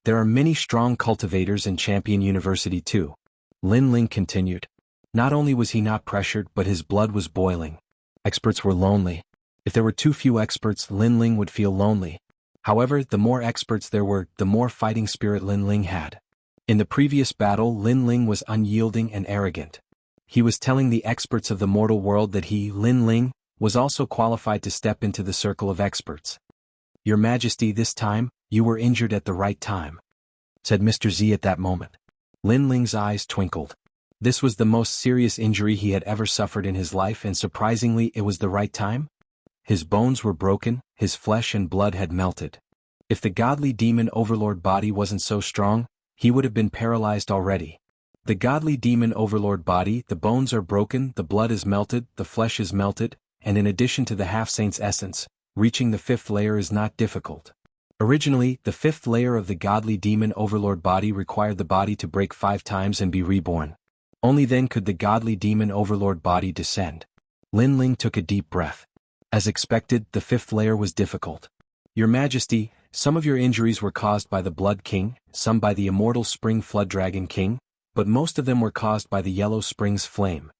There are many strong cultivators in Champion University too. Lin Ling continued. Not only was he not pressured, but his blood was boiling. Experts were lonely. If there were too few experts, Lin Ling would feel lonely. However, the more experts there were, the more fighting spirit Lin Ling had. In the previous battle, Lin Ling was unyielding and arrogant. He was telling the experts of the mortal world that he, Lin Ling, was also qualified to step into the circle of experts. Your Majesty, this time, you were injured at the right time, said Mr. Z at that moment. Lin Ling's eyes twinkled. This was the most serious injury he had ever suffered in his life, and surprisingly it was the right time. His bones were broken, his flesh and blood had melted. If the godly demon overlord body wasn't so strong, he would have been paralyzed already. The godly demon overlord body, the bones are broken, the blood is melted, the flesh is melted, and in addition to the half-saint's essence, reaching the 5th layer is not difficult. Originally, the 5th layer of the godly demon overlord body required the body to break 5 times and be reborn. Only then could the godly demon overlord body descend. Lin Ling took a deep breath. As expected, the 5th layer was difficult. Your Majesty, some of your injuries were caused by the Blood King, some by the Immortal Spring Flood Dragon King, but most of them were caused by the Yellow Springs Flame,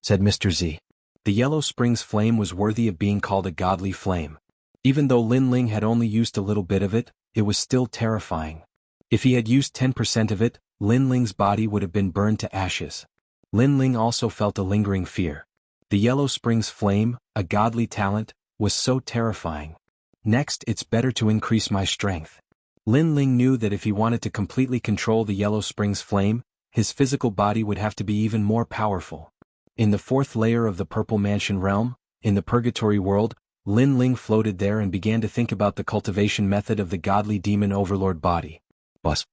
said Mr. Z. The Yellow Springs Flame was worthy of being called a godly flame. Even though Lin Ling had only used a little bit of it, it was still terrifying. If he had used 10% of it, Lin Ling's body would have been burned to ashes. Lin Ling also felt a lingering fear. The Yellow Springs Flame, a godly talent, was so terrifying. Next, it's better to increase my strength. Lin Ling knew that if he wanted to completely control the Yellow Springs Flame, his physical body would have to be even more powerful. In the 4th layer of the Purple Mansion realm, in the Purgatory world, Lin Ling floated there and began to think about the cultivation method of the godly demon overlord body. Bus.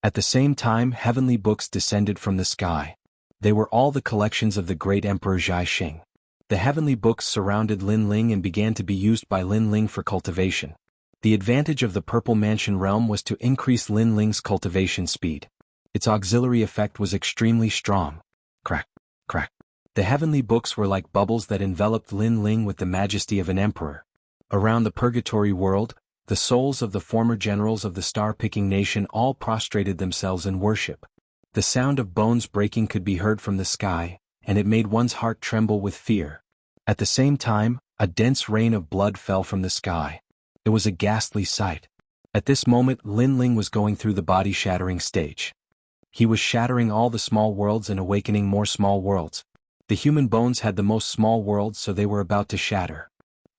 At the same time, heavenly books descended from the sky. They were all the collections of the great Emperor Xianxia. The heavenly books surrounded Lin Ling and began to be used by Lin Ling for cultivation. The advantage of the Purple Mansion realm was to increase Lin Ling's cultivation speed. Its auxiliary effect was extremely strong. Crack. The heavenly books were like bubbles that enveloped Lin Ling with the majesty of an emperor. Around the Purgatory world, the souls of the former generals of the star-picking nation all prostrated themselves in worship. The sound of bones breaking could be heard from the sky, and it made one's heart tremble with fear. At the same time, a dense rain of blood fell from the sky. It was a ghastly sight. At this moment, Lin Ling was going through the body-shattering stage. He was shattering all the small worlds and awakening more small worlds. The human bones had the most small worlds, so they were about to shatter.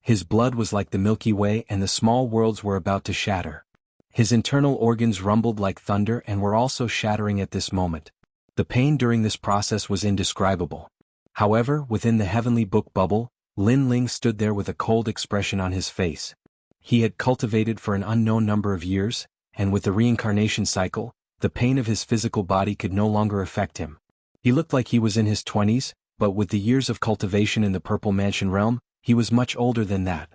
His blood was like the Milky Way, and the small worlds were about to shatter. His internal organs rumbled like thunder and were also shattering at this moment. The pain during this process was indescribable. However, within the heavenly book bubble, Lin Ling stood there with a cold expression on his face. He had cultivated for an unknown number of years, and with the reincarnation cycle, the pain of his physical body could no longer affect him. He looked like he was in his 20s, but with the years of cultivation in the Purple Mansion realm, he was much older than that.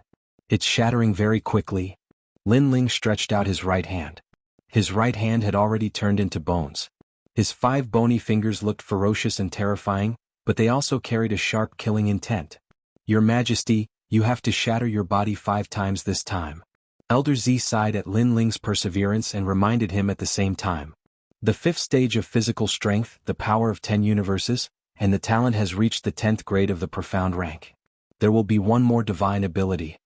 It's shattering very quickly. Lin Ling stretched out his right hand. His right hand had already turned into bones. His 5 bony fingers looked ferocious and terrifying, but they also carried a sharp killing intent. Your Majesty, you have to shatter your body 5 times this time. Elder Z sighed at Lin Ling's perseverance and reminded him at the same time. The 5th stage of physical strength, the power of 10 universes, and the talent has reached the 10th grade of the profound rank. There will be one more divine ability.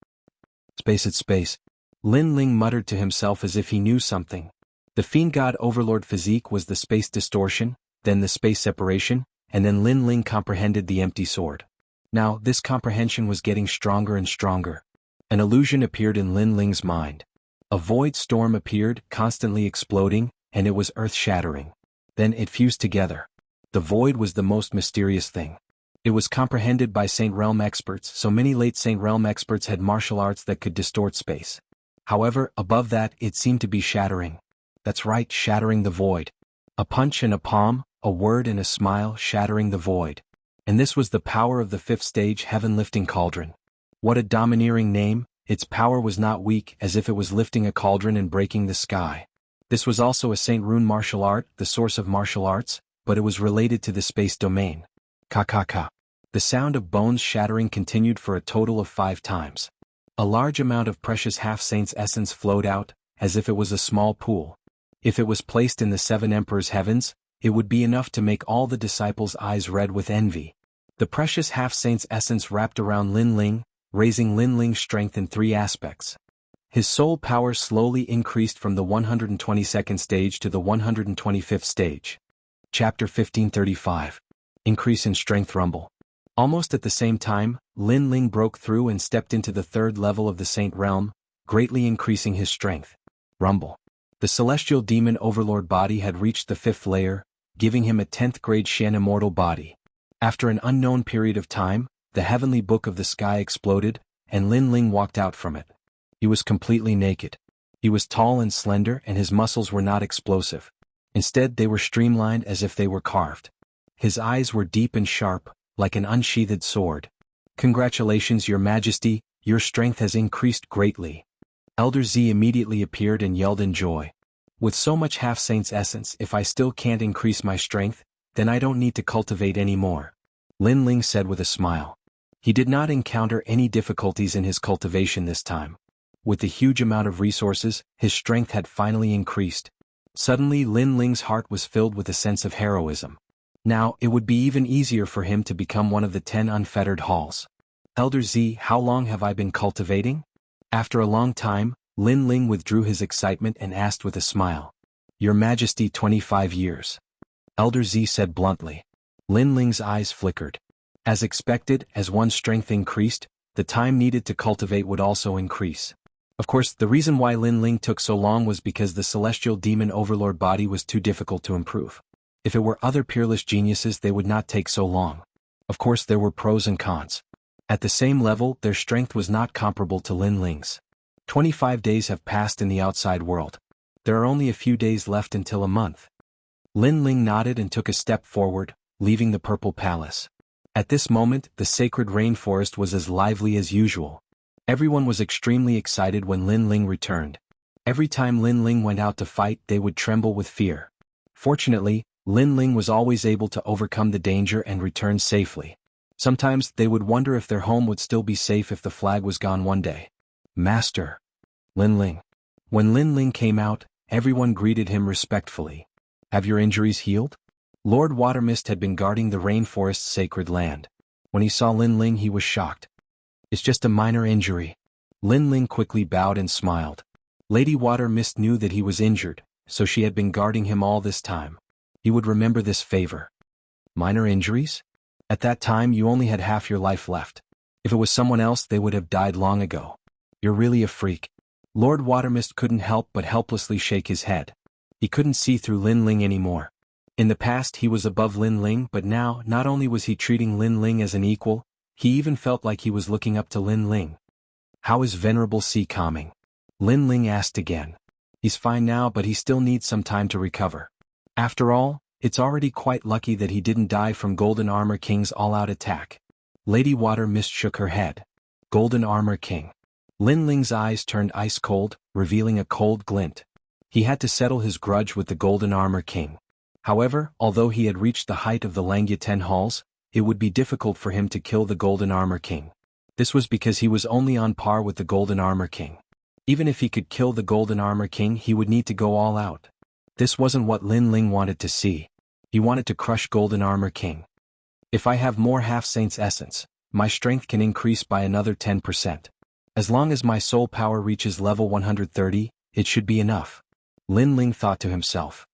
Space at space. Lin Ling muttered to himself as if he knew something. The Fiend God Overlord physique was the space distortion, then the space separation, and then Lin Ling comprehended the empty sword. Now, this comprehension was getting stronger and stronger. An illusion appeared in Lin Ling's mind. A void storm appeared, constantly exploding, and it was earth-shattering. Then it fused together. The void was the most mysterious thing. It was comprehended by Saint Realm experts, so many late Saint Realm experts had martial arts that could distort space. However, above that, it seemed to be shattering. That's right, shattering the void. A punch and a palm, a word and a smile, shattering the void. And this was the power of the 5th stage heaven-lifting cauldron. What a domineering name! Its power was not weak, as if it was lifting a cauldron and breaking the sky. This was also a Saint Rune martial art, the source of martial arts, but it was related to the space domain. Ka-ka-ka. The sound of bones shattering continued for a total of 5 times. A large amount of precious half-saint's essence flowed out, as if it was a small pool. If it was placed in the 7 Emperors' heavens, it would be enough to make all the disciples' eyes red with envy. The precious half-saint's essence wrapped around Lin Ling, raising Lin Ling's strength in 3 aspects. His soul power slowly increased from the 122nd stage to the 125th stage. Chapter 1535. Increase in Strength Rumble. Almost at the same time, Lin Ling broke through and stepped into the 3rd level of the Saint Realm, greatly increasing his strength. Rumble. The celestial demon overlord body had reached the 5th layer, giving him a 10th grade Xian immortal body. After an unknown period of time, the heavenly book of the sky exploded, and Lin Ling walked out from it. He was completely naked. He was tall and slender, and his muscles were not explosive. Instead, they were streamlined as if they were carved. His eyes were deep and sharp, like an unsheathed sword. Congratulations, Your Majesty, your strength has increased greatly. Elder Z immediately appeared and yelled in joy. With so much half-saint's essence, if I still can't increase my strength, then I don't need to cultivate any more. Lin Ling said with a smile. He did not encounter any difficulties in his cultivation this time. With the huge amount of resources, his strength had finally increased. Suddenly Lin Ling's heart was filled with a sense of heroism. Now, it would be even easier for him to become one of the 10 unfettered halls. Elder Z, how long have I been cultivating? After a long time, Lin Ling withdrew his excitement and asked with a smile. Your Majesty, 25 years. Elder Z said bluntly. Lin Ling's eyes flickered. As expected, as one's strength increased, the time needed to cultivate would also increase. Of course, the reason why Lin Ling took so long was because the celestial demon overlord body was too difficult to improve. If it were other peerless geniuses, they would not take so long. Of course, there were pros and cons. At the same level, their strength was not comparable to Lin Ling's. 25 days have passed in the outside world. There are only a few days left until a month. Lin Ling nodded and took a step forward, leaving the Purple Palace. At this moment, the sacred rainforest was as lively as usual. Everyone was extremely excited when Lin Ling returned. Every time Lin Ling went out to fight, they would tremble with fear. Fortunately, Lin Ling was always able to overcome the danger and return safely. Sometimes they would wonder if their home would still be safe if the flag was gone one day. Master. Lin Ling. When Lin Ling came out, everyone greeted him respectfully. Have your injuries healed? Lord Watermist had been guarding the rainforest's sacred land. When he saw Lin Ling, he was shocked. It's just a minor injury. Lin Ling quickly bowed and smiled. Lady Watermist knew that he was injured, so she had been guarding him all this time. He would remember this favor. Minor injuries? At that time, you only had half your life left. If it was someone else, they would have died long ago. You're really a freak. Lord Watermist couldn't help but helplessly shake his head. He couldn't see through Lin Ling anymore. In the past, he was above Lin Ling, but now, not only was he treating Lin Ling as an equal, he even felt like he was looking up to Lin Ling. How is Venerable C calming? Lin Ling asked again. He's fine now, but he still needs some time to recover. After all, It's already quite lucky that he didn't die from Golden Armor King's all-out attack. Lady Water Mist shook her head. Golden Armor King. Lin Ling's eyes turned ice-cold, revealing a cold glint. He had to settle his grudge with the Golden Armor King. However, although he had reached the height of the Langya 10 halls, it would be difficult for him to kill the Golden Armor King. This was because he was only on par with the Golden Armor King. Even if he could kill the Golden Armor King, he would need to go all out. This wasn't what Lin Ling wanted to see. He wanted to crush Golden Armor King. If I have more Half-Saint's essence, my strength can increase by another 10%. As long as my soul power reaches level 130, it should be enough. Lin Ling thought to himself.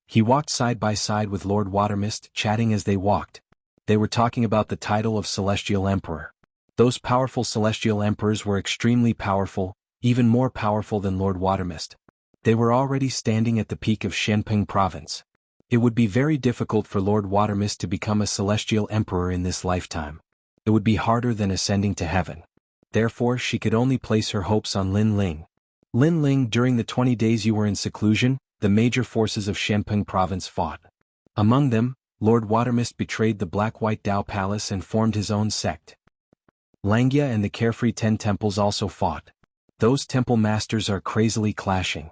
He walked side by side with Lord Watermist, chatting as they walked. They were talking about the title of Celestial Emperor. Those powerful Celestial Emperors were extremely powerful, even more powerful than Lord Watermist. They were already standing at the peak of Xianping Province. It would be very difficult for Lord Watermist to become a Celestial Emperor in this lifetime. It would be harder than ascending to heaven. Therefore she could only place her hopes on Lin Ling. Lin Ling, during the 20 days you were in seclusion, the major forces of Xianping Province fought. Among them, Lord Watermist betrayed the Black-White Dao Palace and formed his own sect. Langya and the Carefree 10 temples also fought. Those temple masters are crazily clashing.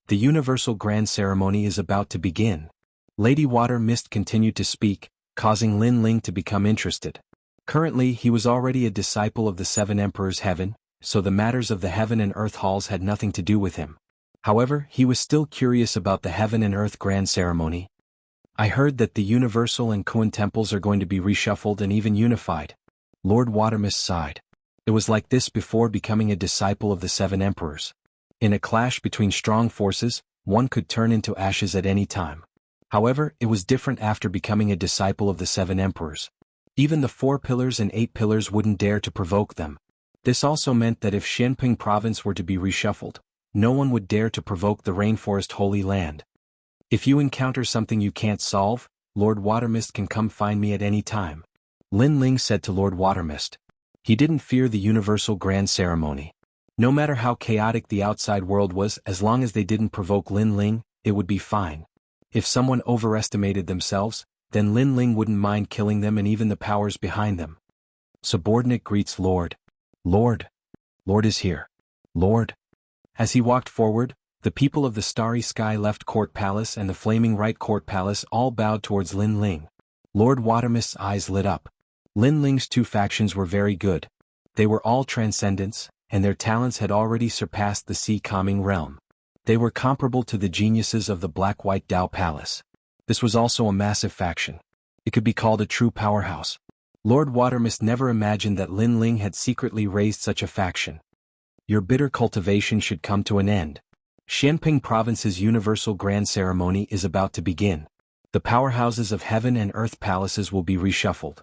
The Universal Grand Ceremony is about to begin. Lady Water Mist continued to speak, causing Lin Ling to become interested. Currently he was already a disciple of the 7 Emperors Heaven, so the matters of the Heaven and Earth Halls had nothing to do with him. However, he was still curious about the Heaven and Earth Grand Ceremony. I heard that the Universal and Kuan temples are going to be reshuffled and even unified. Lord Watermist sighed. It was like this before becoming a disciple of the 7 Emperors. In a clash between strong forces, one could turn into ashes at any time. However, it was different after becoming a disciple of the 7 Emperors. Even the 4 pillars and 8 pillars wouldn't dare to provoke them. This also meant that if Xianping Province were to be reshuffled, no one would dare to provoke the Rainforest Holy Land. If you encounter something you can't solve, Lord Watermist can come find me at any time. Lin Ling said to Lord Watermist. He didn't fear the Universal Grand Ceremony. No matter how chaotic the outside world was, as long as they didn't provoke Lin Ling, it would be fine. If someone overestimated themselves, then Lin Ling wouldn't mind killing them and even the powers behind them. Subordinate greets Lord. Lord. Lord is here. Lord. As he walked forward, the people of the Starry Sky Left Court Palace and the Flaming Right Court Palace all bowed towards Lin Ling. Lord Watermist's eyes lit up. Lin Ling's 2 factions were very good. They were all transcendents, and their talents had already surpassed the Sea Calming realm. They were comparable to the geniuses of the Black-White Dao Palace. This was also a massive faction. It could be called a true powerhouse. Lord Watermist never imagined that Lin Ling had secretly raised such a faction. Your bitter cultivation should come to an end. Xianping Province's Universal Grand Ceremony is about to begin. The powerhouses of Heaven and Earth Palaces will be reshuffled.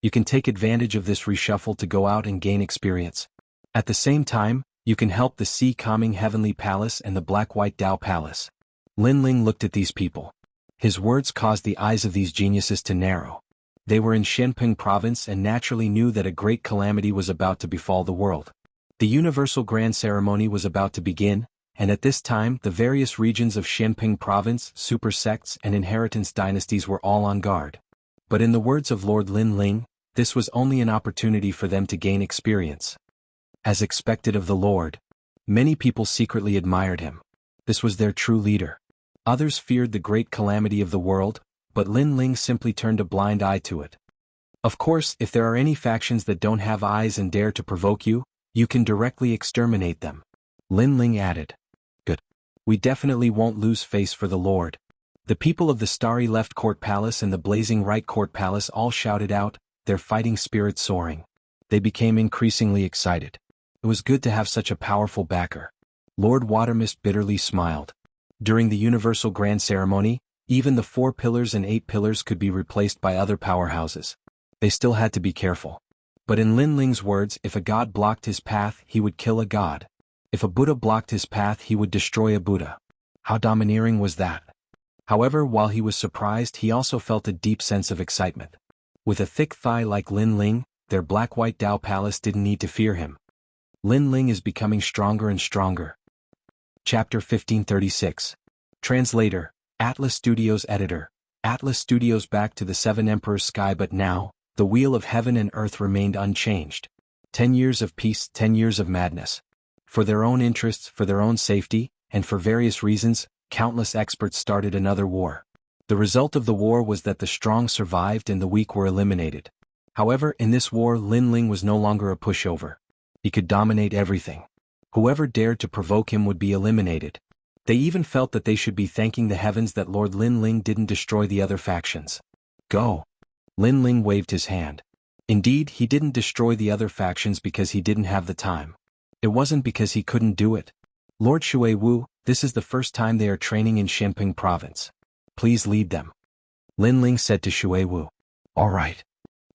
You can take advantage of this reshuffle to go out and gain experience. At the same time, you can help the Sea Calming Heavenly Palace and the Black-White Dao Palace. Lin Ling looked at these people. His words caused the eyes of these geniuses to narrow. They were in Xianping Province and naturally knew that a great calamity was about to befall the world. The Universal Grand Ceremony was about to begin, and at this time the various regions of Xianping Province, super sects and inheritance dynasties were all on guard. But in the words of Lord Lin Ling, this was only an opportunity for them to gain experience. As expected of the Lord, many people secretly admired him. This was their true leader. Others feared the great calamity of the world, but Lin Ling simply turned a blind eye to it. Of course, if there are any factions that don't have eyes and dare to provoke you, you can directly exterminate them. Lin Ling added. Good. We definitely won't lose face for the Lord. The people of the Starry Left Court Palace and the Blazing Right Court Palace all shouted out, their fighting spirit soaring. They became increasingly excited. It was good to have such a powerful backer. Lord Watermist bitterly smiled. During the Universal Grand Ceremony, even the 4 pillars and 8 pillars could be replaced by other powerhouses. They still had to be careful. But in Lin Ling's words, if a god blocked his path, he would kill a god. If a Buddha blocked his path, he would destroy a Buddha. How domineering was that? However, while he was surprised, he also felt a deep sense of excitement. With a thick thigh like Lin Ling, their Black-White Dao Palace didn't need to fear him. Lin Ling is becoming stronger and stronger. Chapter 1536. Translator, Atlas Studios Editor, Atlas Studios back to the Seven Emperors sky, but now, the wheel of heaven and earth remained unchanged. 10 years of peace, 10 years of madness. For their own interests, for their own safety, and for various reasons, countless experts started another war. The result of the war was that the strong survived and the weak were eliminated. However, in this war Lin Ling was no longer a pushover. He could dominate everything. Whoever dared to provoke him would be eliminated. They even felt that they should be thanking the heavens that Lord Lin Ling didn't destroy the other factions. Go! Lin Ling waved his hand. Indeed, he didn't destroy the other factions because he didn't have the time. It wasn't because he couldn't do it. Lord Shui Wu, this is the first time they are training in Shenping province. Please lead them. Lin Ling said to Shui Wu. All right.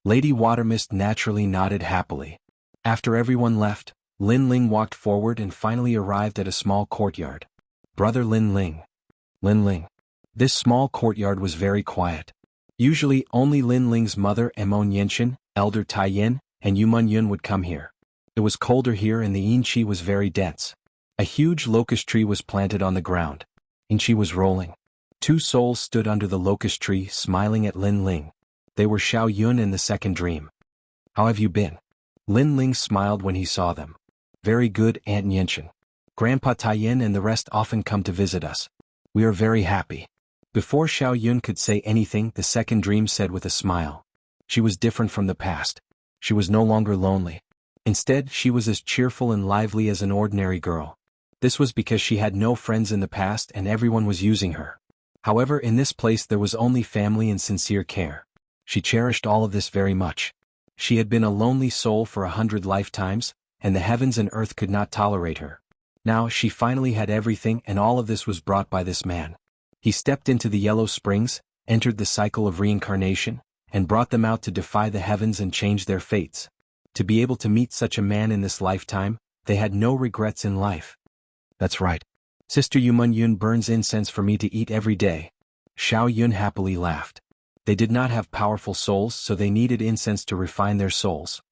Lady Watermist naturally nodded happily. After everyone left, Lin Ling walked forward and finally arrived at a small courtyard. Brother Lin Ling. Lin Ling. This small courtyard was very quiet. Usually only Lin Ling's mother Emon Yenshin, Elder Tai Yin, and Yumun Yun would come here. It was colder here and the Yinqi was very dense. A huge locust tree was planted on the ground. Yinqi was rolling. 2 souls stood under the locust tree smiling at Lin Ling. They were Xiao Yun and the Second Dream. How have you been? Lin Ling smiled when he saw them. Very good, Aunt Yenshin. Grandpa Taiyin and the rest often come to visit us. We are very happy. Before Xiao Yun could say anything, the Second Dream said with a smile. She was different from the past. She was no longer lonely. Instead, she was as cheerful and lively as an ordinary girl. This was because she had no friends in the past and everyone was using her. However, in this place there was only family and sincere care. She cherished all of this very much. She had been a lonely soul for 100 lifetimes, and the heavens and earth could not tolerate her. Now she finally had everything, and all of this was brought by this man. He stepped into the Yellow Springs, entered the cycle of reincarnation, and brought them out to defy the heavens and change their fates. To be able to meet such a man in this lifetime, they had no regrets in life. That's right. Sister Yumun Yun burns incense for me to eat every day. Xiao Yun happily laughed. They did not have powerful souls, so they needed incense to refine their souls.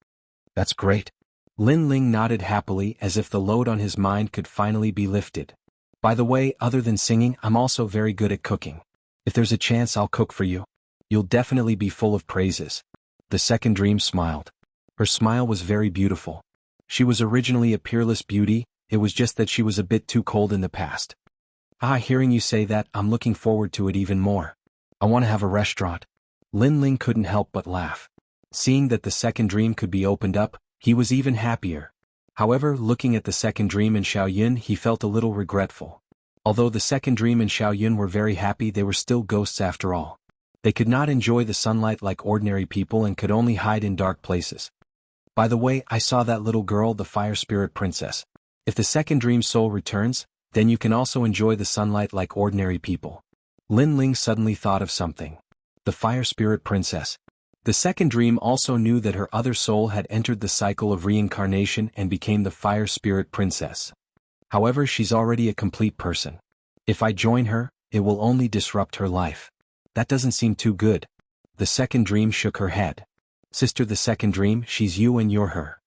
That's great. Lin Ling nodded happily as if the load on his mind could finally be lifted. By the way, other than singing, I'm also very good at cooking. If there's a chance I'll cook for you. You'll definitely be full of praises. The Second Dream smiled. Her smile was very beautiful. She was originally a peerless beauty, it was just that she was a bit too cold in the past. Hearing you say that, I'm looking forward to it even more. I want to have a restaurant. Lin Ling couldn't help but laugh. Seeing that the Second Dream could be opened up, he was even happier. However, looking at the Second Dream and Xiao Yun, he felt a little regretful. Although the Second Dream and Xiao Yun were very happy, they were still ghosts after all. They could not enjoy the sunlight like ordinary people and could only hide in dark places. By the way, I saw that little girl, the Fire Spirit Princess. If the Second Dream soul returns, then you can also enjoy the sunlight like ordinary people. Lin Ling suddenly thought of something. The Fire Spirit Princess. The Second Dream also knew that her other soul had entered the cycle of reincarnation and became the Fire Spirit Princess. However, she's already a complete person. If I join her, it will only disrupt her life. That doesn't seem too good. The Second Dream shook her head. Sister, the Second Dream, she's you and you're her.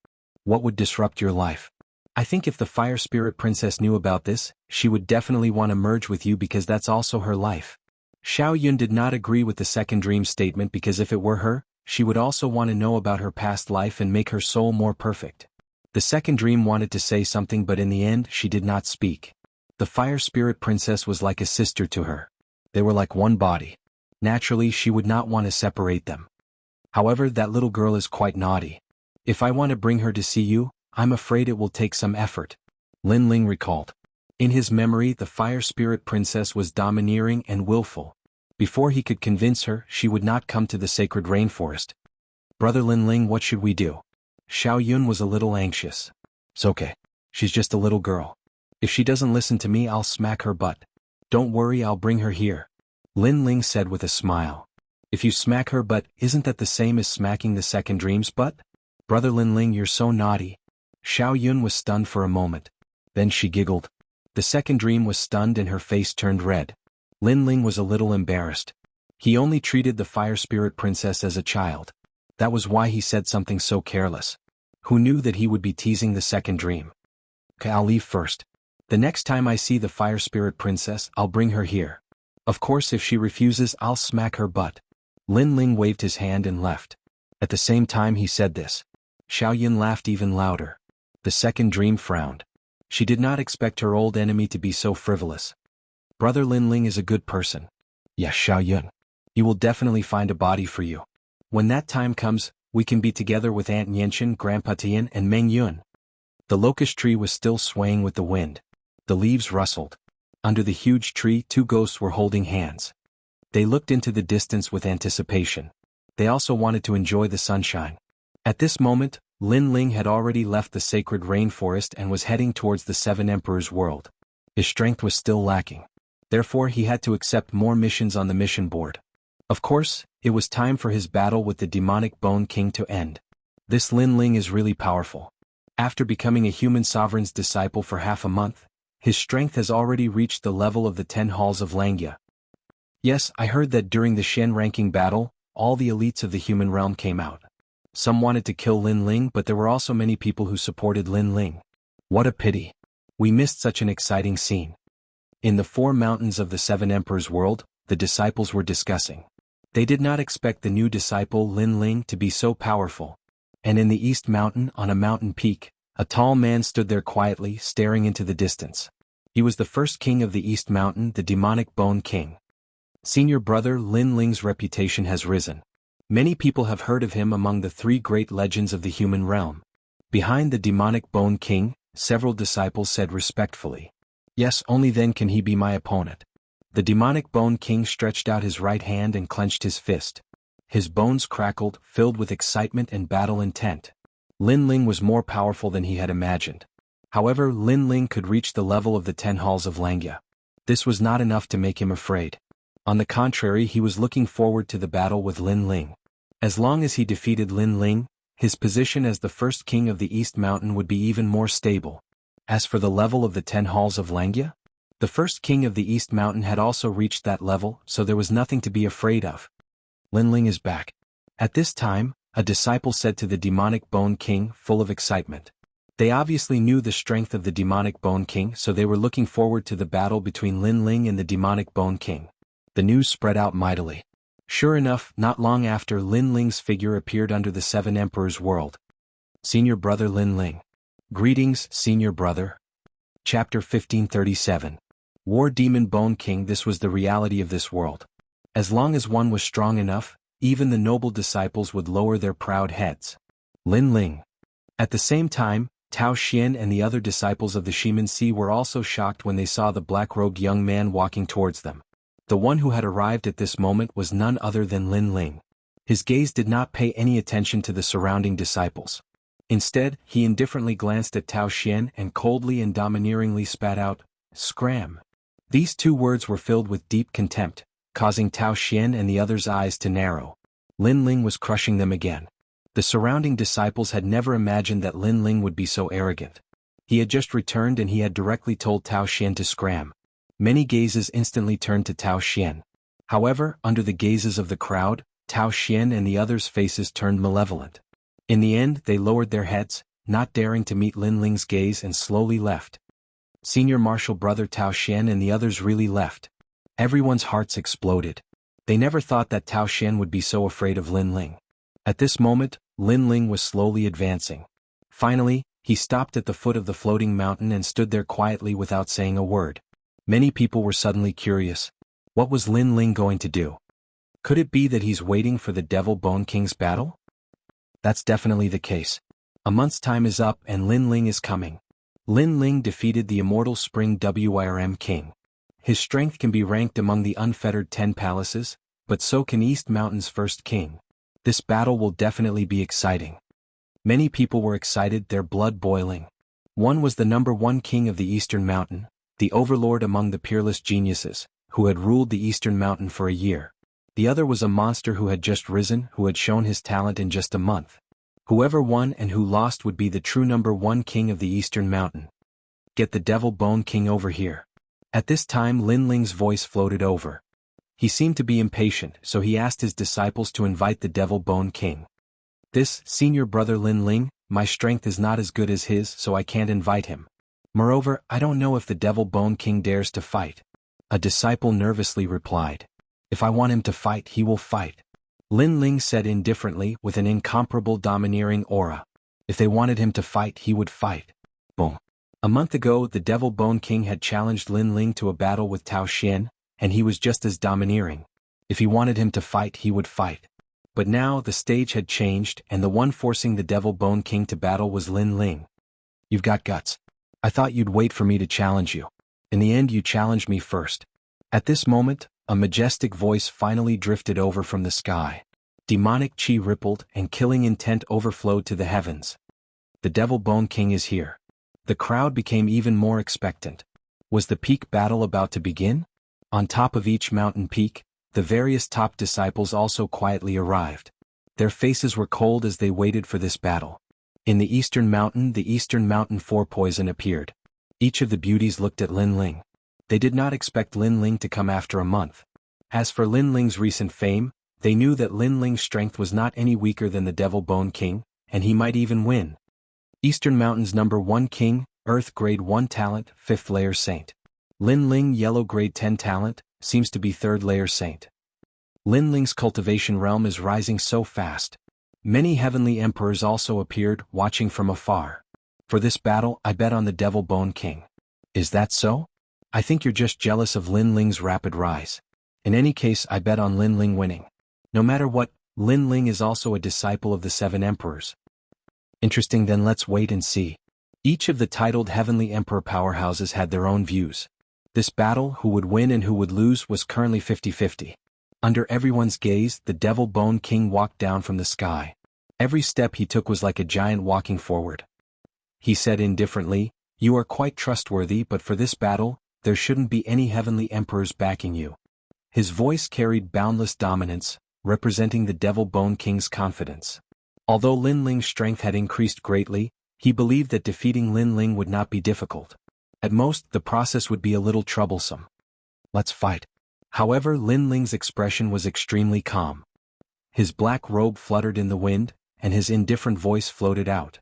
What would disrupt your life? I think if the Fire Spirit Princess knew about this, she would definitely want to merge with you because that's also her life. Xiao Yun did not agree with the Second Dream statement because if it were her, she would also want to know about her past life and make her soul more perfect. The Second Dream wanted to say something, but in the end she did not speak. The Fire Spirit Princess was like a sister to her. They were like one body. Naturally, she would not want to separate them. However, that little girl is quite naughty. If I want to bring her to see you, I'm afraid it will take some effort. Lin Ling recalled. In his memory, the Fire Spirit Princess was domineering and willful. Before he could convince her, she would not come to the sacred rainforest. Brother Lin Ling, what should we do? Xiao Yun was a little anxious. It's okay. She's just a little girl. If she doesn't listen to me, I'll smack her butt. Don't worry, I'll bring her here. Lin Ling said with a smile. If you smack her butt, isn't that the same as smacking the Second Dream's butt? Brother Lin Ling, you're so naughty. Xiao Yun was stunned for a moment. Then she giggled. The Second Dream was stunned and her face turned red. Lin Ling was a little embarrassed. He only treated the Fire Spirit Princess as a child. That was why he said something so careless. Who knew that he would be teasing the Second Dream? Okay, I'll leave first. The next time I see the Fire Spirit Princess, I'll bring her here. Of course if she refuses I'll smack her butt. Lin Ling waved his hand and left. At the same time he said this, Xiaoyan laughed even louder. The second dream frowned. She did not expect her old enemy to be so frivolous. Brother Lin Ling is a good person. Yes, Xiaoyan. You will definitely find a body for you. When that time comes, we can be together with Aunt Yenchen, Grandpa Tian and Meng Yun. The locust tree was still swaying with the wind. The leaves rustled. Under the huge tree 2 ghosts were holding hands. They looked into the distance with anticipation. They also wanted to enjoy the sunshine. At this moment, Lin Ling had already left the sacred rainforest and was heading towards the 7 Emperors' world. His strength was still lacking. Therefore he had to accept more missions on the mission board. Of course, it was time for his battle with the demonic Bone King to end. This Lin Ling is really powerful. After becoming a human sovereign's disciple for half a month, his strength has already reached the level of the 10 halls of Langya. Yes, I heard that during the Shen ranking battle, all the elites of the human realm came out. Some wanted to kill Lin Ling, but there were also many people who supported Lin Ling. What a pity. We missed such an exciting scene. In the 4 mountains of the 7 Emperors' world, the disciples were discussing. They did not expect the new disciple Lin Ling to be so powerful. And in the East Mountain, on a mountain peak, a tall man stood there quietly, staring into the distance. He was the first king of the East Mountain, the demonic Bone King. Senior brother Lin Ling's reputation has risen. Many people have heard of him among the 3 great legends of the human realm. Behind the demonic Bone King, several disciples said respectfully, "Yes, only then can he be my opponent." The demonic Bone King stretched out his right hand and clenched his fist. His bones crackled, filled with excitement and battle intent. Lin Ling was more powerful than he had imagined. However, Lin Ling could reach the level of the 10 halls of Langya. This was not enough to make him afraid. On the contrary, he was looking forward to the battle with Lin Ling. As long as he defeated Lin Ling, his position as the first king of the East Mountain would be even more stable. As for the level of the 10 halls of Langya, the first king of the East Mountain had also reached that level, so there was nothing to be afraid of. Lin Ling is back. At this time, a disciple said to the demonic Bone King, full of excitement. They obviously knew the strength of the demonic Bone King, so they were looking forward to the battle between Lin Ling and the demonic Bone King. The news spread out mightily. Sure enough, not long after, Lin Ling's figure appeared under the 7 Emperors' world. Senior brother Lin Ling. Greetings, senior brother. Chapter 1537. War Demon Bone King. This was the reality of this world. As long as one was strong enough, even the noble disciples would lower their proud heads. Lin Ling. At the same time, Tao Xian and the other disciples of the Shimen were also shocked when they saw the black-robed young man walking towards them. The one who had arrived at this moment was none other than Lin Ling. His gaze did not pay any attention to the surrounding disciples. Instead, he indifferently glanced at Tao Xian and coldly and domineeringly spat out, "Scram." These 2 words were filled with deep contempt, causing Tao Xian and the others' eyes to narrow. Lin Ling was crushing them again. The surrounding disciples had never imagined that Lin Ling would be so arrogant. He had just returned and he had directly told Tao Xian to scram. Many gazes instantly turned to Tao Xian. However, under the gazes of the crowd, Tao Xian and the others' faces turned malevolent. In the end, they lowered their heads, not daring to meet Lin Ling's gaze, and slowly left. Senior martial brother Tao Xian and the others really left. Everyone's hearts exploded. They never thought that Tao Xian would be so afraid of Lin Ling. At this moment, Lin Ling was slowly advancing. Finally, he stopped at the foot of the floating mountain and stood there quietly without saying a word. Many people were suddenly curious. What was Lin Ling going to do? Could it be that he's waiting for the Devil Bone King's battle? That's definitely the case. A month's time is up and Lin Ling is coming. Lin Ling defeated the Immortal Spring Wyrm King. His strength can be ranked among the unfettered 10 palaces, but so can East Mountain's first king. This battle will definitely be exciting. Many people were excited, their blood boiling. One was the #1 king of the Eastern Mountain, the overlord among the peerless geniuses, who had ruled the Eastern Mountain for a year. The other was a monster who had just risen, who had shown his talent in just a month. Whoever won and who lost would be the true #1 king of the Eastern Mountain. Get the Devil Bone King over here. At this time Lin Ling's voice floated over. He seemed to be impatient, so he asked his disciples to invite the Devil Bone King. This, senior brother Lin Ling, my strength is not as good as his, so I can't invite him. Moreover, I don't know if the Devil Bone King dares to fight. A disciple nervously replied. If I want him to fight, he will fight. Lin Ling said indifferently with an incomparable domineering aura. If they wanted him to fight, he would fight. Boom. A month ago, the Devil Bone King had challenged Lin Ling to a battle with Tao Xian, and he was just as domineering. If he wanted him to fight, he would fight. But now the stage had changed, and the one forcing the Devil Bone King to battle was Lin Ling. You've got guts. I thought you'd wait for me to challenge you. In the end, you challenged me first. At this moment, a majestic voice finally drifted over from the sky. Demonic chi rippled, and killing intent overflowed to the heavens. The Devil Bone King is here. The crowd became even more expectant. Was the peak battle about to begin? On top of each mountain peak, the various top disciples also quietly arrived. Their faces were cold as they waited for this battle. In the Eastern Mountain Four Poison appeared. Each of the beauties looked at Lin Ling. They did not expect Lin Ling to come after a month. As for Lin Ling's recent fame, they knew that Lin Ling's strength was not any weaker than the Devil Bone King, and he might even win. Eastern Mountains number 1 King, Earth grade 1 talent, 5th layer Saint. Lin Ling Yellow grade 10 talent, seems to be 3rd layer Saint. Lin Ling's cultivation realm is rising so fast. Many heavenly emperors also appeared, watching from afar. For this battle, I bet on the Devil Bone King. Is that so? I think you're just jealous of Lin Ling's rapid rise. In any case, I bet on Lin Ling winning. No matter what, Lin Ling is also a disciple of the 7 emperors. Interesting, then let's wait and see. Each of the titled heavenly emperor powerhouses had their own views. This battle, who would win and who would lose, was currently 50-50. Under everyone's gaze, the Devil Bone King walked down from the sky. Every step he took was like a giant walking forward. He said indifferently, "You are quite trustworthy, but for this battle, there shouldn't be any heavenly emperors backing you." His voice carried boundless dominance, representing the Devil Bone King's confidence. Although Lin Ling's strength had increased greatly, he believed that defeating Lin Ling would not be difficult. At most, the process would be a little troublesome. Let's fight. However, Lin Ling's expression was extremely calm. His black robe fluttered in the wind, and his indifferent voice floated out.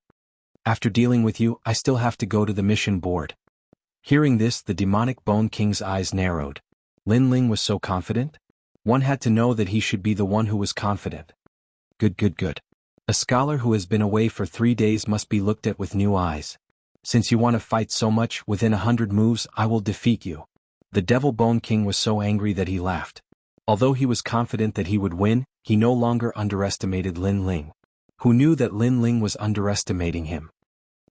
After dealing with you, I still have to go to the mission board. Hearing this, the Demonic Bone King's eyes narrowed. Lin Ling was so confident? One had to know that he should be the one who was confident. Good. A scholar who has been away for 3 days must be looked at with new eyes. Since you want to fight so much, within 100 moves I will defeat you. The Devil Bone King was so angry that he laughed. Although he was confident that he would win, he no longer underestimated Lin Ling. Who knew that Lin Ling was underestimating him?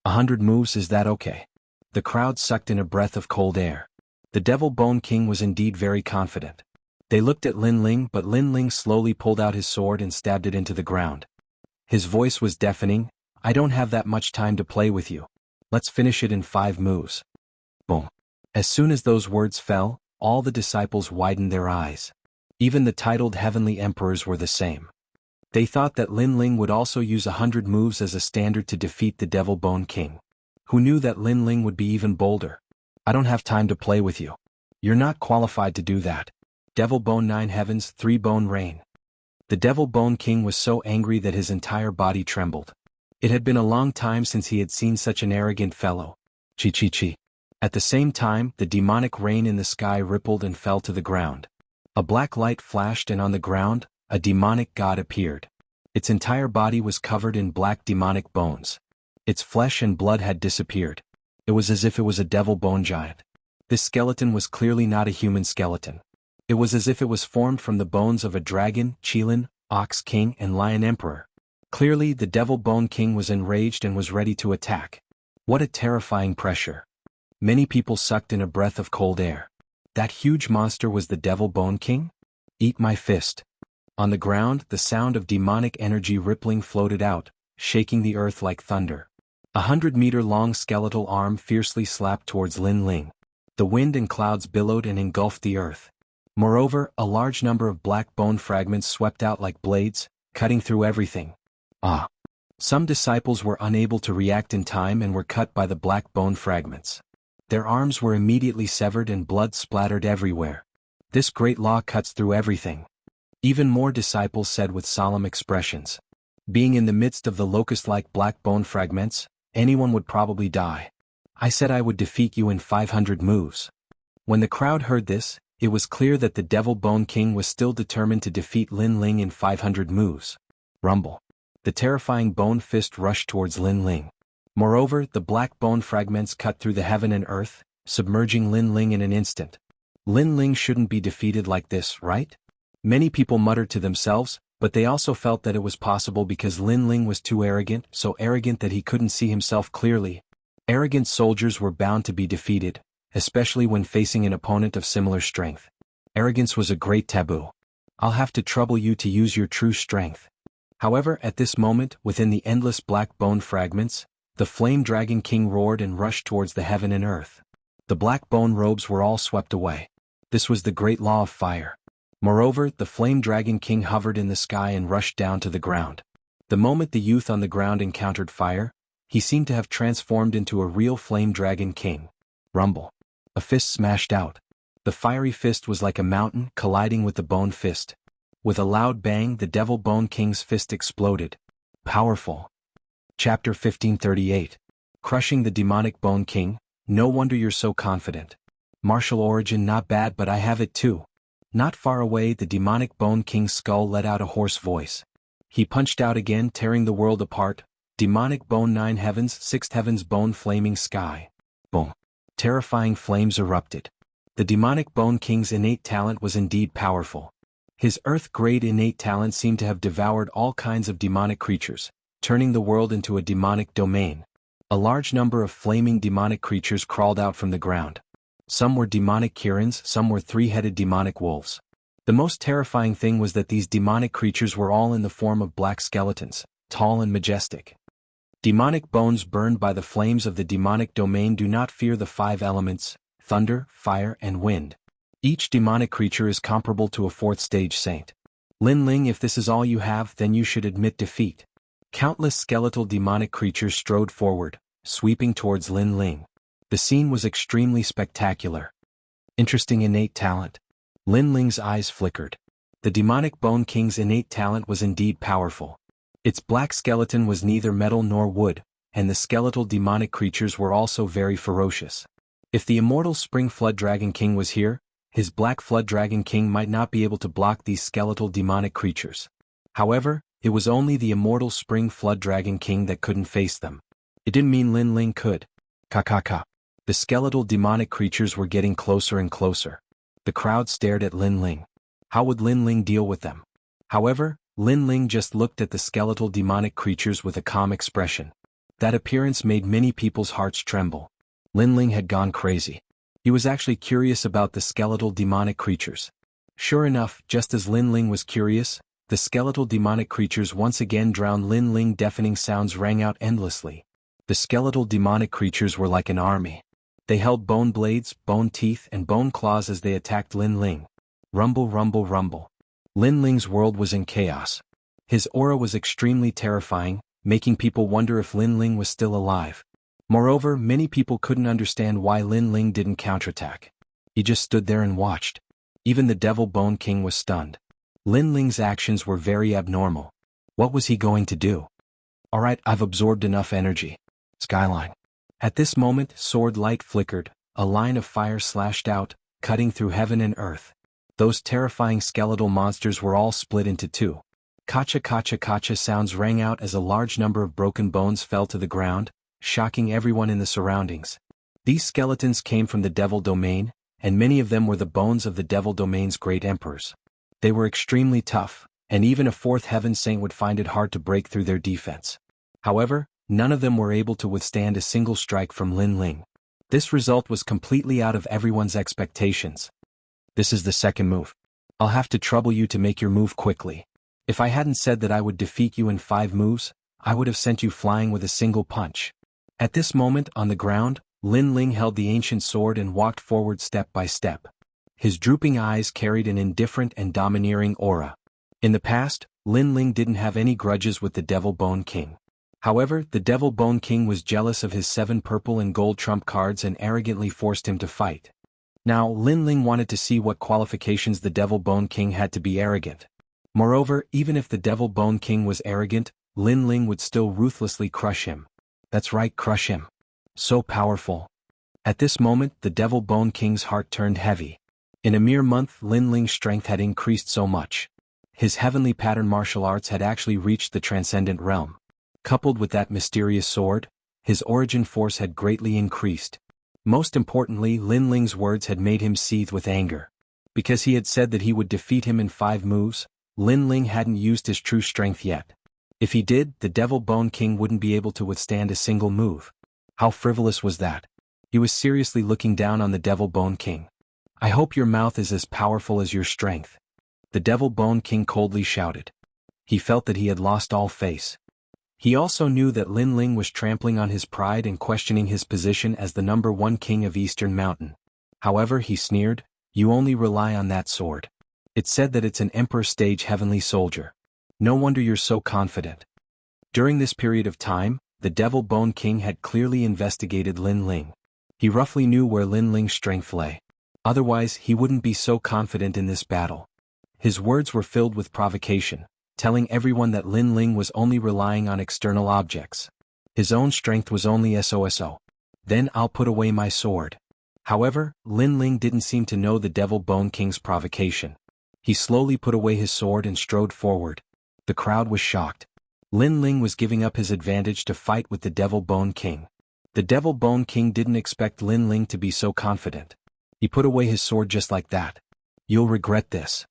100 moves, is that okay? The crowd sucked in a breath of cold air. The Devil Bone King was indeed very confident. They looked at Lin Ling, but Lin Ling slowly pulled out his sword and stabbed it into the ground. His voice was deafening. I don't have that much time to play with you. Let's finish it in 5 moves. Boom. As soon as those words fell, all the disciples widened their eyes. Even the titled heavenly emperors were the same. They thought that Lin Ling would also use 100 moves as a standard to defeat the Devil Bone King. Who knew that Lin Ling would be even bolder? I don't have time to play with you. You're not qualified to do that. Devil Bone 9 Heavens 3 Bone Rain. The Devil Bone King was so angry that his entire body trembled. It had been a long time since he had seen such an arrogant fellow. Chi. At the same time, the demonic rain in the sky rippled and fell to the ground. A black light flashed, and on the ground, a demonic god appeared. Its entire body was covered in black demonic bones. Its flesh and blood had disappeared. It was as if it was a devil bone giant. This skeleton was clearly not a human skeleton. It was as if it was formed from the bones of a dragon, Qilin, Ox King, and Lion Emperor. Clearly, the Devil Bone King was enraged and was ready to attack. What a terrifying pressure. Many people sucked in a breath of cold air. That huge monster was the Devil Bone King? Eat my fist. On the ground, the sound of demonic energy rippling floated out, shaking the earth like thunder. 100-meter-long skeletal arm fiercely slapped towards Lin Ling. The wind and clouds billowed and engulfed the earth. Moreover, a large number of black bone fragments swept out like blades, cutting through everything. Some disciples were unable to react in time and were cut by the black bone fragments. Their arms were immediately severed and blood splattered everywhere. This great law cuts through everything. Even more disciples said with solemn expressions. Being in the midst of the locust-like black bone fragments, anyone would probably die. I said I would defeat you in 500 moves. When the crowd heard this, It was clear that the Devil Bone King was still determined to defeat Lin Ling in 500 moves. Rumble. The terrifying bone fist rushed towards Lin Ling. Moreover, the black bone fragments cut through the heaven and earth, submerging Lin Ling in an instant. Lin Ling shouldn't be defeated like this, right? Many people muttered to themselves, but they also felt that it was possible because Lin Ling was too arrogant, so arrogant that he couldn't see himself clearly. Arrogant soldiers were bound to be defeated, especially when facing an opponent of similar strength. Arrogance was a great taboo. I'll have to trouble you to use your true strength. However, at this moment, within the endless black bone fragments, the Flame Dragon King roared and rushed towards the heaven and earth. The black bone robes were all swept away. This was the great law of fire. Moreover, the Flame Dragon King hovered in the sky and rushed down to the ground. The moment the youth on the ground encountered fire, he seemed to have transformed into a real Flame Dragon King. Rumble. A fist smashed out. The fiery fist was like a mountain colliding with the bone fist. With a loud bang, the Devil Bone King's fist exploded. Powerful. Chapter 1538. Crushing the Demonic Bone King. No wonder you're so confident. Martial origin not bad, but I have it too. Not far away, the Demonic Bone King's skull let out a hoarse voice. He punched out again, tearing the world apart. Demonic Bone 9 Heavens, 6th Heavens Bone Flaming Sky. Boom. Terrifying flames erupted. The Demonic Bone King's innate talent was indeed powerful. His Earth-grade innate talent seemed to have devoured all kinds of demonic creatures, turning the world into a demonic domain. A large number of flaming demonic creatures crawled out from the ground. Some were demonic Kirins, some were three-headed demonic wolves. The most terrifying thing was that these demonic creatures were all in the form of black skeletons, tall and majestic. Demonic bones burned by the flames of the demonic domain do not fear the 5 elements, thunder, fire, and wind. Each demonic creature is comparable to a 4th-stage saint. Lin Ling, if this is all you have, then you should admit defeat. Countless skeletal demonic creatures strode forward, sweeping towards Lin Ling. The scene was extremely spectacular. Interesting innate talent. Lin Ling's eyes flickered. The Demonic Bone King's innate talent was indeed powerful. Its black skeleton was neither metal nor wood, and the skeletal demonic creatures were also very ferocious. If the Immortal Spring Flood Dragon King was here, his Black Flood Dragon King might not be able to block these skeletal demonic creatures. However, it was only the Immortal Spring Flood Dragon King that couldn't face them. It didn't mean Lin Ling could. Ka. The skeletal demonic creatures were getting closer and closer. The crowd stared at Lin Ling. How would Lin Ling deal with them? However, Lin Ling just looked at the skeletal demonic creatures with a calm expression. That appearance made many people's hearts tremble. Lin Ling had gone crazy. He was actually curious about the skeletal demonic creatures. Sure enough, just as Lin Ling was curious, the skeletal demonic creatures once again drowned Lin Ling. Deafening sounds rang out endlessly. The skeletal demonic creatures were like an army. They held bone blades, bone teeth, and bone claws as they attacked Lin Ling. Rumble, rumble, rumble. Lin Ling's world was in chaos. His aura was extremely terrifying, making people wonder if Lin Ling was still alive. Moreover, many people couldn't understand why Lin Ling didn't counterattack. He just stood there and watched. Even the Devil Bone King was stunned. Lin Ling's actions were very abnormal. What was he going to do? Alright, I've absorbed enough energy. Skyline. At this moment, sword light flickered, a line of fire slashed out, cutting through heaven and earth. Those terrifying skeletal monsters were all split into two. Kacha sounds rang out as a large number of broken bones fell to the ground, shocking everyone in the surroundings. These skeletons came from the Devil Domain, and many of them were the bones of the Devil Domain's great emperors. They were extremely tough, and even a 4th heaven saint would find it hard to break through their defense. However, none of them were able to withstand a single strike from Lin Ling. This result was completely out of everyone's expectations. This is the second move. I'll have to trouble you to make your move quickly. If I hadn't said that I would defeat you in 5 moves, I would have sent you flying with a single punch. At this moment, on the ground, Lin Ling held the ancient sword and walked forward step by step. His drooping eyes carried an indifferent and domineering aura. In the past, Lin Ling didn't have any grudges with the Devil Bone King. However, the Devil Bone King was jealous of his 7 purple and gold trump cards and arrogantly forced him to fight. Now, Lin Ling wanted to see what qualifications the Devil Bone King had to be arrogant. Moreover, even if the Devil Bone King was arrogant, Lin Ling would still ruthlessly crush him. That's right, crush him. So powerful. At this moment, the Devil Bone King's heart turned heavy. In a mere month, Lin Ling's strength had increased so much. His heavenly pattern martial arts had actually reached the transcendent realm. Coupled with that mysterious sword, his origin force had greatly increased. Most importantly, Lin Ling's words had made him seethe with anger. Because he had said that he would defeat him in 5 moves, Lin Ling hadn't used his true strength yet. If he did, the Devil Bone King wouldn't be able to withstand a single move. How frivolous was that? He was seriously looking down on the Devil Bone King. I hope your mouth is as powerful as your strength. The Devil Bone King coldly shouted. He felt that he had lost all face. He also knew that Lin Ling was trampling on his pride and questioning his position as the #1 king of Eastern Mountain. However, he sneered, you only rely on that sword. It said that it's an Emperor stage heavenly soldier. No wonder you're so confident. During this period of time, the Devil Bone King had clearly investigated Lin Ling. He roughly knew where Lin Ling's strength lay. Otherwise, he wouldn't be so confident in this battle. His words were filled with provocation, telling everyone that Lin Ling was only relying on external objects. His own strength was only so. Then I'll put away my sword. However, Lin Ling didn't seem to know the Devil Bone King's provocation. He slowly put away his sword and strode forward. The crowd was shocked. Lin Ling was giving up his advantage to fight with the Devil Bone King. The Devil Bone King didn't expect Lin Ling to be so confident. He put away his sword just like that. You'll regret this.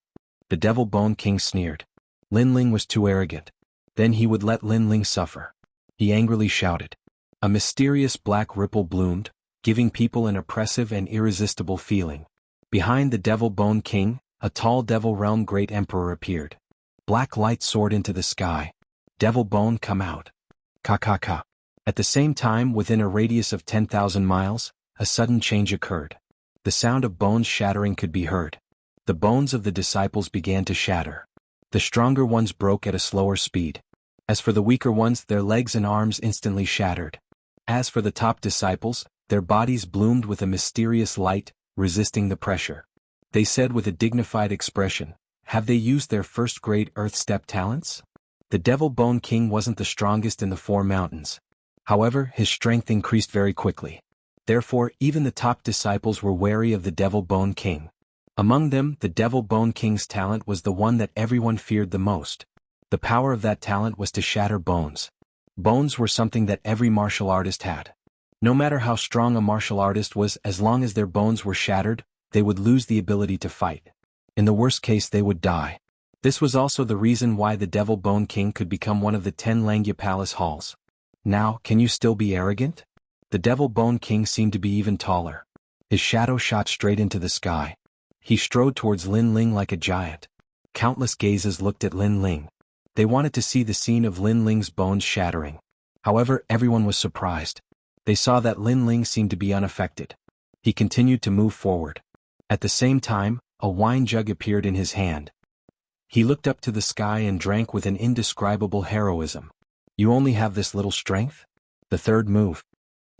The Devil Bone King sneered. Lin Ling was too arrogant. Then he would let Lin Ling suffer. He angrily shouted. A mysterious black ripple bloomed, giving people an oppressive and irresistible feeling. Behind the Devil Bone King, a tall Devil Realm Great Emperor appeared. Black light soared into the sky. Devil Bone, come out. Ka. At the same time, within a radius of 10,000 miles, a sudden change occurred. The sound of bones shattering could be heard. The bones of the disciples began to shatter. The stronger ones broke at a slower speed. As for the weaker ones, their legs and arms instantly shattered. As for the top disciples, their bodies bloomed with a mysterious light, resisting the pressure. They said with a dignified expression, have they used their first-grade earth step talents? The Devil Bone King wasn't the strongest in the 4 mountains. However, his strength increased very quickly. Therefore, even the top disciples were wary of the Devil Bone King. Among them, the Devil Bone King's talent was the one that everyone feared the most. The power of that talent was to shatter bones. Bones were something that every martial artist had. No matter how strong a martial artist was, as long as their bones were shattered, they would lose the ability to fight. In the worst case, they would die. This was also the reason why the Devil Bone King could become one of the 10 Langya Palace halls. Now, can you still be arrogant? The Devil Bone King seemed to be even taller. His shadow shot straight into the sky. He strode towards Lin Ling like a giant. Countless gazes looked at Lin Ling. They wanted to see the scene of Lin Ling's bones shattering. However, everyone was surprised. They saw that Lin Ling seemed to be unaffected. He continued to move forward. At the same time, a wine jug appeared in his hand. He looked up to the sky and drank with an indescribable heroism. You only have this little strength? The third move.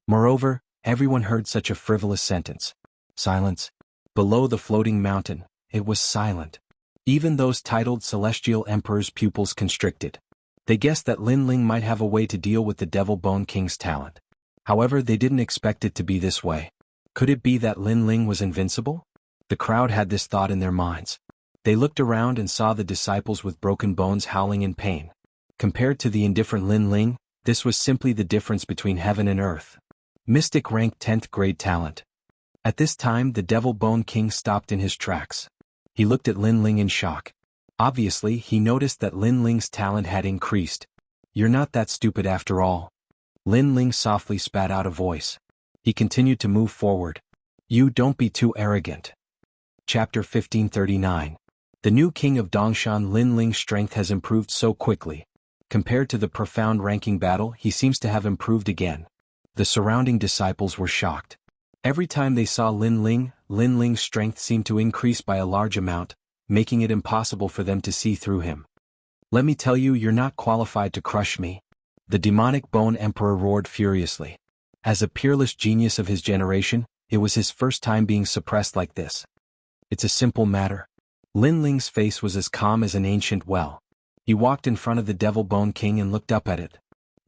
Moreover, everyone heard such a frivolous sentence. Silence. Below the floating mountain, it was silent. Even those titled celestial emperors' pupils constricted. They guessed that Lin Ling might have a way to deal with the Devil Bone King's talent. However, they didn't expect it to be this way. Could it be that Lin Ling was invincible? The crowd had this thought in their minds. They looked around and saw the disciples with broken bones howling in pain. Compared to the indifferent Lin Ling, this was simply the difference between heaven and earth. Mystic ranked 10th grade talent. At this time, the Devil Bone King stopped in his tracks. He looked at Lin Ling in shock. Obviously, he noticed that Lin Ling's talent had increased. You're not that stupid after all. Lin Ling softly spat out a voice. He continued to move forward. You don't be too arrogant. Chapter 1539. The new king of Dongshan. Lin Ling's strength has improved so quickly. Compared to the profound ranking battle, he seems to have improved again. The surrounding disciples were shocked. Every time they saw Lin Ling's strength seemed to increase by a large amount, making it impossible for them to see through him. Let me tell you, you're not qualified to crush me. The demonic Bone Emperor roared furiously. As a peerless genius of his generation, it was his first time being suppressed like this. It's a simple matter. Lin Ling's face was as calm as an ancient well. He walked in front of the Devil Bone King and looked up at it.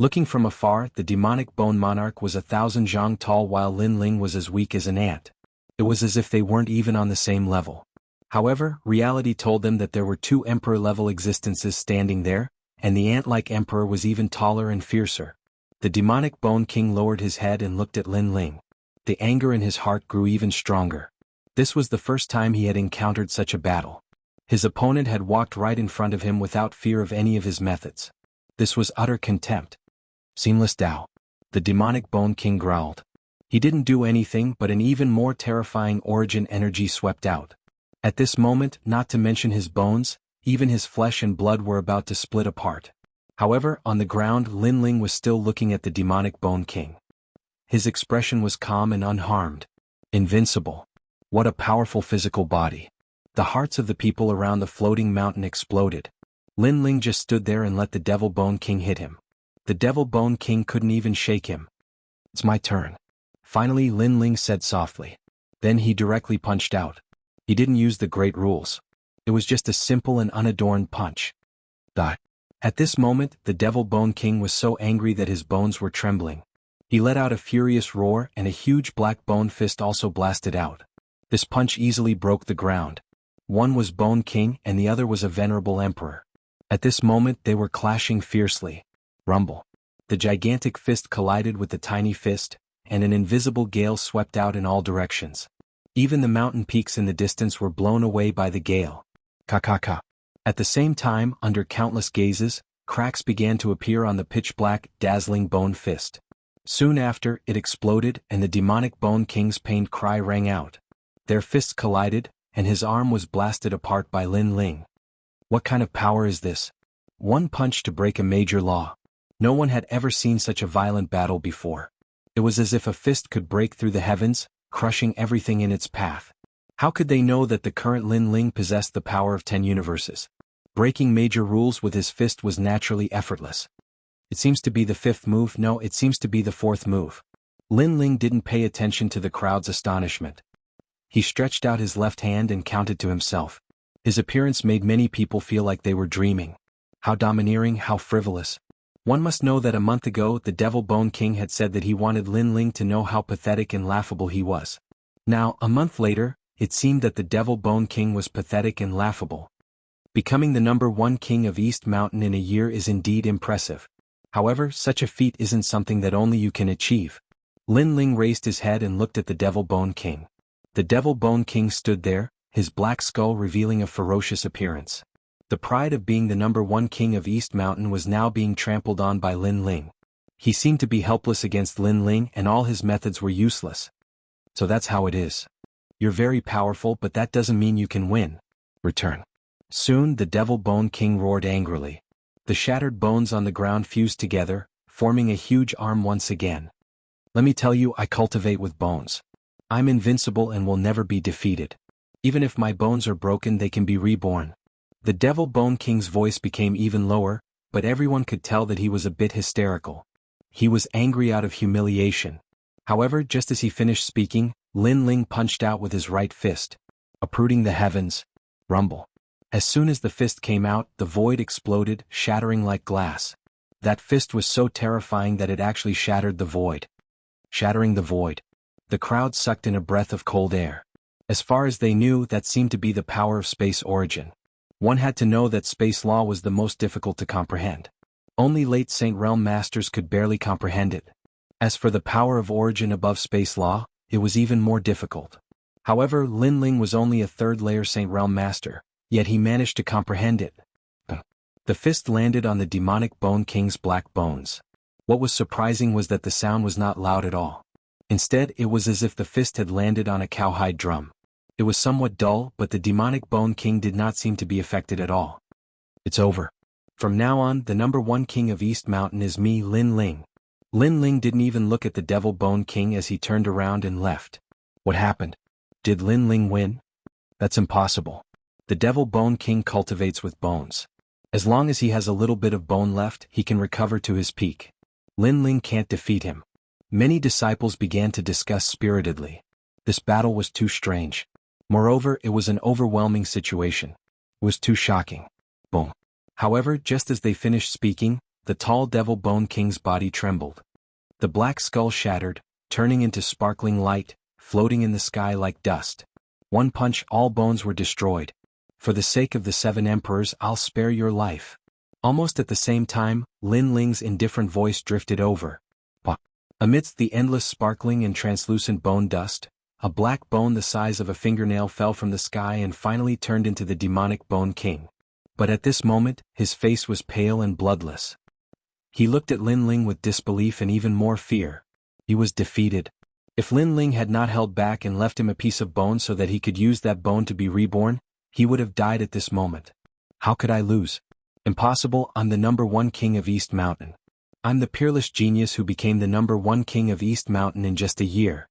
Looking from afar, the demonic Bone Monarch was 1,000 zhang tall while Lin Ling was as weak as an ant. It was as if they weren't even on the same level. However, reality told them that there were two emperor-level existences standing there, and the ant-like emperor was even taller and fiercer. The demonic Bone King lowered his head and looked at Lin Ling. The anger in his heart grew even stronger. This was the first time he had encountered such a battle. His opponent had walked right in front of him without fear of any of his methods. This was utter contempt. Seamless Tao. The demonic Bone King growled. He didn't do anything, but an even more terrifying origin energy swept out. At this moment, not to mention his bones, even his flesh and blood were about to split apart. However, on the ground, Lin Ling was still looking at the demonic Bone King. His expression was calm and unharmed. Invincible. What a powerful physical body. The hearts of the people around the floating mountain exploded. Lin Ling just stood there and let the Devil Bone King hit him. The Devil Bone King couldn't even shake him. It's my turn. Finally, Lin Ling said softly. Then he directly punched out. He didn't use the great rules. It was just a simple and unadorned punch. At this moment, the Devil Bone King was so angry that his bones were trembling. He let out a furious roar, and a huge black bone fist also blasted out. This punch easily broke the ground. One was Bone King and the other was a venerable emperor. At this moment they were clashing fiercely. Rumble. The gigantic fist collided with the tiny fist, and an invisible gale swept out in all directions. Even the mountain peaks in the distance were blown away by the gale. Ka. At the same time, under countless gazes, cracks began to appear on the pitch-black, dazzling bone fist. Soon after, it exploded and the demonic Bone King's pained cry rang out. Their fists collided, and his arm was blasted apart by Lin Ling. What kind of power is this? One punch to break a major law. No one had ever seen such a violent battle before. It was as if a fist could break through the heavens, crushing everything in its path. How could they know that the current Lin Ling possessed the power of 10 universes? Breaking major rules with his fist was naturally effortless. It seems to be the fifth move. No, it seems to be the fourth move. Lin Ling didn't pay attention to the crowd's astonishment. He stretched out his left hand and counted to himself. His appearance made many people feel like they were dreaming. How domineering, how frivolous. One must know that a month ago the Devil Bone King had said that he wanted Lin Ling to know how pathetic and laughable he was. Now, a month later, it seemed that the Devil Bone King was pathetic and laughable. Becoming the #1 king of East Mountain in a year is indeed impressive. However, such a feat isn't something that only you can achieve. Lin Ling raised his head and looked at the Devil Bone King. The Devil Bone King stood there, his black skull revealing a ferocious appearance. The pride of being the #1 king of East Mountain was now being trampled on by Lin Ling. He seemed to be helpless against Lin Ling and all his methods were useless. So that's how it is. You're very powerful, but that doesn't mean you can win. Return. Soon the Devil Bone King roared angrily. The shattered bones on the ground fused together, forming a huge arm once again. Let me tell you, I cultivate with bones. I'm invincible and will never be defeated. Even if my bones are broken, they can be reborn. The Devil Bone King's voice became even lower, but everyone could tell that he was a bit hysterical. He was angry out of humiliation. However, just as he finished speaking, Lin Ling punched out with his right fist. Uprooting the heavens. Rumble. As soon as the fist came out, the void exploded, shattering like glass. That fist was so terrifying that it actually shattered the void. Shattering the void. The crowd sucked in a breath of cold air. As far as they knew, that seemed to be the power of space origin. One had to know that space law was the most difficult to comprehend. Only late Saint Realm masters could barely comprehend it. As for the power of origin above space law, it was even more difficult. However, Lin Ling was only a third-layer Saint Realm master, yet he managed to comprehend it. The fist landed on the demonic Bone King's black bones. What was surprising was that the sound was not loud at all. Instead, it was as if the fist had landed on a cowhide drum. It was somewhat dull, but the demonic Bone King did not seem to be affected at all. It's over. From now on, the #1 king of East Mountain is me, Lin Ling. Lin Ling didn't even look at the Devil Bone King as he turned around and left. What happened? Did Lin Ling win? That's impossible. The Devil Bone King cultivates with bones. As long as he has a little bit of bone left, he can recover to his peak. Lin Ling can't defeat him. Many disciples began to discuss spiritedly. This battle was too strange. Moreover, it was an overwhelming situation. It was too shocking. Boom. However, just as they finished speaking, the tall Devil Bone King's body trembled. The black skull shattered, turning into sparkling light, floating in the sky like dust. One punch, all bones were destroyed. For the sake of the 7 emperors, I'll spare your life. Almost at the same time, Lin Ling's indifferent voice drifted over. Amidst the endless sparkling and translucent bone dust, a black bone the size of a fingernail fell from the sky and finally turned into the demonic Bone King. But at this moment, his face was pale and bloodless. He looked at Lin Ling with disbelief and even more fear. He was defeated. If Lin Ling had not held back and left him a piece of bone so that he could use that bone to be reborn, he would have died at this moment. How could I lose? Impossible, I'm the #1 king of East Mountain. I'm the peerless genius who became the #1 king of East Mountain in just a year.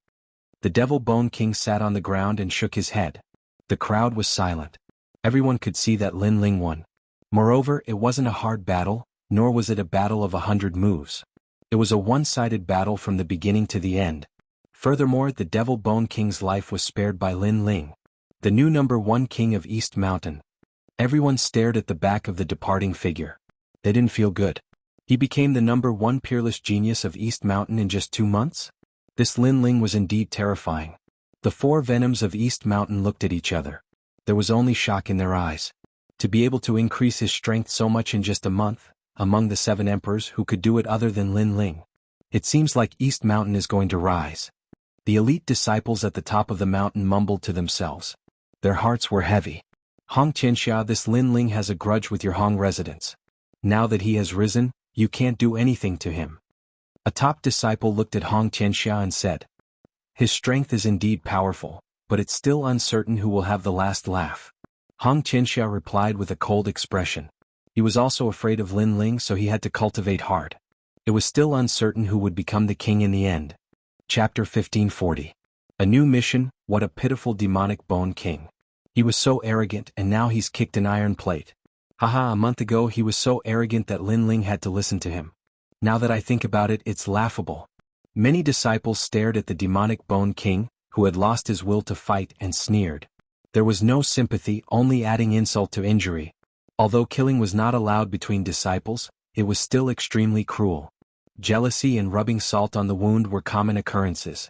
The Devil Bone King sat on the ground and shook his head. The crowd was silent. Everyone could see that Lin Ling won. Moreover, it wasn't a hard battle, nor was it a battle of 100 moves. It was a one-sided battle from the beginning to the end. Furthermore, the Devil Bone King's life was spared by Lin Ling, the new #1 king of East Mountain. Everyone stared at the back of the departing figure. They didn't feel good. He became the #1 peerless genius of East Mountain in just 2 months? This Lin Ling was indeed terrifying. The 4 Venoms of East Mountain looked at each other. There was only shock in their eyes. To be able to increase his strength so much in just a month, among the 7 emperors who could do it other than Lin Ling. It seems like East Mountain is going to rise. The elite disciples at the top of the mountain mumbled to themselves. Their hearts were heavy. Xianxia, this Lin Ling has a grudge with your Hong residents. Now that he has risen, you can't do anything to him. A top disciple looked at Xianxia and said, his strength is indeed powerful, but it's still uncertain who will have the last laugh. Xianxia replied with a cold expression. He was also afraid of Lin Ling, so he had to cultivate hard. It was still uncertain who would become the king in the end. Chapter 1540. A new mission, what a pitiful demonic Bone King. He was so arrogant and now he's kicked an iron plate. Haha, a month ago he was so arrogant that Lin Ling had to listen to him. Now that I think about it, it's laughable. Many disciples stared at the demonic Bone King, who had lost his will to fight, and sneered. There was no sympathy, only adding insult to injury. Although killing was not allowed between disciples, it was still extremely cruel. Jealousy and rubbing salt on the wound were common occurrences.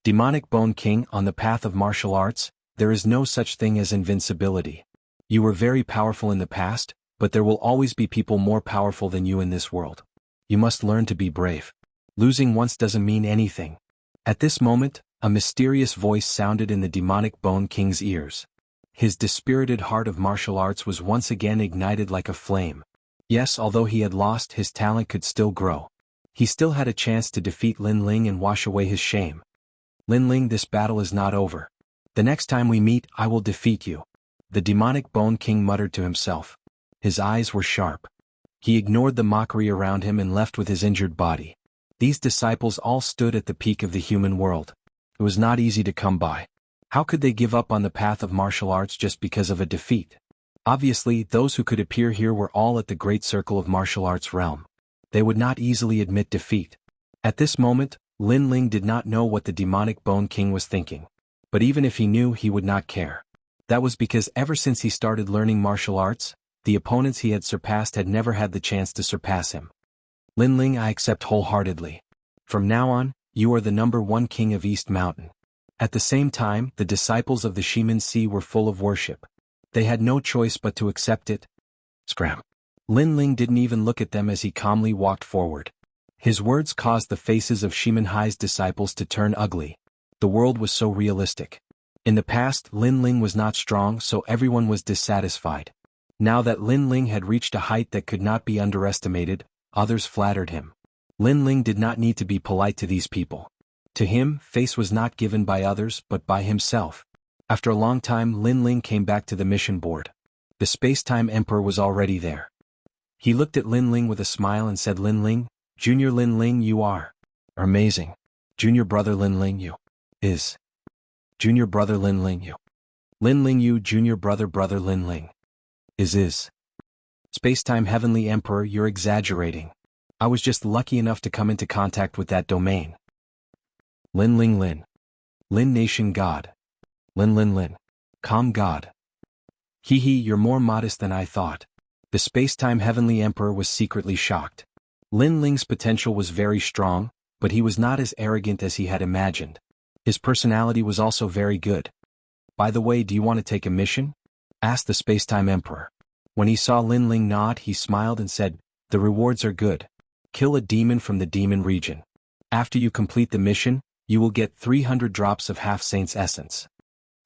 Demonic Bone King, on the path of martial arts, there is no such thing as invincibility. You were very powerful in the past, but there will always be people more powerful than you in this world. You must learn to be brave. Losing once doesn't mean anything. At this moment, a mysterious voice sounded in the demonic Bone King's ears. His dispirited heart of martial arts was once again ignited like a flame. Yes, although he had lost, his talent could still grow. He still had a chance to defeat Lin Ling and wash away his shame. Lin Ling, this battle is not over. The next time we meet, I will defeat you. The demonic Bone King muttered to himself. His eyes were sharp. He ignored the mockery around him and left with his injured body. These disciples all stood at the peak of the human world. It was not easy to come by. How could they give up on the path of martial arts just because of a defeat? Obviously, those who could appear here were all at the great circle of martial arts realm. They would not easily admit defeat. At this moment, Lin Ling did not know what the demonic Bone King was thinking. But even if he knew, he would not care. That was because ever since he started learning martial arts, the opponents he had surpassed had never had the chance to surpass him. Lin Ling, I accept wholeheartedly. From now on, you are the #1 king of East Mountain. At the same time, the disciples of the Xianxia were full of worship. They had no choice but to accept it. Scram. Lin Ling didn't even look at them as he calmly walked forward. His words caused the faces of Xianxia's disciples to turn ugly. The world was so realistic. In the past, Lin Ling was not strong, so everyone was dissatisfied. Now that Lin Ling had reached a height that could not be underestimated, others flattered him. Lin Ling did not need to be polite to these people. To him, face was not given by others but by himself. After a long time, Lin Ling came back to the mission board. The Space-Time Emperor was already there. He looked at Lin Ling with a smile and said, Lin Ling, Junior Lin Ling, you are amazing. Junior brother Lin Ling, you is. Junior brother Lin Ling, you. Lin Ling, you junior brother Lin Ling. Is. Space-Time Heavenly Emperor, you're exaggerating. I was just lucky enough to come into contact with that domain. Lin Ling Lin. Lin Nation God. Lin. Calm God. Hee, you're more modest than I thought. The Space-Time Heavenly Emperor was secretly shocked. Lin Ling's potential was very strong, but he was not as arrogant as he had imagined. His personality was also very good. "By the way, do you want to take a mission?" asked the Spacetime Emperor. When he saw Lin Ling nod, he smiled and said, "The rewards are good. Kill a demon from the demon region. After you complete the mission, you will get 300 drops of Half-Saint's essence."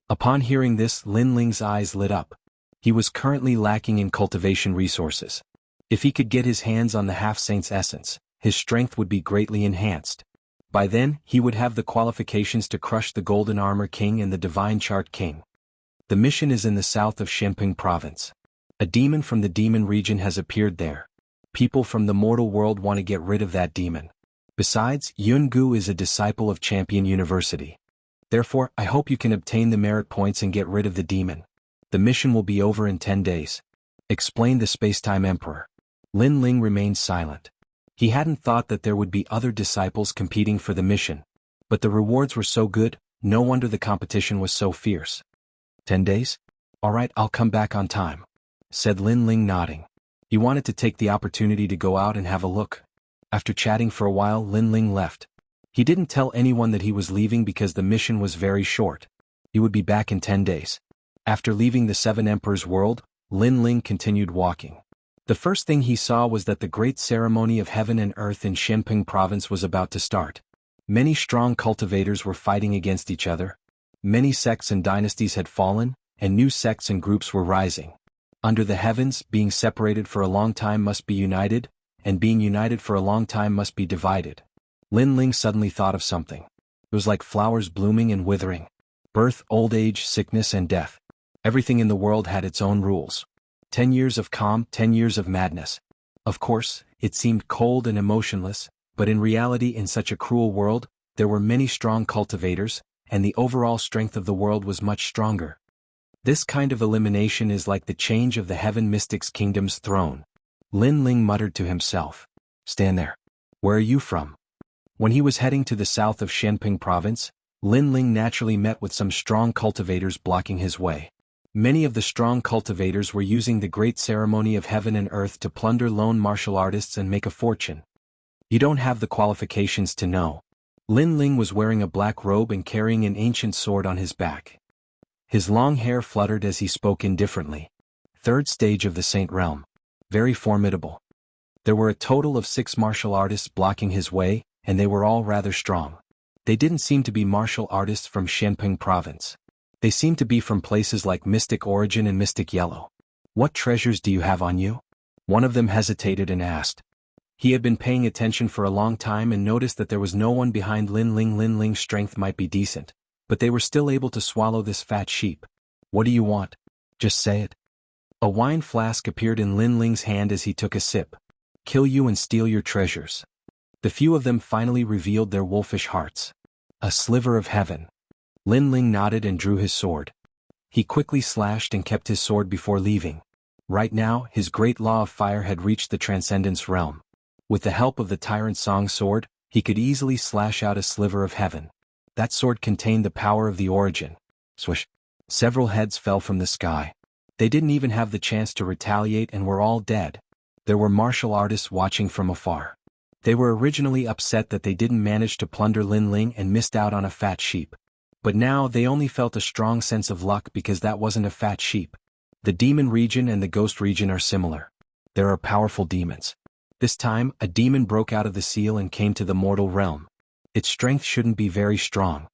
Upon hearing this, Lin Ling's eyes lit up. He was currently lacking in cultivation resources. If he could get his hands on the Half-Saint's essence, his strength would be greatly enhanced. By then, he would have the qualifications to crush the Golden Armor King and the Divine Chart King. The mission is in the south of Xianxia province. A demon from the demon region has appeared there. People from the mortal world want to get rid of that demon. Besides, Jianghu is a disciple of Champion University. Therefore, I hope you can obtain the merit points and get rid of the demon. The mission will be over in 10 days. Explained the Spacetime Emperor. Lin Ling remained silent. He hadn't thought that there would be other disciples competing for the mission. But the rewards were so good, no wonder the competition was so fierce. 10 days? All right, I'll come back on time, said Lin Ling, nodding. He wanted to take the opportunity to go out and have a look. After chatting for a while, Lin Ling left. He didn't tell anyone that he was leaving because the mission was very short. He would be back in 10 days. After leaving the Seven Emperors' world, Lin Ling continued walking. The first thing he saw was that the great ceremony of heaven and earth in Xianxia province was about to start. Many strong cultivators were fighting against each other. Many sects and dynasties had fallen, and new sects and groups were rising. Under the heavens, being separated for a long time must be united, and being united for a long time must be divided. Lin Ling suddenly thought of something. It was like flowers blooming and withering. Birth, old age, sickness and death. Everything in the world had its own rules. 10 years of calm, 10 years of madness. Of course, it seemed cold and emotionless, but in reality in such a cruel world, there were many strong cultivators, and the overall strength of the world was much stronger. This kind of elimination is like the change of the Heaven Mystic's kingdom's throne. Lin Ling muttered to himself. Stand there. Where are you from? When he was heading to the south of Xianxia province, Lin Ling naturally met with some strong cultivators blocking his way. Many of the strong cultivators were using the great ceremony of heaven and earth to plunder lone martial artists and make a fortune. You don't have the qualifications to know. Lin Ling was wearing a black robe and carrying an ancient sword on his back. His long hair fluttered as he spoke indifferently. Third stage of the Saint Realm. Very formidable. There were a total of 6 martial artists blocking his way, and they were all rather strong. They didn't seem to be martial artists from Xianxia province. They seemed to be from places like Mystic Origin and Mystic Yellow. What treasures do you have on you? One of them hesitated and asked. He had been paying attention for a long time and noticed that there was no one behind Lin Ling. Lin Ling's strength might be decent, but they were still able to swallow this fat sheep. What do you want? Just say it. A wine flask appeared in Lin Ling's hand as he took a sip. Kill you and steal your treasures. The few of them finally revealed their wolfish hearts. A sliver of heaven. Lin Ling nodded and drew his sword. He quickly slashed and kept his sword before leaving. Right now, his great law of fire had reached the Transcendence realm. With the help of the Tyrant Song sword, he could easily slash out a sliver of heaven. That sword contained the power of the origin. Swish. Several heads fell from the sky. They didn't even have the chance to retaliate and were all dead. There were martial artists watching from afar. They were originally upset that they didn't manage to plunder Lin Ling and missed out on a fat sheep. But now they only felt a strong sense of luck because that wasn't a fat sheep. The demon region and the ghost region are similar. There are powerful demons. This time, a demon broke out of the seal and came to the mortal realm. Its strength shouldn't be very strong.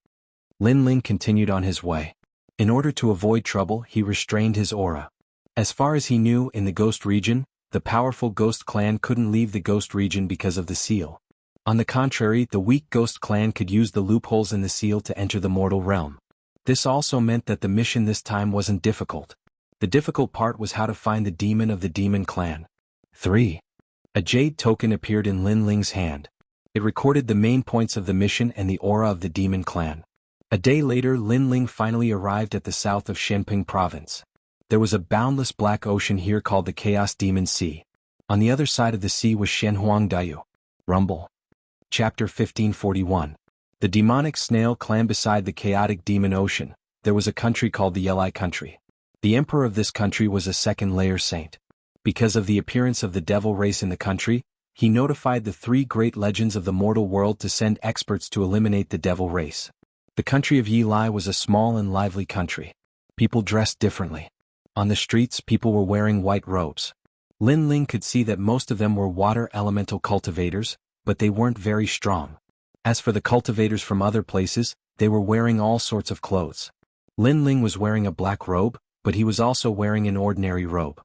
Lin Ling continued on his way. In order to avoid trouble, he restrained his aura. As far as he knew, in the ghost region, the powerful ghost clan couldn't leave the ghost region because of the seal. On the contrary, the weak ghost clan could use the loopholes in the seal to enter the mortal realm. This also meant that the mission this time wasn't difficult. The difficult part was how to find the demon of the demon clan. 3. A jade token appeared in Lin Ling's hand. It recorded the main points of the mission and the aura of the demon clan. A day later, Lin Ling finally arrived at the south of Xianxia province. There was a boundless black ocean here called the Chaos Demon Sea. On the other side of the sea was Shenhuang Dayu. Rumble. Chapter 1541. The demonic snail clan. Beside the chaotic demon ocean, there was a country called the Yelai country. The emperor of this country was a second-layer saint. Because of the appearance of the devil race in the country, he notified the 3 great legends of the mortal world to send experts to eliminate the devil race. The country of Yilai was a small and lively country. People dressed differently. On the streets, people were wearing white robes. Lin Ling could see that most of them were water elemental cultivators, but they weren't very strong. As for the cultivators from other places, they were wearing all sorts of clothes. Lin Ling was wearing a black robe, but he was also wearing an ordinary robe.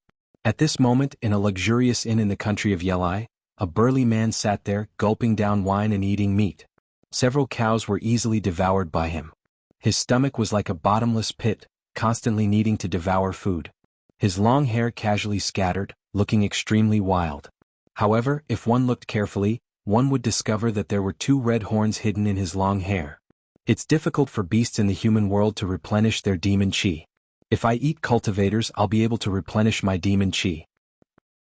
At this moment, in a luxurious inn in the country of Yilai, a burly man sat there, gulping down wine and eating meat. Several cows were easily devoured by him. His stomach was like a bottomless pit, constantly needing to devour food. His long hair casually scattered, looking extremely wild. However, if one looked carefully, one would discover that there were 2 red horns hidden in his long hair. It's difficult for beasts in the human world to replenish their demon chi. If I eat cultivators, I'll be able to replenish my demon chi.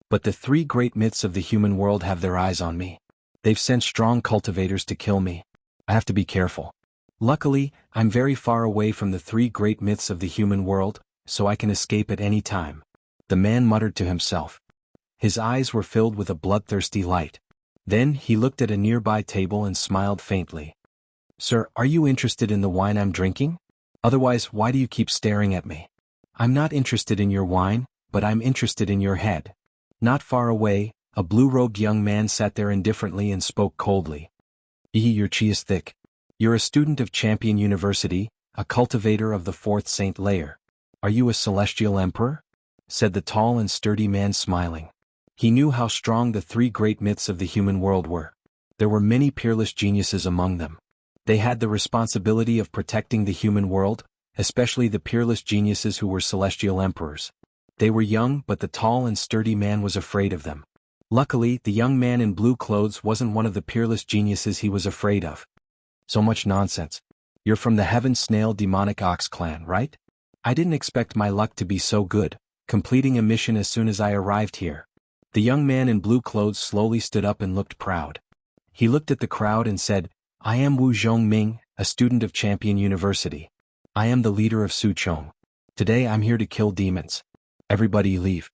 But the 3 great myths of the human world have their eyes on me. They've sent strong cultivators to kill me. I have to be careful. Luckily, I'm very far away from the 3 great myths of the human world, so I can escape at any time. The man muttered to himself. His eyes were filled with a bloodthirsty light. Then he looked at a nearby table and smiled faintly. Sir, are you interested in the wine I'm drinking? Otherwise, why do you keep staring at me? I'm not interested in your wine, but I'm interested in your head. Not far away, a blue-robed young man sat there indifferently and spoke coldly. Your chi is thick. You're a student of Champion University, a cultivator of the 4th Saint Layer. Are you a celestial emperor? Said the tall and sturdy man, smiling. He knew how strong the 3 great myths of the human world were. There were many peerless geniuses among them. They had the responsibility of protecting the human world, especially the peerless geniuses who were celestial emperors. They were young, but the tall and sturdy man was afraid of them. Luckily, the young man in blue clothes wasn't one of the peerless geniuses he was afraid of. So much nonsense. You're from the Heaven Snail Demonic Ox clan, right? I didn't expect my luck to be so good, completing a mission as soon as I arrived here. The young man in blue clothes slowly stood up and looked proud. He looked at the crowd and said, I am Wu Zhongming, a student of Champion University. I am the leader of Suchong. Today I'm here to kill demons. Everybody leave.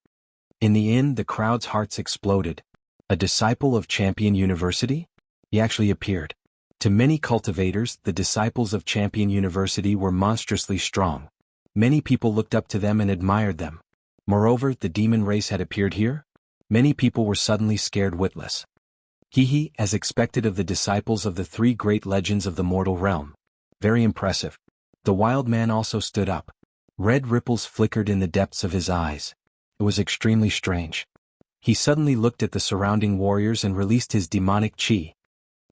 In the inn, the crowd's hearts exploded. A disciple of Champion University? He actually appeared. To many cultivators, the disciples of Champion University were monstrously strong. Many people looked up to them and admired them. Moreover, the demon race had appeared here. Many people were suddenly scared witless. As expected of the disciples of the 3 great legends of the mortal realm. Very impressive. The wild man also stood up. Red ripples flickered in the depths of his eyes. It was extremely strange. He suddenly looked at the surrounding warriors and released his demonic chi.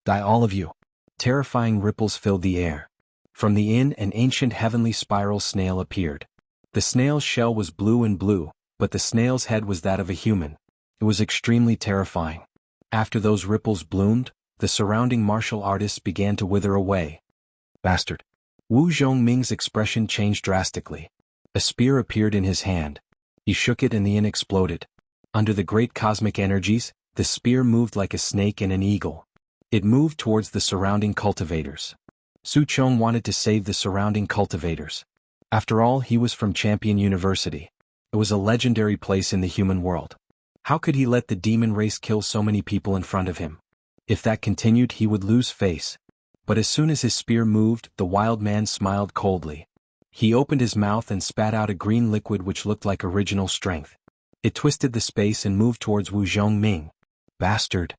Die all of you. Terrifying ripples filled the air. From the inn, an ancient heavenly spiral snail appeared. The snail's shell was blue, but the snail's head was that of a human. It was extremely terrifying. After those ripples bloomed, the surrounding martial artists began to wither away. Bastard. Wu Zhongming's expression changed drastically. A spear appeared in his hand. He shook it and the inn exploded. Under the great cosmic energies, the spear moved like a snake and an eagle. It moved towards the surrounding cultivators. Suchong wanted to save the surrounding cultivators. After all, he was from Champion University. It was a legendary place in the human world. How could he let the demon race kill so many people in front of him? If that continued, he would lose face. But as soon as his spear moved, the wild man smiled coldly. He opened his mouth and spat out a green liquid which looked like original strength. It twisted the space and moved towards Wu Zhongming. Bastard.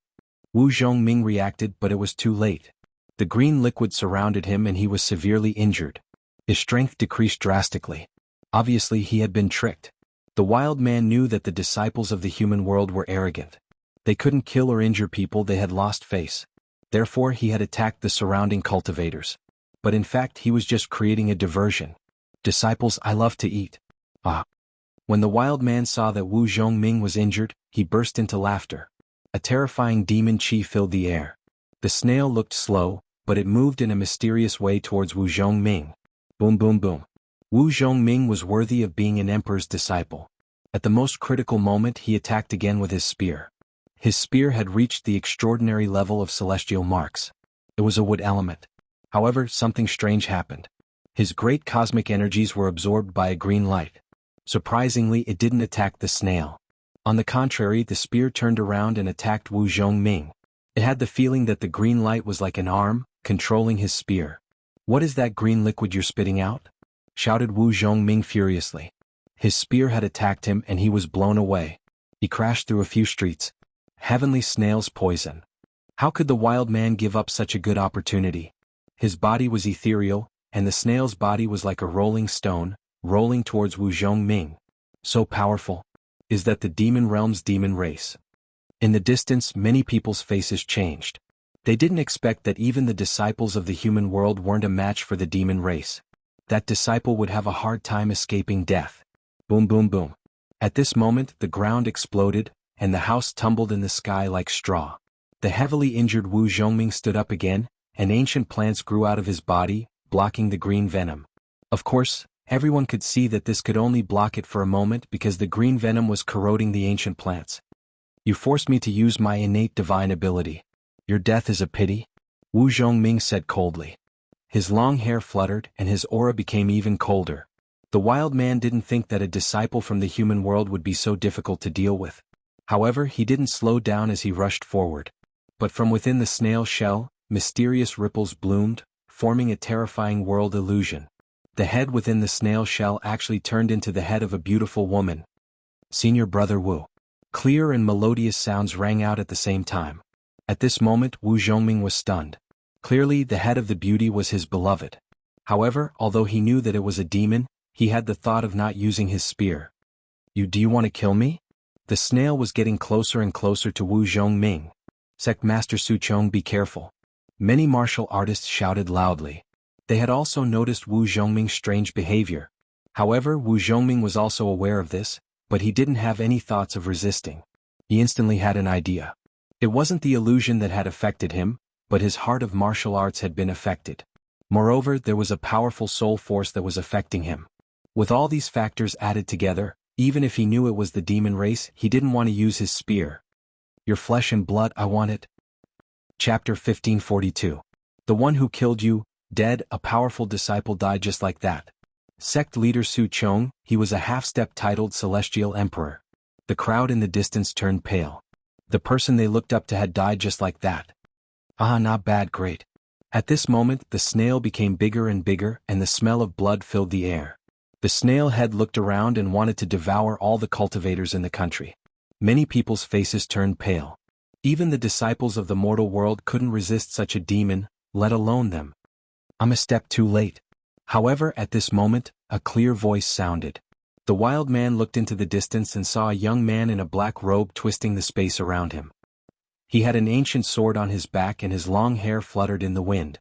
Wu Zhongming reacted, but it was too late. The green liquid surrounded him and he was severely injured. His strength decreased drastically. Obviously, he had been tricked. The wild man knew that the disciples of the human world were arrogant. They couldn't kill or injure people, they had lost face. Therefore, he had attacked the surrounding cultivators. But in fact, he was just creating a diversion. Disciples, I love to eat. When the wild man saw that Wu Zhongming was injured, he burst into laughter. A terrifying demon chi filled the air. The snail looked slow, but it moved in a mysterious way towards Wu Zhongming. Boom boom boom. Wu Zhongming was worthy of being an emperor's disciple. At the most critical moment, he attacked again with his spear. His spear had reached the extraordinary level of celestial marks. It was a wood element. However, something strange happened. His great cosmic energies were absorbed by a green light. Surprisingly, it didn't attack the snail. On the contrary, the spear turned around and attacked Wu Zhongming. It had the feeling that the green light was like an arm, controlling his spear. "What is that green liquid you're spitting out?" shouted Wu Zhongming furiously. His spear had attacked him and he was blown away. He crashed through a few streets. Heavenly snail's poison. How could the wild man give up such a good opportunity? His body was ethereal, and the snail's body was like a rolling stone, rolling towards Wu Zhongming. So powerful. Is that the demon realm's demon race? In the distance, many people's faces changed. They didn't expect that even the disciples of the human world weren't a match for the demon race. That disciple would have a hard time escaping death. Boom boom boom. At this moment, the ground exploded, and the house tumbled in the sky like straw. The heavily injured Wu Zhongming stood up again, and ancient plants grew out of his body, blocking the green venom. Of course, everyone could see that this could only block it for a moment because the green venom was corroding the ancient plants. "You forced me to use my innate divine ability. Your death is a pity," Wu Zhongming said coldly. His long hair fluttered and his aura became even colder. The wild man didn't think that a disciple from the human world would be so difficult to deal with. However, he didn't slow down as he rushed forward. But from within the snail shell, mysterious ripples bloomed, forming a terrifying world illusion. The head within the snail shell actually turned into the head of a beautiful woman. "Senior Brother Wu." Clear and melodious sounds rang out at the same time. At this moment, Wu Zhongming was stunned. Clearly, the head of the beauty was his beloved. However, although he knew that it was a demon, he had the thought of not using his spear. Do you want to kill me?" The snail was getting closer and closer to Wu Zhongming. "Sect Master Su Chong, be careful." Many martial artists shouted loudly. They had also noticed Wu Zhongming's strange behavior. However, Wu Zhongming was also aware of this, but he didn't have any thoughts of resisting. He instantly had an idea. It wasn't the illusion that had affected him, but his heart of martial arts had been affected. Moreover, there was a powerful soul force that was affecting him. With all these factors added together, even if he knew it was the demon race, he didn't want to use his spear. "Your flesh and blood, I want it." Chapter 1542. The one who killed you, dead. A powerful disciple died just like that. Sect leader Su Chong, he was a half-step titled Celestial Emperor. The crowd in the distance turned pale. The person they looked up to had died just like that. "Ah, not bad, great." At this moment, the snail became bigger and bigger, and the smell of blood filled the air. The snail head looked around and wanted to devour all the cultivators in the country. Many people's faces turned pale. Even the disciples of the mortal world couldn't resist such a demon, let alone them. "I'm a step too late." However, at this moment, a clear voice sounded. The wild man looked into the distance and saw a young man in a black robe twisting the space around him. He had an ancient sword on his back and his long hair fluttered in the wind.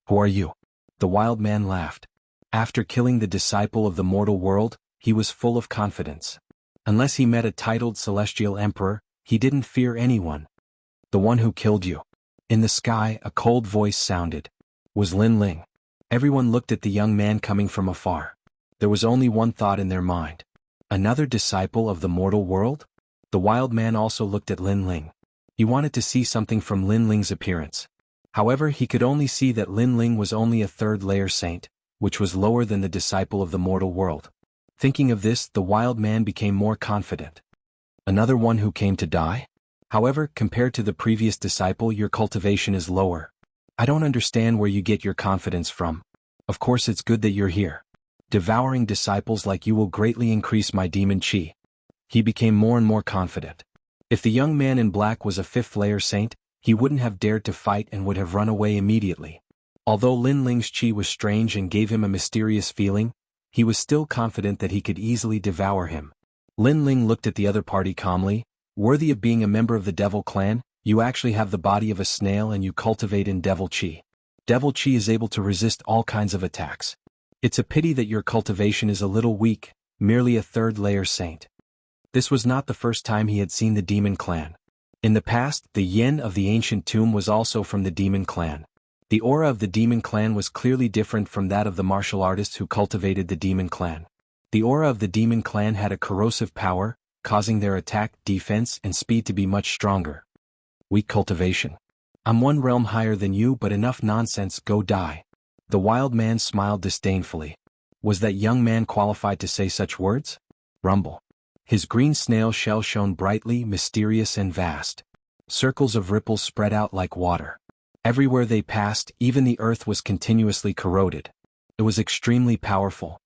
"Who are you?" The wild man laughed. After killing the disciple of the mortal world, he was full of confidence. Unless he met a titled Celestial Emperor, he didn't fear anyone. "The one who killed you." In the sky, a cold voice sounded. Was Lin Ling. Everyone looked at the young man coming from afar. There was only one thought in their mind. Another disciple of the mortal world? The wild man also looked at Lin Ling. He wanted to see something from Lin Ling's appearance. However, he could only see that Lin Ling was only a third-layer saint, which was lower than the disciple of the mortal world. Thinking of this, the wild man became more confident. "Another one who came to die? However, compared to the previous disciple, your cultivation is lower. I don't understand where you get your confidence from. Of course it's good that you're here. Devouring disciples like you will greatly increase my demon chi." He became more and more confident. If the young man in black was a fifth-layer saint, he wouldn't have dared to fight and would have run away immediately. Although Lin Ling's chi was strange and gave him a mysterious feeling, he was still confident that he could easily devour him. Lin Ling looked at the other party calmly. "Worthy of being a member of the Devil Clan, you actually have the body of a snail and you cultivate in Devil Chi. Devil Chi is able to resist all kinds of attacks. It's a pity that your cultivation is a little weak, merely a third-layer saint." This was not the first time he had seen the Demon Clan. In the past, the yin of the ancient tomb was also from the Demon Clan. The aura of the Demon Clan was clearly different from that of the martial artists who cultivated the Demon Clan. The aura of the Demon Clan had a corrosive power, causing their attack, defense, and speed to be much stronger. "Weak cultivation. I'm one realm higher than you, but enough nonsense, go die." The wild man smiled disdainfully. Was that young man qualified to say such words? Rumble. His green snail shell shone brightly, mysterious and vast. Circles of ripples spread out like water. Everywhere they passed, even the earth was continuously corroded. It was extremely powerful.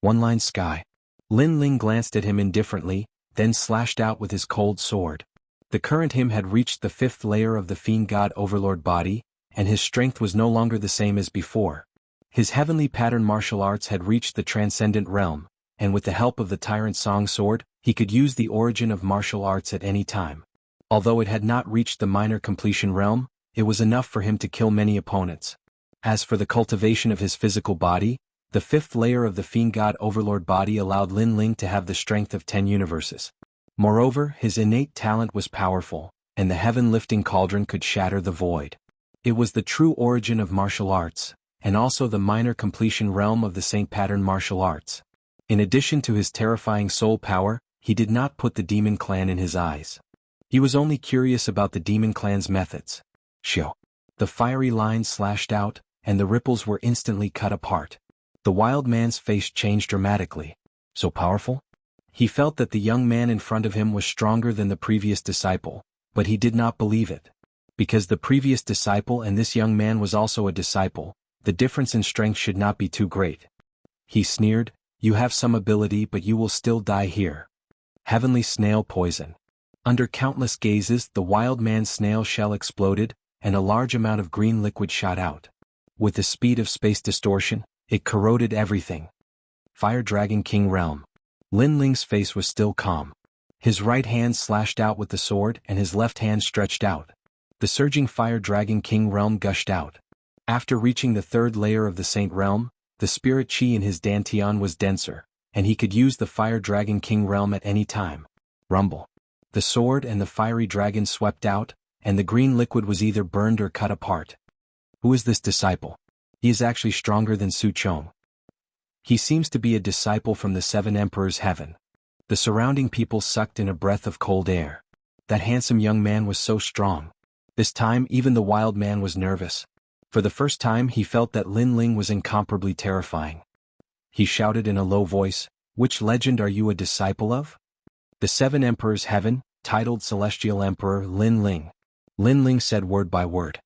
One-line sky. Lin Ling glanced at him indifferently, then slashed out with his cold sword. The current him had reached the 5th layer of the fiend god overlord body, and his strength was no longer the same as before. His heavenly pattern martial arts had reached the transcendent realm, and with the help of the tyrant song sword, he could use the origin of martial arts at any time. Although it had not reached the minor completion realm, it was enough for him to kill many opponents. As for the cultivation of his physical body, the 5th layer of the fiend god overlord body allowed Lin Ling to have the strength of 10 universes. Moreover, his innate talent was powerful, and the heaven-lifting cauldron could shatter the void. It was the true origin of martial arts, and also the minor completion realm of the Saint Pattern martial arts. In addition to his terrifying soul power, he did not put the demon clan in his eyes. He was only curious about the demon clan's methods. Shio. The fiery lines slashed out, and the ripples were instantly cut apart. The wild man's face changed dramatically. So powerful? He felt that the young man in front of him was stronger than the previous disciple, but he did not believe it. Because the previous disciple and this young man was also a disciple, the difference in strength should not be too great. He sneered, "You have some ability but you will still die here." Heavenly snail poison. Under countless gazes, the wild man's snail shell exploded, and a large amount of green liquid shot out. With the speed of space distortion, it corroded everything. Fire Dragon King Realm. Lin Ling's face was still calm. His right hand slashed out with the sword and his left hand stretched out. The surging Fire Dragon King Realm gushed out. After reaching the 3rd layer of the Saint Realm, the spirit chi in his dantian was denser, and he could use the Fire Dragon King Realm at any time. Rumble. The sword and the fiery dragon swept out, and the green liquid was either burned or cut apart. Who is this disciple? He is actually stronger than Su Chong. He seems to be a disciple from the 7 Emperors' heaven. The surrounding people sucked in a breath of cold air. That handsome young man was so strong. This time even the wild man was nervous. For the first time he felt that Lin Ling was incomparably terrifying. He shouted in a low voice, "Which legend are you a disciple of?" "The 7 Emperors' heaven, titled Celestial Emperor Lin Ling." Lin Ling said word by word.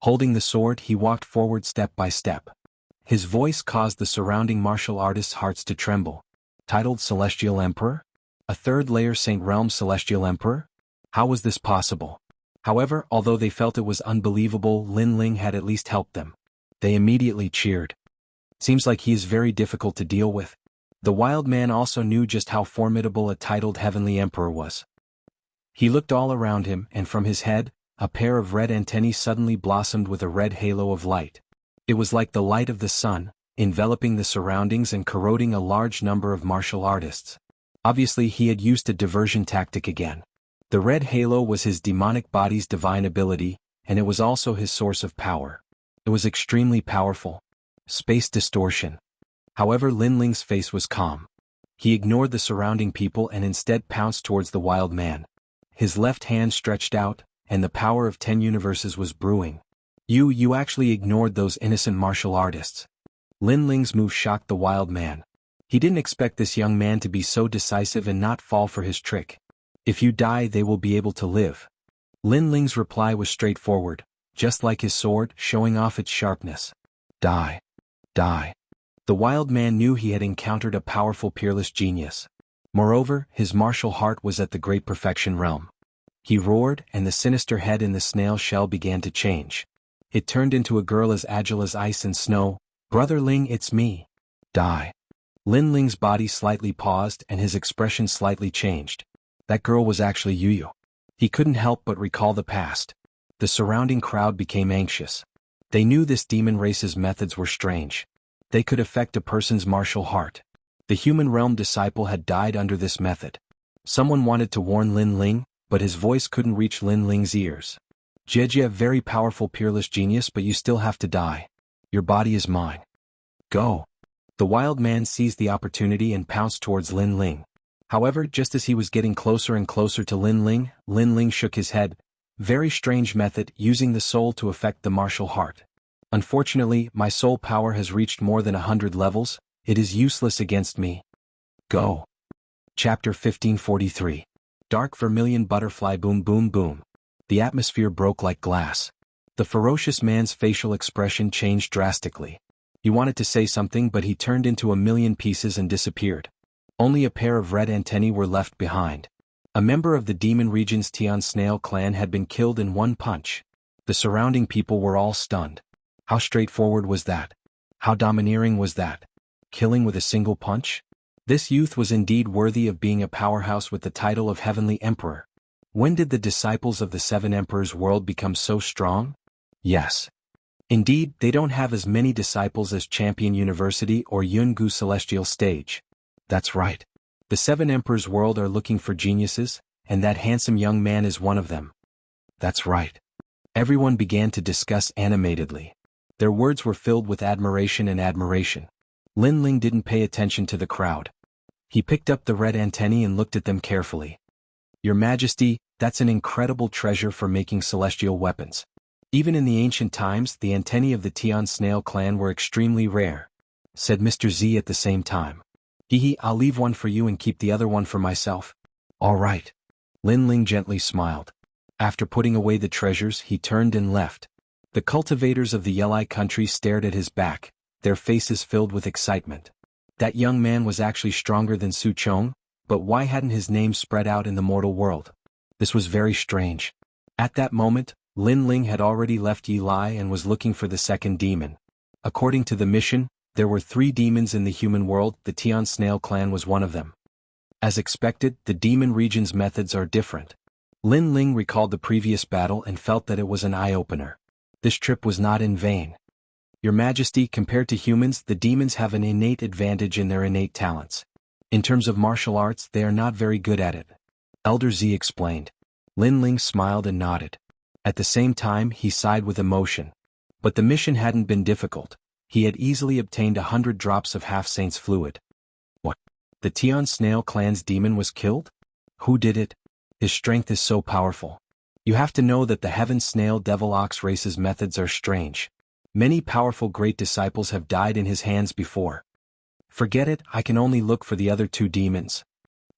Holding the sword he walked forward step by step. His voice caused the surrounding martial artists' hearts to tremble. Titled Celestial Emperor? A 3rd layer Saint Realm Celestial Emperor? How was this possible? However, although they felt it was unbelievable, Lin Ling had at least helped them. They immediately cheered. Seems like he is very difficult to deal with. The wild man also knew just how formidable a titled heavenly emperor was. He looked all around him, and from his head, a pair of red antennae suddenly blossomed with a red halo of light. It was like the light of the sun, enveloping the surroundings and corroding a large number of martial artists. Obviously he had used a diversion tactic again. The red halo was his demonic body's divine ability, and it was also his source of power. It was extremely powerful. Space distortion. However, Lin Ling's face was calm. He ignored the surrounding people and instead pounced towards the wild man. His left hand stretched out, and the power of 10 universes was brewing. You actually ignored those innocent martial artists." Lin Ling's move shocked the wild man. He didn't expect this young man to be so decisive and not fall for his trick. "If you die they will be able to live." Lin Ling's reply was straightforward, just like his sword, showing off its sharpness. "Die. Die." The wild man knew he had encountered a powerful peerless genius. Moreover, his martial heart was at the great perfection realm. He roared, and the sinister head in the snail shell began to change. It turned into a girl as agile as ice and snow. "Brother Ling, it's me. Die." Lin Ling's body slightly paused and his expression slightly changed. That girl was actually Yu. He couldn't help but recall the past. The surrounding crowd became anxious. They knew this demon race's methods were strange. They could affect a person's martial heart. The human realm disciple had died under this method. Someone wanted to warn Lin Ling, but his voice couldn't reach Lin Ling's ears. "Jejia, very powerful peerless genius, but you still have to die. Your body is mine. Go." The wild man seized the opportunity and pounced towards Lin Ling. However, just as he was getting closer and closer to Lin Ling shook his head. "Very strange method, using the soul to affect the martial heart. Unfortunately, my soul power has reached more than 100 levels, it is useless against me. Go." Chapter 1543. Dark vermilion butterfly boom boom boom. The atmosphere broke like glass. The ferocious man's facial expression changed drastically. He wanted to say something, but he turned into a million pieces and disappeared. Only a pair of red antennae were left behind. A member of the demon region's Tian Snail clan had been killed in one punch. The surrounding people were all stunned. How straightforward was that? How domineering was that? Killing with a single punch? This youth was indeed worthy of being a powerhouse with the title of Heavenly Emperor. When did the disciples of the Seven Emperors world become so strong? Yes. Indeed, they don't have as many disciples as Champion University or Jianghu Celestial Stage. That's right. The Seven Emperors world are looking for geniuses, and that handsome young man is one of them. That's right. Everyone began to discuss animatedly. Their words were filled with admiration and admiration. Lin Ling didn't pay attention to the crowd. He picked up the red antennae and looked at them carefully. Your Majesty, that's an incredible treasure for making celestial weapons. Even in the ancient times, the antennae of the Tian Snail clan were extremely rare, said Mr. Z at the same time. I'll leave one for you and keep the other one for myself. All right. Lin Ling gently smiled. After putting away the treasures, he turned and left. The cultivators of the Yelai country stared at his back, their faces filled with excitement. That young man was actually stronger than Su Chong, but why hadn't his name spread out in the mortal world? This was very strange. At that moment, Lin Ling had already left Yilai and was looking for the second demon. According to the mission, there were 3 demons in the human world. The Tian Snail clan was one of them. As expected, the demon region's methods are different. Lin Ling recalled the previous battle and felt that it was an eye-opener. This trip was not in vain. Your Majesty, compared to humans, the demons have an innate advantage in their innate talents. In terms of martial arts, they are not very good at it. Elder Z explained. Lin Ling smiled and nodded. At the same time, he sighed with emotion. But the mission hadn't been difficult. He had easily obtained 100 drops of half-saint's fluid. What? The Tian Snail clan's demon was killed? Who did it? His strength is so powerful. You have to know that the Heaven Snail Devil Ox race's methods are strange. Many powerful great disciples have died in his hands before. Forget it, I can only look for the other 2 demons.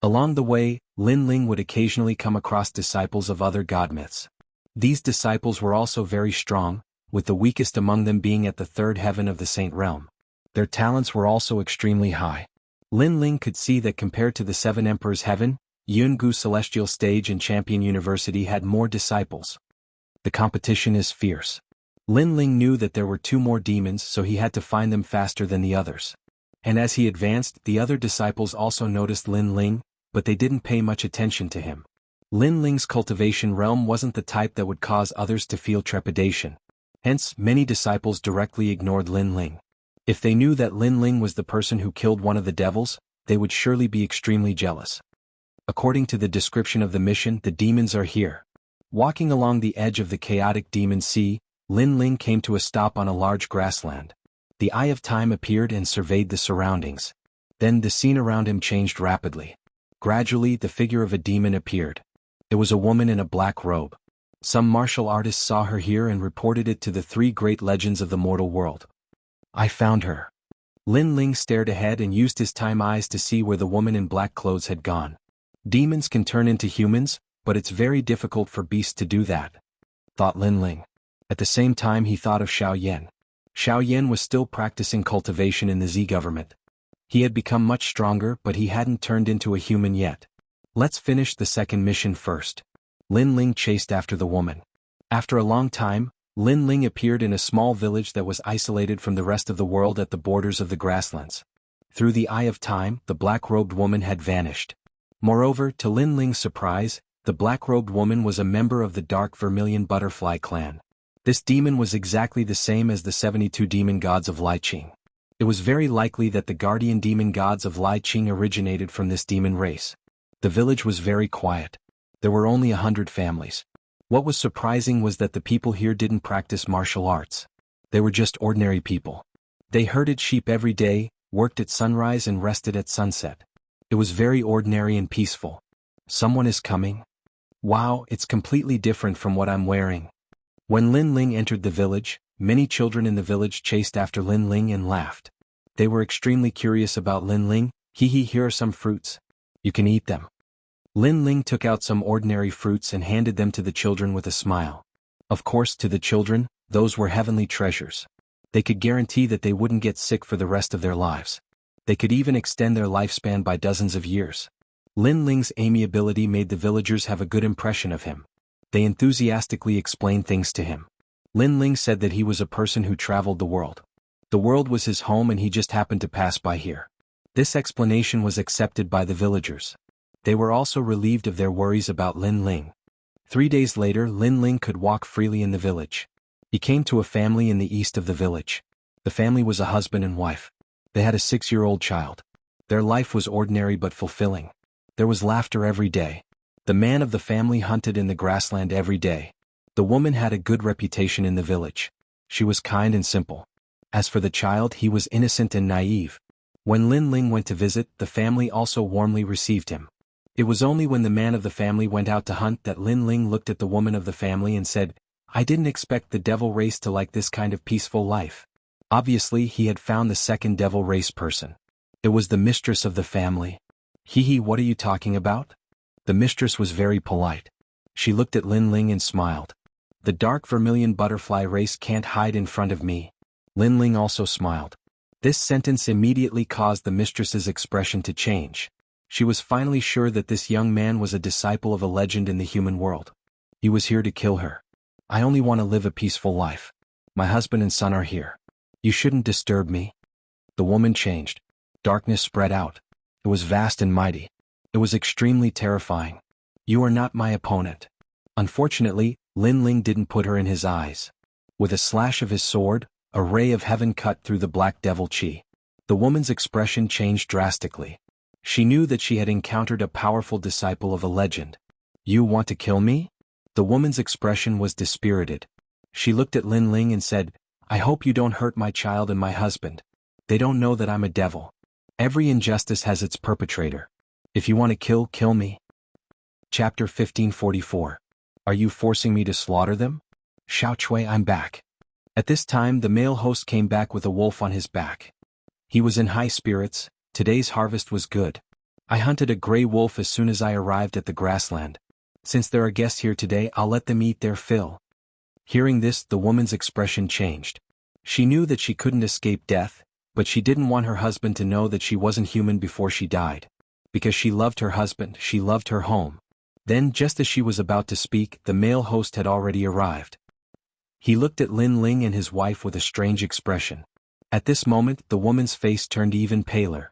Along the way, Lin Ling would occasionally come across disciples of other god myths. These disciples were also very strong, with the weakest among them being at the 3rd heaven of the Saint Realm. Their talents were also extremely high. Lin Ling could see that compared to the 7 Emperors' heaven, Jianghu Celestial Stage and Champion University had more disciples. The competition is fierce. Lin Ling knew that there were 2 more demons, so he had to find them faster than the others. And as he advanced, the other disciples also noticed Lin Ling, but they didn't pay much attention to him. Lin Ling's cultivation realm wasn't the type that would cause others to feel trepidation. Hence, many disciples directly ignored Lin Ling. If they knew that Lin Ling was the person who killed one of the devils, they would surely be extremely jealous. According to the description of the mission, the demons are here. Walking along the edge of the chaotic demon sea, Lin Ling came to a stop on a large grassland. The Eye of Time appeared and surveyed the surroundings. Then the scene around him changed rapidly. Gradually, the figure of a demon appeared. It was a woman in a black robe. Some martial artists saw her here and reported it to the 3 great legends of the mortal world. I found her. Lin Ling stared ahead and used his time eyes to see where the woman in black clothes had gone. Demons can turn into humans, but it's very difficult for beasts to do that, thought Lin Ling. At the same time he thought of Xiao Yan. Xiao Yan was still practicing cultivation in the Z government. He had become much stronger, but he hadn't turned into a human yet. Let's finish the second mission first. Lin Ling chased after the woman. After a long time, Lin Ling appeared in a small village that was isolated from the rest of the world at the borders of the grasslands. Through the Eye of Time, the black-robed woman had vanished. Moreover, to Lin Ling's surprise, the black-robed woman was a member of the Dark Vermilion Butterfly clan. This demon was exactly the same as the 72 demon gods of Lai Qing. It was very likely that the guardian demon gods of Lai Qing originated from this demon race. The village was very quiet. There were only 100 families. What was surprising was that the people here didn't practice martial arts. They were just ordinary people. They herded sheep every day, worked at sunrise and rested at sunset. It was very ordinary and peaceful. Someone is coming? Wow, it's completely different from what I'm wearing. When Lin Ling entered the village, many children in the village chased after Lin Ling and laughed. They were extremely curious about Lin Ling. Here are some fruits. You can eat them. Lin Ling took out some ordinary fruits and handed them to the children with a smile. Of course, to the children, those were heavenly treasures. They could guarantee that they wouldn't get sick for the rest of their lives. They could even extend their lifespan by dozens of years. Lin Ling's amiability made the villagers have a good impression of him. They enthusiastically explained things to him. Lin Ling said that he was a person who traveled the world. The world was his home and he just happened to pass by here. This explanation was accepted by the villagers. They were also relieved of their worries about Lin Ling. 3 days later, Lin Ling could walk freely in the village. He came to a family in the east of the village. The family was a husband and wife. They had a 6-year-old child. Their life was ordinary but fulfilling. There was laughter every day. The man of the family hunted in the grassland every day. The woman had a good reputation in the village. She was kind and simple. As for the child, he was innocent and naive. When Lin Ling went to visit, the family also warmly received him. It was only when the man of the family went out to hunt that Lin Ling looked at the woman of the family and said, "I didn't expect the devil race to like this kind of peaceful life." Obviously, he had found the second devil race person. It was the mistress of the family. "Hee, what are you talking about?" The mistress was very polite. She looked at Lin Ling and smiled. "The dark vermilion butterfly race can't hide in front of me." Lin Ling also smiled. This sentence immediately caused the mistress's expression to change. She was finally sure that this young man was a disciple of a legend in the human world. He was here to kill her. "I only want to live a peaceful life. My husband and son are here. You shouldn't disturb me." The woman changed. Darkness spread out. It was vast and mighty. It was extremely terrifying. "You are not my opponent." Unfortunately, Lin Ling didn't put her in his eyes. With a slash of his sword, a ray of heaven cut through the black devil chi. The woman's expression changed drastically. She knew that she had encountered a powerful disciple of a legend. "You want to kill me?" The woman's expression was dispirited. She looked at Lin Ling and said, "I hope you don't hurt my child and my husband. They don't know that I'm a devil. Every injustice has its perpetrator. If you want to kill me." Chapter 1544. Are you forcing me to slaughter them? Xiaochui, I'm back. At this time the male host came back with a wolf on his back. He was in high spirits. Today's harvest was good. "I hunted a gray wolf as soon as I arrived at the grassland. Since there are guests here today, I'll let them eat their fill." Hearing this, the woman's expression changed. She knew that she couldn't escape death, but she didn't want her husband to know that she wasn't human before she died. Because she loved her husband, she loved her home. Then, just as she was about to speak, the male host had already arrived. He looked at Lin Ling and his wife with a strange expression. At this moment, the woman's face turned even paler.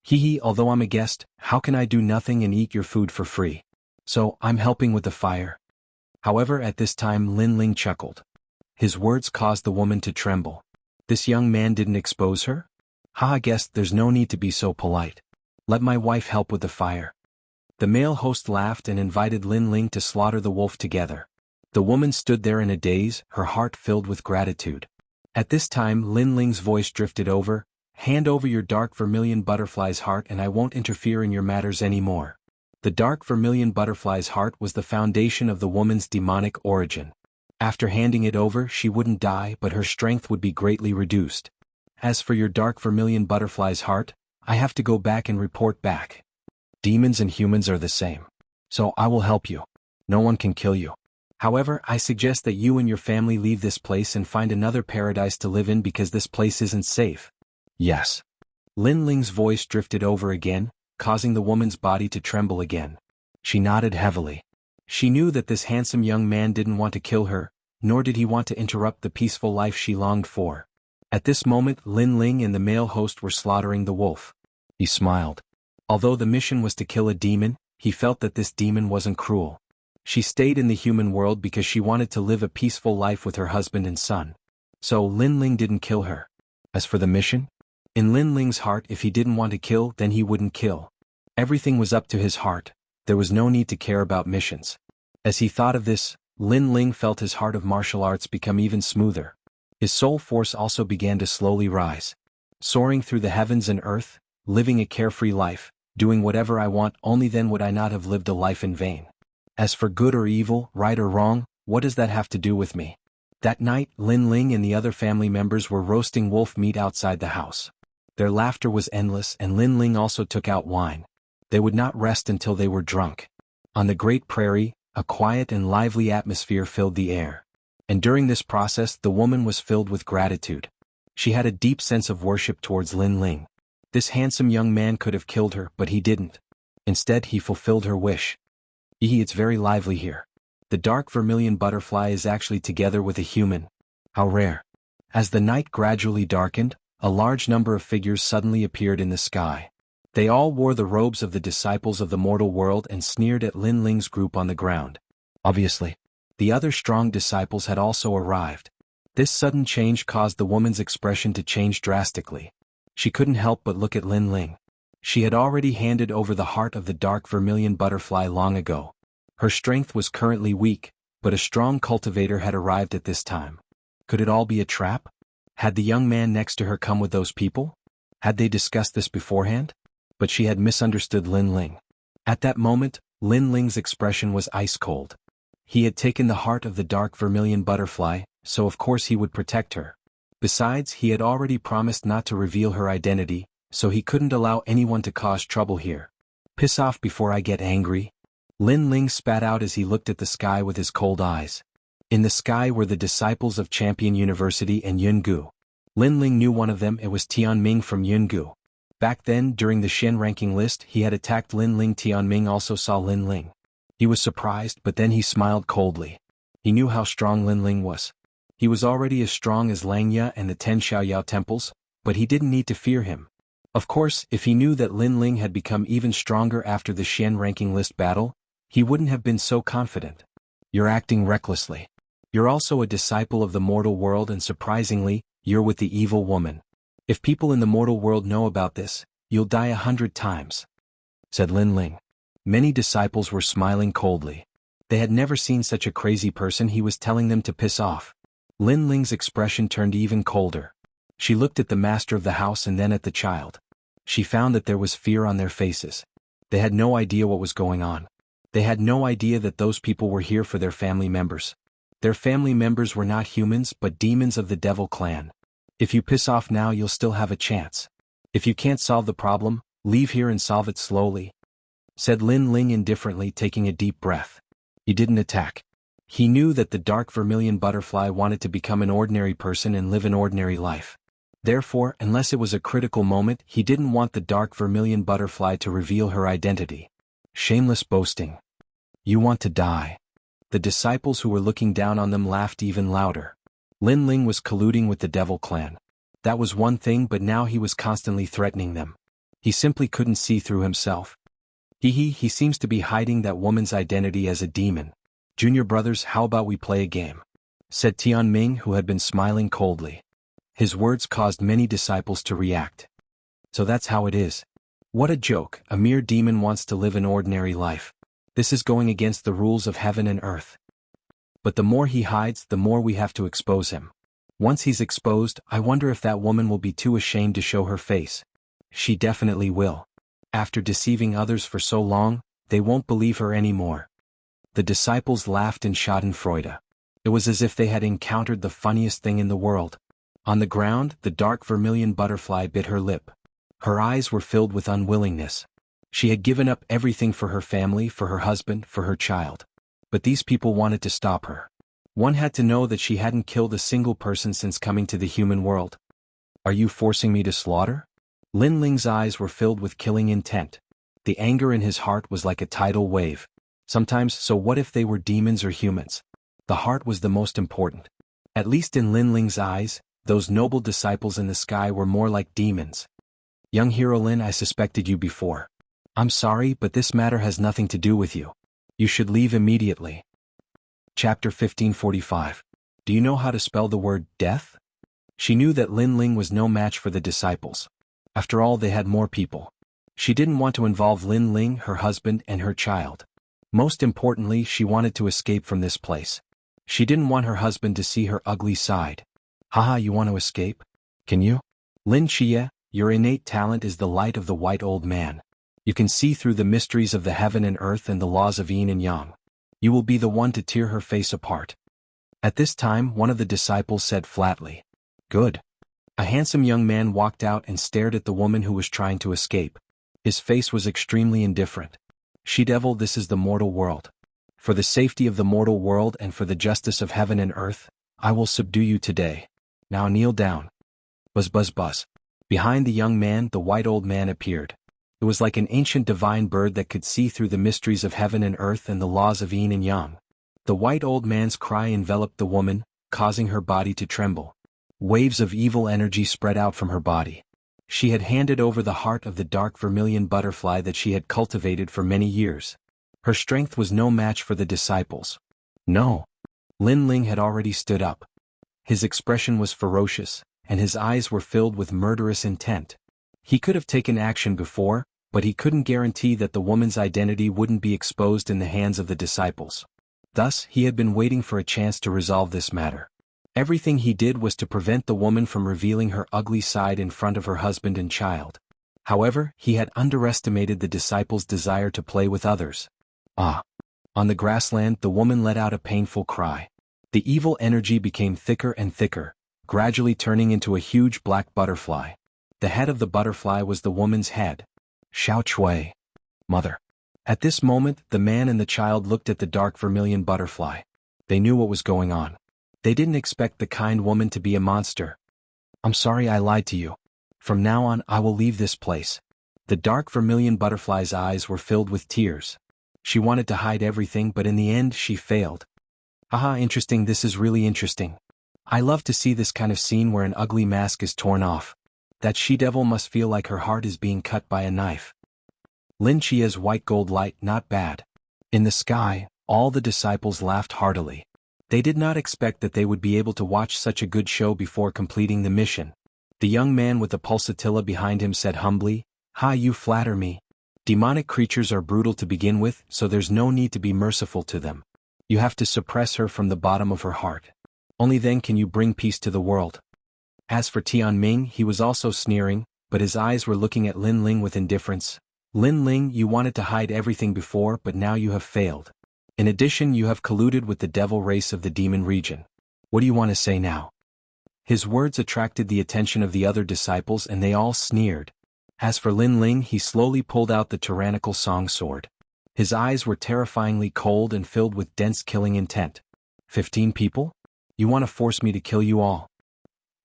"Hee, although I'm a guest, how can I do nothing and eat your food for free? So, I'm helping with the fire." However, at this time Lin Ling chuckled. His words caused the woman to tremble. This young man didn't expose her? "I guess there's no need to be so polite. Let my wife help with the fire." The male host laughed and invited Lin Ling to slaughter the wolf together. The woman stood there in a daze, her heart filled with gratitude. At this time Lin Ling's voice drifted over, "Hand over your dark vermilion butterfly's heart and I won't interfere in your matters anymore." The dark vermilion butterfly's heart was the foundation of the woman's demonic origin. After handing it over, she wouldn't die, but her strength would be greatly reduced. "As for your dark vermilion butterfly's heart, I have to go back and report back. Demons and humans are the same. So I will help you. No one can kill you. However, I suggest that you and your family leave this place and find another paradise to live in because this place isn't safe." "Yes." Lin Ling's voice drifted over again, causing the woman's body to tremble again. She nodded heavily. She knew that this handsome young man didn't want to kill her, nor did he want to interrupt the peaceful life she longed for. At this moment Lin Ling and the male host were slaughtering the wolf. He smiled. Although the mission was to kill a demon, he felt that this demon wasn't cruel. She stayed in the human world because she wanted to live a peaceful life with her husband and son. So Lin Ling didn't kill her. As for the mission? In Lin Ling's heart, if he didn't want to kill, then he wouldn't kill. Everything was up to his heart. There was no need to care about missions. As he thought of this, Lin Ling felt his heart of martial arts become even smoother. His soul force also began to slowly rise. Soaring through the heavens and earth, living a carefree life, doing whatever I want, only then would I not have lived a life in vain. As for good or evil, right or wrong, what does that have to do with me? That night, Lin Ling and the other family members were roasting wolf meat outside the house. Their laughter was endless, and Lin Ling also took out wine. They would not rest until they were drunk. On the great prairie, a quiet and lively atmosphere filled the air. And during this process the woman was filled with gratitude. She had a deep sense of worship towards Lin Ling. This handsome young man could have killed her, but he didn't. Instead he fulfilled her wish. It's very lively here. The dark vermilion butterfly is actually together with a human. How rare. As the night gradually darkened, a large number of figures suddenly appeared in the sky. They all wore the robes of the disciples of the mortal world and sneered at Lin Ling's group on the ground. Obviously, the other strong disciples had also arrived. This sudden change caused the woman's expression to change drastically. She couldn't help but look at Lin Ling. She had already handed over the heart of the dark vermilion butterfly long ago. Her strength was currently weak, but a strong cultivator had arrived at this time. Could it all be a trap? Had the young man next to her come with those people? Had they discussed this beforehand? But she had misunderstood Lin Ling. At that moment, Lin Ling's expression was ice cold. He had taken the heart of the dark vermilion butterfly, so of course he would protect her. Besides, he had already promised not to reveal her identity, so he couldn't allow anyone to cause trouble here. Piss off before I get angry. Lin Ling spat out as he looked at the sky with his cold eyes. In the sky were the disciples of Champion University and Jianghu. Lin Ling knew one of them. It was Tianming from Jianghu. Back then, during the Xian ranking list, he had attacked Lin Ling. Tianming also saw Lin Ling. He was surprised, but then he smiled coldly. He knew how strong Lin Ling was. He was already as strong as Xianxia and the 10 Xiaoyao temples, but he didn't need to fear him. Of course, if he knew that Lin Ling had become even stronger after the Xian ranking list battle, he wouldn't have been so confident. You're acting recklessly. You're also a disciple of the mortal world and surprisingly, you're with the evil woman. If people in the mortal world know about this, you'll die 100 times, said Lin Ling. Many disciples were smiling coldly. They had never seen such a crazy person. He was telling them to piss off. Lin Ling's expression turned even colder. She looked at the master of the house and then at the child. She found that there was fear on their faces. They had no idea what was going on. They had no idea that those people were here for their family members. Their family members were not humans but demons of the devil clan. If you piss off now, you'll still have a chance. If you can't solve the problem, leave here and solve it slowly, said Lin Ling indifferently, taking a deep breath. He didn't attack. He knew that the dark vermilion butterfly wanted to become an ordinary person and live an ordinary life. Therefore, unless it was a critical moment, he didn't want the dark vermilion butterfly to reveal her identity. Shameless boasting. You want to die. The disciples who were looking down on them laughed even louder. Lin Ling was colluding with the devil clan. That was one thing, but now he was constantly threatening them. He simply couldn't see through himself. He seems to be hiding that woman's identity as a demon. Junior brothers, how about we play a game? Said Tianming, who had been smiling coldly. His words caused many disciples to react. So that's how it is. What a joke, a mere demon wants to live an ordinary life. This is going against the rules of heaven and earth. But the more he hides, the more we have to expose him. Once he's exposed, I wonder if that woman will be too ashamed to show her face. She definitely will. After deceiving others for so long, they won't believe her anymore. The disciples laughed in schadenfreude. It was as if they had encountered the funniest thing in the world. On the ground, the dark vermilion butterfly bit her lip. Her eyes were filled with unwillingness. She had given up everything for her family, for her husband, for her child. But these people wanted to stop her. One had to know that she hadn't killed a single person since coming to the human world. Are you forcing me to slaughter? Lin Ling's eyes were filled with killing intent. The anger in his heart was like a tidal wave. Sometimes, so what if they were demons or humans? The heart was the most important. At least in Lin Ling's eyes, those noble disciples in the sky were more like demons. Young hero Lin, I suspected you before. I'm sorry, but this matter has nothing to do with you. You should leave immediately. Chapter 1545. Do you know how to spell the word death? She knew that Lin Ling was no match for the disciples. After all, they had more people. She didn't want to involve Lin Ling, her husband, and her child. Most importantly, she wanted to escape from this place. She didn't want her husband to see her ugly side. Haha, you want to escape? Can you? Lin Xie, your innate talent is the light of the white old man. You can see through the mysteries of the heaven and earth and the laws of yin and yang. You will be the one to tear her face apart. At this time, one of the disciples said flatly. Good. A handsome young man walked out and stared at the woman who was trying to escape. His face was extremely indifferent. She-devil, this is the mortal world. For the safety of the mortal world and for the justice of heaven and earth, I will subdue you today. Now kneel down. Buzz buzz buzz. Behind the young man, the white old man appeared. It was like an ancient divine bird that could see through the mysteries of heaven and earth and the laws of yin and yang. The white old man's cry enveloped the woman, causing her body to tremble. Waves of evil energy spread out from her body. She had handed over the heart of the dark vermilion butterfly that she had cultivated for many years. Her strength was no match for the disciples. No. Lin Ling had already stood up. His expression was ferocious, and his eyes were filled with murderous intent. He could have taken action before, but he couldn't guarantee that the woman's identity wouldn't be exposed in the hands of the disciples. Thus, he had been waiting for a chance to resolve this matter. Everything he did was to prevent the woman from revealing her ugly side in front of her husband and child. However, he had underestimated the disciples' desire to play with others. Ah! On the grassland, the woman let out a painful cry. The evil energy became thicker and thicker, gradually turning into a huge black butterfly. The head of the butterfly was the woman's head. Xiao Chui. Mother. At this moment, the man and the child looked at the dark vermilion butterfly. They knew what was going on. They didn't expect the kind woman to be a monster. I'm sorry I lied to you. From now on, I will leave this place. The dark vermilion butterfly's eyes were filled with tears. She wanted to hide everything, but in the end, she failed. Aha, interesting, this is really interesting. I love to see this kind of scene where an ugly mask is torn off. That she-devil must feel like her heart is being cut by a knife. Lin Chia's white gold light, not bad. In the sky, all the disciples laughed heartily. They did not expect that they would be able to watch such a good show before completing the mission. The young man with the pulsatilla behind him said humbly, "Ha, you flatter me. Demonic creatures are brutal to begin with, so there's no need to be merciful to them. You have to suppress her from the bottom of her heart. Only then can you bring peace to the world." As for Tianming, he was also sneering, but his eyes were looking at Lin Ling with indifference. Lin Ling, you wanted to hide everything before, but now you have failed. In addition, you have colluded with the devil race of the demon region. What do you want to say now? His words attracted the attention of the other disciples and they all sneered. As for Lin Ling, he slowly pulled out the tyrannical song sword. His eyes were terrifyingly cold and filled with dense killing intent. 15 people? You want to force me to kill you all?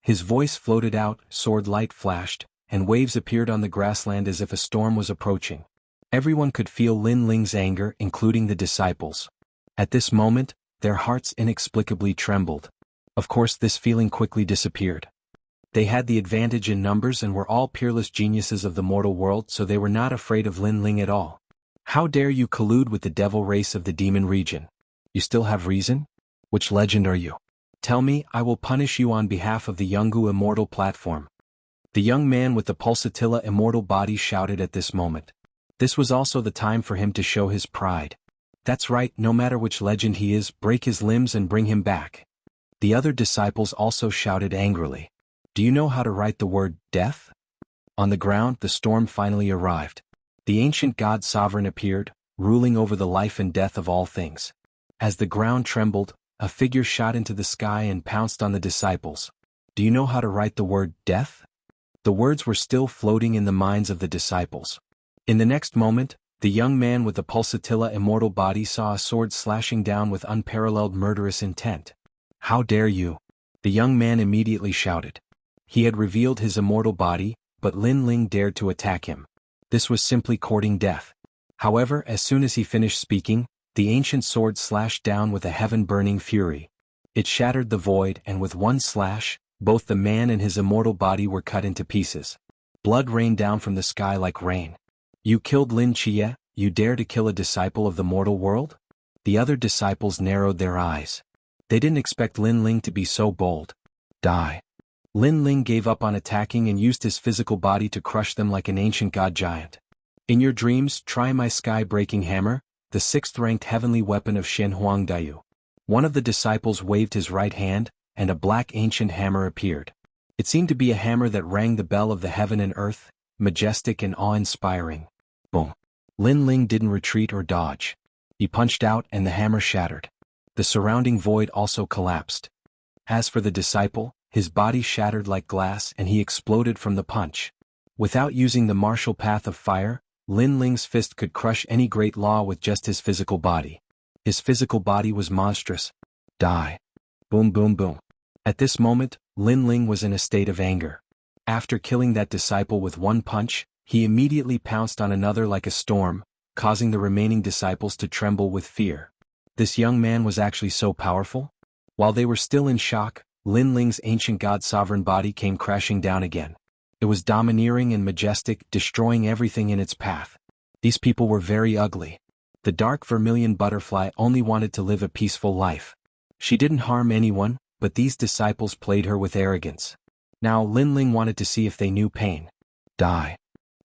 His voice floated out, sword light flashed, and waves appeared on the grassland as if a storm was approaching. Everyone could feel Lin Ling's anger, including the disciples. At this moment, their hearts inexplicably trembled. Of course, this feeling quickly disappeared. They had the advantage in numbers and were all peerless geniuses of the mortal world, so they were not afraid of Lin Ling at all. How dare you collude with the devil race of the demon region? You still have reason? Which legend are you? Tell me, I will punish you on behalf of the Jianghu Immortal platform. The young man with the pulsatilla immortal body shouted at this moment. This was also the time for him to show his pride. That's right, no matter which legend he is, break his limbs and bring him back. The other disciples also shouted angrily. Do you know how to write the word death? On the ground, the storm finally arrived. The ancient god sovereign appeared, ruling over the life and death of all things. As the ground trembled, a figure shot into the sky and pounced on the disciples. Do you know how to write the word death? The words were still floating in the minds of the disciples. In the next moment, the young man with the pulsatilla immortal body saw a sword slashing down with unparalleled murderous intent. How dare you? The young man immediately shouted. He had revealed his immortal body, but Lin Ling dared to attack him. This was simply courting death. However, as soon as he finished speaking, the ancient sword slashed down with a heaven-burning fury. It shattered the void, and with one slash, both the man and his immortal body were cut into pieces. Blood rained down from the sky like rain. You killed Lin Chia, you dare to kill a disciple of the mortal world? The other disciples narrowed their eyes. They didn't expect Lin Ling to be so bold. Die. Lin Ling gave up on attacking and used his physical body to crush them like an ancient god giant. In your dreams, try my sky-breaking hammer, the 6th-ranked heavenly weapon of Shen Huangdiyu. One of the disciples waved his right hand, and a black ancient hammer appeared. It seemed to be a hammer that rang the bell of the heaven and earth, majestic and awe-inspiring. Boom. Lin Ling didn't retreat or dodge. He punched out and the hammer shattered. The surrounding void also collapsed. As for the disciple, his body shattered like glass and he exploded from the punch. Without using the martial path of fire, Lin Ling's fist could crush any great law with just his physical body. His physical body was monstrous. Die. Boom boom boom. At this moment, Lin Ling was in a state of anger. After killing that disciple with one punch, he immediately pounced on another like a storm, causing the remaining disciples to tremble with fear. This young man was actually so powerful? While they were still in shock, Lin Ling's ancient god-sovereign body came crashing down again. It was domineering and majestic, destroying everything in its path. These people were very ugly. The dark vermilion butterfly only wanted to live a peaceful life. She didn't harm anyone, but these disciples played her with arrogance. Now Lin Ling wanted to see if they knew pain. Die.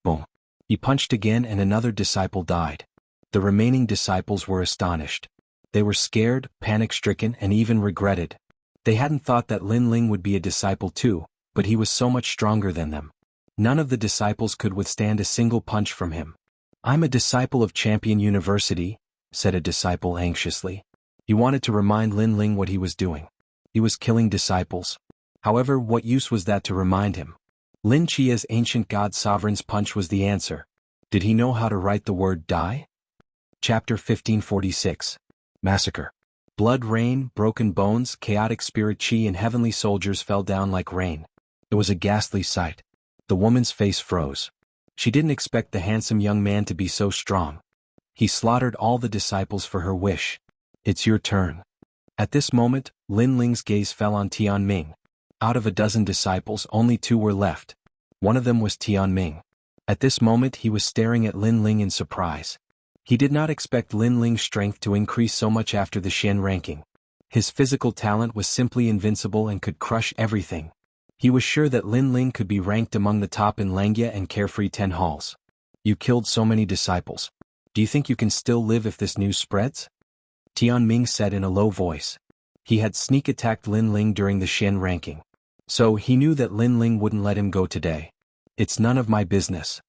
Boom. He punched again and another disciple died. The remaining disciples were astonished. They were scared, panic-stricken, and even regretted. They hadn't thought that Lin Ling would be a disciple too, but he was so much stronger than them. None of the disciples could withstand a single punch from him. "I'm a disciple of Champion University," said a disciple anxiously. He wanted to remind Lin Ling what he was doing. He was killing disciples. However, what use was that to remind him? Lin Qia's ancient god sovereign's punch was the answer. Did he know how to write the word die? Chapter 1546. Massacre. Blood rain, broken bones, chaotic spirit qi and heavenly soldiers fell down like rain. It was a ghastly sight. The woman's face froze. She didn't expect the handsome young man to be so strong. He slaughtered all the disciples for her wish. "It's your turn." At this moment, Lin Ling's gaze fell on Tianming. Out of a dozen disciples, only 2 were left. One of them was Tianming. At this moment he was staring at Lin Ling in surprise. He did not expect Lin Ling's strength to increase so much after the Xian ranking. His physical talent was simply invincible and could crush everything. He was sure that Lin Ling could be ranked among the top in Langia and Carefree 10 halls. "You killed so many disciples. Do you think you can still live if this news spreads?" Tianming said in a low voice. He had sneak attacked Lin Ling during the Xian ranking. So he knew that Lin Ling wouldn't let him go today. "It's none of my business."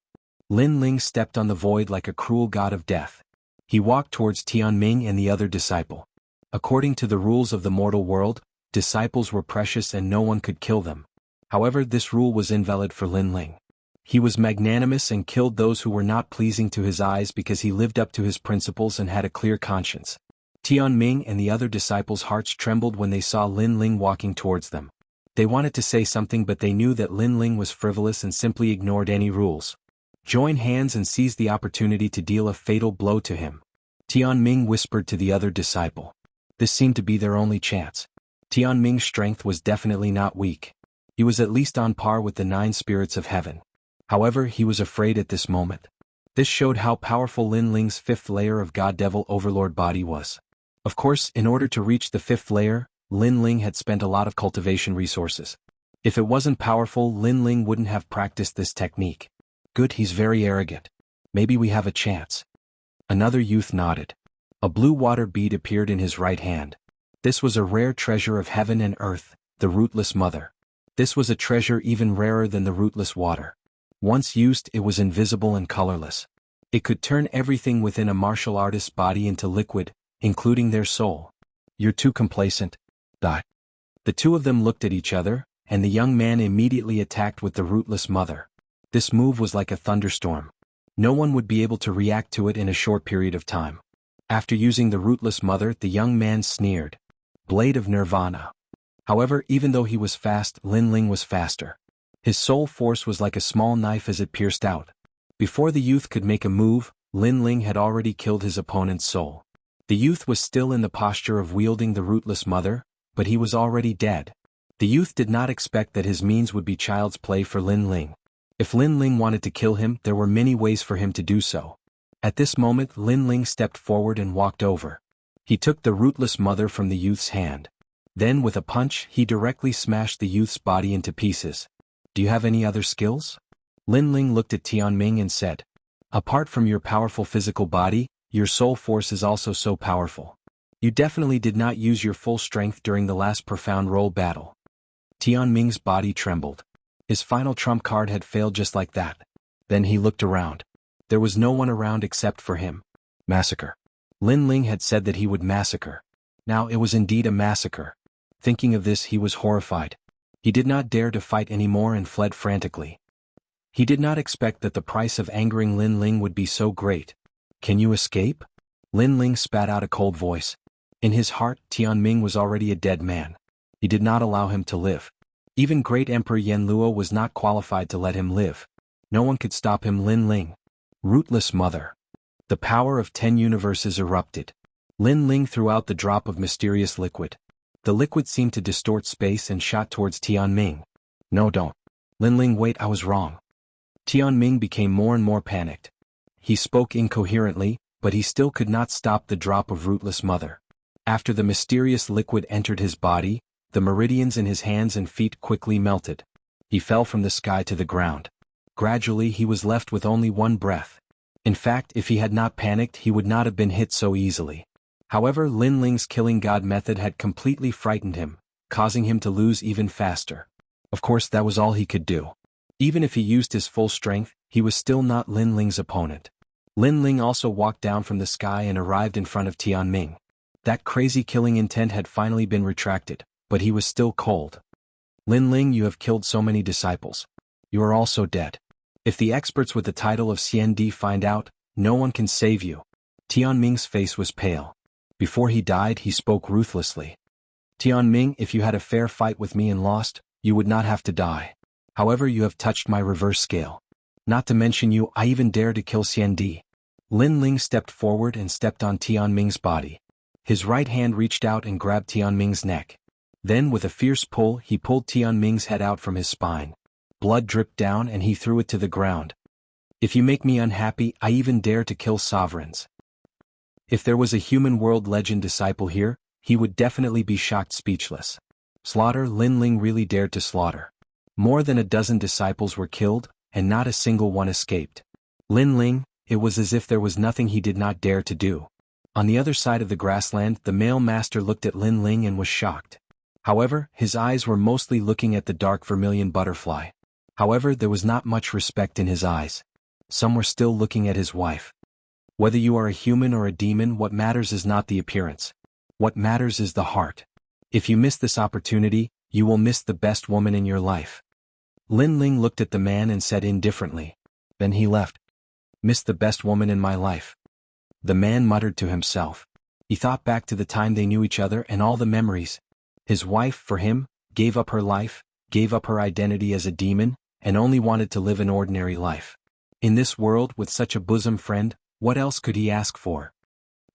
Lin Ling stepped on the void like a cruel god of death. He walked towards Tianming and the other disciple. According to the rules of the mortal world, disciples were precious and no one could kill them. However, this rule was invalid for Lin Ling. He was magnanimous and killed those who were not pleasing to his eyes because he lived up to his principles and had a clear conscience. Tianming and the other disciples' hearts trembled when they saw Lin Ling walking towards them. They wanted to say something but they knew that Lin Ling was frivolous and simply ignored any rules. Join hands and seize the opportunity to deal a fatal blow to him. Tianming whispered to the other disciple. This seemed to be their only chance. Tianming's strength was definitely not weak. He was at least on par with the 9 spirits of heaven. However, he was afraid at this moment. This showed how powerful Lin Ling's 5th layer of God Devil Overlord body was. Of course, in order to reach the 5th layer, Lin Ling had spent a lot of cultivation resources. If it wasn't powerful, Lin Ling wouldn't have practiced this technique. "Good, he's very arrogant. Maybe we have a chance." Another youth nodded. A blue water bead appeared in his right hand. This was a rare treasure of heaven and earth, the rootless mother. This was a treasure even rarer than the rootless water. Once used, it was invisible and colorless. It could turn everything within a martial artist's body into liquid, including their soul. "You're too complacent." Die. The 2 of them looked at each other, and the young man immediately attacked with the rootless mother. This move was like a thunderstorm. No one would be able to react to it in a short period of time. After using the rootless mother, the young man sneered. "Blade of Nirvana." However, even though he was fast, Lin Ling was faster. His soul force was like a small knife as it pierced out. Before the youth could make a move, Lin Ling had already killed his opponent's soul. The youth was still in the posture of wielding the rootless mother, but he was already dead. The youth did not expect that his means would be child's play for Lin Ling. If Lin Ling wanted to kill him, there were many ways for him to do so. At this moment, Lin Ling stepped forward and walked over. He took the rootless mother from the youth's hand. Then with a punch, he directly smashed the youth's body into pieces. "Do you have any other skills?" Lin Ling looked at Tianming and said. "Apart from your powerful physical body, your soul force is also so powerful. You definitely did not use your full strength during the last profound role battle." Tianming's body trembled. His final trump card had failed just like that. Then he looked around. There was no one around except for him. Massacre. Lin Ling had said that he would massacre. Now it was indeed a massacre. Thinking of this, he was horrified. He did not dare to fight anymore and fled frantically. He did not expect that the price of angering Lin Ling would be so great. "Can you escape?" Lin Ling spat out a cold voice. In his heart, Tianming was already a dead man. He did not allow him to live. Even great Emperor Yen Luo was not qualified to let him live. No one could stop him. Lin Ling. Rootless mother. The power of 10 universes erupted. Lin Ling threw out the drop of mysterious liquid. The liquid seemed to distort space and shot towards Tianming. No, don't. Lin Ling, wait, I was wrong. Tianming became more and more panicked. He spoke incoherently, but he still could not stop the drop of rootless mother. After the mysterious liquid entered his body, the meridians in his hands and feet quickly melted. He fell from the sky to the ground. Gradually he was left with only one breath. In fact, if he had not panicked, he would not have been hit so easily. However, Lin Ling's killing god method had completely frightened him, causing him to lose even faster. Of course, that was all he could do. Even if he used his full strength, he was still not Lin Ling's opponent. Lin Ling also walked down from the sky and arrived in front of Tianming. That crazy killing intent had finally been retracted, but he was still cold. Lin Ling, you have killed so many disciples. You are also dead. If the experts with the title of Xiandi find out, no one can save you. Tianming's face was pale. Before he died, he spoke ruthlessly. Tianming, if you had a fair fight with me and lost, you would not have to die. However, you have touched my reverse scale. Not to mention you, I even dare to kill Xiandi. Lin Ling stepped forward and stepped on Tianming's body. His right hand reached out and grabbed Tianming's neck. Then, with a fierce pull, he pulled Tianming's head out from his spine. Blood dripped down and he threw it to the ground. If you make me unhappy, I even dare to kill sovereigns. If there was a human world legend disciple here, he would definitely be shocked speechless. Slaughter. Lin Ling really dared to slaughter. More than a dozen disciples were killed, and not a single one escaped. Lin Ling, it was as if there was nothing he did not dare to do. On the other side of the grassland, the male master looked at Lin Ling and was shocked. However, his eyes were mostly looking at the dark vermilion butterfly. However, there was not much respect in his eyes. Some were still looking at his wife. Whether you are a human or a demon, what matters is not the appearance. What matters is the heart. If you miss this opportunity, you will miss the best woman in your life. Lin Ling looked at the man and said indifferently. Then he left. Miss the best woman in my life. The man muttered to himself. He thought back to the time they knew each other and all the memories. His wife, for him, gave up her life, gave up her identity as a demon, and only wanted to live an ordinary life. In this world, with such a bosom friend, what else could he ask for?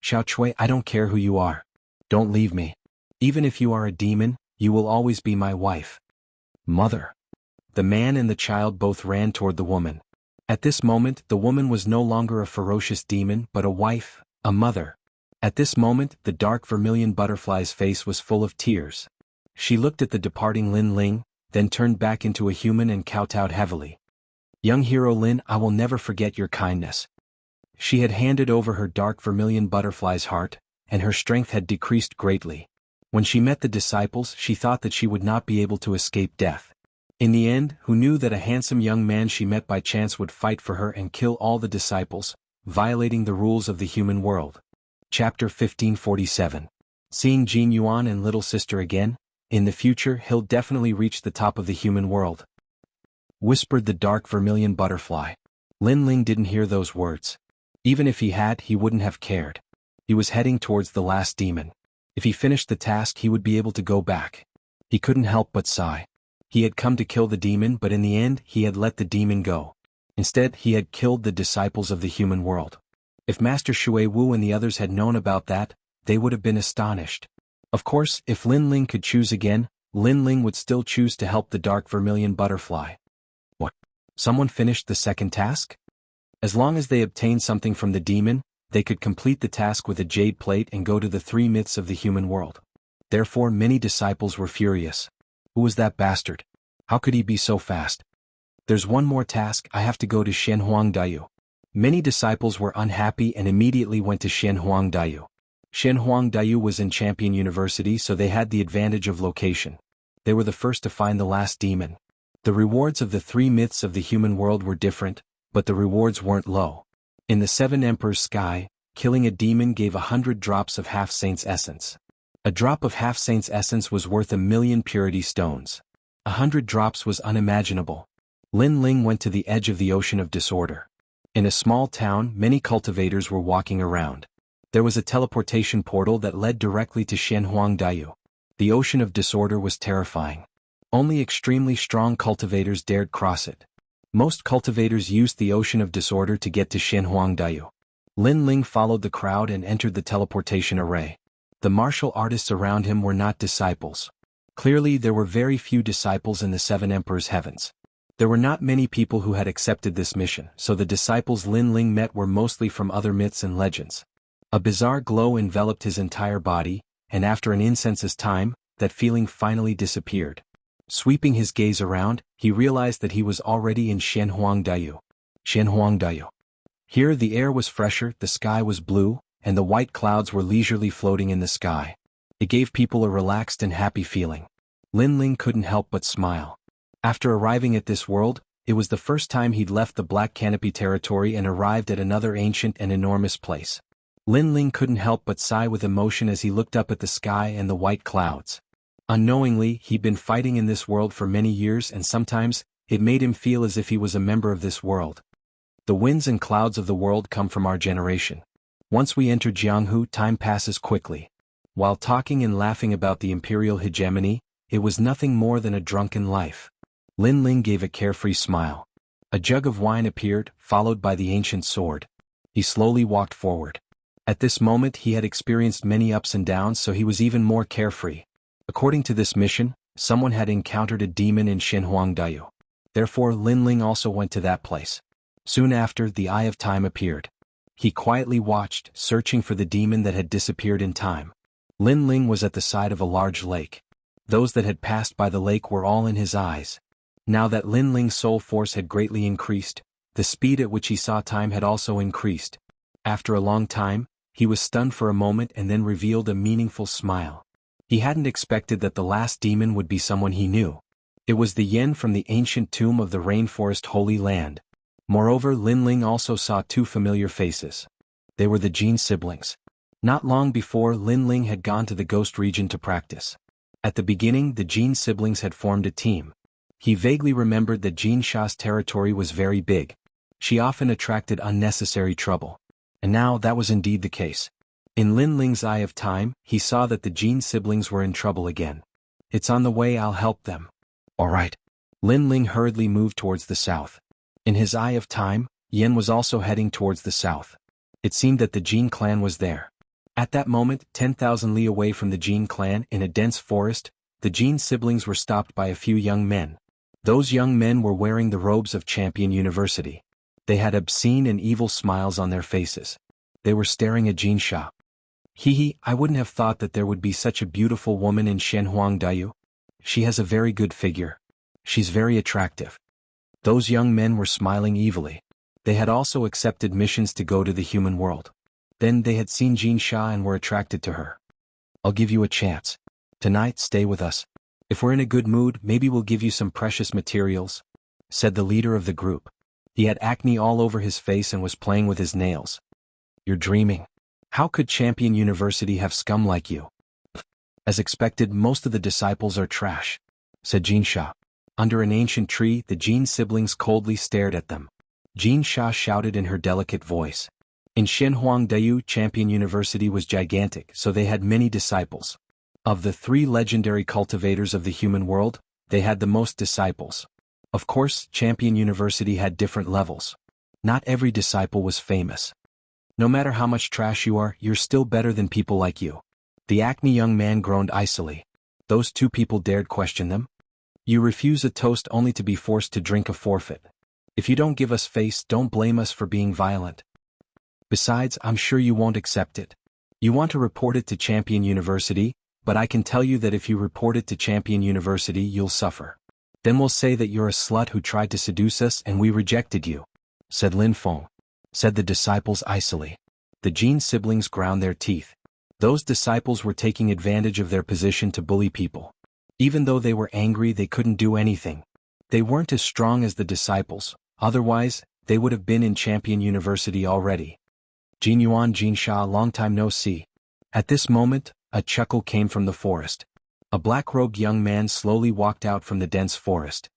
Xiao Chui, I don't care who you are. Don't leave me. Even if you are a demon, you will always be my wife. Mother. The man and the child both ran toward the woman. At this moment, the woman was no longer a ferocious demon but a wife, a mother. At this moment, the dark vermilion butterfly's face was full of tears. She looked at the departing Lin Ling, then turned back into a human and kowtowed heavily. Young hero Lin, I will never forget your kindness. She had handed over her dark vermilion butterfly's heart, and her strength had decreased greatly. When she met the disciples, she thought that she would not be able to escape death. In the end, who knew that a handsome young man she met by chance would fight for her and kill all the disciples, violating the rules of the human world. Chapter 1547. Seeing Jin Yuan and little sister again, in the future he'll definitely reach the top of the human world. Whispered the dark vermilion butterfly. Lin Ling didn't hear those words. Even if he had, he wouldn't have cared. He was heading towards the last demon. If he finished the task, he would be able to go back. He couldn't help but sigh. He had come to kill the demon, but in the end, he had let the demon go. Instead, he had killed the disciples of the human world. If Master Shui Wu and the others had known about that, they would have been astonished. Of course, if Lin Ling could choose again, Lin Ling would still choose to help the dark vermilion butterfly. What? Someone finished the second task? As long as they obtained something from the demon, they could complete the task with a jade plate and go to the 3 myths of the human world. Therefore, many disciples were furious. Who was that bastard? How could he be so fast? There's one more task, I have to go to Shenhuangdayu. Many disciples were unhappy and immediately went to Shenhuangdayu. Shenhuangdayu was in Champion University, so they had the advantage of location. They were the first to find the last demon. The rewards of the 3 myths of the human world were different, but the rewards weren't low. In the 7 Emperors' sky, killing a demon gave 100 drops of half-saint's essence. A drop of half-saint's essence was worth 1,000,000 purity stones. 100 drops was unimaginable. Lin Ling went to the edge of the ocean of disorder. In a small town, many cultivators were walking around. There was a teleportation portal that led directly to Shenhuangdayu. The ocean of disorder was terrifying. Only extremely strong cultivators dared cross it. Most cultivators used the ocean of disorder to get to Xianxia. Lin Ling followed the crowd and entered the teleportation array. The martial artists around him were not disciples. Clearly there were very few disciples in the Seven Emperors' heavens. There were not many people who had accepted this mission, so the disciples Lin Ling met were mostly from other myths and legends. A bizarre glow enveloped his entire body, and after an incense's time, that feeling finally disappeared. Sweeping his gaze around, he realized that he was already in Xianxia. Xianxia. Here the air was fresher, the sky was blue, and the white clouds were leisurely floating in the sky. It gave people a relaxed and happy feeling. Lin Ling couldn't help but smile. After arriving at this world, it was the first time he'd left the Black Canopy territory and arrived at another ancient and enormous place. Lin Ling couldn't help but sigh with emotion as he looked up at the sky and the white clouds. Unknowingly, he'd been fighting in this world for many years, and sometimes, it made him feel as if he was a member of this world. The winds and clouds of the world come from our generation. Once we enter Jianghu, time passes quickly. While talking and laughing about the imperial hegemony, it was nothing more than a drunken life. Lin Ling gave a carefree smile. A jug of wine appeared, followed by the ancient sword. He slowly walked forward. At this moment he had experienced many ups and downs, so he was even more carefree. According to this mission, someone had encountered a demon in Xianxia. Therefore Lin Ling also went to that place. Soon after, the Eye of Time appeared. He quietly watched, searching for the demon that had disappeared in time. Lin Ling was at the side of a large lake. Those that had passed by the lake were all in his eyes. Now that Lin Ling's soul force had greatly increased, the speed at which he saw time had also increased. After a long time, he was stunned for a moment and then revealed a meaningful smile. He hadn't expected that the last demon would be someone he knew. It was the Yen from the ancient tomb of the Rainforest Holy Land. Moreover, Lin Ling also saw two familiar faces. They were the Jin siblings. Not long before, Lin Ling had gone to the Ghost region to practice. At the beginning, the Jin siblings had formed a team. He vaguely remembered that Xianxia's territory was very big. She often attracted unnecessary trouble. And now that was indeed the case. In Lin Ling's Eye of Time, he saw that the Jin siblings were in trouble again. It's on the way, I'll help them. All right. Lin Ling hurriedly moved towards the south. In his Eye of Time, Yen was also heading towards the south. It seemed that the Jin clan was there. At that moment, 10,000 li away from the Jin clan, in a dense forest, the Jin siblings were stopped by a few young men. Those young men were wearing the robes of Champion University. They had obscene and evil smiles on their faces. They were staring at Xianxia. Hee, I wouldn't have thought that there would be such a beautiful woman in Xianxia. She has a very good figure. She's very attractive. Those young men were smiling evilly. They had also accepted missions to go to the human world. Then they had seen Xianxia and were attracted to her. I'll give you a chance. Tonight, stay with us. If we're in a good mood, maybe we'll give you some precious materials, said the leader of the group. He had acne all over his face and was playing with his nails. You're dreaming. How could Champion University have scum like you? As expected, most of the disciples are trash, said Xianxia. Under an ancient tree, the Jin siblings coldly stared at them. Xianxia shouted in her delicate voice. In Xianxia, Champion University was gigantic, so they had many disciples. Of the 3 legendary cultivators of the human world, they had the most disciples. Of course, Champion University had different levels. Not every disciple was famous. No matter how much trash you are, you're still better than people like you. The acne young man groaned icily. Those 2 people dared question them. You refuse a toast only to be forced to drink a forfeit. If you don't give us face, don't blame us for being violent. Besides, I'm sure you won't accept it. You want to report it to Champion University, but I can tell you that if you report it to Champion University, you'll suffer. Then we'll say that you're a slut who tried to seduce us and we rejected you, said Lin Feng. Said the disciples icily. The Jin siblings ground their teeth. Those disciples were taking advantage of their position to bully people. Even though they were angry, they couldn't do anything. They weren't as strong as the disciples, otherwise, they would have been in Champion University already. Jin Yuan, Xianxia, long time no see. At this moment, a chuckle came from the forest. A black-robed young man slowly walked out from the dense forest.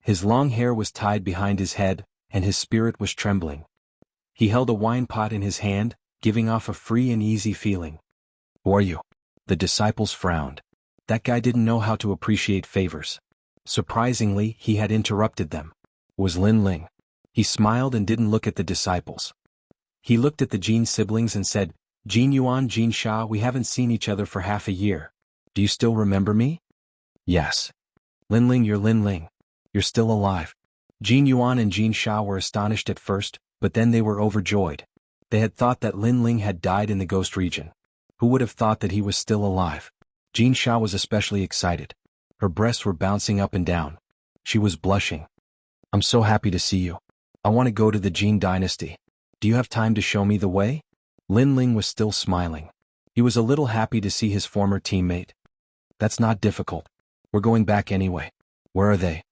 His long hair was tied behind his head, and his spirit was trembling. He held a wine pot in his hand, giving off a free and easy feeling. Who are you? The disciples frowned. That guy didn't know how to appreciate favors. Surprisingly, he had interrupted them. Was Lin Ling. He smiled and didn't look at the disciples. He looked at the Jin siblings and said, Jin Yuan, Jin Sha, we haven't seen each other for half a year. Do you still remember me? Yes. Lin Ling, you're Lin Ling. You're still alive. Jin Yuan and Jin Sha were astonished at first, but then they were overjoyed. They had thought that Lin Ling had died in the ghost region. Who would have thought that he was still alive? Jin Sha was especially excited. Her breasts were bouncing up and down. She was blushing. I'm so happy to see you. I want to go to the Jin dynasty. Do you have time to show me the way? Lin Ling was still smiling. He was a little happy to see his former teammate. That's not difficult. We're going back anyway. Where are they?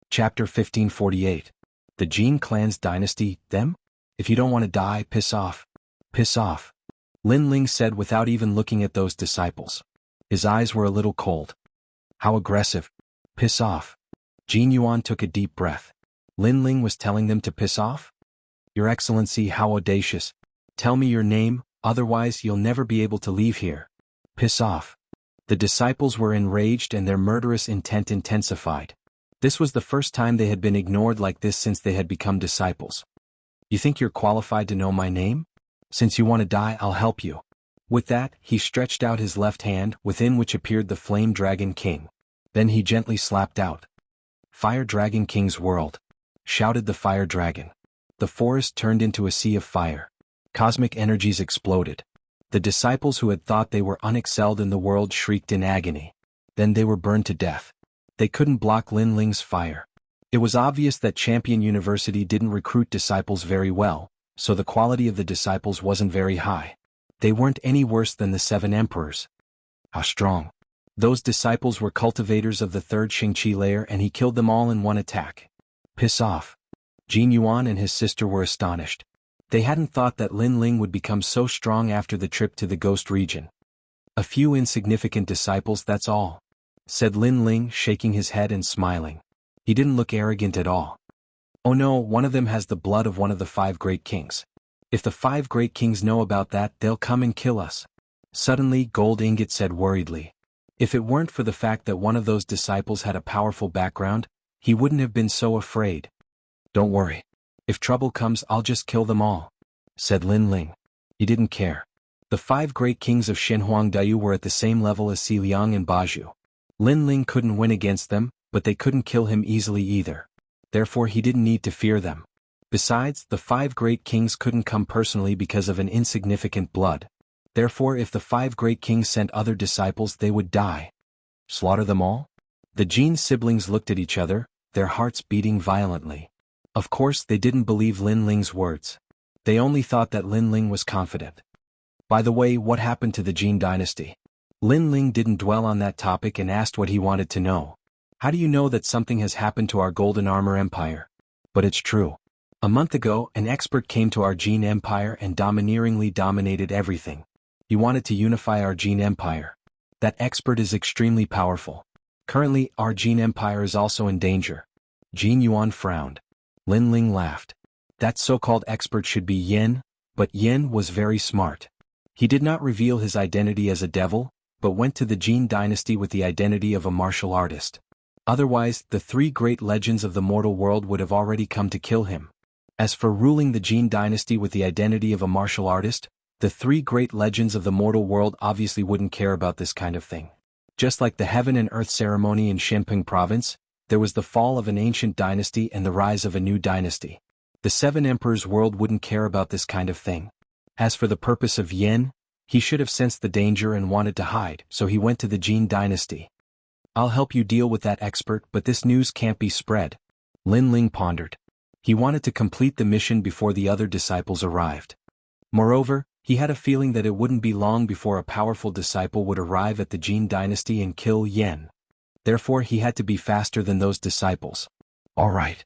Chapter 1548. The Jin clan's dynasty, them? If you don't want to die, piss off. Piss off. Lin Ling said without even looking at those disciples. His eyes were a little cold. How aggressive. Piss off. Jin Yuan took a deep breath. Lin Ling was telling them to piss off? Your Excellency, how audacious. Tell me your name, otherwise you'll never be able to leave here. Piss off. The disciples were enraged and their murderous intent intensified. This was the first time they had been ignored like this since they had become disciples. You think you're qualified to know my name? Since you want to die, I'll help you. With that, he stretched out his left hand, within which appeared the Flame Dragon King. Then he gently slapped out. Fire Dragon King's world. Shouted the Fire Dragon. The forest turned into a sea of fire. Cosmic energies exploded. The disciples who had thought they were unexcelled in the world shrieked in agony. Then they were burned to death. They couldn't block Lin Ling's fire. It was obvious that Champion University didn't recruit disciples very well, so the quality of the disciples wasn't very high. They weren't any worse than the 7 emperors. How strong. Those disciples were cultivators of the 3rd Xingqi layer and he killed them all in one attack. Piss off. Jin Yuan and his sister were astonished. They hadn't thought that Lin Ling would become so strong after the trip to the ghost region. A few insignificant disciples, that's all, said Lin Ling, shaking his head and smiling. He didn't look arrogant at all. Oh no, one of them has the blood of one of the 5 great kings. If the 5 great kings know about that, they'll come and kill us. Suddenly, Gold Ingot said worriedly. If it weren't for the fact that one of those disciples had a powerful background, he wouldn't have been so afraid. Don't worry. If trouble comes, I'll just kill them all, said Lin Ling. He didn't care. The 5 great kings of Shenhuangdayu were at the same level as Xiliang and Baju. Lin Ling couldn't win against them, but they couldn't kill him easily either. Therefore he didn't need to fear them. Besides, the 5 great kings couldn't come personally because of an insignificant blood. Therefore if the 5 great kings sent other disciples, they would die. Slaughter them all? The Jin siblings looked at each other, their hearts beating violently. Of course they didn't believe Lin Ling's words. They only thought that Lin Ling was confident. By the way, what happened to the Jin dynasty? Lin Ling didn't dwell on that topic and asked what he wanted to know. How do you know that something has happened to our Golden Armor Empire? But it's true. A month ago, an expert came to our Jin Empire and domineeringly dominated everything. He wanted to unify our Jin Empire. That expert is extremely powerful. Currently, our Jin Empire is also in danger. Jin Yuan frowned. Lin Ling laughed. That so-called expert should be Yen, but Yen was very smart. He did not reveal his identity as a devil, but went to the Jin dynasty with the identity of a martial artist. Otherwise, the 3 great legends of the mortal world would have already come to kill him. As for ruling the Jin dynasty with the identity of a martial artist, the 3 great legends of the mortal world obviously wouldn't care about this kind of thing. Just like the Heaven and Earth ceremony in Shenping province, there was the fall of an ancient dynasty and the rise of a new dynasty. The 7 emperors' world wouldn't care about this kind of thing. As for the purpose of Yen, he should have sensed the danger and wanted to hide, so he went to the Jin dynasty. I'll help you deal with that expert, but this news can't be spread. Lin Ling pondered. He wanted to complete the mission before the other disciples arrived. Moreover, he had a feeling that it wouldn't be long before a powerful disciple would arrive at the Jin dynasty and kill Yen. Therefore he had to be faster than those disciples. All right.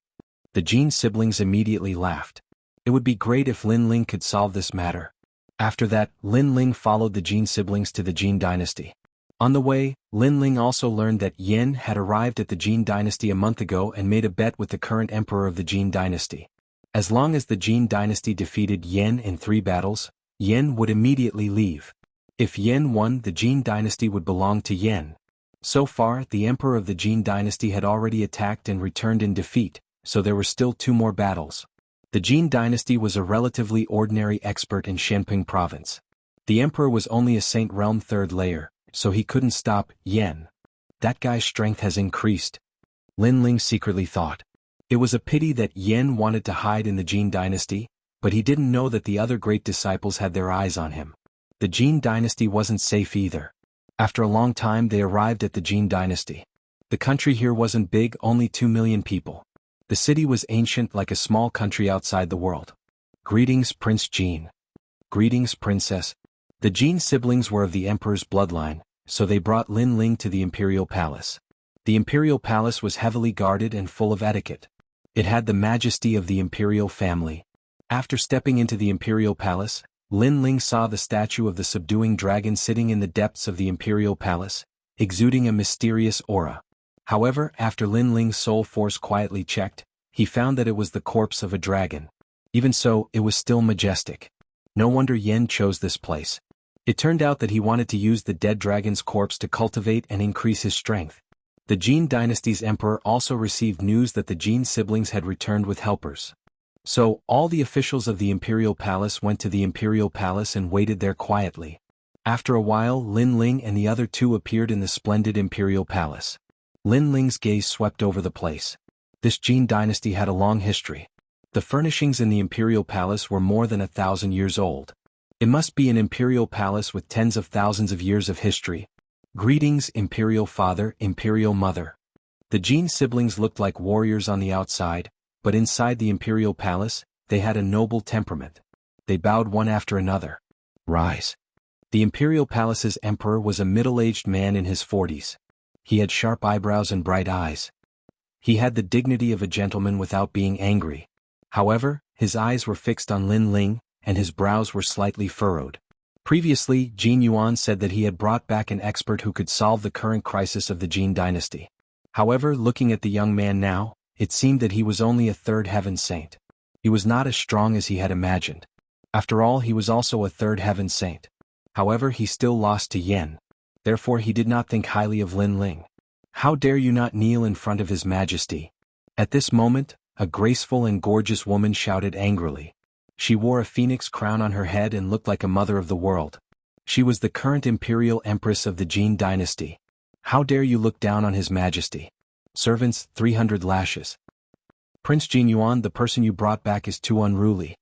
The Jin siblings immediately laughed. It would be great if Lin Ling could solve this matter. After that, Lin Ling followed the Jin siblings to the Jin dynasty. On the way, Lin Ling also learned that Yen had arrived at the Jin dynasty a month ago and made a bet with the current emperor of the Jin dynasty. As long as the Jin dynasty defeated Yen in 3 battles, Yen would immediately leave. If Yen won, the Jin dynasty would belong to Yen. So far, the emperor of the Jin dynasty had already attacked and returned in defeat, so there were still 2 more battles. The Jin dynasty was a relatively ordinary expert in Shenping province. The emperor was only a Saint Realm 3rd layer, so he couldn't stop Yen. That guy's strength has increased, Lin Ling secretly thought. It was a pity that Yen wanted to hide in the Jin dynasty, but he didn't know that the other great disciples had their eyes on him. The Jin dynasty wasn't safe either. After a long time they arrived at the Jin dynasty. The country here wasn't big, only 2 million people. The city was ancient, like a small country outside the world. Greetings, Prince Jin. Greetings, Princess. The Jin siblings were of the emperor's bloodline, so they brought Lin Ling to the imperial palace. The imperial palace was heavily guarded and full of etiquette. It had the majesty of the imperial family. After stepping into the imperial palace, Lin Ling saw the statue of the subduing dragon sitting in the depths of the imperial palace, exuding a mysterious aura. However, after Lin Ling's soul force quietly checked, he found that it was the corpse of a dragon. Even so, it was still majestic. No wonder Yen chose this place. It turned out that he wanted to use the dead dragon's corpse to cultivate and increase his strength. The Jin dynasty's emperor also received news that the Jin siblings had returned with helpers. So, all the officials of the imperial palace went to the imperial palace and waited there quietly. After a while, Lin Ling and the other 2 appeared in the splendid imperial palace. Lin Ling's gaze swept over the place. This Jin dynasty had a long history. The furnishings in the imperial palace were more than 1,000 years old. It must be an imperial palace with tens of thousands of years of history. Greetings, imperial father, imperial mother. The Jin siblings looked like warriors on the outside, but inside the imperial palace, they had a noble temperament. They bowed one after another. Rise. The imperial palace's emperor was a middle-aged man in his 40s. He had sharp eyebrows and bright eyes. He had the dignity of a gentleman without being angry. However, his eyes were fixed on Lin Ling, and his brows were slightly furrowed. Previously, Jin Yuan said that he had brought back an expert who could solve the current crisis of the Jin dynasty. However, looking at the young man now, it seemed that he was only a 3rd heaven saint. He was not as strong as he had imagined. After all, he was also a 3rd heaven saint. However, he still lost to Yen. Therefore he did not think highly of Lin Ling. How dare you not kneel in front of His Majesty? At this moment, a graceful and gorgeous woman shouted angrily. She wore a phoenix crown on her head and looked like a mother of the world. She was the current imperial empress of the Jin dynasty. How dare you look down on His Majesty? Servants, 300 lashes. Prince Jin Yuan, the person you brought back is too unruly.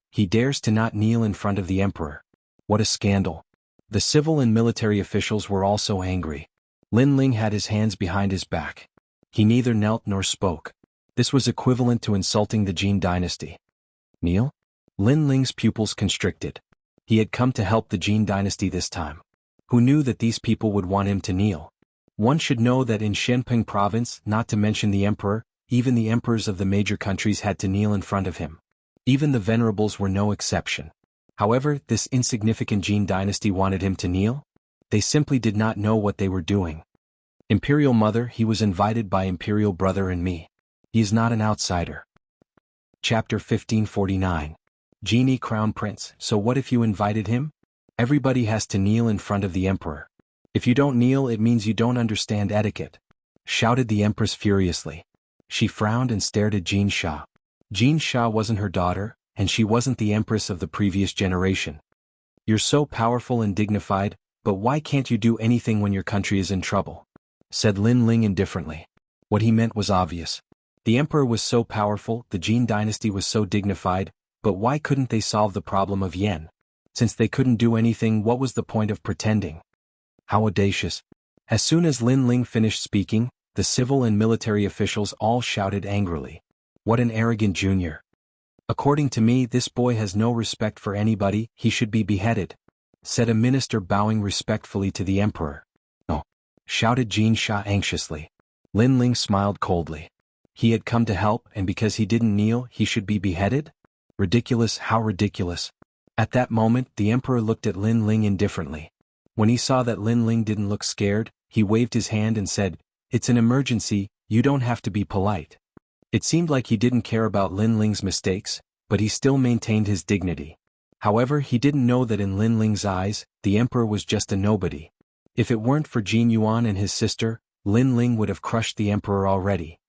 He dares to not kneel in front of the emperor. What a scandal. The civil and military officials were also angry. Lin Ling had his hands behind his back. He neither knelt nor spoke. This was equivalent to insulting the Jin dynasty. Kneel? Lin Ling's pupils constricted. He had come to help the Jin dynasty this time. Who knew that these people would want him to kneel? One should know that in Shenping province, not to mention the emperor, even the emperors of the major countries had to kneel in front of him. Even the venerables were no exception. However, this insignificant Jin dynasty wanted him to kneel? They simply did not know what they were doing. Imperial mother, he was invited by imperial brother and me. He is not an outsider. Chapter 1549. Genie Crown Prince, so what if you invited him? Everybody has to kneel in front of the emperor. If you don't kneel, it means you don't understand etiquette, shouted the empress furiously. She frowned and stared at Xianxia. Xianxia wasn't her daughter, and she wasn't the empress of the previous generation. You're so powerful and dignified, but why can't you do anything when your country is in trouble? Said Lin Ling indifferently. What he meant was obvious. The emperor was so powerful, the Jin dynasty was so dignified, but why couldn't they solve the problem of Yen? Since they couldn't do anything, what was the point of pretending? How audacious. As soon as Lin Ling finished speaking, the civil and military officials all shouted angrily. What an arrogant junior. According to me, this boy has no respect for anybody, he should be beheaded, said a minister bowing respectfully to the emperor. No, shouted Xianxia anxiously. Lin Ling smiled coldly. He had come to help, and because he didn't kneel, he should be beheaded? Ridiculous, how ridiculous. At that moment, the emperor looked at Lin Ling indifferently. When he saw that Lin Ling didn't look scared, he waved his hand and said, "It's an emergency, you don't have to be polite." It seemed like he didn't care about Lin Ling's mistakes, but he still maintained his dignity. However, he didn't know that in Lin Ling's eyes, the emperor was just a nobody. If it weren't for Jin Yuan and his sister, Lin Ling would have crushed the emperor already.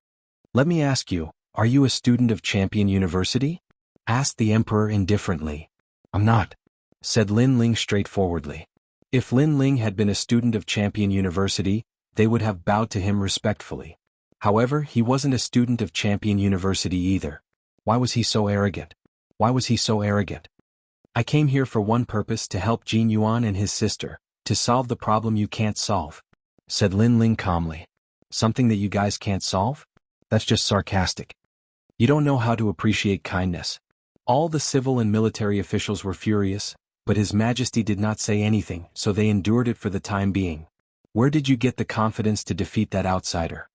"Let me ask you, are you a student of Champion University?" asked the emperor indifferently. "I'm not," said Lin Ling straightforwardly. If Lin Ling had been a student of Champion University, they would have bowed to him respectfully. However, he wasn't a student of Champion University either. Why was he so arrogant? Why was he so arrogant? "I came here for one purpose, to help Jin Yuan and his sister, to solve the problem you can't solve," said Lin Ling calmly. "Something that you guys can't solve? That's just sarcastic. You don't know how to appreciate kindness." All the civil and military officials were furious, but His Majesty did not say anything, so they endured it for the time being. "Where did you get the confidence to defeat that outsider?"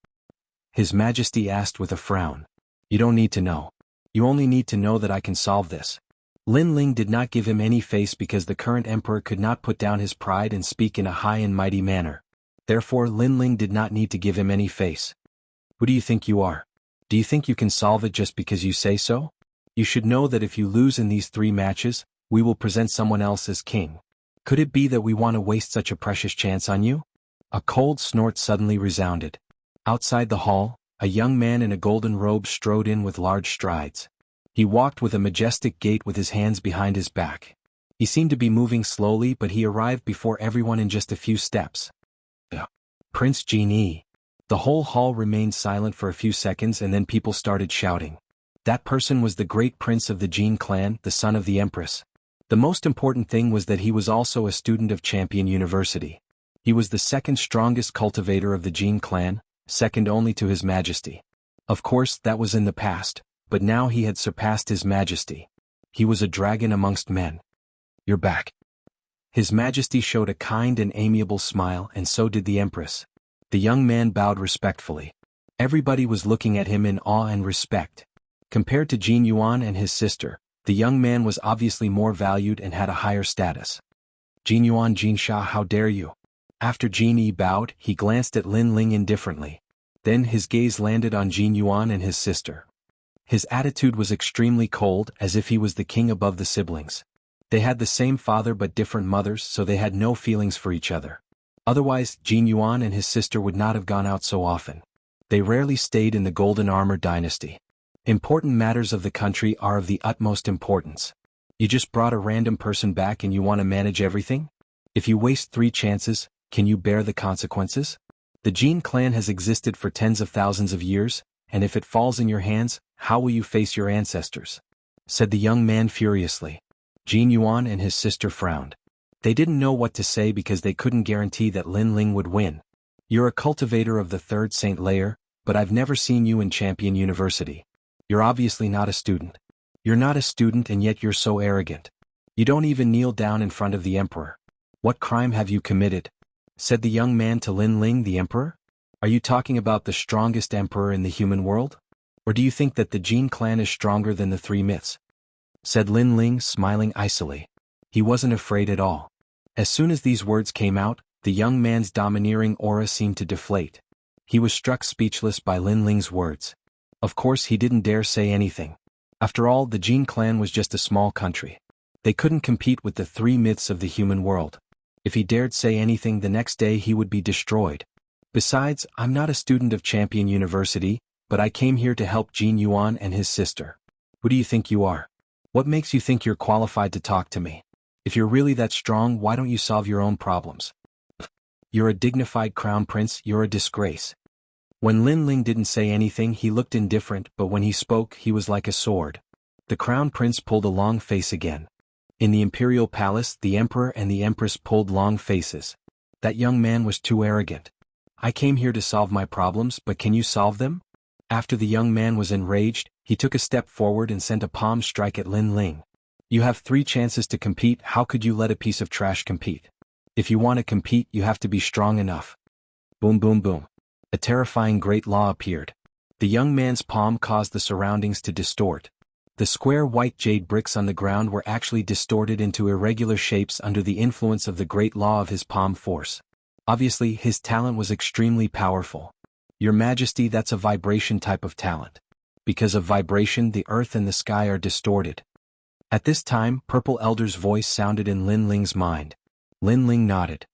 His Majesty asked with a frown. "You don't need to know. You only need to know that I can solve this." Lin Ling did not give him any face because the current emperor could not put down his pride and speak in a high and mighty manner. Therefore Lin Ling did not need to give him any face. "Who do you think you are? Do you think you can solve it just because you say so? You should know that if you lose in these 3 matches, we will present someone else as king. Could it be that we want to waste such a precious chance on you?" A cold snort suddenly resounded. Outside the hall, a young man in a golden robe strode in with large strides. He walked with a majestic gait with his hands behind his back. He seemed to be moving slowly, but he arrived before everyone in just a few steps. Prince Jianghu. The whole hall remained silent for a few seconds and then people started shouting. That person was the great prince of the Jin clan, the son of the empress. The most important thing was that he was also a student of Champion University. He was the second strongest cultivator of the Jin clan, second only to His Majesty. Of course, that was in the past, but now he had surpassed His Majesty. He was a dragon amongst men. "You're back." His Majesty showed a kind and amiable smile, and so did the Empress. The young man bowed respectfully. Everybody was looking at him in awe and respect. Compared to Jin Yuan and his sister, the young man was obviously more valued and had a higher status. "Jin Yuan, Xianxia, how dare you?" After Jin Yi bowed, he glanced at Lin Ling indifferently. Then his gaze landed on Jin Yuan and his sister. His attitude was extremely cold, as if he was the king above the siblings. They had the same father but different mothers, so they had no feelings for each other. Otherwise, Jin Yuan and his sister would not have gone out so often. They rarely stayed in the Golden Armor dynasty. Important matters of the country are of the utmost importance. You just brought a random person back and you want to manage everything? If you waste 3 chances, can you bear the consequences? The Jin clan has existed for tens of thousands of years, and if it falls in your hands, how will you face your ancestors?" said the young man furiously. Jin Yuan and his sister frowned. They didn't know what to say because they couldn't guarantee that Lin Ling would win. "You're a cultivator of the 3rd Saint layer, but I've never seen you in Champion University. You're obviously not a student. You're not a student and yet you're so arrogant. You don't even kneel down in front of the emperor. What crime have you committed?" said the young man to Lin Ling, the emperor. "Are you talking about the strongest emperor in the human world? Or do you think that the Jin clan is stronger than the 3 myths?" said Lin Ling, smiling icily. He wasn't afraid at all. As soon as these words came out, the young man's domineering aura seemed to deflate. He was struck speechless by Lin Ling's words. Of course he didn't dare say anything. After all, the Jin clan was just a small country. They couldn't compete with the 3 myths of the human world. If he dared say anything, the next day he would be destroyed. Besides, I'm not a student of Champion University, but I came here to help Jin Yuan and his sister. Who do you think you are? What makes you think you're qualified to talk to me? If you're really that strong, why don't you solve your own problems? You're a dignified crown prince, you're a disgrace. When Lin Ling didn't say anything, he looked indifferent, but when he spoke, he was like a sword. The crown prince pulled a long face again. In the imperial palace, the emperor and the empress pulled long faces. That young man was too arrogant. "I came here to solve my problems, but can you solve them?" After the young man was enraged, he took a step forward and sent a palm strike at Lin Ling. "You have 3 chances to compete, how could you let a piece of trash compete? If you want to compete, you have to be strong enough." Boom boom boom. A terrifying great law appeared. The young man's palm caused the surroundings to distort. The square white jade bricks on the ground were actually distorted into irregular shapes under the influence of the great law of his palm force. Obviously, his talent was extremely powerful. "Your Majesty, that's a vibration type of talent. Because of vibration, the earth and the sky are distorted." At this time, Purple Elder's voice sounded in Lin Ling's mind. Lin Ling nodded.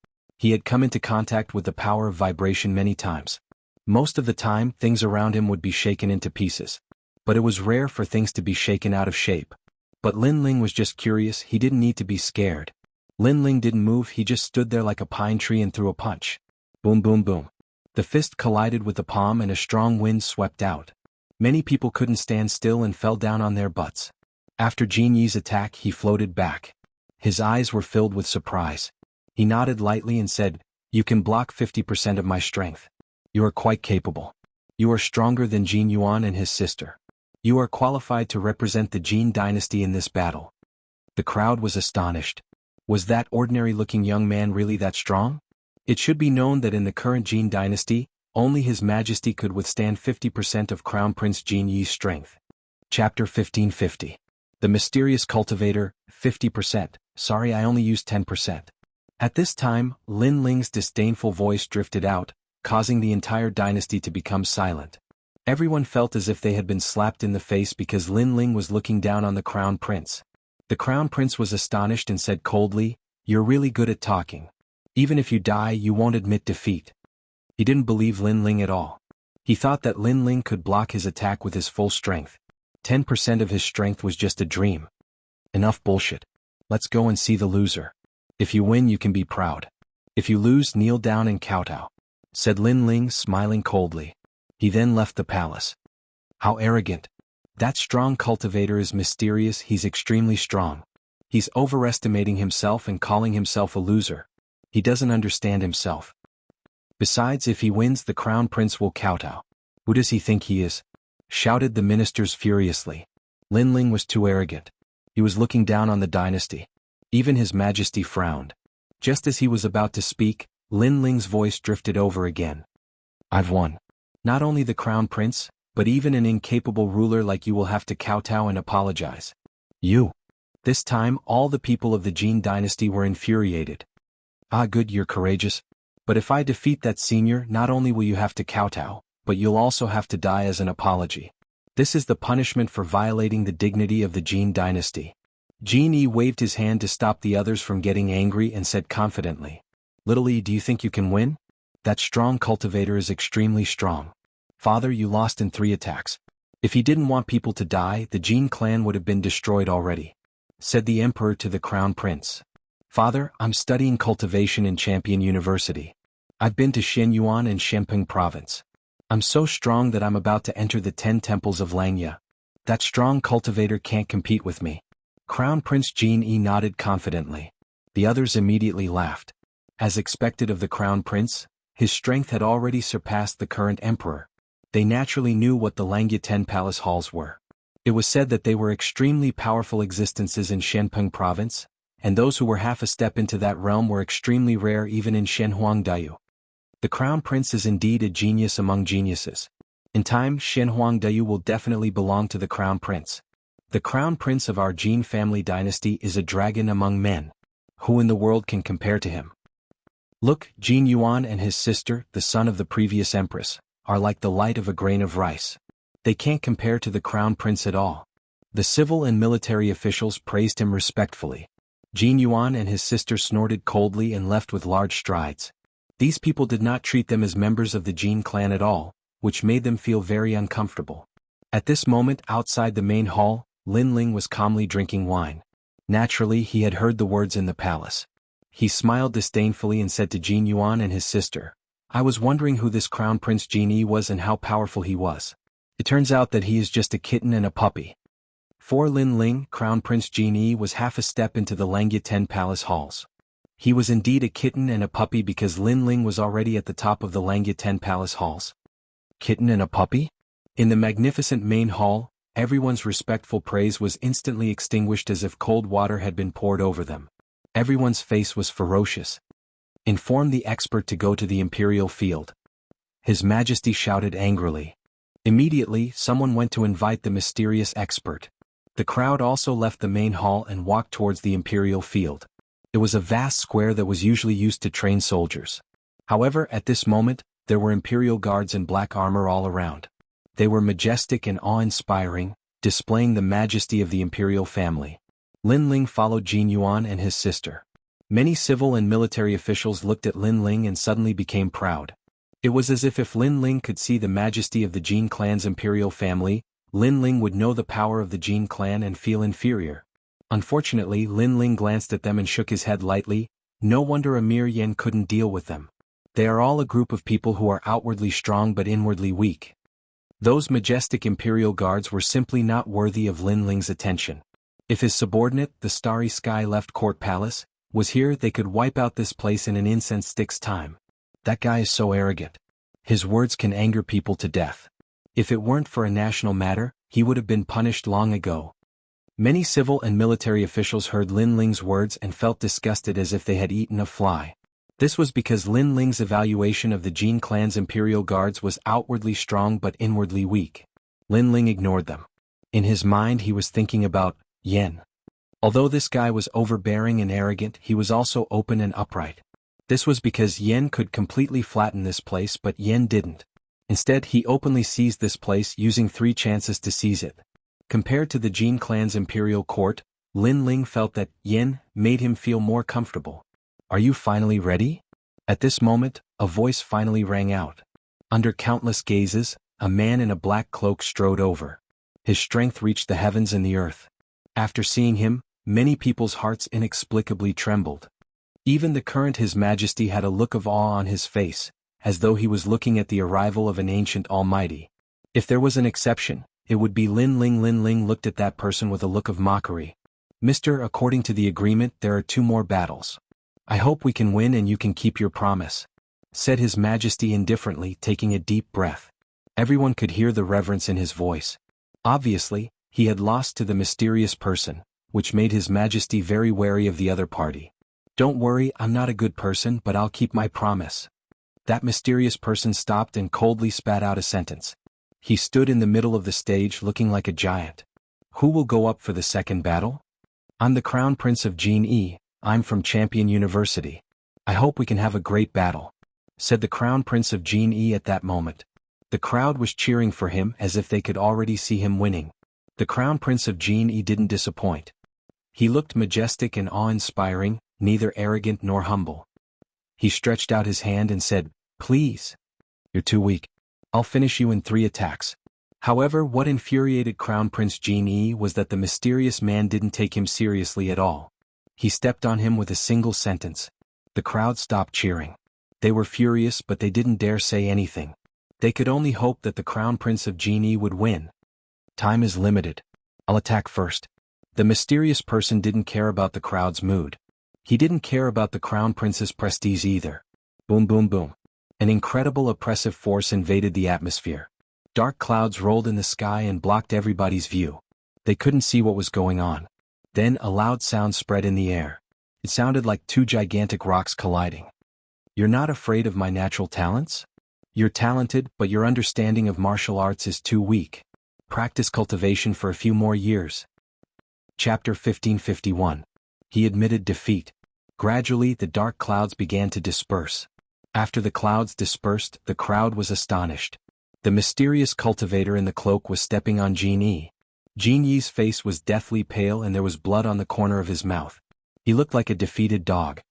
He had come into contact with the power of vibration many times. Most of the time, things around him would be shaken into pieces. But it was rare for things to be shaken out of shape. But Lin Ling was just curious. He didn't need to be scared. Lin Ling didn't move, he just stood there like a pine tree and threw a punch. Boom boom boom. The fist collided with the palm and a strong wind swept out. Many people couldn't stand still and fell down on their butts. After Jin Yi's attack, he floated back. His eyes were filled with surprise. He nodded lightly and said, "You can block 50% of my strength. You are quite capable. You are stronger than Jin Yuan and his sister. You are qualified to represent the Jin dynasty in this battle." The crowd was astonished. Was that ordinary-looking young man really that strong? It should be known that in the current Jin dynasty, only His Majesty could withstand 50% of Crown Prince Jin Yi's strength. Chapter 1550. The Mysterious Cultivator, 50%. Sorry, I only used 10%. At this time, Lin Ling's disdainful voice drifted out, causing the entire dynasty to become silent. Everyone felt as if they had been slapped in the face because Lin Ling was looking down on the Crown Prince. The Crown Prince was astonished and said coldly, "You're really good at talking. Even if you die, you won't admit defeat." He didn't believe Lin Ling at all. He thought that Lin Ling could block his attack with his full strength. 10% of his strength was just a dream. Enough bullshit. Let's go and see the loser. If you win, you can be proud. If you lose, kneel down and kowtow," said Lin Ling, smiling coldly. He then left the palace. How arrogant. That strong cultivator is mysterious. He's extremely strong. He's overestimating himself and calling himself a loser. He doesn't understand himself. Besides, if he wins, the Crown Prince will kowtow. Who does he think he is? Shouted the ministers furiously. Lin Ling was too arrogant. He was looking down on the dynasty. Even His Majesty frowned. Just as he was about to speak, Lin Ling's voice drifted over again. "I've won. Not only the Crown Prince, but even an incapable ruler like you will have to kowtow and apologize." "You." This time, all the people of the Jin dynasty were infuriated. "Ah, good, you're courageous. But if I defeat that senior, not only will you have to kowtow, but you'll also have to die as an apology. This is the punishment for violating the dignity of the Jin dynasty." Jin Yi waved his hand to stop the others from getting angry and said confidently, "Little Yi, do you think you can win? That strong cultivator is extremely strong. Father, you lost in 3 attacks. If he didn't want people to die, the Jin clan would have been destroyed already," said the emperor to the Crown Prince. "Father, I'm studying cultivation in Champion University. I've been to Xianyuan and Shenping province. I'm so strong that I'm about to enter the 10 temples of Langya. That strong cultivator can't compete with me." Crown Prince Jin Yi nodded confidently. The others immediately laughed. As expected of the Crown Prince, his strength had already surpassed the current emperor. They naturally knew what the Langya 10 palace halls were. It was said that they were extremely powerful existences in Shenpeng province, and those who were half a step into that realm were extremely rare even in Shenhuangdayu. The Crown Prince is indeed a genius among geniuses. In time, Shenhuangdayu will definitely belong to the Crown Prince. The Crown Prince of our Jin family dynasty is a dragon among men. Who in the world can compare to him? Look, Jin Yuan and his sister, the son of the previous empress, are like the light of a grain of rice. They can't compare to the Crown Prince at all. The civil and military officials praised him respectfully. Jin Yuan and his sister snorted coldly and left with large strides. These people did not treat them as members of the Jin clan at all, which made them feel very uncomfortable. At this moment, outside the main hall, Lin Ling was calmly drinking wine. Naturally, he had heard the words in the palace. He smiled disdainfully and said to Jin Yuan and his sister, "I was wondering who this Crown Prince Jin Yi was and how powerful he was. It turns out that he is just a kitten and a puppy." For Lin Ling, Crown Prince Jin Yi was half a step into the Langya 10 palace halls. He was indeed a kitten and a puppy because Lin Ling was already at the top of the Langya 10 palace halls. Kitten and a puppy? In the magnificent main hall, everyone's respectful praise was instantly extinguished as if cold water had been poured over them. Everyone's face was ferocious. "Inform the expert to go to the imperial field," His Majesty shouted angrily. Immediately, someone went to invite the mysterious expert. The crowd also left the main hall and walked towards the imperial field. It was a vast square that was usually used to train soldiers. However, at this moment, there were imperial guards in black armor all around. They were majestic and awe-inspiring, displaying the majesty of the imperial family. Lin Ling followed Jin Yuan and his sister. Many civil and military officials looked at Lin Ling and suddenly became proud. It was as if Lin Ling could see the majesty of the Jin clan's imperial family, Lin Ling would know the power of the Jin clan and feel inferior. Unfortunately, Lin Ling glanced at them and shook his head lightly. No wonder Emir Yen couldn't deal with them. They are all a group of people who are outwardly strong but inwardly weak. Those majestic imperial guards were simply not worthy of Lin Ling's attention. If his subordinate, the Starry Sky Left Court Palace, was here, they could wipe out this place in an incense stick's time. That guy is so arrogant. His words can anger people to death. If it weren't for a national matter, he would have been punished long ago. Many civil and military officials heard Lin Ling's words and felt disgusted as if they had eaten a fly. This was because Lin Ling's evaluation of the Jin clan's imperial guards was outwardly strong but inwardly weak. Lin Ling ignored them. In his mind he was thinking about Yen. Although this guy was overbearing and arrogant, he was also open and upright. This was because Yen could completely flatten this place, but Yen didn't. Instead, he openly seized this place, using 3 chances to seize it. Compared to the Jin clan's imperial court, Lin Ling felt that Yen made him feel more comfortable. Are you finally ready? At this moment, a voice finally rang out. Under countless gazes, a man in a black cloak strode over. His strength reached the heavens and the earth. After seeing him, many people's hearts inexplicably trembled. Even the current His Majesty had a look of awe on his face, as though he was looking at the arrival of an ancient almighty. If there was an exception, it would be Lin Ling. Lin Ling looked at that person with a look of mockery. Mister, according to the agreement, there are 2 more battles. I hope we can win and you can keep your promise, said His Majesty indifferently, taking a deep breath. Everyone could hear the reverence in his voice. Obviously, he had lost to the mysterious person, which made His Majesty very wary of the other party. Don't worry, I'm not a good person, but I'll keep my promise. That mysterious person stopped and coldly spat out a sentence. He stood in the middle of the stage looking like a giant. Who will go up for the second battle? I'm the Crown Prince of Jianghu. I'm from Champion University. I hope we can have a great battle, said the Crown Prince of Jianghu at that moment. The crowd was cheering for him as if they could already see him winning. The Crown Prince of Jianghu didn't disappoint. He looked majestic and awe-inspiring, neither arrogant nor humble. He stretched out his hand and said, "Please. You're too weak. I'll finish you in 3 attacks." However, what infuriated Crown Prince Jianghu was that the mysterious man didn't take him seriously at all. He stepped on him with a single sentence. The crowd stopped cheering. They were furious, but they didn't dare say anything. They could only hope that the Crown Prince of Jianghu would win. Time is limited. I'll attack first. The mysterious person didn't care about the crowd's mood. He didn't care about the Crown Prince's prestige either. Boom boom boom. An incredible oppressive force invaded the atmosphere. Dark clouds rolled in the sky and blocked everybody's view. They couldn't see what was going on. Then a loud sound spread in the air. It sounded like 2 gigantic rocks colliding. You're not afraid of my natural talents? You're talented, but your understanding of martial arts is too weak. Practice cultivation for a few more years. Chapter 1551. He admitted defeat. Gradually, the dark clouds began to disperse. After the clouds dispersed, the crowd was astonished. The mysterious cultivator in the cloak was stepping on Jianghu. Jianghu's face was deathly pale and there was blood on the corner of his mouth. He looked like a defeated dog.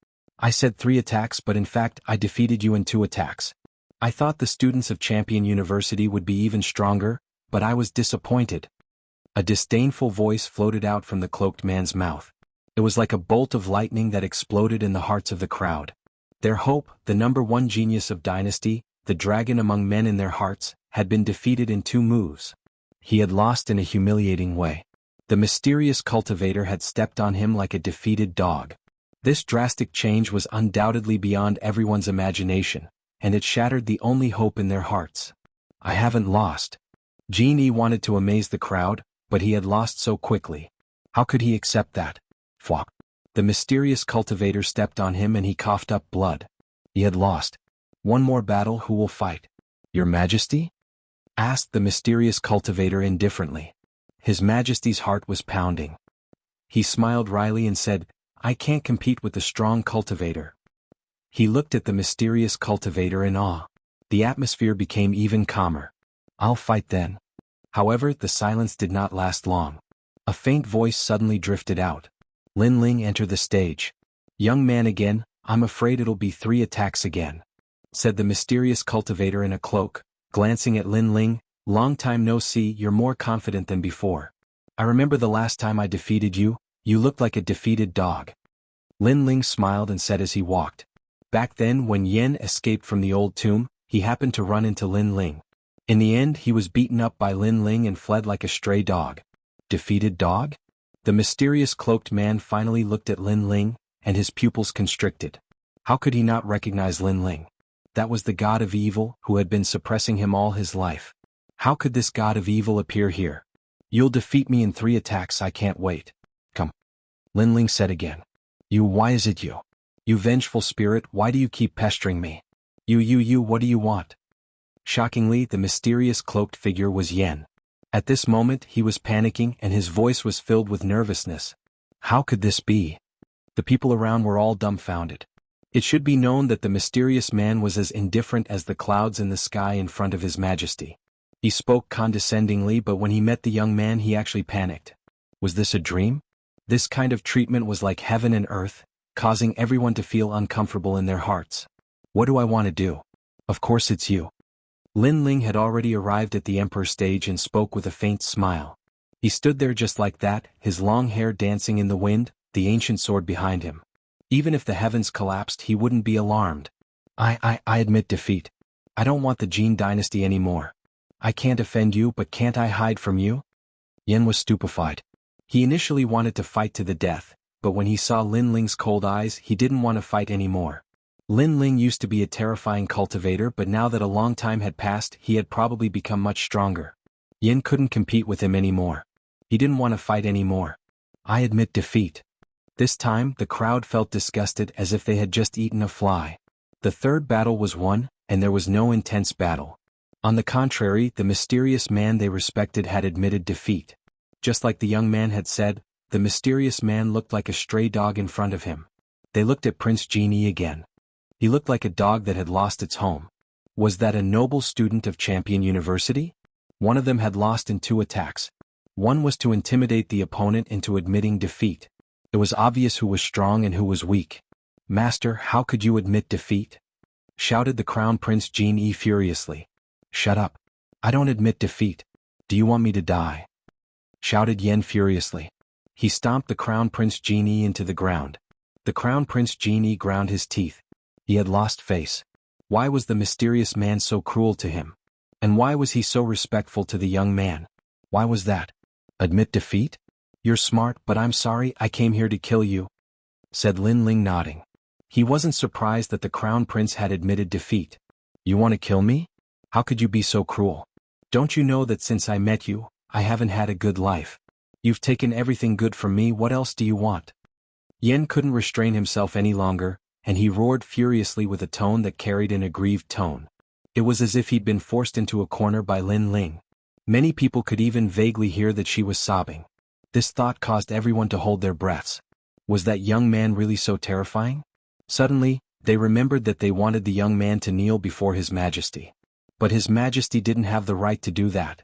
I said 3 attacks, but in fact I defeated you in 2 attacks. I thought the students of Champion University would be even stronger, but I was disappointed. A disdainful voice floated out from the cloaked man's mouth. It was like a bolt of lightning that exploded in the hearts of the crowd. Their hope, the #1 genius of dynasty, the dragon among men in their hearts, had been defeated in 2 moves. He had lost in a humiliating way. The mysterious cultivator had stepped on him like a defeated dog. This drastic change was undoubtedly beyond everyone's imagination, and it shattered the only hope in their hearts. I haven't lost. Jianghu wanted to amaze the crowd, but he had lost so quickly. How could he accept that? Fwop. The mysterious cultivator stepped on him and he coughed up blood. He had lost. 1 more battle, who will fight? Your Majesty? Asked the mysterious cultivator indifferently. His Majesty's heart was pounding. He smiled wryly and said, I can't compete with the strong cultivator. He looked at the mysterious cultivator in awe. The atmosphere became even calmer. I'll fight then. However, the silence did not last long. A faint voice suddenly drifted out. Lin Ling entered the stage. Young man again, I'm afraid it'll be 3 attacks again, said the mysterious cultivator in a cloak, glancing at Lin Ling. Long time no see, you're more confident than before. I remember the last time I defeated you, you looked like a defeated dog. Lin Ling smiled and said as he walked. Back then when Yen escaped from the old tomb, he happened to run into Lin Ling. In the end he was beaten up by Lin Ling and fled like a stray dog. Defeated dog? The mysterious cloaked man finally looked at Lin Ling, and his pupils constricted. How could he not recognize Lin Ling? That was the god of evil who had been suppressing him all his life. How could this god of evil appear here? You'll defeat me in 3 attacks, I can't wait. Come. Lin Ling said again. Why is it you? You vengeful spirit, why do you keep pestering me? What do you want? Shockingly, the mysterious cloaked figure was Yen. At this moment he was panicking and his voice was filled with nervousness. How could this be? The people around were all dumbfounded. It should be known that the mysterious man was as indifferent as the clouds in the sky in front of his majesty. He spoke condescendingly, but when he met the young man he actually panicked. Was this a dream? This kind of treatment was like heaven and earth, causing everyone to feel uncomfortable in their hearts. What do I want to do? Of course it's you. Lin Ling had already arrived at the emperor stage and spoke with a faint smile. He stood there just like that, his long hair dancing in the wind, the ancient sword behind him. Even if the heavens collapsed he wouldn't be alarmed. I admit defeat. I don't want the Jin dynasty anymore. I can't offend you, but can't I hide from you? Yen was stupefied. He initially wanted to fight to the death, but when he saw Lin Ling's cold eyes he didn't want to fight anymore. Lin Ling used to be a terrifying cultivator, but now that a long time had passed he had probably become much stronger. Yen couldn't compete with him anymore. He didn't want to fight anymore. I admit defeat. This time the crowd felt disgusted as if they had just eaten a fly. The third battle was won, and there was no intense battle. On the contrary, the mysterious man they respected had admitted defeat. Just like the young man had said, the mysterious man looked like a stray dog in front of him. They looked at Prince Jianghu again. He looked like a dog that had lost its home. Was that a noble student of Champion University? One of them had lost in 2 attacks. One was to intimidate the opponent into admitting defeat. It was obvious who was strong and who was weak. Master, how could you admit defeat? Shouted the Crown Prince Jianghu furiously. Shut up. I don't admit defeat. Do you want me to die? Shouted Yen furiously. He stomped the Crown Prince Jianghu into the ground. The Crown Prince Jianghu ground his teeth. He had lost face. Why was the mysterious man so cruel to him? And why was he so respectful to the young man? Why was that? Admit defeat? You're smart, but I'm sorry, I came here to kill you, said Lin Ling nodding. He wasn't surprised that the Crown Prince had admitted defeat. You want to kill me? How could you be so cruel? Don't you know that since I met you, I haven't had a good life? You've taken everything good from me, what else do you want? Yen couldn't restrain himself any longer, and he roared furiously with a tone that carried an aggrieved tone. It was as if he'd been forced into a corner by Lin Ling. Many people could even vaguely hear that she was sobbing. This thought caused everyone to hold their breaths. Was that young man really so terrifying? Suddenly, they remembered that they wanted the young man to kneel before His Majesty. But His Majesty didn't have the right to do that.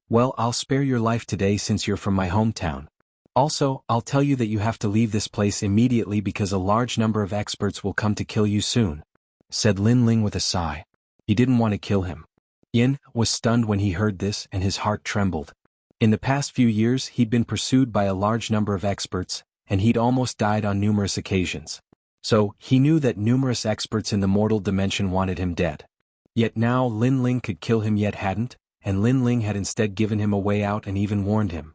Well, I'll spare your life today since you're from my hometown. Also, I'll tell you that you have to leave this place immediately because a large number of experts will come to kill you soon, said Lin Ling with a sigh. He didn't want to kill him. Yen was stunned when he heard this and his heart trembled. In the past few years he'd been pursued by a large number of experts, and he'd almost died on numerous occasions. So, he knew that numerous experts in the mortal dimension wanted him dead. Yet now Lin Ling could kill him yet hadn't, and Lin Ling had instead given him a way out and even warned him.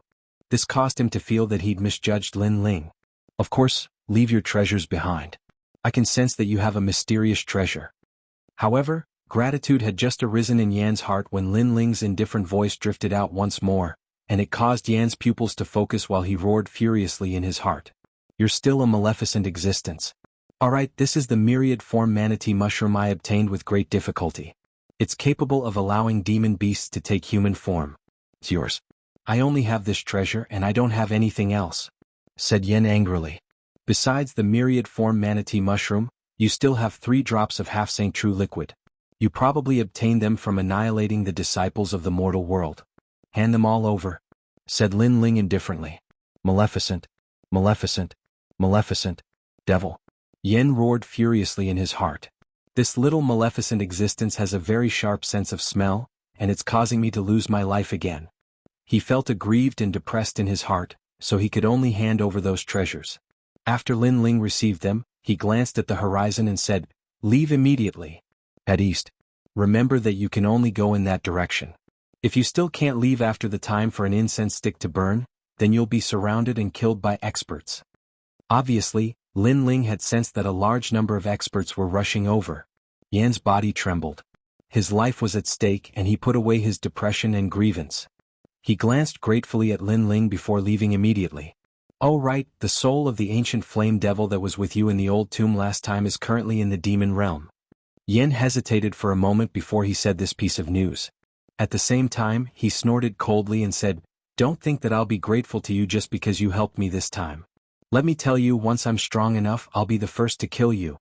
This caused him to feel that he'd misjudged Lin Ling. Of course, leave your treasures behind. I can sense that you have a mysterious treasure. However, gratitude had just arisen in Yan's heart when Lin Ling's indifferent voice drifted out once more, and it caused Yan's pupils to focus while he roared furiously in his heart. You're still a maleficent existence. Alright, this is the myriad form manatee mushroom I obtained with great difficulty. It's capable of allowing demon beasts to take human form. It's yours. I only have this treasure and I don't have anything else, said Yen angrily. Besides the myriad form manatee mushroom, you still have 3 drops of half-saint true liquid. You probably obtained them from annihilating the disciples of the mortal world. Hand them all over, said Lin Ling indifferently. Maleficent, Maleficent, Maleficent, devil. Yen roared furiously in his heart. This little maleficent existence has a very sharp sense of smell, and it's causing me to lose my life again. He felt aggrieved and depressed in his heart, so he could only hand over those treasures. After Lin Ling received them, he glanced at the horizon and said, "Leave immediately. Head east. Remember that you can only go in that direction. If you still can't leave after the time for an incense stick to burn, then you'll be surrounded and killed by experts." Obviously, Lin Ling had sensed that a large number of experts were rushing over. Yan's body trembled. His life was at stake and he put away his depression and grievance. He glanced gratefully at Lin Ling before leaving immediately. "Oh right, the soul of the ancient flame devil that was with you in the old tomb last time is currently in the demon realm." Yen hesitated for a moment before he said this piece of news. At the same time, he snorted coldly and said, "Don't think that I'll be grateful to you just because you helped me this time. Let me tell you, once I'm strong enough, I'll be the first to kill you."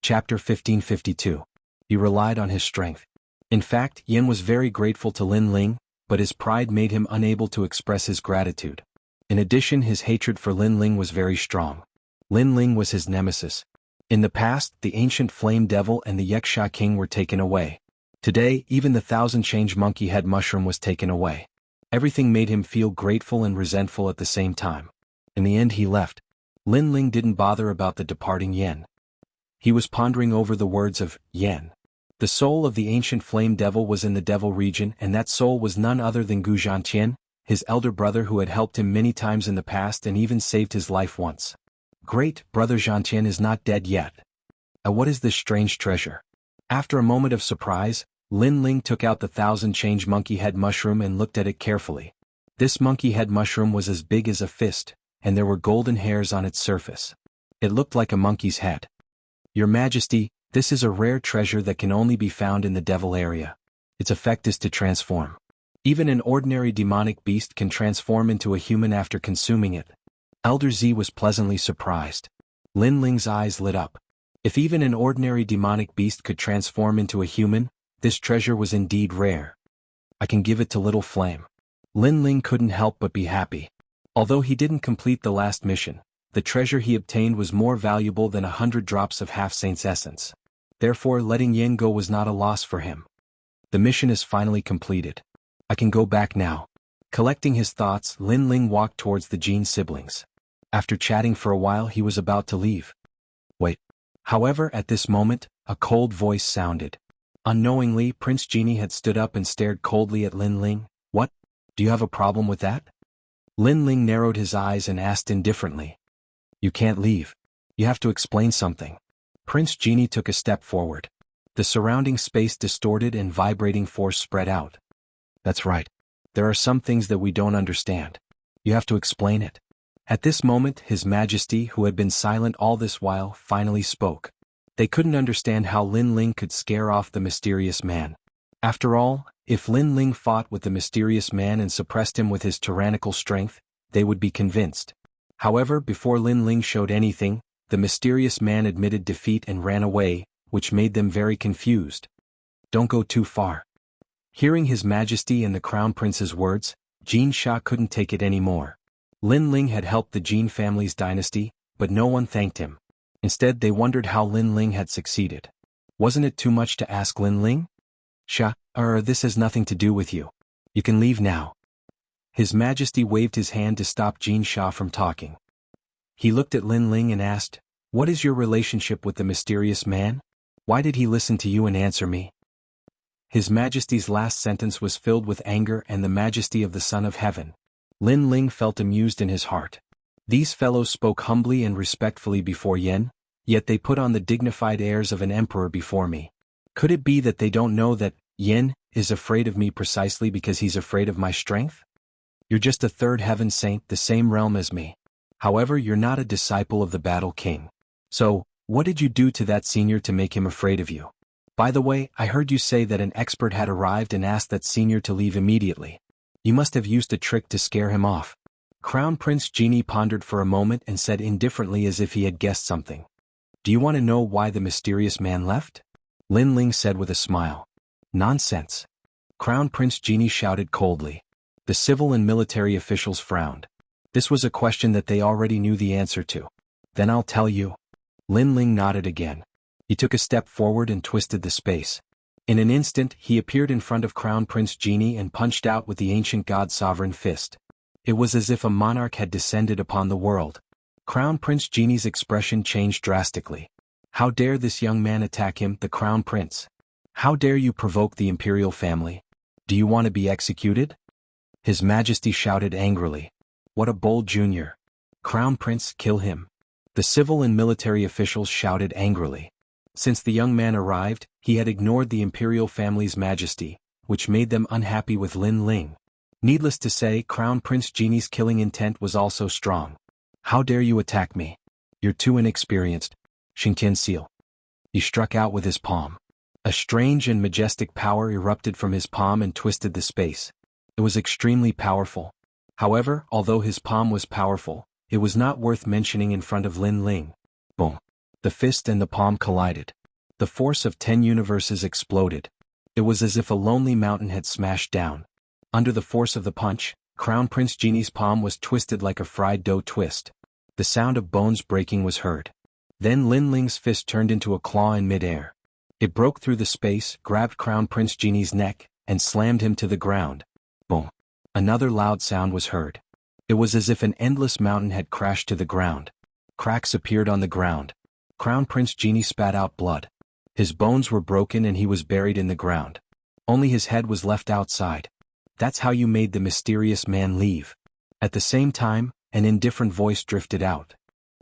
Chapter 1552. He relied on his strength. In fact, Yen was very grateful to Lin Ling, but his pride made him unable to express his gratitude. In addition, his hatred for Lin Ling was very strong. Lin Ling was his nemesis. In the past, the ancient flame devil and the Xianxia king were taken away. Today, even the 1,000-change monkey head mushroom was taken away. Everything made him feel grateful and resentful at the same time. In the end, he left. Lin Ling didn't bother about the departing Yen. He was pondering over the words of Yen. The soul of the ancient flame devil was in the devil region, and that soul was none other than Gu Zhantian, his elder brother who had helped him many times in the past and even saved his life once. Great, brother Zhantian is not dead yet. What is this strange treasure? After a moment of surprise, Lin Ling took out the 1,000-change monkey head mushroom and looked at it carefully. This monkey head mushroom was as big as a fist, and there were golden hairs on its surface. It looked like a monkey's head. "Your Majesty, this is a rare treasure that can only be found in the devil area. Its effect is to transform. Even an ordinary demonic beast can transform into a human after consuming it." Elder Z was pleasantly surprised. Lin Ling's eyes lit up. If even an ordinary demonic beast could transform into a human, this treasure was indeed rare. "I can give it to Little Flame." Lin Ling couldn't help but be happy. Although he didn't complete the last mission, the treasure he obtained was more valuable than 100 drops of half-saint's essence. Therefore, letting Yen go was not a loss for him. The mission is finally completed. I can go back now. Collecting his thoughts, Lin Ling walked towards the Jin siblings. After chatting for a while, he was about to leave. Wait. However, at this moment, a cold voice sounded. Unknowingly, Prince Genie had stood up and stared coldly at Lin Ling. "What? Do you have a problem with that?" Lin Ling narrowed his eyes and asked indifferently. "You can't leave. You have to explain something." Prince Genie took a step forward. The surrounding space distorted and vibrating force spread out. "That's right. There are some things that we don't understand. You have to explain it." At this moment, His Majesty, who had been silent all this while, finally spoke. They couldn't understand how Lin Ling could scare off the mysterious man. After all, if Lin Ling fought with the mysterious man and suppressed him with his tyrannical strength, they would be convinced. However, before Lin Ling showed anything, the mysterious man admitted defeat and ran away, which made them very confused. "Don't go too far." Hearing His Majesty and the Crown Prince's words, Xianxia couldn't take it anymore. Lin Ling had helped the Jin family's dynasty, but no one thanked him. Instead, they wondered how Lin Ling had succeeded. Wasn't it too much to ask Lin Ling? This has nothing to do with you. You can leave now." His Majesty waved his hand to stop Xianxia from talking. He looked at Lin Ling and asked, "What is your relationship with the mysterious man? Why did he listen to you and answer me?" His Majesty's last sentence was filled with anger and the majesty of the Son of Heaven. Lin Ling felt amused in his heart. These fellows spoke humbly and respectfully before Yen, yet they put on the dignified airs of an emperor before me. Could it be that they don't know that Yen is afraid of me precisely because he's afraid of my strength? "You're just a third heaven saint, the same realm as me. However, you're not a disciple of the Battle King. So, what did you do to that senior to make him afraid of you? By the way, I heard you say that an expert had arrived and asked that senior to leave immediately. You must have used a trick to scare him off." Crown Prince Genie pondered for a moment and said indifferently as if he had guessed something. "Do you want to know why the mysterious man left?" Lin Ling said with a smile. "Nonsense." Crown Prince Genie shouted coldly. The civil and military officials frowned. This was a question that they already knew the answer to. "Then I'll tell you." Lin Ling nodded again. He took a step forward and twisted the space. In an instant, he appeared in front of Crown Prince Genie and punched out with the ancient god sovereign fist. It was as if a monarch had descended upon the world. Crown Prince Genie's expression changed drastically. How dare this young man attack him, the Crown Prince? How dare you provoke the imperial family? Do you want to be executed? His Majesty shouted angrily. What a bold junior. Crown Prince, kill him. The civil and military officials shouted angrily. Since the young man arrived, he had ignored the imperial family's majesty, which made them unhappy with Lin Ling. Needless to say, Crown Prince Genie's killing intent was also strong. How dare you attack me? You're too inexperienced. Xianxia. He struck out with his palm. A strange and majestic power erupted from his palm and twisted the space. It was extremely powerful. However, although his palm was powerful, it was not worth mentioning in front of Lin Ling. Boom. The fist and the palm collided. The force of 10 universes exploded. It was as if a lonely mountain had smashed down. Under the force of the punch, Crown Prince Genie's palm was twisted like a fried dough twist. The sound of bones breaking was heard. Then Lin Ling's fist turned into a claw in midair. It broke through the space, grabbed Crown Prince Genie's neck, and slammed him to the ground. Boom. Another loud sound was heard. It was as if an endless mountain had crashed to the ground. Cracks appeared on the ground. Crown Prince Genie spat out blood. His bones were broken and he was buried in the ground. Only his head was left outside. That's how you made the mysterious man leave. At the same time, an indifferent voice drifted out.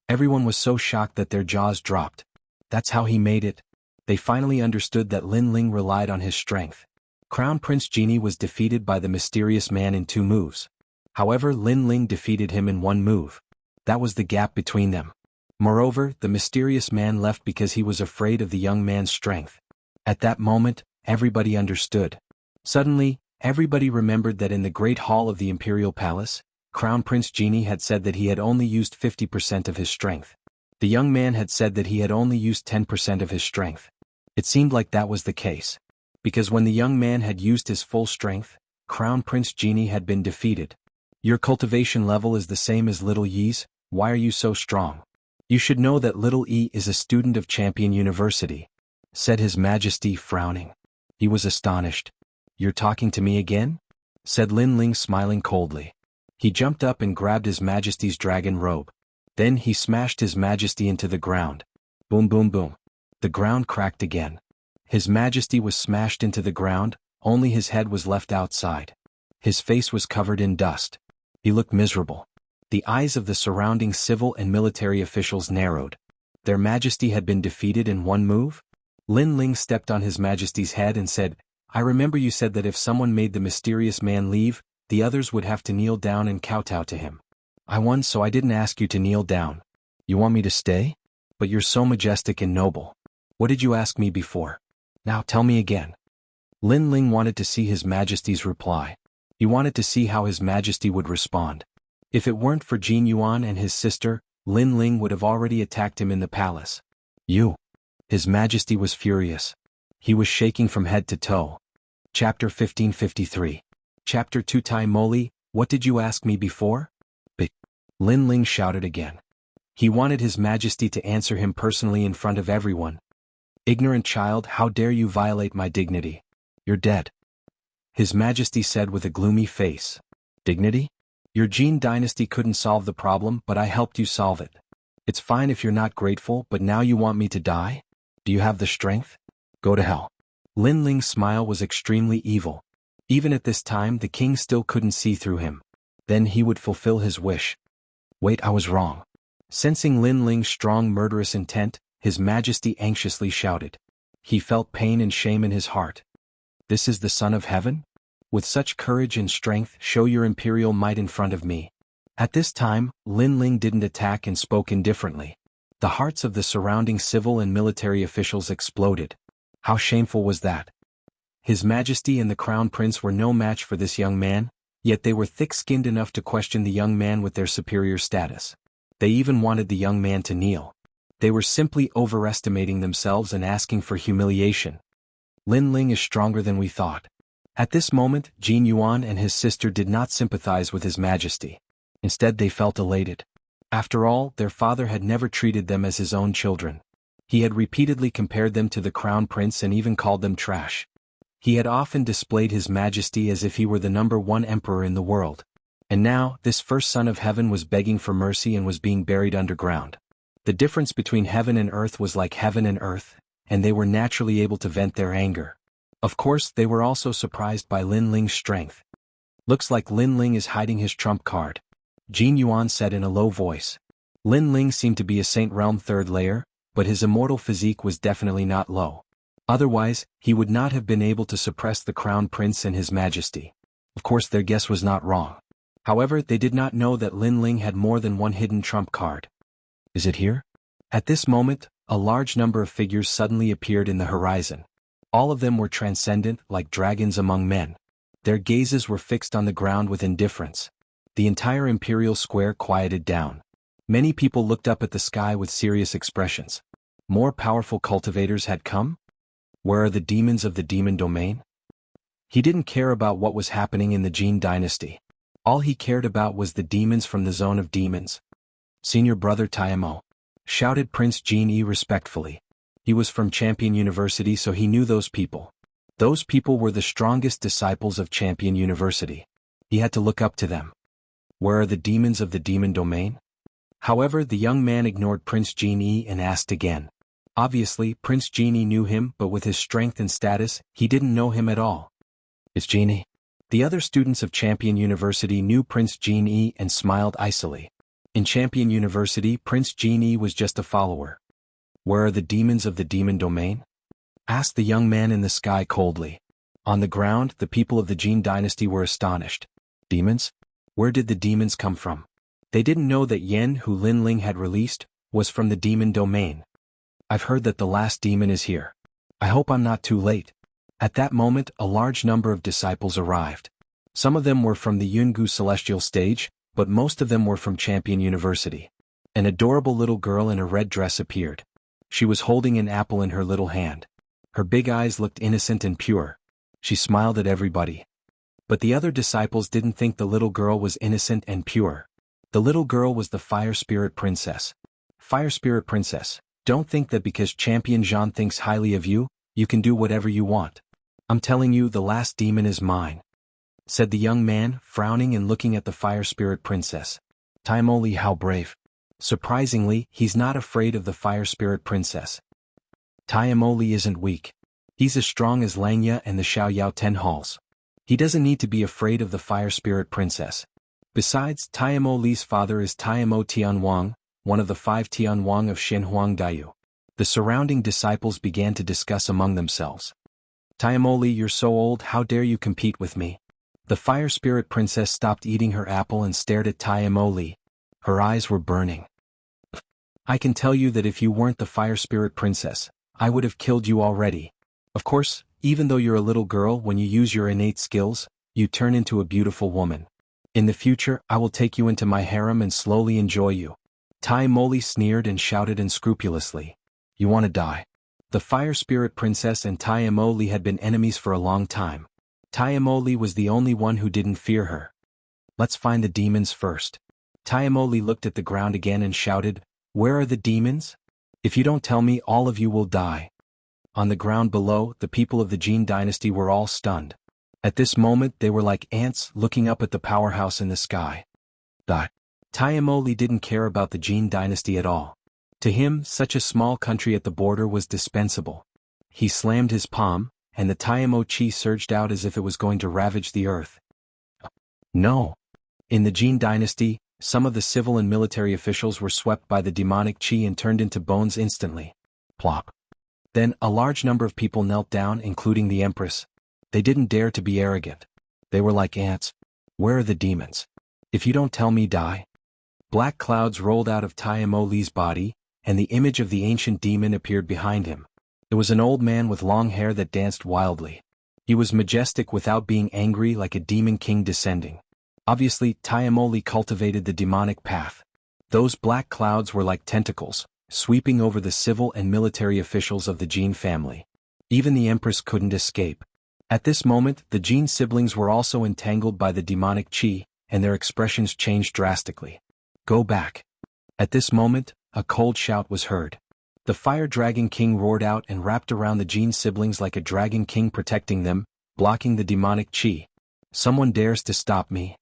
Everyone was so shocked that their jaws dropped. That's how he made it. They finally understood that Lin Ling relied on his strength. Crown Prince Genie was defeated by the mysterious man in 2 moves. However, Lin Ling defeated him in 1 move. That was the gap between them. Moreover, the mysterious man left because he was afraid of the young man's strength. At that moment, everybody understood. Suddenly, everybody remembered that in the Great Hall of the Imperial Palace, Crown Prince Genie had said that he had only used 50% of his strength. The young man had said that he had only used 10% of his strength. It seemed like that was the case. Because when the young man had used his full strength, Crown Prince Genie had been defeated. Your cultivation level is the same as Little Yi's. Why are you so strong? You should know that Little E is a student of Champion University, said His Majesty, frowning. He was astonished. You're talking to me again? Said Lin Ling, smiling coldly. He jumped up and grabbed His Majesty's dragon robe. Then he smashed His Majesty into the ground. Boom, boom, boom. The ground cracked again. His Majesty was smashed into the ground, only his head was left outside. His face was covered in dust. He looked miserable. The eyes of the surrounding civil and military officials narrowed. Their Majesty had been defeated in 1 move? Lin Ling stepped on His Majesty's head and said, I remember you said that if someone made the mysterious man leave, the others would have to kneel down and kowtow to him. I won, so I didn't ask you to kneel down. You want me to stay? But you're so majestic and noble. What did you ask me before? Now tell me again. Lin Ling wanted to see His Majesty's reply. He wanted to see how His Majesty would respond. If it weren't for Jin Yuan and his sister, Lin Ling would have already attacked him in the palace. You. His Majesty was furious. He was shaking from head to toe. Chapter 1553. Chapter 2. Tai Moli, what did you ask me before? But Lin Ling shouted again. He wanted His Majesty to answer him personally in front of everyone. Ignorant child, how dare you violate my dignity? You're dead. His Majesty said with a gloomy face. Dignity? Your Jin dynasty couldn't solve the problem, but I helped you solve it. It's fine if you're not grateful, but now you want me to die? Do you have the strength? Go to hell. Lin Ling's smile was extremely evil. Even at this time, the king still couldn't see through him. Then he would fulfill his wish. Wait, I was wrong. Sensing Lin Ling's strong murderous intent, His Majesty anxiously shouted. He felt pain and shame in his heart. This is the Son of Heaven? With such courage and strength, show your imperial might in front of me. At this time, Lin Ling didn't attack and spoke indifferently. The hearts of the surrounding civil and military officials exploded. How shameful was that? His Majesty and the Crown Prince were no match for this young man, yet they were thick-skinned enough to question the young man with their superior status. They even wanted the young man to kneel. They were simply overestimating themselves and asking for humiliation. Lin Ling is stronger than we thought. At this moment, Jin Yuan and his sister did not sympathize with His Majesty. Instead, they felt elated. After all, their father had never treated them as his own children. He had repeatedly compared them to the crown prince and even called them trash. He had often displayed his majesty as if he were the #1 emperor in the world. And now, this first son of heaven was begging for mercy and was being buried underground. The difference between heaven and earth was like heaven and earth, and they were naturally able to vent their anger. Of course, they were also surprised by Lin Ling's strength. Looks like Lin Ling is hiding his trump card, Jin Yuan said in a low voice. Lin Ling seemed to be a Saint Realm 3rd layer, but his immortal physique was definitely not low. Otherwise, he would not have been able to suppress the crown prince and his majesty. Of course, their guess was not wrong. However, they did not know that Lin Ling had more than one hidden trump card. Is it here? At this moment, a large number of figures suddenly appeared in the horizon. All of them were transcendent, like dragons among men. Their gazes were fixed on the ground with indifference. The entire imperial square quieted down. Many people looked up at the sky with serious expressions. More powerful cultivators had come? Where are the demons of the demon domain? He didn't care about what was happening in the Jin dynasty. All he cared about was the demons from the zone of demons. Senior brother Taimo, shouted Prince Jin respectfully. He was from Champion University, so he knew those people. Those people were the strongest disciples of Champion University. He had to look up to them. Where are the demons of the demon domain? However, the young man ignored Prince Jin and asked again. Obviously, Prince Jin knew him, but with his strength and status, he didn't know him at all. Is Jin? The other students of Champion University knew Prince Jin and smiled icily. In Champion University, Prince Jin was just a follower. Where are the demons of the demon domain? Asked the young man in the sky coldly. On the ground, the people of the Jin dynasty were astonished. Demons? Where did the demons come from? They didn't know that Yen, who Lin Ling had released, was from the demon domain. I've heard that the last demon is here. I hope I'm not too late. At that moment, a large number of disciples arrived. Some of them were from the Jianghu celestial stage, but most of them were from Champion University. An adorable little girl in a red dress appeared. She was holding an apple in her little hand. Her big eyes looked innocent and pure. She smiled at everybody. But the other disciples didn't think the little girl was innocent and pure. The little girl was the Fire Spirit Princess. Fire Spirit Princess, don't think that because Champion Zhan thinks highly of you, you can do whatever you want. I'm telling you, the last demon is mine, said the young man, frowning and looking at the Fire Spirit Princess. Taimoli, how brave. Surprisingly, he's not afraid of the Fire Spirit Princess. Taimoli isn't weak. He's as strong as Langya and the Xiaoyao 10 halls. He doesn't need to be afraid of the Fire Spirit Princess. Besides, Taimo Li's father is Taimo Tianwang, one of the 5 Tianwang of Xinhuang Daiyu. The surrounding disciples began to discuss among themselves. Taimo Li, you're so old, how dare you compete with me? The Fire Spirit Princess stopped eating her apple and stared at Taimo Li. Her eyes were burning. I can tell you that if you weren't the Fire Spirit Princess, I would have killed you already. Of course, even though you're a little girl, when you use your innate skills, you turn into a beautiful woman. In the future, I will take you into my harem and slowly enjoy you. Taimo Li sneered and shouted unscrupulously. You want to die? The Fire Spirit Princess and Taimo Li had been enemies for a long time. Taimo Li was the only one who didn't fear her. Let's find the demons first. Taimo Li looked at the ground again and shouted, Where are the demons? If you don't tell me, all of you will die. On the ground below, the people of the Jin dynasty were all stunned. At this moment, they were like ants looking up at the powerhouse in the sky. Taimo Li didn't care about the Jin dynasty at all. To him, such a small country at the border was dispensable. He slammed his palm, and the Taimo Chi surged out as if it was going to ravage the earth. No. In the Jin dynasty, some of the civil and military officials were swept by the demonic chi and turned into bones instantly. Plop. Then, a large number of people knelt down, including the Empress. They didn't dare to be arrogant. They were like ants. Where are the demons? If you don't tell me, die. Black clouds rolled out of Taimo Li's body, and the image of the ancient demon appeared behind him. It was an old man with long hair that danced wildly. He was majestic without being angry, like a demon king descending. Obviously, Taimo Li cultivated the demonic path. Those black clouds were like tentacles, sweeping over the civil and military officials of the Jin family. Even the Empress couldn't escape. At this moment, the Jin siblings were also entangled by the demonic chi, and their expressions changed drastically. Go back. At this moment, a cold shout was heard. The Fire Dragon King roared out and wrapped around the Jin siblings like a dragon king, protecting them, blocking the demonic chi. Someone dares to stop me.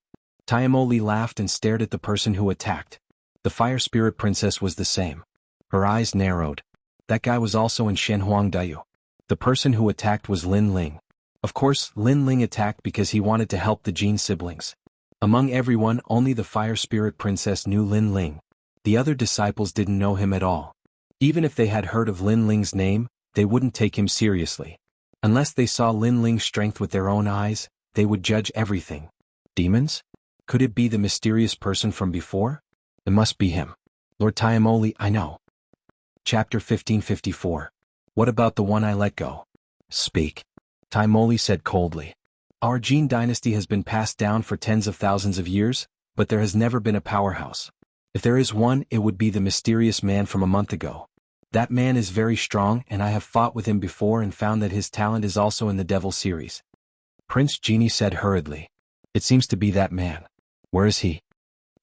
Taimoli laughed and stared at the person who attacked. The Fire Spirit Princess was the same. Her eyes narrowed. That guy was also in Shenhuangdayu. The person who attacked was Lin Ling. Of course, Lin Ling attacked because he wanted to help the Jin siblings. Among everyone, only the Fire Spirit Princess knew Lin Ling. The other disciples didn't know him at all. Even if they had heard of Lin Ling's name, they wouldn't take him seriously. Unless they saw Lin Ling's strength with their own eyes, they would judge everything. Demons? Could it be the mysterious person from before? It must be him. Lord Taimoli, I know. Chapter 1554. What about the one I let go? Speak. Taimoli said coldly. Our Jin dynasty has been passed down for tens of thousands of years, but there has never been a powerhouse. If there is one, it would be the mysterious man from a month ago. That man is very strong, and I have fought with him before and found that his talent is also in the Devil series. Prince Genie said hurriedly. It seems to be that man. Where is he?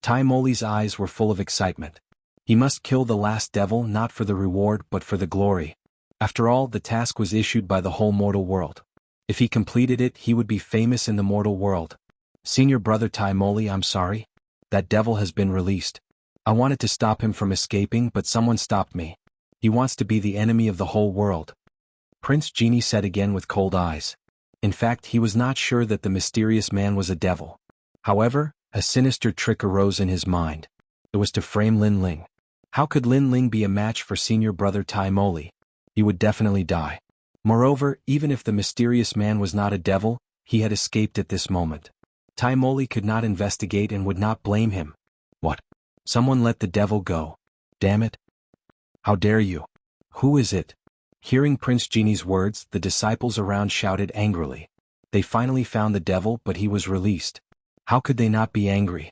Taimoli's eyes were full of excitement. He must kill the last devil, not for the reward but for the glory. After all, the task was issued by the whole mortal world. If he completed it, he would be famous in the mortal world. Senior brother Taimoli, I'm sorry. That devil has been released. I wanted to stop him from escaping, but someone stopped me. He wants to be the enemy of the whole world. Prince Genie said again with cold eyes. In fact, he was not sure that the mysterious man was a devil. However, a sinister trick arose in his mind. It was to frame Lin Ling. How could Lin Ling be a match for senior brother Taimoli? He would definitely die. Moreover, even if the mysterious man was not a devil, he had escaped at this moment. Taimoli could not investigate and would not blame him. What? Someone let the devil go. Damn it. How dare you? Who is it? Hearing Prince Genie's words, the disciples around shouted angrily. They finally found the devil, but he was released. How could they not be angry?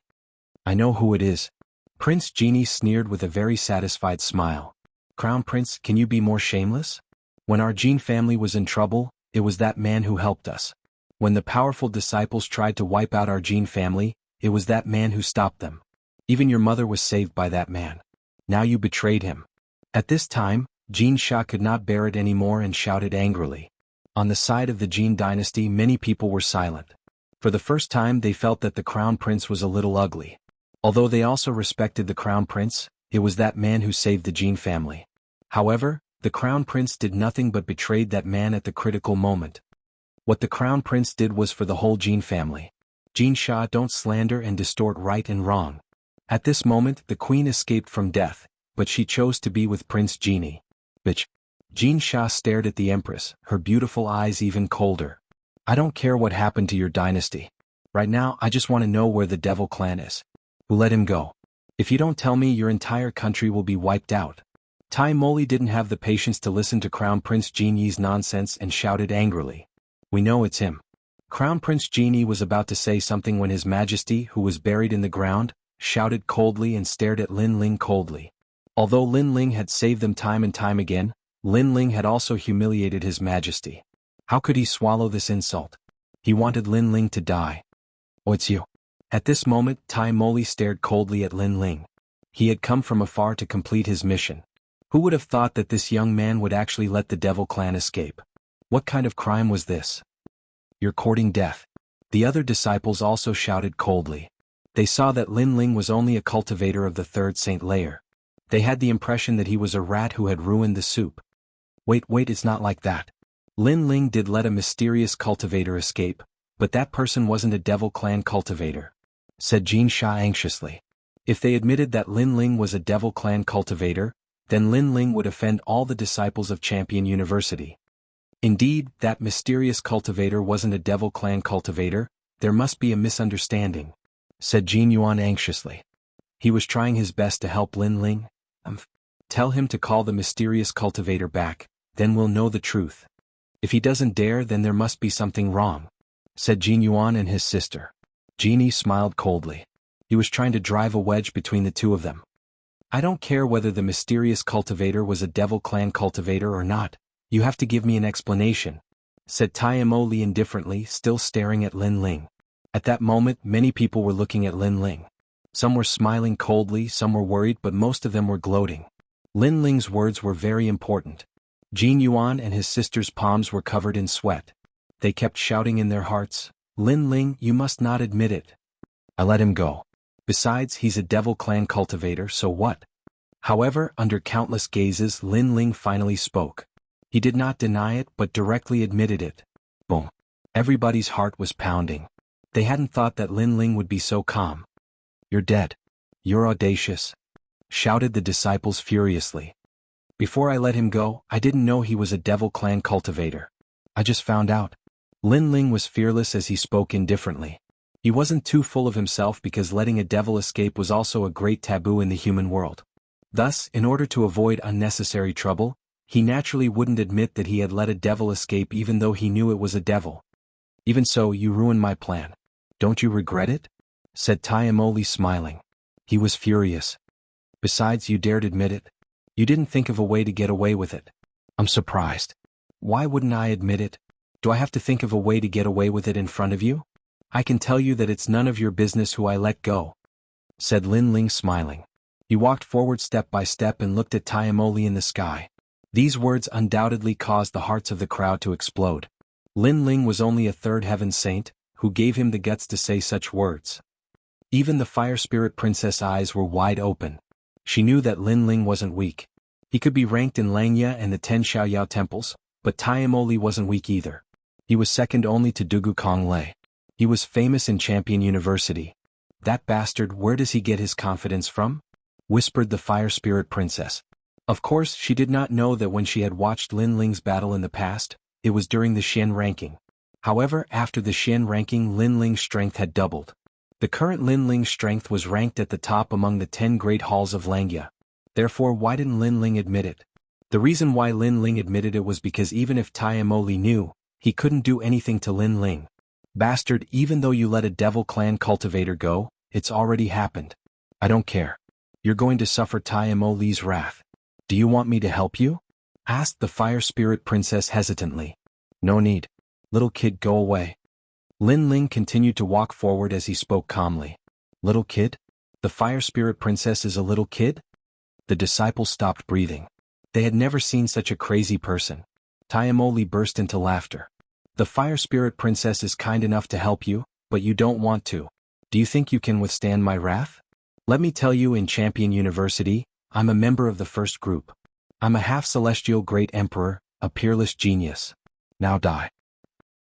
I know who it is. Prince Genie sneered with a very satisfied smile. Crown Prince, can you be more shameless? When our Jin family was in trouble, it was that man who helped us. When the powerful disciples tried to wipe out our Jin family, it was that man who stopped them. Even your mother was saved by that man. Now you betrayed him. At this time, Xianxia could not bear it anymore and shouted angrily. On the side of the Jin dynasty, many people were silent. For the first time, they felt that the Crown Prince was a little ugly. Although they also respected the Crown Prince, it was that man who saved the Jin family. However, the Crown Prince did nothing but betrayed that man at the critical moment. What the Crown Prince did was for the whole Jin family. Xianxia, don't slander and distort right and wrong. At this moment, the queen escaped from death, but she chose to be with Prince Genie. Bitch. Xianxia stared at the Empress, her beautiful eyes even colder. I don't care what happened to your dynasty. Right now, I just want to know where the Devil clan is. Who let him go? If you don't tell me, your entire country will be wiped out. Taimoli didn't have the patience to listen to Crown Prince Genie's nonsense and shouted angrily. We know it's him. Crown Prince Genie was about to say something when His Majesty, who was buried in the ground, shouted coldly and stared at Lin Ling coldly. Although Lin Ling had saved them time and time again, Lin Ling had also humiliated His Majesty. How could he swallow this insult? He wanted Lin Ling to die. Oh, it's you. At this moment, Taimoli stared coldly at Lin Ling. He had come from afar to complete his mission. Who would have thought that this young man would actually let the Devil clan escape? What kind of crime was this? You're courting death. The other disciples also shouted coldly. They saw that Lin Ling was only a cultivator of the third Saint layer. They had the impression that he was a rat who had ruined the soup. Wait, it's not like that. Lin Ling did let a mysterious cultivator escape, but that person wasn't a Devil clan cultivator, said Xianxia anxiously. If they admitted that Lin Ling was a Devil clan cultivator, then Lin Ling would offend all the disciples of Champion University. Indeed, that mysterious cultivator wasn't a Devil clan cultivator. There must be a misunderstanding, said Jin Yuan anxiously. He was trying his best to help Lin Ling. Tell him to call the mysterious cultivator back, then we'll know the truth. If he doesn't dare, then there must be something wrong, said Jin Yuan and his sister. Genie smiled coldly. He was trying to drive a wedge between the two of them. I don't care whether the mysterious cultivator was a Devil clan cultivator or not. You have to give me an explanation, said Taimoli indifferently, still staring at Lin Ling. At that moment, many people were looking at Lin Ling. Some were smiling coldly, some were worried, but most of them were gloating. Lin Ling's words were very important. Jin Yuan and his sister's palms were covered in sweat. They kept shouting in their hearts, "Lin Ling, you must not admit it." I let him go. Besides, he's a devil clan cultivator, so what? However, under countless gazes, Lin Ling finally spoke. He did not deny it, but directly admitted it. Boom. Everybody's heart was pounding. They hadn't thought that Lin Ling would be so calm. "You're dead. You're audacious," shouted the disciples furiously. "Before I let him go, I didn't know he was a devil clan cultivator. I just found out." Lin Ling was fearless as he spoke indifferently. He wasn't too full of himself because letting a devil escape was also a great taboo in the human world. Thus, in order to avoid unnecessary trouble, he naturally wouldn't admit that he had let a devil escape even though he knew it was a devil. "Even so, you ruined my plan. Don't you regret it?" said Tiamoli smiling. He was furious. "Besides, you dared admit it. You didn't think of a way to get away with it." "I'm surprised. Why wouldn't I admit it? Do I have to think of a way to get away with it in front of you? I can tell you that it's none of your business who I let go," said Lin Ling smiling. He walked forward step by step and looked at Tiamoli in the sky. These words undoubtedly caused the hearts of the crowd to explode. Lin Ling was only a third heaven saint, who gave him the guts to say such words. Even the fire spirit princess' eyes were wide open. She knew that Lin Ling wasn't weak. He could be ranked in Langya and the 10 Xiaoyao temples, but Tiamoli wasn't weak either. He was second only to Dugu Konglei. He was famous in Champion University. "That bastard, where does he get his confidence from?" whispered the fire spirit princess. Of course, she did not know that when she had watched Lin Ling's battle in the past, it was during the Xian ranking. However, after the Xian ranking, Lin Ling's strength had doubled. The current Lin Ling's strength was ranked at the top among the 10 great halls of Langya. Therefore, why didn't Lin Ling admit it? The reason why Lin Ling admitted it was because even if Tiamoli knew, he couldn't do anything to Lin Ling. "Bastard, even though you let a devil clan cultivator go, it's already happened. I don't care. You're going to suffer Tiamoli's wrath. Do you want me to help you?" asked the fire spirit princess hesitantly. "No need. Little kid, go away." Lin Ling continued to walk forward as he spoke calmly. "Little kid? The fire spirit princess is a little kid?" The disciples stopped breathing. They had never seen such a crazy person. Tiamoli burst into laughter. "The fire spirit princess is kind enough to help you, but you don't want to. Do you think you can withstand my wrath? Let me tell you, in Champion University, I'm a member of the first group. I'm a half-celestial great emperor, a peerless genius. Now die."